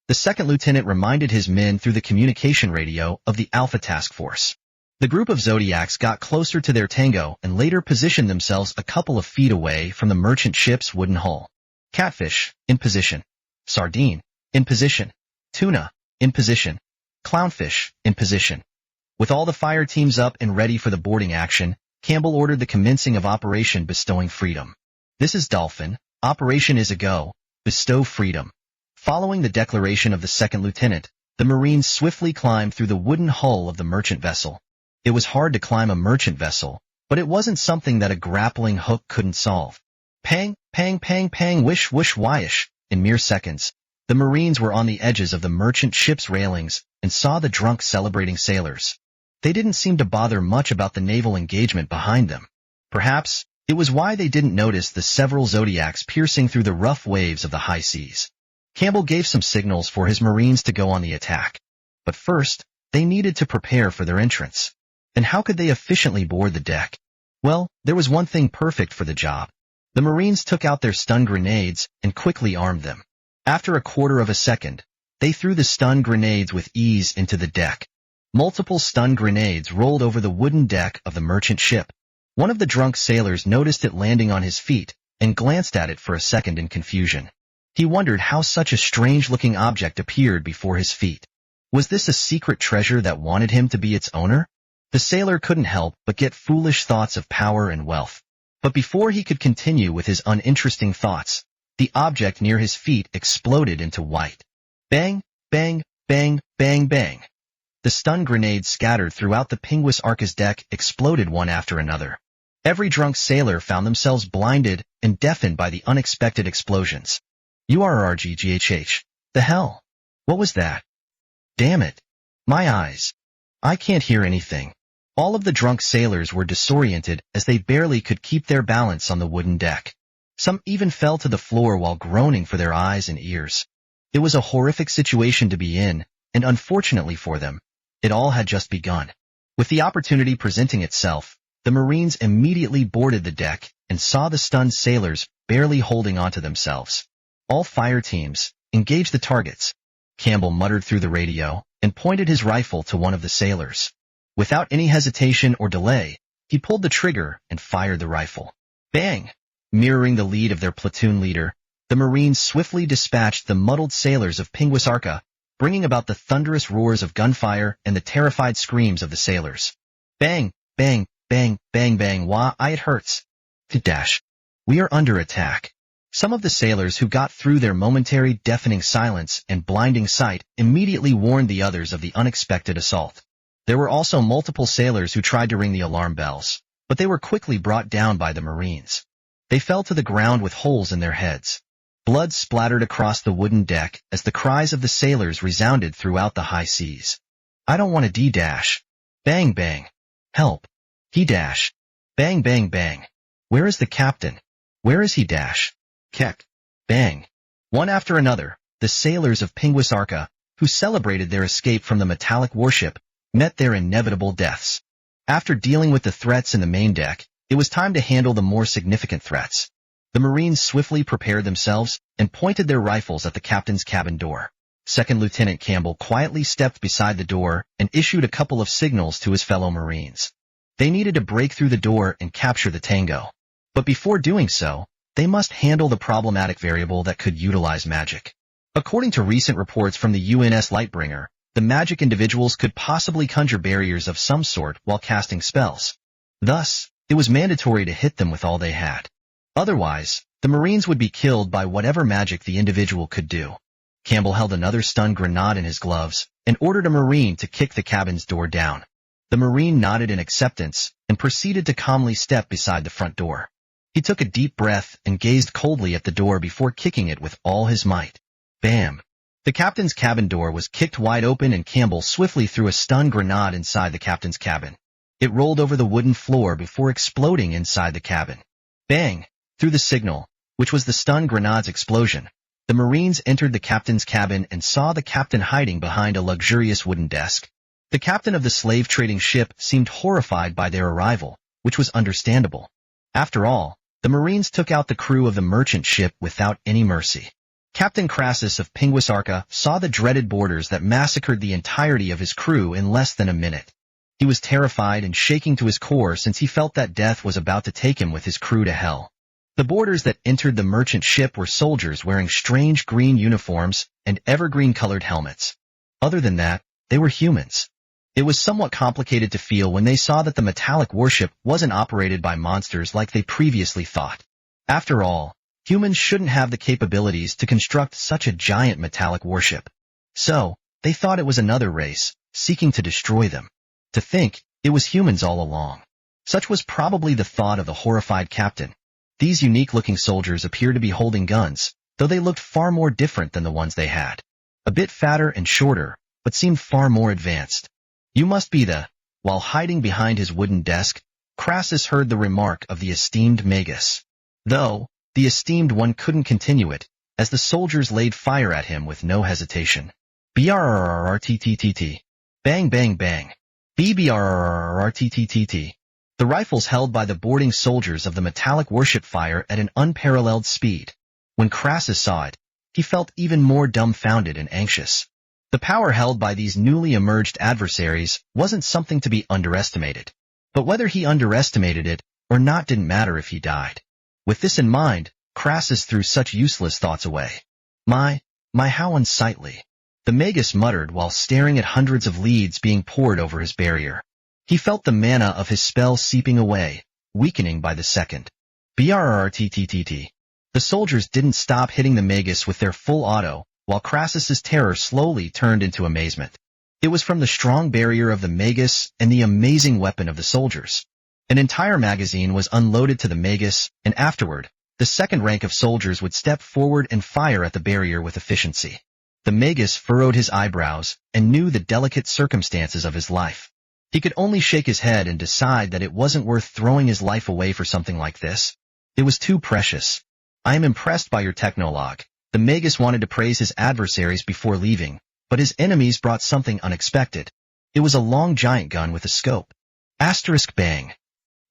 Speaker 1: The second lieutenant reminded his men through the communication radio of the Alpha Task Force. The group of Zodiacs got closer to their tango and later positioned themselves a couple of feet away from the merchant ship's wooden hull. Catfish, in position. Sardine, in position. Tuna, in position. Clownfish, in position. With all the fire teams up and ready for the boarding action, Campbell ordered the commencing of Operation Bestowing Freedom. This is Dolphin. Operation is a go. Bestow freedom. Following the declaration of the second lieutenant, the Marines swiftly climbed through the wooden hull of the merchant vessel. It was hard to climb a merchant vessel, but it wasn't something that a grappling hook couldn't solve. Pang, pang, pang, pang, wish, wish, whyish. In mere seconds, the Marines were on the edges of the merchant ship's railings and saw the drunk celebrating sailors. They didn't seem to bother much about the naval engagement behind them. Perhaps it was why they didn't notice the several Zodiacs piercing through the rough waves of the high seas. Campbell gave some signals for his Marines to go on the attack. But first, they needed to prepare for their entrance. And how could they efficiently board the deck? Well, there was one thing perfect for the job. The Marines took out their stun grenades and quickly armed them. After a quarter of a second, they threw the stun grenades with ease into the deck. Multiple stun grenades rolled over the wooden deck of the merchant ship. One of the drunk sailors noticed it landing on his feet and glanced at it for a second in confusion. He wondered how such a strange-looking object appeared before his feet. Was this a secret treasure that wanted him to be its owner? The sailor couldn't help but get foolish thoughts of power and wealth. But before he could continue with his uninteresting thoughts, the object near his feet exploded into white. Bang, bang, bang, bang, bang. The stun grenades scattered throughout the Pinguis Arca's deck exploded one after another. Every drunk sailor found themselves blinded and deafened by the unexpected explosions. URRGGHH. The hell? What was that? Damn it. My eyes. I can't hear anything. All of the drunk sailors were disoriented as they barely could keep their balance on the wooden deck. Some even fell to the floor while groaning for their eyes and ears. It was a horrific situation to be in, and unfortunately for them, it all had just begun. With the opportunity presenting itself, the Marines immediately boarded the deck and saw the stunned sailors barely holding onto themselves. All fire teams, engage the targets. Campbell muttered through the radio and pointed his rifle to one of the sailors. Without any hesitation or delay, he pulled the trigger and fired the rifle. Bang! Mirroring the lead of their platoon leader, the Marines swiftly dispatched the muddled sailors of Pinguisarca, bringing about the thunderous roars of gunfire and the terrified screams of the sailors. Bang! Bang! Bang! Bang! Bang! Wah! It hurts! Dash! We are under attack. Some of the sailors who got through their momentary deafening silence and blinding sight immediately warned the others of the unexpected assault. There were also multiple sailors who tried to ring the alarm bells, but they were quickly brought down by the Marines. They fell to the ground with holes in their heads. Blood splattered across the wooden deck as the cries of the sailors resounded throughout the high seas. I don't want to D-dash. Bang bang. Help. He dash. Bang bang bang. Where is the captain? Where is he dash? Keck. Bang. One after another, the sailors of Pinguisarca, who celebrated their escape from the metallic warship, met their inevitable deaths. After dealing with the threats in the main deck, it was time to handle the more significant threats. The Marines swiftly prepared themselves and pointed their rifles at the captain's cabin door. Second Lieutenant Campbell quietly stepped beside the door and issued a couple of signals to his fellow Marines. They needed to break through the door and capture the Tango. But before doing so, they must handle the problematic variable that could utilize magic. According to recent reports from the UNS Lightbringer, the magic individuals could possibly conjure barriers of some sort while casting spells. Thus, it was mandatory to hit them with all they had. Otherwise, the Marines would be killed by whatever magic the individual could do. Campbell held another stun grenade in his gloves and ordered a Marine to kick the cabin's door down. The Marine nodded in acceptance and proceeded to calmly step beside the front door. He took a deep breath and gazed coldly at the door before kicking it with all his might. Bam! The captain's cabin door was kicked wide open and Campbell swiftly threw a stun grenade inside the captain's cabin. It rolled over the wooden floor before exploding inside the cabin. Bang! Through the signal, which was the stun grenade's explosion, the Marines entered the captain's cabin and saw the captain hiding behind a luxurious wooden desk. The captain of the slave-trading ship seemed horrified by their arrival, which was understandable. After all, the Marines took out the crew of the merchant ship without any mercy. Captain Crassus of Pinguisarca saw the dreaded boarders that massacred the entirety of his crew in less than a minute. He was terrified and shaking to his core since he felt that death was about to take him with his crew to hell. The boarders that entered the merchant ship were soldiers wearing strange green uniforms and evergreen-colored helmets. Other than that, they were humans. It was somewhat complicated to feel when they saw that the metallic warship wasn't operated by monsters like they previously thought. After all, humans shouldn't have the capabilities to construct such a giant metallic warship. So, they thought it was another race, seeking to destroy them. To think, it was humans all along. Such was probably the thought of the horrified captain. These unique-looking soldiers appeared to be holding guns, though they looked far more different than the ones they had. A bit fatter and shorter, but seemed far more advanced. You must be the... While hiding behind his wooden desk, Crassus heard the remark of the esteemed Magus. Though, the esteemed one couldn't continue it, as the soldiers laid fire at him with no hesitation. BRRRRTTTT. Bang bang bang. BBRRRRTTTT. The rifles held by the boarding soldiers of the metallic warship fire at an unparalleled speed. When Crassus saw it, he felt even more dumbfounded and anxious. The power held by these newly emerged adversaries wasn't something to be underestimated. But whether he underestimated it or not didn't matter if he died. With this in mind, Crassus threw such useless thoughts away. My, how unsightly. The Magus muttered while staring at hundreds of leads being poured over his barrier. He felt the mana of his spell seeping away, weakening by the second. BRRTTTT. The soldiers didn't stop hitting the Magus with their full auto, while Crassus's terror slowly turned into amazement. It was from the strong barrier of the Magus and the amazing weapon of the soldiers. An entire magazine was unloaded to the Magus, and afterward, the second rank of soldiers would step forward and fire at the barrier with efficiency. The Magus furrowed his eyebrows and knew the delicate circumstances of his life. He could only shake his head and decide that it wasn't worth throwing his life away for something like this. It was too precious. I am impressed by your technologue, The Magus wanted to praise his adversaries before leaving, but his enemies brought something unexpected. It was a long giant gun with a scope. Asterisk bang.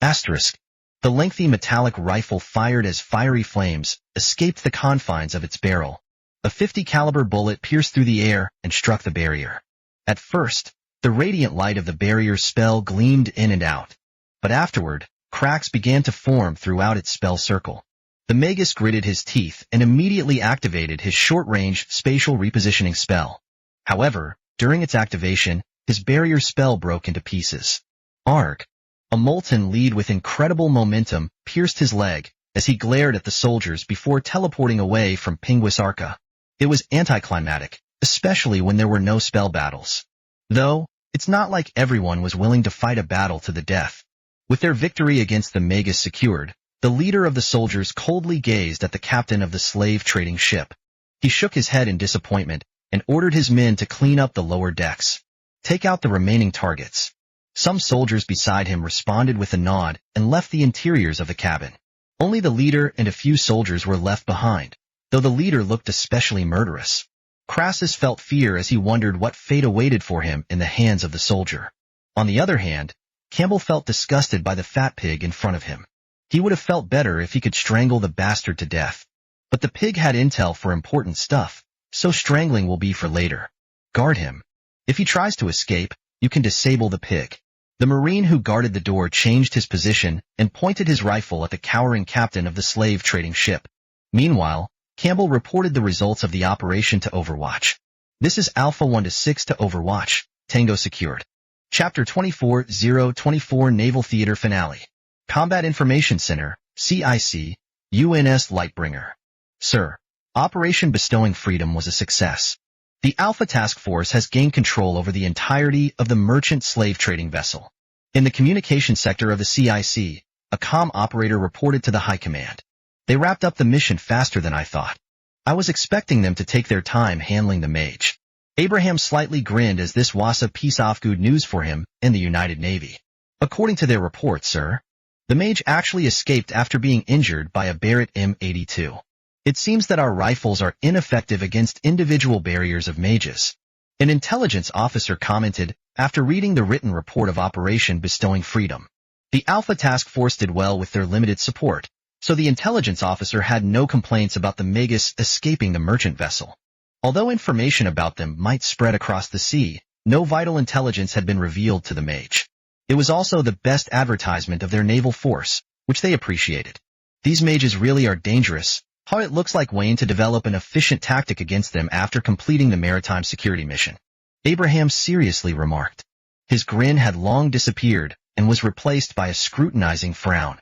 Speaker 1: Asterisk. The lengthy metallic rifle fired as fiery flames escaped the confines of its barrel. A 50 caliber bullet pierced through the air and struck the barrier. At first, the radiant light of the barrier's spell gleamed in and out. But afterward, cracks began to form throughout its spell circle. The Magus gritted his teeth and immediately activated his short-range spatial repositioning spell. However, during its activation, his barrier spell broke into pieces. Arg! A molten lead with incredible momentum pierced his leg as he glared at the soldiers before teleporting away from Pinguis Arca. It was anticlimactic, especially when there were no spell battles. Though, it's not like everyone was willing to fight a battle to the death. With their victory against the Magus secured, the leader of the soldiers coldly gazed at the captain of the slave-trading ship. He shook his head in disappointment and ordered his men to clean up the lower decks. Take out the remaining targets. Some soldiers beside him responded with a nod and left the interiors of the cabin. Only the leader and a few soldiers were left behind, though the leader looked especially murderous. Crassus felt fear as he wondered what fate awaited for him in the hands of the soldier. On the other hand, Campbell felt disgusted by the fat pig in front of him. He would have felt better if he could strangle the bastard to death. But the pig had intel for important stuff, so strangling will be for later. Guard him. If he tries to escape, you can disable the pig. The Marine who guarded the door changed his position and pointed his rifle at the cowering captain of the slave-trading ship. Meanwhile, Campbell reported the results of the operation to Overwatch. This is Alpha 1-6 to Overwatch. Tango secured. Chapter 24-024 Naval Theater Finale. Combat Information Center, CIC, UNS Lightbringer. Sir, Operation Bestowing Freedom was a success. The Alpha Task Force has gained control over the entirety of the merchant slave trading vessel. In the communication sector of the CIC, a comm operator reported to the High Command. They wrapped up the mission faster than I thought. I was expecting them to take their time handling the mage. Abraham slightly grinned as this was a piece of good news for him and the United Navy. According to their report, sir, the mage actually escaped after being injured by a Barrett M82. It seems that our rifles are ineffective against individual barriers of mages. An intelligence officer commented after reading the written report of Operation Bestowing Freedom. The Alpha Task Force did well with their limited support, so the intelligence officer had no complaints about the Magus escaping the merchant vessel. Although information about them might spread across the sea, no vital intelligence had been revealed to the mage. It was also the best advertisement of their naval force, which they appreciated. These mages really are dangerous. How it looks like Wayne to develop an efficient tactic against them after completing the maritime security mission. Abraham seriously remarked. His grin had long disappeared and was replaced by a scrutinizing frown.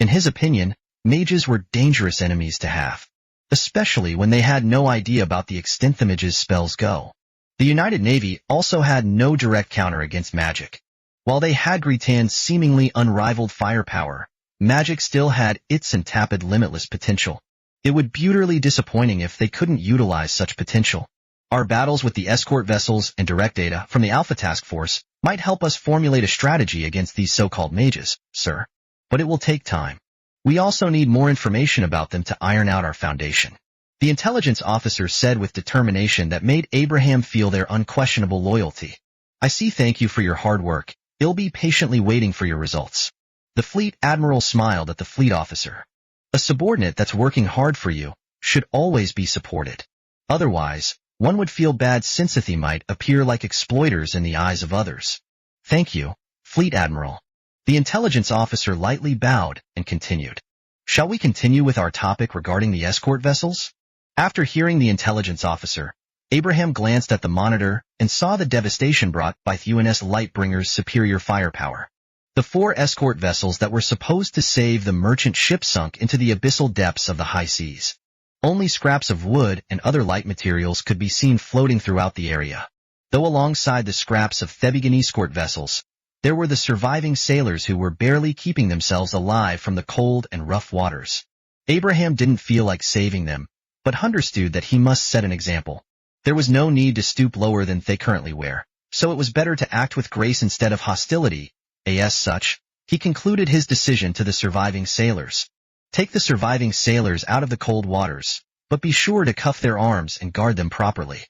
Speaker 1: In his opinion, mages were dangerous enemies to have, especially when they had no idea about the extent the mage's spells go. The United Navy also had no direct counter against magic. While they had Gritan's seemingly unrivaled firepower, magic still had its untapped limitless potential. It would be utterly disappointing if they couldn't utilize such potential. Our battles with the escort vessels and direct data from the Alpha Task Force might help us formulate a strategy against these so-called mages, sir. But it will take time. We also need more information about them to iron out our foundation. The intelligence officer said with determination that made Abraham feel their unquestionable loyalty. I see. Thank you for your hard work. I'll be patiently waiting for your results. The fleet admiral smiled at the fleet officer. A subordinate that's working hard for you should always be supported. Otherwise, one would feel bad since they might appear like exploiters in the eyes of others. Thank you, Fleet Admiral. The intelligence officer lightly bowed and continued. Shall we continue with our topic regarding the escort vessels? After hearing the intelligence officer, Abraham glanced at the monitor and saw the devastation brought by UNS Lightbringer's superior firepower. The 4 escort vessels that were supposed to save the merchant ship sunk into the abyssal depths of the high seas. Only scraps of wood and other light materials could be seen floating throughout the area. Though alongside the scraps of Thebigan escort vessels, there were the surviving sailors who were barely keeping themselves alive from the cold and rough waters. Abraham didn't feel like saving them, but understood that he must set an example. There was no need to stoop lower than they currently were, so it was better to act with grace instead of hostility. As such, he concluded his decision to the surviving sailors. Take the surviving sailors out of the cold waters, But be sure to cuff their arms and guard them properly.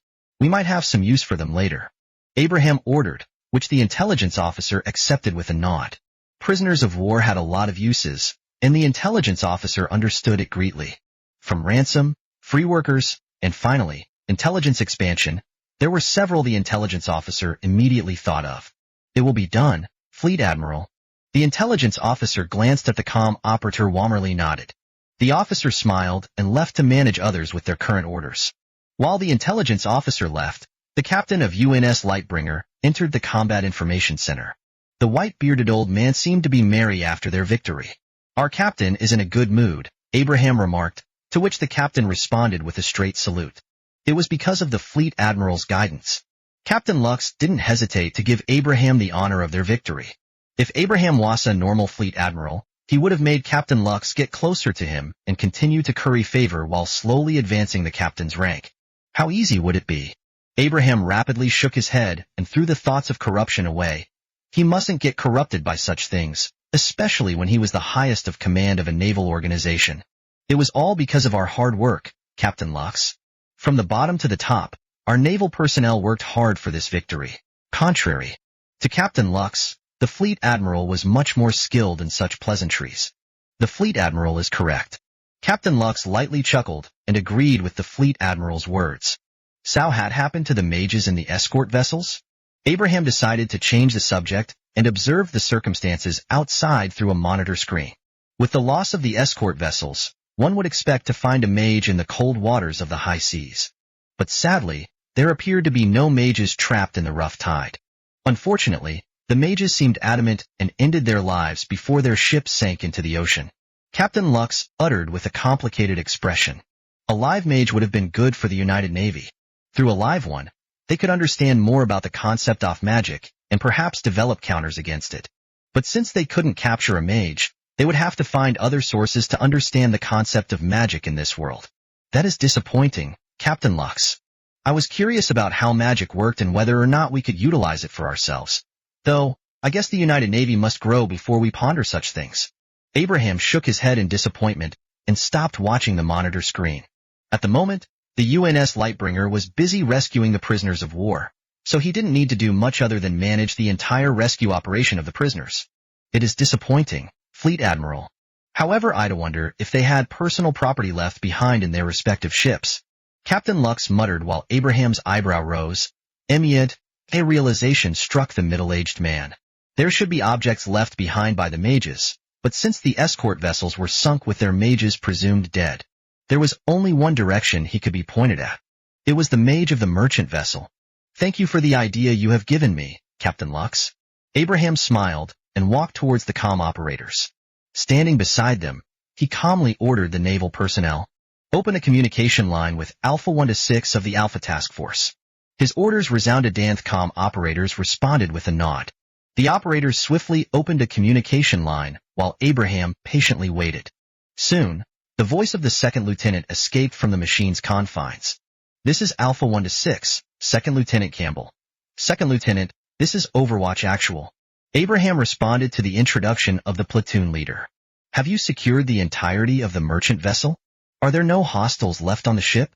Speaker 1: We might have some use for them later. Abraham ordered, which the intelligence officer accepted with a nod. Prisoners of war had a lot of uses, and the intelligence officer understood it greatly. From ransom, free workers, and finally, intelligence expansion, there were several the intelligence officer immediately thought of. It will be done, Fleet Admiral. The intelligence officer glanced at the comm operator warmly nodded. The officer smiled and left to manage others with their current orders. While the intelligence officer left, the captain of UNS Lightbringer entered the Combat Information Center. The white-bearded old man seemed to be merry after their victory. Our captain is in a good mood, Abraham remarked, to which the captain responded with a straight salute. It was because of the Fleet Admiral's guidance. Captain Lux didn't hesitate to give Abraham the honor of their victory. If Abraham was a normal Fleet Admiral, he would have made Captain Lux get closer to him and continue to curry favor while slowly advancing the captain's rank. How easy would it be? Abraham rapidly shook his head and threw the thoughts of corruption away. He mustn't get corrupted by such things, especially when he was the highest of command of a naval organization. It was all because of our hard work, Captain Lux. From the bottom to the top, our naval personnel worked hard for this victory. Contrary to Captain Lux, the Fleet Admiral was much more skilled in such pleasantries. The Fleet Admiral is correct. Captain Lux lightly chuckled and agreed with the Fleet Admiral's words. So had happened to the mages in the escort vessels? Abraham decided to change the subject and observed the circumstances outside through a monitor screen. With the loss of the escort vessels, one would expect to find a mage in the cold waters of the high seas. But sadly, there appeared to be no mages trapped in the rough tide. Unfortunately, the mages seemed adamant and ended their lives before their ship sank into the ocean. Captain Lux uttered with a complicated expression. A live mage would have been good for the United Navy. Through a live one, they could understand more about the concept of magic and perhaps develop counters against it. But since they couldn't capture a mage, they would have to find other sources to understand the concept of magic in this world. That is disappointing, Captain Lux. I was curious about how magic worked and whether or not we could utilize it for ourselves. Though, I guess the United Navy must grow before we ponder such things. Abraham shook his head in disappointment and stopped watching the monitor screen. At the moment, the UNS Lightbringer was busy rescuing the prisoners of war, so he didn't need to do much other than manage the entire rescue operation of the prisoners. It is disappointing, Fleet Admiral. However, I'd wonder if they had personal property left behind in their respective ships. Captain Lux muttered while Abraham's eyebrow rose. Yet, a realization struck the middle-aged man. There should be objects left behind by the mages, but since the escort vessels were sunk with their mages presumed dead, there was only one direction he could be pointed at. It was the mage of the merchant vessel. Thank you for the idea you have given me, Captain Lux. Abraham smiled and walked towards the comm operators. Standing beside them, he calmly ordered the naval personnel, open a communication line with Alpha 1 to 6 of the Alpha Task Force. His orders resounded and comm operators responded with a nod. The operators swiftly opened a communication line while Abraham patiently waited. Soon, the voice of the second lieutenant escaped from the machine's confines. This is Alpha 1 to 6, Second Lieutenant Campbell. Second Lieutenant, this is Overwatch Actual. Abraham responded to the introduction of the platoon leader. Have you secured the entirety of the merchant vessel? Are there no hostiles left on the ship?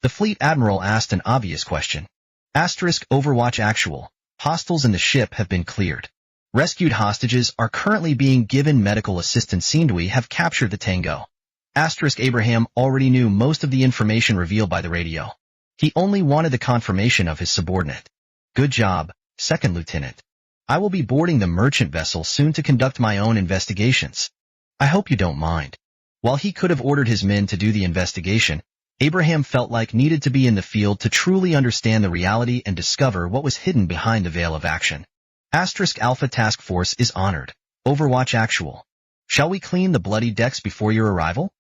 Speaker 1: The Fleet Admiral asked an obvious question. Overwatch Actual. Hostiles in the ship have been cleared. Rescued hostages are currently being given medical assistance. We have captured the Tango. Abraham already knew most of the information revealed by the radio. He only wanted the confirmation of his subordinate. Good job, Second Lieutenant. I will be boarding the merchant vessel soon to conduct my own investigations. I hope you don't mind. While he could have ordered his men to do the investigation, Abraham felt like needed to be in the field to truly understand the reality and discover what was hidden behind the veil of action. Alpha Task Force is honored. Overwatch Actual. Shall we clean the bloody decks before your arrival?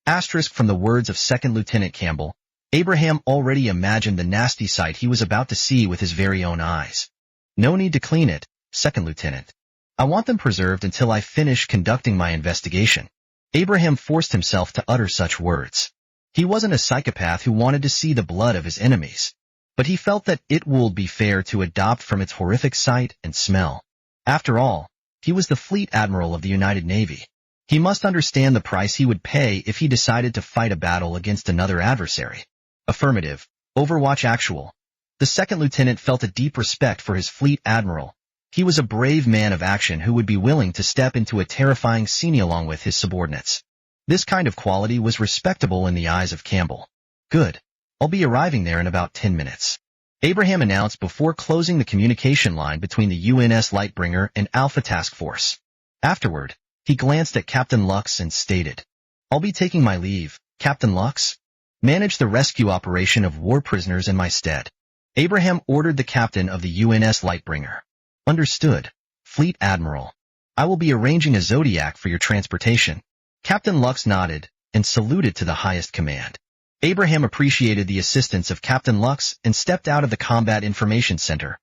Speaker 1: From the words of Second Lieutenant Campbell, Abraham already imagined the nasty sight he was about to see with his very own eyes. No need to clean it, Second Lieutenant. I want them preserved until I finish conducting my investigation. Abraham forced himself to utter such words. He wasn't a psychopath who wanted to see the blood of his enemies, but he felt that it would be fair to adopt from its horrific sight and smell. After all, he was the Fleet Admiral of the United Navy. He must understand the price he would pay if he decided to fight a battle against another adversary. Affirmative. Overwatch Actual. The second lieutenant felt a deep respect for his fleet admiral. He was a brave man of action who would be willing to step into a terrifying scene along with his subordinates. This kind of quality was respectable in the eyes of Campbell. Good. I'll be arriving there in about 10 minutes. Abraham announced before closing the communication line between the UNS Lightbringer and Alpha Task Force. Afterward, he glanced at Captain Lux and stated, "I'll be taking my leave, Captain Lux. Manage the rescue operation of war prisoners in my stead." Abraham ordered the captain of the UNS Lightbringer. "Understood, Fleet Admiral. I will be arranging a Zodiac for your transportation." Captain Lux nodded and saluted to the highest command. Abraham appreciated the assistance of Captain Lux and stepped out of the Combat Information Center.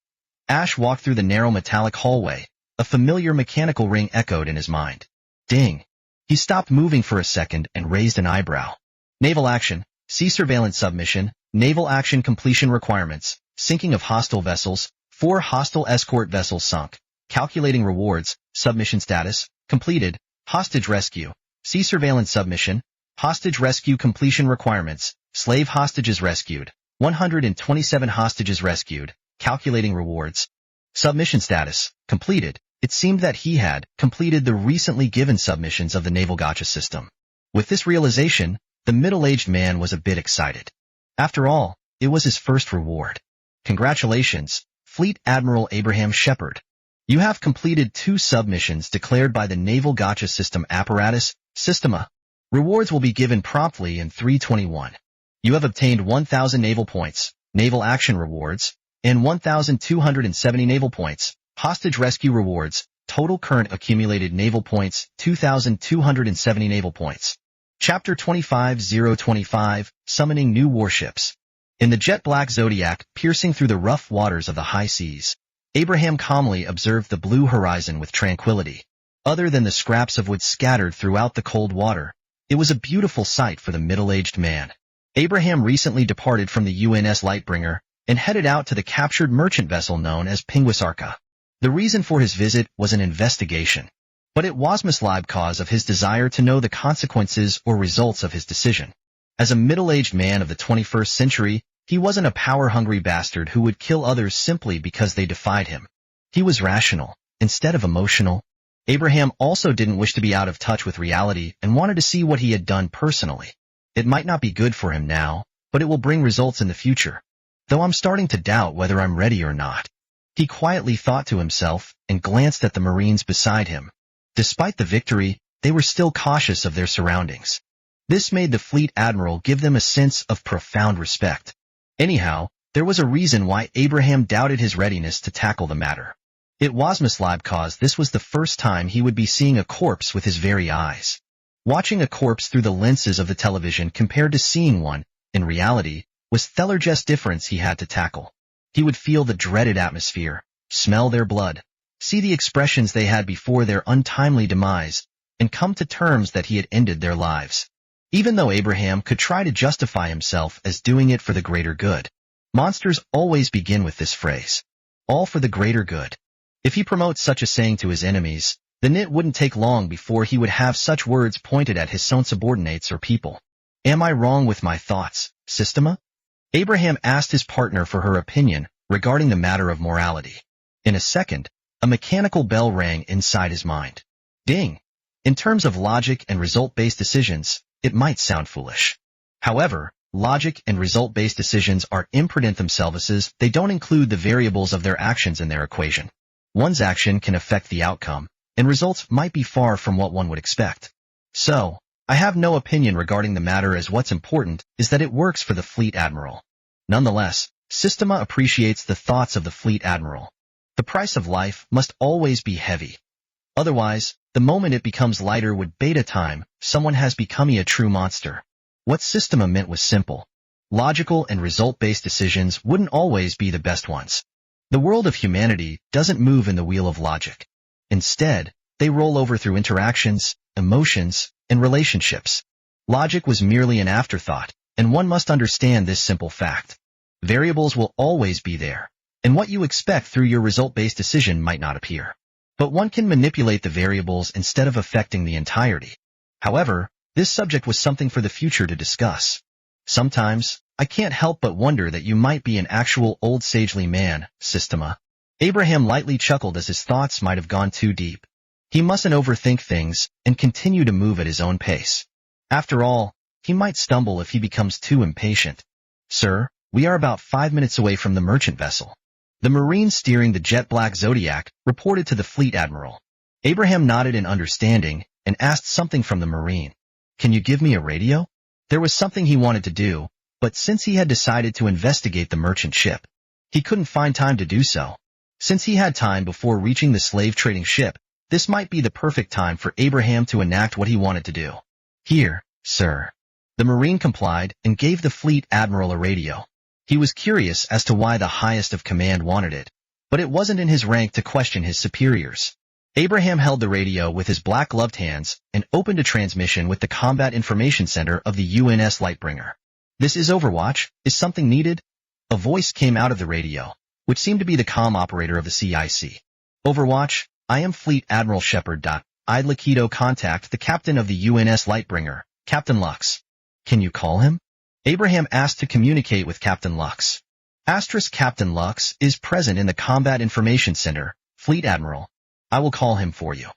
Speaker 1: Ash walked through the narrow metallic hallway. A familiar mechanical ring echoed in his mind. Ding. He stopped moving for a second and raised an eyebrow. Naval action, sea surveillance submission, naval action completion requirements, sinking of hostile vessels, 4 hostile escort vessels sunk, calculating rewards, submission status, completed, hostage rescue, sea surveillance submission, hostage rescue completion requirements, slave hostages rescued, 127 hostages rescued, calculating rewards, submission status, completed. It seemed that he had completed the recently given submissions of the Naval Gacha system. With this realization, the middle-aged man was a bit excited. After all, it was his first reward. Congratulations, Fleet Admiral Abraham Shepard. You have completed 2 submissions declared by the Naval Gacha system apparatus, Systema. Rewards will be given promptly in 321. You have obtained 1,000 naval points, naval action rewards, and 1,270 naval points, hostage rescue rewards, total current accumulated naval points, 2,270 naval points. Chapter 25-025, Summoning New Warships. In the jet-black Zodiac piercing through the rough waters of the high seas, Abraham calmly observed the blue horizon with tranquility. Other than the scraps of wood scattered throughout the cold water, it was a beautiful sight for the middle-aged man. Abraham recently departed from the UNS Lightbringer and headed out to the captured merchant vessel known as Pinguisarca. The reason for his visit was an investigation, but it was misled because of his desire to know the consequences or results of his decision. As a middle-aged man of the 21st century, he wasn't a power-hungry bastard who would kill others simply because they defied him. He was rational, instead of emotional. Abraham also didn't wish to be out of touch with reality and wanted to see what he had done personally. It might not be good for him now, but it will bring results in the future. Though I'm starting to doubt whether I'm ready or not. He quietly thought to himself and glanced at the Marines beside him. Despite the victory, they were still cautious of their surroundings. This made the fleet admiral give them a sense of profound respect. Anyhow, there was a reason why Abraham doubted his readiness to tackle the matter. It was misled because this was the first time he would be seeing a corpse with his very eyes. Watching a corpse through the lenses of the television compared to seeing one, in reality, was the largest difference he had to tackle. He would feel the dreaded atmosphere, smell their blood, see the expressions they had before their untimely demise, and come to terms that he had ended their lives. Even though Abraham could try to justify himself as doing it for the greater good, monsters always begin with this phrase, all for the greater good. If he promotes such a saying to his enemies, then it wouldn't take long before he would have such words pointed at his own subordinates or people. Am I wrong with my thoughts, Systema? Abraham asked his partner for her opinion regarding the matter of morality. In a second, a mechanical bell rang inside his mind. Ding! In terms of logic and result-based decisions, it might sound foolish. However, logic and result-based decisions are imprudent themselves as they don't include the variables of their actions in their equation. One's action can affect the outcome, and results might be far from what one would expect. So, I have no opinion regarding the matter as what's important is that it works for the fleet admiral. Nonetheless, Systema appreciates the thoughts of the fleet admiral. The price of life must always be heavy. Otherwise, the moment it becomes lighter would beta time, someone has become a true monster. What Systema meant was simple. Logical and result-based decisions wouldn't always be the best ones. The world of humanity doesn't move in the wheel of logic. Instead, they roll over through interactions, emotions, and relationships. Logic was merely an afterthought, and one must understand this simple fact. Variables will always be there, and what you expect through your result-based decision might not appear. but one can manipulate the variables instead of affecting the entirety. However, this subject was something for the future to discuss. Sometimes, I can't help but wonder that you might be an actual old sagely man, Systema. Abraham lightly chuckled as his thoughts might have gone too deep. He mustn't overthink things and continue to move at his own pace. After all, he might stumble if he becomes too impatient. Sir, we are about 5 minutes away from the merchant vessel. The Marine steering the jet-black Zodiac reported to the fleet admiral. Abraham nodded in understanding and asked something from the Marine. Can you give me a radio? There was something he wanted to do, but since he had decided to investigate the merchant ship, he couldn't find time to do so. Since he had time before reaching the slave-trading ship, this might be the perfect time for Abraham to enact what he wanted to do. Here, sir. The Marine complied and gave the fleet admiral a radio. He was curious as to why the highest of command wanted it, but it wasn't in his rank to question his superiors. Abraham held the radio with his black-gloved hands and opened a transmission with the Combat Information Center of the UNS Lightbringer. This is Overwatch. Is something needed? A voice came out of the radio, which seemed to be the comm operator of the CIC. Overwatch, I am Fleet Admiral Shepard. I'd Lakido contact the captain of the UNS Lightbringer, Captain Lux. Can you call him? Abraham asked to communicate with Captain Lux. Captain Lux is present in the Combat Information Center, Fleet Admiral. I will call him for you.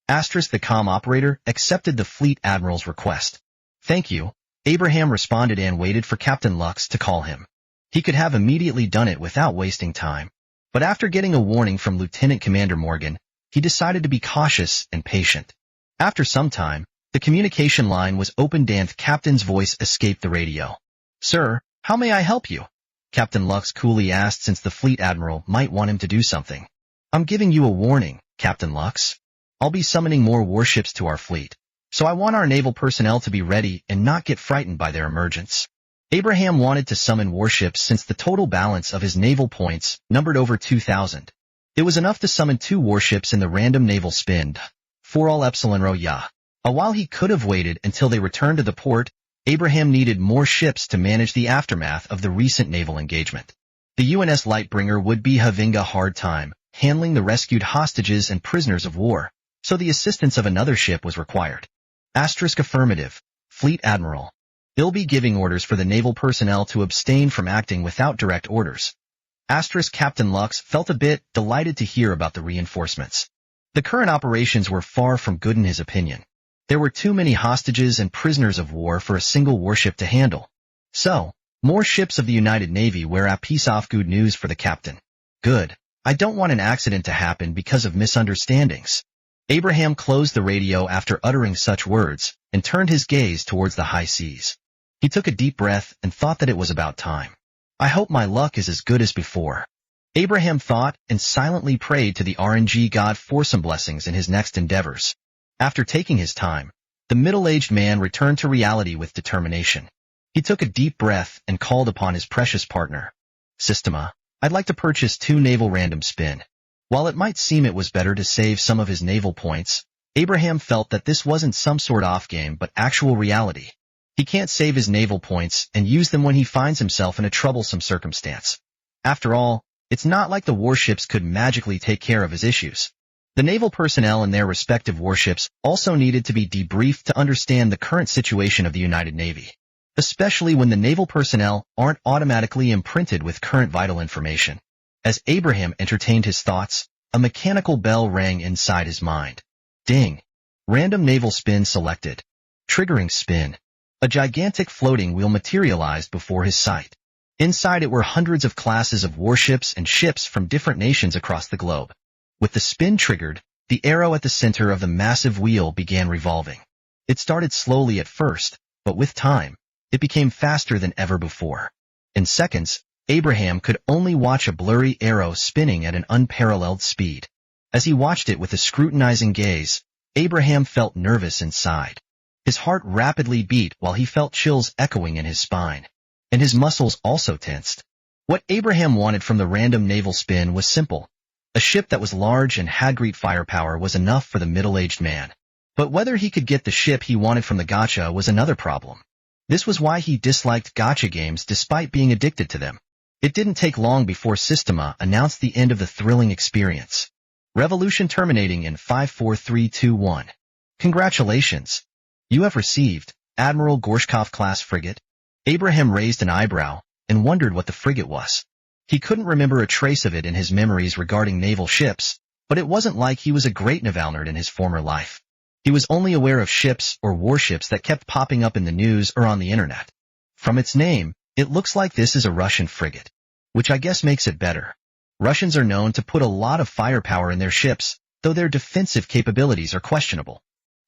Speaker 1: The comm operator accepted the Fleet Admiral's request. Thank you. Abraham responded and waited for Captain Lux to call him. He could have immediately done it without wasting time. But after getting a warning from Lieutenant Commander Morgan, he decided to be cautious and patient. After some time, the communication line was opened and the captain's voice escaped the radio. Sir, how may I help you? Captain Lux coolly asked since the Fleet Admiral might want him to do something. I'm giving you a warning, Captain Lux. I'll be summoning more warships to our fleet, so I want our naval personnel to be ready and not get frightened by their emergence. Abraham wanted to summon warships since the total balance of his naval points numbered over 2,000. It was enough to summon 2 warships in the random naval spin, for all Epsilon Rho Ya. While he could have waited until they returned to the port, Abraham needed more ships to manage the aftermath of the recent naval engagement. The UNS Lightbringer would be having a hard time handling the rescued hostages and prisoners of war, so the assistance of another ship was required. Affirmative. Fleet Admiral. He'll be giving orders for the naval personnel to abstain from acting without direct orders. Captain Lux felt a bit delighted to hear about the reinforcements. The current operations were far from good in his opinion. There were too many hostages and prisoners of war for a single warship to handle. So, more ships of the United Navy were a piece of good news for the captain. Good. I don't want an accident to happen because of misunderstandings. Abraham closed the radio after uttering such words and turned his gaze towards the high seas. He took a deep breath and thought that it was about time. I hope my luck is as good as before. Abraham thought and silently prayed to the RNG God for some blessings in his next endeavors. After taking his time, the middle-aged man returned to reality with determination. He took a deep breath and called upon his precious partner. Systema, I'd like to purchase 2 naval random spin. While it might seem it was better to save some of his naval points, Abraham felt that this wasn't some sort of game but actual reality. He can't save his naval points and use them when he finds himself in a troublesome circumstance. After all, it's not like the warships could magically take care of his issues. The naval personnel in their respective warships also needed to be debriefed to understand the current situation of the United Navy, especially when the naval personnel aren't automatically imprinted with current vital information. As Abraham entertained his thoughts, a mechanical bell rang inside his mind. Ding! Random naval spin selected. Triggering spin. A gigantic floating wheel materialized before his sight. Inside it were hundreds of classes of warships and ships from different nations across the globe. With the spin triggered, the arrow at the center of the massive wheel began revolving. It started slowly at first, but with time, it became faster than ever before. In seconds, Abraham could only watch a blurry arrow spinning at an unparalleled speed. As he watched it with a scrutinizing gaze, Abraham felt nervous inside. His heart rapidly beat while he felt chills echoing in his spine, and his muscles also tensed. What Abraham wanted from the random naval spin was simple. A ship that was large and had great firepower was enough for the middle-aged man. But whether he could get the ship he wanted from the gacha was another problem. This was why he disliked gacha games despite being addicted to them. It didn't take long before Systema announced the end of the thrilling experience. Revolution terminating in 54321. Congratulations! You have received Admiral Gorshkov-class frigate. Abraham raised an eyebrow and wondered what the frigate was. He couldn't remember a trace of it in his memories regarding naval ships, but it wasn't like he was a great Naval nerd in his former life. He was only aware of ships or warships that kept popping up in the news or on the internet. From its name, it looks like this is a Russian frigate, which I guess makes it better. Russians are known to put a lot of firepower in their ships, though their defensive capabilities are questionable.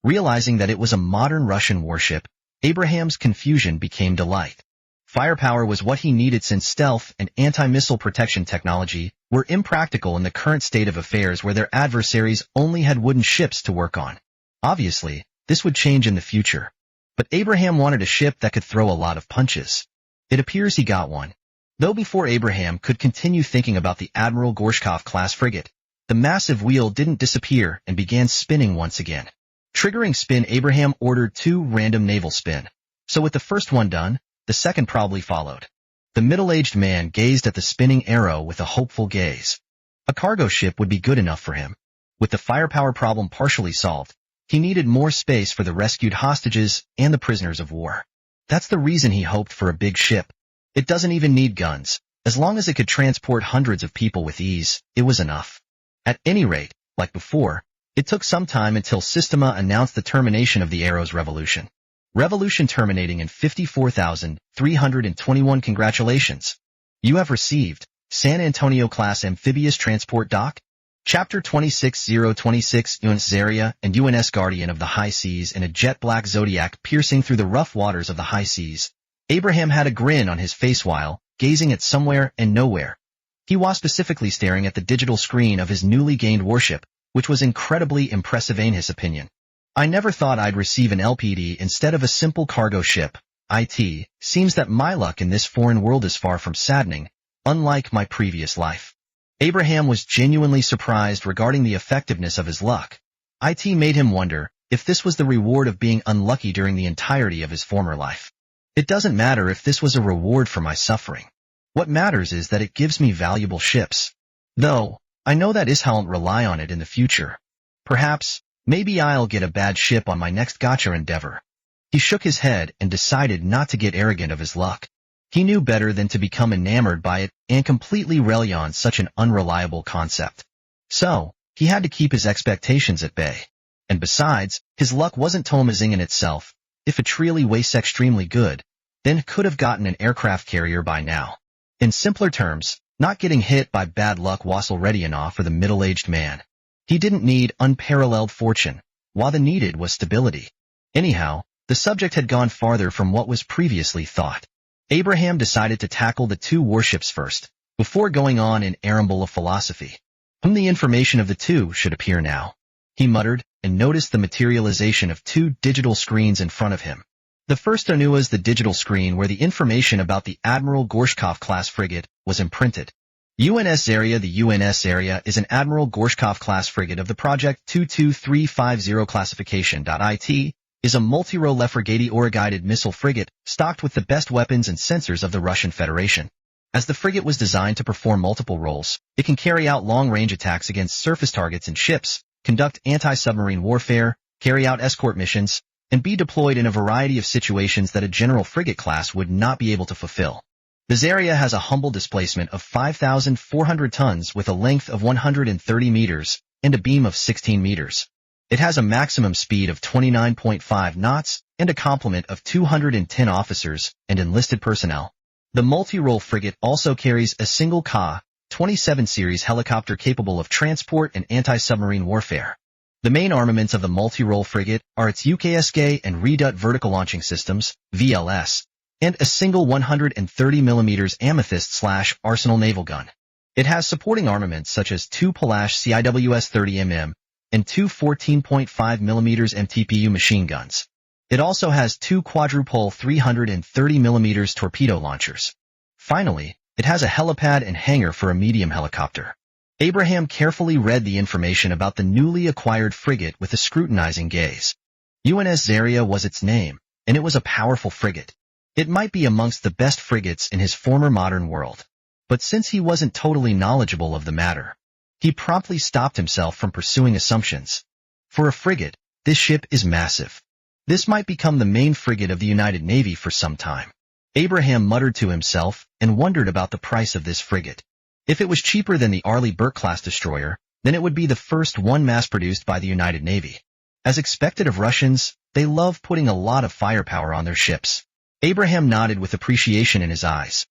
Speaker 1: Realizing that it was a modern Russian warship, Abraham's confusion became delight. Firepower was what he needed since stealth and anti-missile protection technology were impractical in the current state of affairs where their adversaries only had wooden ships to work on. Obviously, this would change in the future. But Abraham wanted a ship that could throw a lot of punches. It appears he got one. Though before Abraham could continue thinking about the Admiral Gorshkov-class frigate, the massive wheel didn't disappear and began spinning once again. Triggering spin, Abraham ordered 2 random naval spin. So with the first one done, the second probably followed. The middle-aged man gazed at the spinning arrow with a hopeful gaze. A cargo ship would be good enough for him. With the firepower problem partially solved, he needed more space for the rescued hostages and the prisoners of war. That's the reason he hoped for a big ship. It doesn't even need guns. As long as it could transport hundreds of people with ease, it was enough. At any rate, like before, it took some time until Systema announced the termination of the Arrow's revolution. Revolution terminating in 54,321. Congratulations! You have received San Antonio-class amphibious transport dock. Chapter 26026 UNS Zarya and UNS Guardian of the High Seas in a jet-black Zodiac piercing through the rough waters of the high seas. Abraham had a grin on his face while gazing at somewhere and nowhere. He was specifically staring at the digital screen of his newly gained warship, which was incredibly impressive in his opinion. I never thought I'd receive an LPD instead of a simple cargo ship. It seems that my luck in this foreign world is far from saddening, unlike my previous life. Abraham was genuinely surprised regarding the effectiveness of his luck. It made him wonder if this was the reward of being unlucky during the entirety of his former life. It doesn't matter if this was a reward for my suffering. What matters is that it gives me valuable ships. Though, I know that Ishal won't rely on it in the future. Perhaps, maybe I'll get a bad ship on my next Gacha endeavor. He shook his head and decided not to get arrogant of his luck. He knew better than to become enamored by it and completely rely on such an unreliable concept. So, he had to keep his expectations at bay. And besides, his luck wasn't promising in itself. If it really was extremely good, then could have gotten an aircraft carrier by now. In simpler terms, not getting hit by bad luck was already enough for the middle-aged man. He didn't need unparalleled fortune, while the needed was stability. Anyhow, the subject had gone farther from what was previously thought. Abraham decided to tackle the 2 warships first, before going on an amble of philosophy. The information of the 2 should appear now. He muttered, and noticed the materialization of 2 digital screens in front of him. The first was the digital screen where the information about the Admiral Gorshkov-class frigate was imprinted. UNS Zarya. The UNS Zarya is an Admiral Gorshkov-class frigate of the Project 22350 classification. It is a multi-role frigate or guided missile frigate stocked with the best weapons and sensors of the Russian Federation. As the frigate was designed to perform multiple roles, it can carry out long-range attacks against surface targets and ships, conduct anti-submarine warfare, carry out escort missions, and be deployed in a variety of situations that a general frigate class would not be able to fulfill. The Zarya has a humble displacement of 5,400 tons with a length of 130 meters and a beam of 16 meters. It has a maximum speed of 29.5 knots and a complement of 210 officers and enlisted personnel. The multi-role frigate also carries a single Ka-27 series helicopter capable of transport and anti-submarine warfare. The main armaments of the multi-role frigate are its UKSK and Redut vertical launching systems, VLS, and a single 130mm Amethyst/Arsenal naval gun. It has supporting armaments such as 2 Palash CIWS 30mm and 2 14.5mm MTPU machine guns. It also has 2 quadruple 330mm torpedo launchers. Finally, it has a helipad and hangar for a medium helicopter. Abraham carefully read the information about the newly acquired frigate with a scrutinizing gaze. UNS Zarya was its name, and it was a powerful frigate. It might be amongst the best frigates in his former modern world. But since he wasn't totally knowledgeable of the matter, He promptly stopped himself from pursuing assumptions. For a frigate, this ship is massive. This might become the main frigate of the United Navy for some time. Abraham muttered to himself and wondered about the price of this frigate. If it was cheaper than the Arleigh Burke-class destroyer, then it would be the first one mass-produced by the United Navy. As expected of Russians, they love putting a lot of firepower on their ships. Abraham nodded with appreciation in his eyes.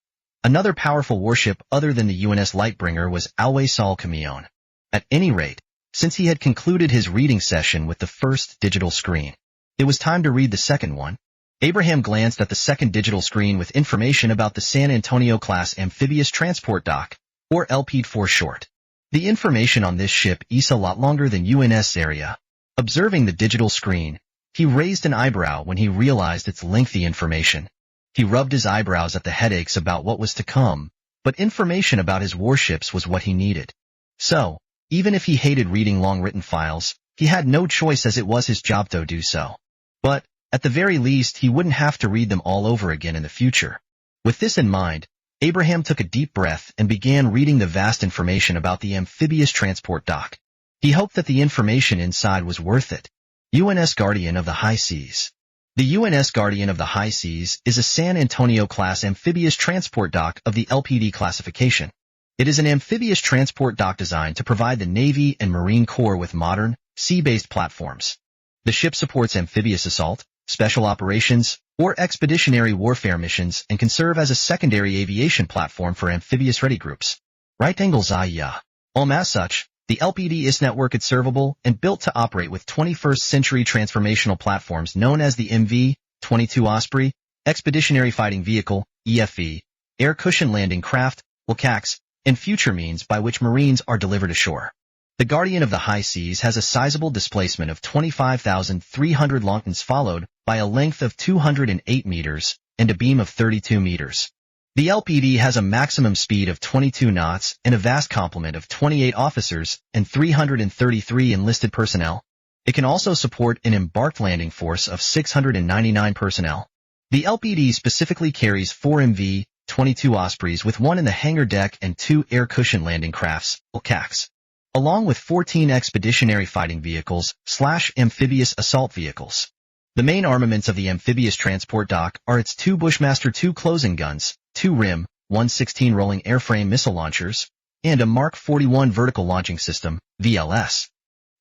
Speaker 1: Another powerful warship other than the UNS Lightbringer was Al-Waysal Camion. At any rate, since he had concluded his reading session with the first digital screen, it was time to read the second one. Abraham glanced at the second digital screen with information about the San Antonio-class amphibious transport dock, or LPD for short. The information on this ship is a lot longer than UNS area. Observing the digital screen, he raised an eyebrow when he realized its lengthy information. He rubbed his eyebrows at the headaches about what was to come, but information about his warships was what he needed. So, even if he hated reading long written files, he had no choice as it was his job to do so. But, at the very least, he wouldn't have to read them all over again in the future. With this in mind, Abraham took a deep breath and began reading the vast information about the amphibious transport dock. He hoped that the information inside was worth it. UNS Guardian of the High Seas. The UNS Guardian of the High Seas is a San Antonio-class amphibious transport dock of the LPD classification. It is an amphibious transport dock designed to provide the Navy and Marine Corps with modern, sea-based platforms. The ship supports amphibious assault, special operations, or expeditionary warfare missions and can serve as a secondary aviation platform for amphibious-ready groups. Right angles as such, the LPD is networked servable and built to operate with 21st century transformational platforms known as the MV-22 Osprey, Expeditionary Fighting Vehicle, EFV, Air Cushion Landing Craft, LCACs, and future means by which Marines are delivered ashore. The Guardian of the High Seas has a sizable displacement of 25,300 longtons followed by a length of 208 meters and a beam of 32 meters. The LPD has a maximum speed of 22 knots and a vast complement of 28 officers and 333 enlisted personnel. It can also support an embarked landing force of 699 personnel. The LPD specifically carries 4 MV-22 Ospreys with 1 in the hangar deck and 2 air cushion landing crafts, LCACs, along with 14 expeditionary fighting vehicles / amphibious assault vehicles. The main armaments of the amphibious transport dock are its 2 Bushmaster 2 closing guns, 2 RIM 116 rolling airframe missile launchers, and a Mark 41 vertical launching system, VLS.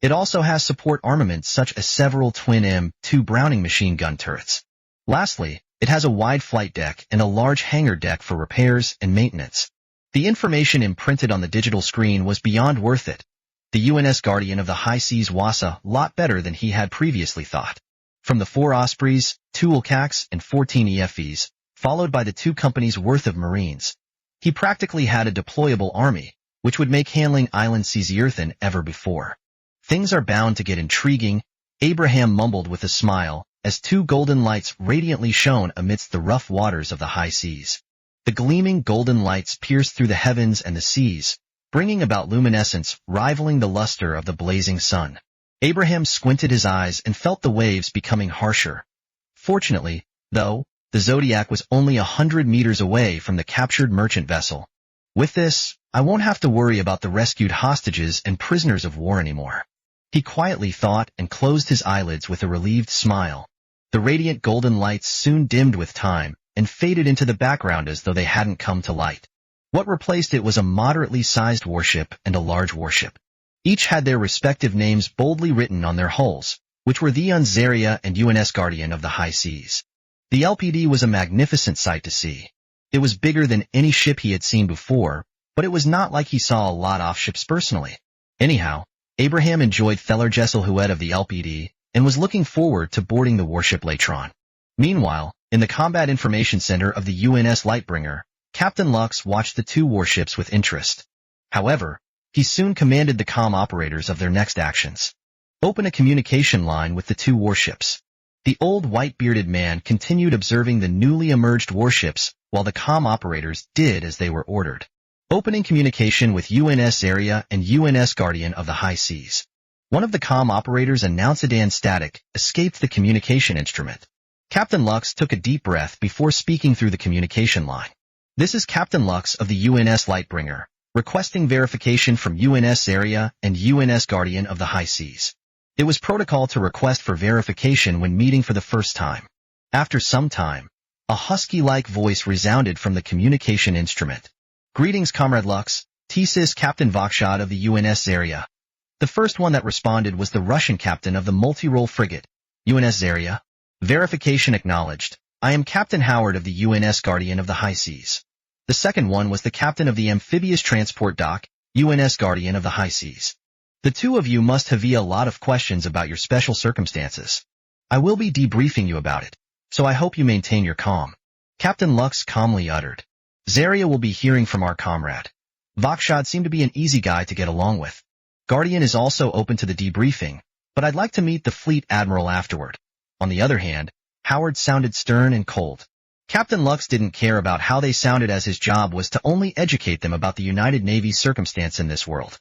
Speaker 1: It also has support armaments such as several twin M2 Browning machine gun turrets. Lastly, it has a wide flight deck and a large hangar deck for repairs and maintenance. The information imprinted on the digital screen was beyond worth it. The UNS Guardian of the High Seas was a lot better than he had previously thought. From the 4 Ospreys, 2 LCACs, and 14 EFVs, followed by the 2 companies' worth of Marines, he practically had a deployable army, which would make handling island seas easier than ever before. Things are bound to get intriguing, Abraham mumbled with a smile, as 2 golden lights radiantly shone amidst the rough waters of the high seas. The gleaming golden lights pierced through the heavens and the seas, bringing about luminescence rivaling the luster of the blazing sun. Abraham squinted his eyes and felt the waves becoming harsher. Fortunately, though, the Zodiac was only 100 meters away from the captured merchant vessel. With this, I won't have to worry about the rescued hostages and prisoners of war anymore. He quietly thought and closed his eyelids with a relieved smile. The radiant golden lights soon dimmed with time and faded into the background as though they hadn't come to light. What replaced it was a moderately sized warship and a large warship. Each had their respective names boldly written on their hulls, which were the Unzaria and UNS Guardian of the High Seas. The LPD was a magnificent sight to see. It was bigger than any ship he had seen before, but it was not like he saw a lot off ships personally. Anyhow, Abraham enjoyed Thellergesselhuet of the LPD and was looking forward to boarding the warship later on. Meanwhile, in the Combat Information Center of the UNS Lightbringer, Captain Lux watched the 2 warships with interest. However, he soon commanded the comm operators of their next actions. Open a communication line with the 2 warships. The old white-bearded man continued observing the newly emerged warships while the comm operators did as they were ordered. Opening communication with UNS Area and UNS Guardian of the High Seas. One of the comm operators announced a Dan static escaped the communication instrument. Captain Lux took a deep breath before speaking through the communication line. This is Captain Lux of the UNS Lightbringer, requesting verification from UNS Area and UNS Guardian of the High Seas. It was protocol to request for verification when meeting for the first time. After some time, a husky-like voice resounded from the communication instrument. "Greetings, Comrade Lux. This is Captain Vakshad of the UNS Area." The first one that responded was the Russian captain of the multi-role frigate, UNS Zarya. "Verification acknowledged. I am Captain Howard of the UNS Guardian of the High Seas." The second one was the captain of the amphibious transport dock, UNS Guardian of the High Seas. "The two of you must have a lot of questions about your special circumstances. I will be debriefing you about it, so I hope you maintain your calm," Captain Lux calmly uttered. "Zarya will be hearing from our comrade." Vakshad seemed to be an easy guy to get along with. Guardian is also open to the debriefing, but I'd like to meet the fleet admiral afterward. On the other hand, Howard sounded stern and cold. Captain Lux didn't care about how they sounded, as his job was to only educate them about the United Navy's circumstance in this world.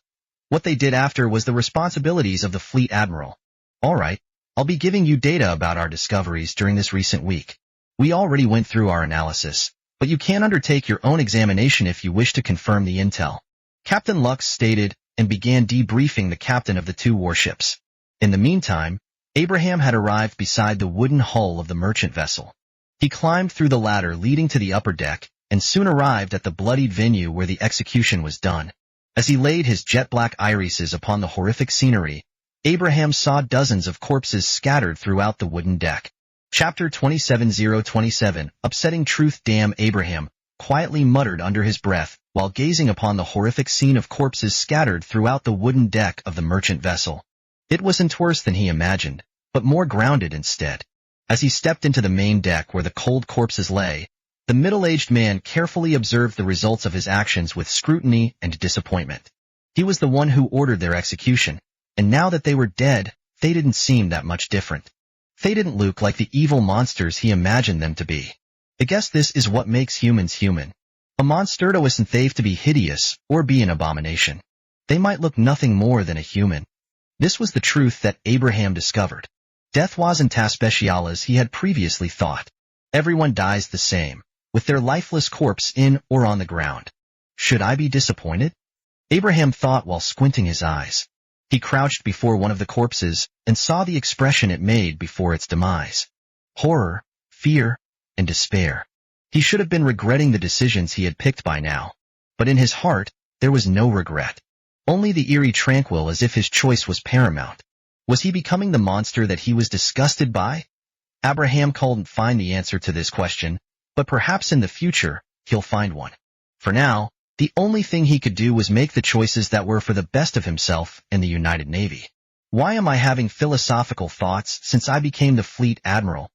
Speaker 1: What they did after was the responsibilities of the fleet admiral. "Alright, I'll be giving you data about our discoveries during this recent week. We already went through our analysis, but you can undertake your own examination if you wish to confirm the intel," Captain Lux stated, and began debriefing the captain of the two warships. In the meantime, Abraham had arrived beside the wooden hull of the merchant vessel. He climbed through the ladder leading to the upper deck, and soon arrived at the bloodied venue where the execution was done. As he laid his jet-black irises upon the horrific scenery, Abraham saw dozens of corpses scattered throughout the wooden deck. Chapter 27027, Upsetting Truth. "Damn," Abraham quietly muttered under his breath, while gazing upon the horrific scene of corpses scattered throughout the wooden deck of the merchant vessel. It wasn't worse than he imagined, but more grounded instead. As he stepped into the main deck where the cold corpses lay, the middle-aged man carefully observed the results of his actions with scrutiny and disappointment. He was the one who ordered their execution, and now that they were dead, they didn't seem that much different. They didn't look like the evil monsters he imagined them to be. I guess this is what makes humans human. A monster isn't safe to be hideous or be an abomination. They might look nothing more than a human. This was the truth that Abraham discovered. Death wasn't as special as he had previously thought. Everyone dies the same, with their lifeless corpse in or on the ground. Should I be disappointed? Abraham thought while squinting his eyes. He crouched before one of the corpses and saw the expression it made before its demise. Horror, fear, and despair. He should have been regretting the decisions he had picked by now. But in his heart, there was no regret. Only the eerie tranquil, as if his choice was paramount. Was he becoming the monster that he was disgusted by? Abraham couldn't find the answer to this question, but perhaps in the future, he'll find one. For now, the only thing he could do was make the choices that were for the best of himself and the United Navy. Why am I having philosophical thoughts since I became the fleet admiral?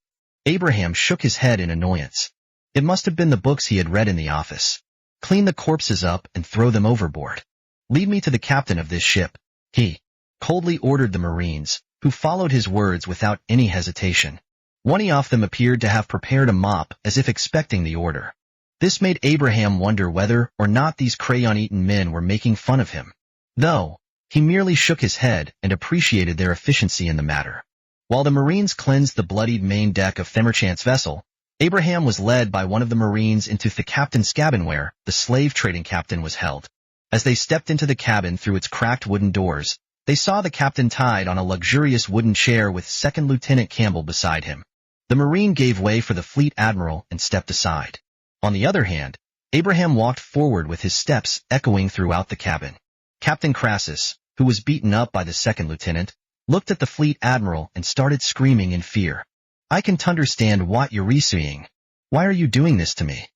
Speaker 1: Abraham shook his head in annoyance. It must have been the books he had read in the office. Clean the corpses up and throw them overboard. Lead me to the captain of this ship, he coldly ordered the Marines, who followed his words without any hesitation. One of them appeared to have prepared a mop as if expecting the order. This made Abraham wonder whether or not these crayon-eaten men were making fun of him. Though, he merely shook his head and appreciated their efficiency in the matter. While the Marines cleansed the bloodied main deck of Themerchant's vessel, Abraham was led by one of the Marines into the captain's cabin where the slave-trading captain was held. As they stepped into the cabin through its cracked wooden doors, they saw the captain tied on a luxurious wooden chair with Second Lieutenant Campbell beside him. The Marine gave way for the fleet admiral and stepped aside. On the other hand, Abraham walked forward with his steps echoing throughout the cabin. Captain Crassus, who was beaten up by the second lieutenant, looked at the fleet admiral and started screaming in fear. "I can't understand what you're saying. Why are you doing this to me?"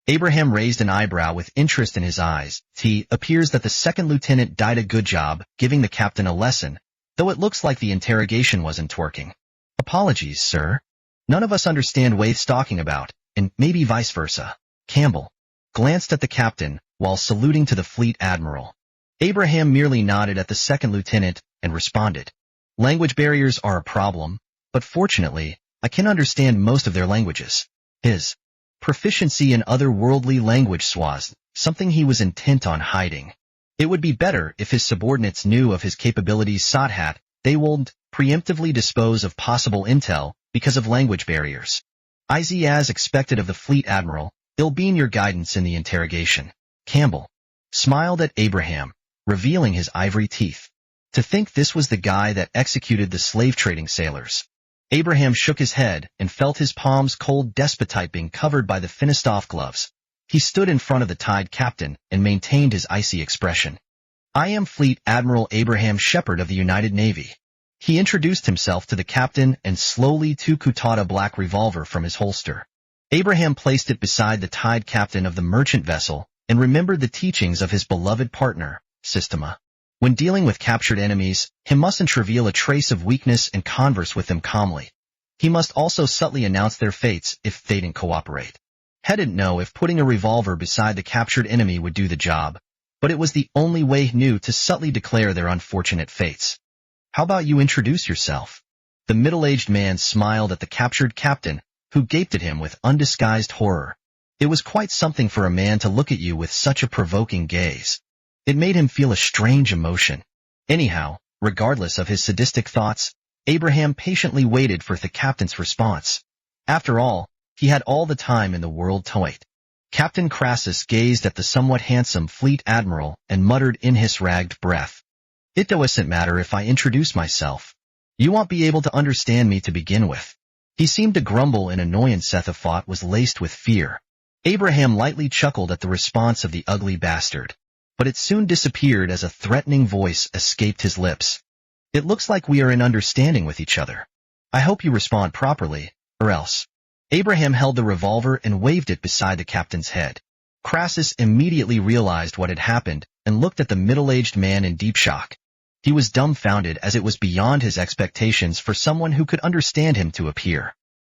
Speaker 1: Abraham raised an eyebrow with interest in his eyes. It appears that the second lieutenant did a good job giving the captain a lesson, though it looks like the interrogation wasn't working. "Apologies, sir. None of us understand what he's talking about, and maybe vice versa." Campbell glanced at the captain while saluting to the fleet admiral. Abraham merely nodded at the second lieutenant and responded, "Language barriers are a problem, but fortunately, I can understand most of their languages." His proficiency in otherworldly language was something he was intent on hiding. It would be better if his subordinates knew of his capabilities so that they wouldn't preemptively dispose of possible intel because of language barriers. As expected of the fleet admiral, it'll be in your guidance in the interrogation. Campbell smiled at Abraham, revealing his ivory teeth. To think this was the guy that executed the slave-trading sailors. Abraham shook his head and felt his palms cold despotite being covered by the finished-off gloves. He stood in front of the Tide captain and maintained his icy expression. "I am Fleet Admiral Abraham Shepard of the United Navy." He introduced himself to the captain and slowly took a black revolver from his holster. Abraham placed it beside the Tide captain of the merchant vessel and remembered the teachings of his beloved partner, Systema. When dealing with captured enemies, he mustn't reveal a trace of weakness and converse with them calmly. He must also subtly announce their fates if they didn't cooperate. He didn't know if putting a revolver beside the captured enemy would do the job, but it was the only way he knew to subtly declare their unfortunate fates. "How about you introduce yourself?" The middle-aged man smiled at the captured captain, who gaped at him with undisguised horror. It was quite something for a man to look at you with such a provoking gaze. It made him feel a strange emotion. Anyhow, regardless of his sadistic thoughts, Abraham patiently waited for the captain's response. After all, he had all the time in the world to wait. Captain Crassus gazed at the somewhat handsome fleet admiral and muttered in his ragged breath, "It doesn't matter if I introduce myself. You won't be able to understand me to begin with." He seemed to grumble in annoyance. The thought was laced with fear. Abraham lightly chuckled at the response of the ugly bastard, but it soon disappeared as a threatening voice escaped his lips. "It looks like we are in understanding with each other. I hope you respond properly, or else." Abraham held the revolver and waved it beside the captain's head. Crassus immediately realized what had happened and looked at the middle-aged man in deep shock. He was dumbfounded as it was beyond his expectations for someone who could understand him to appear.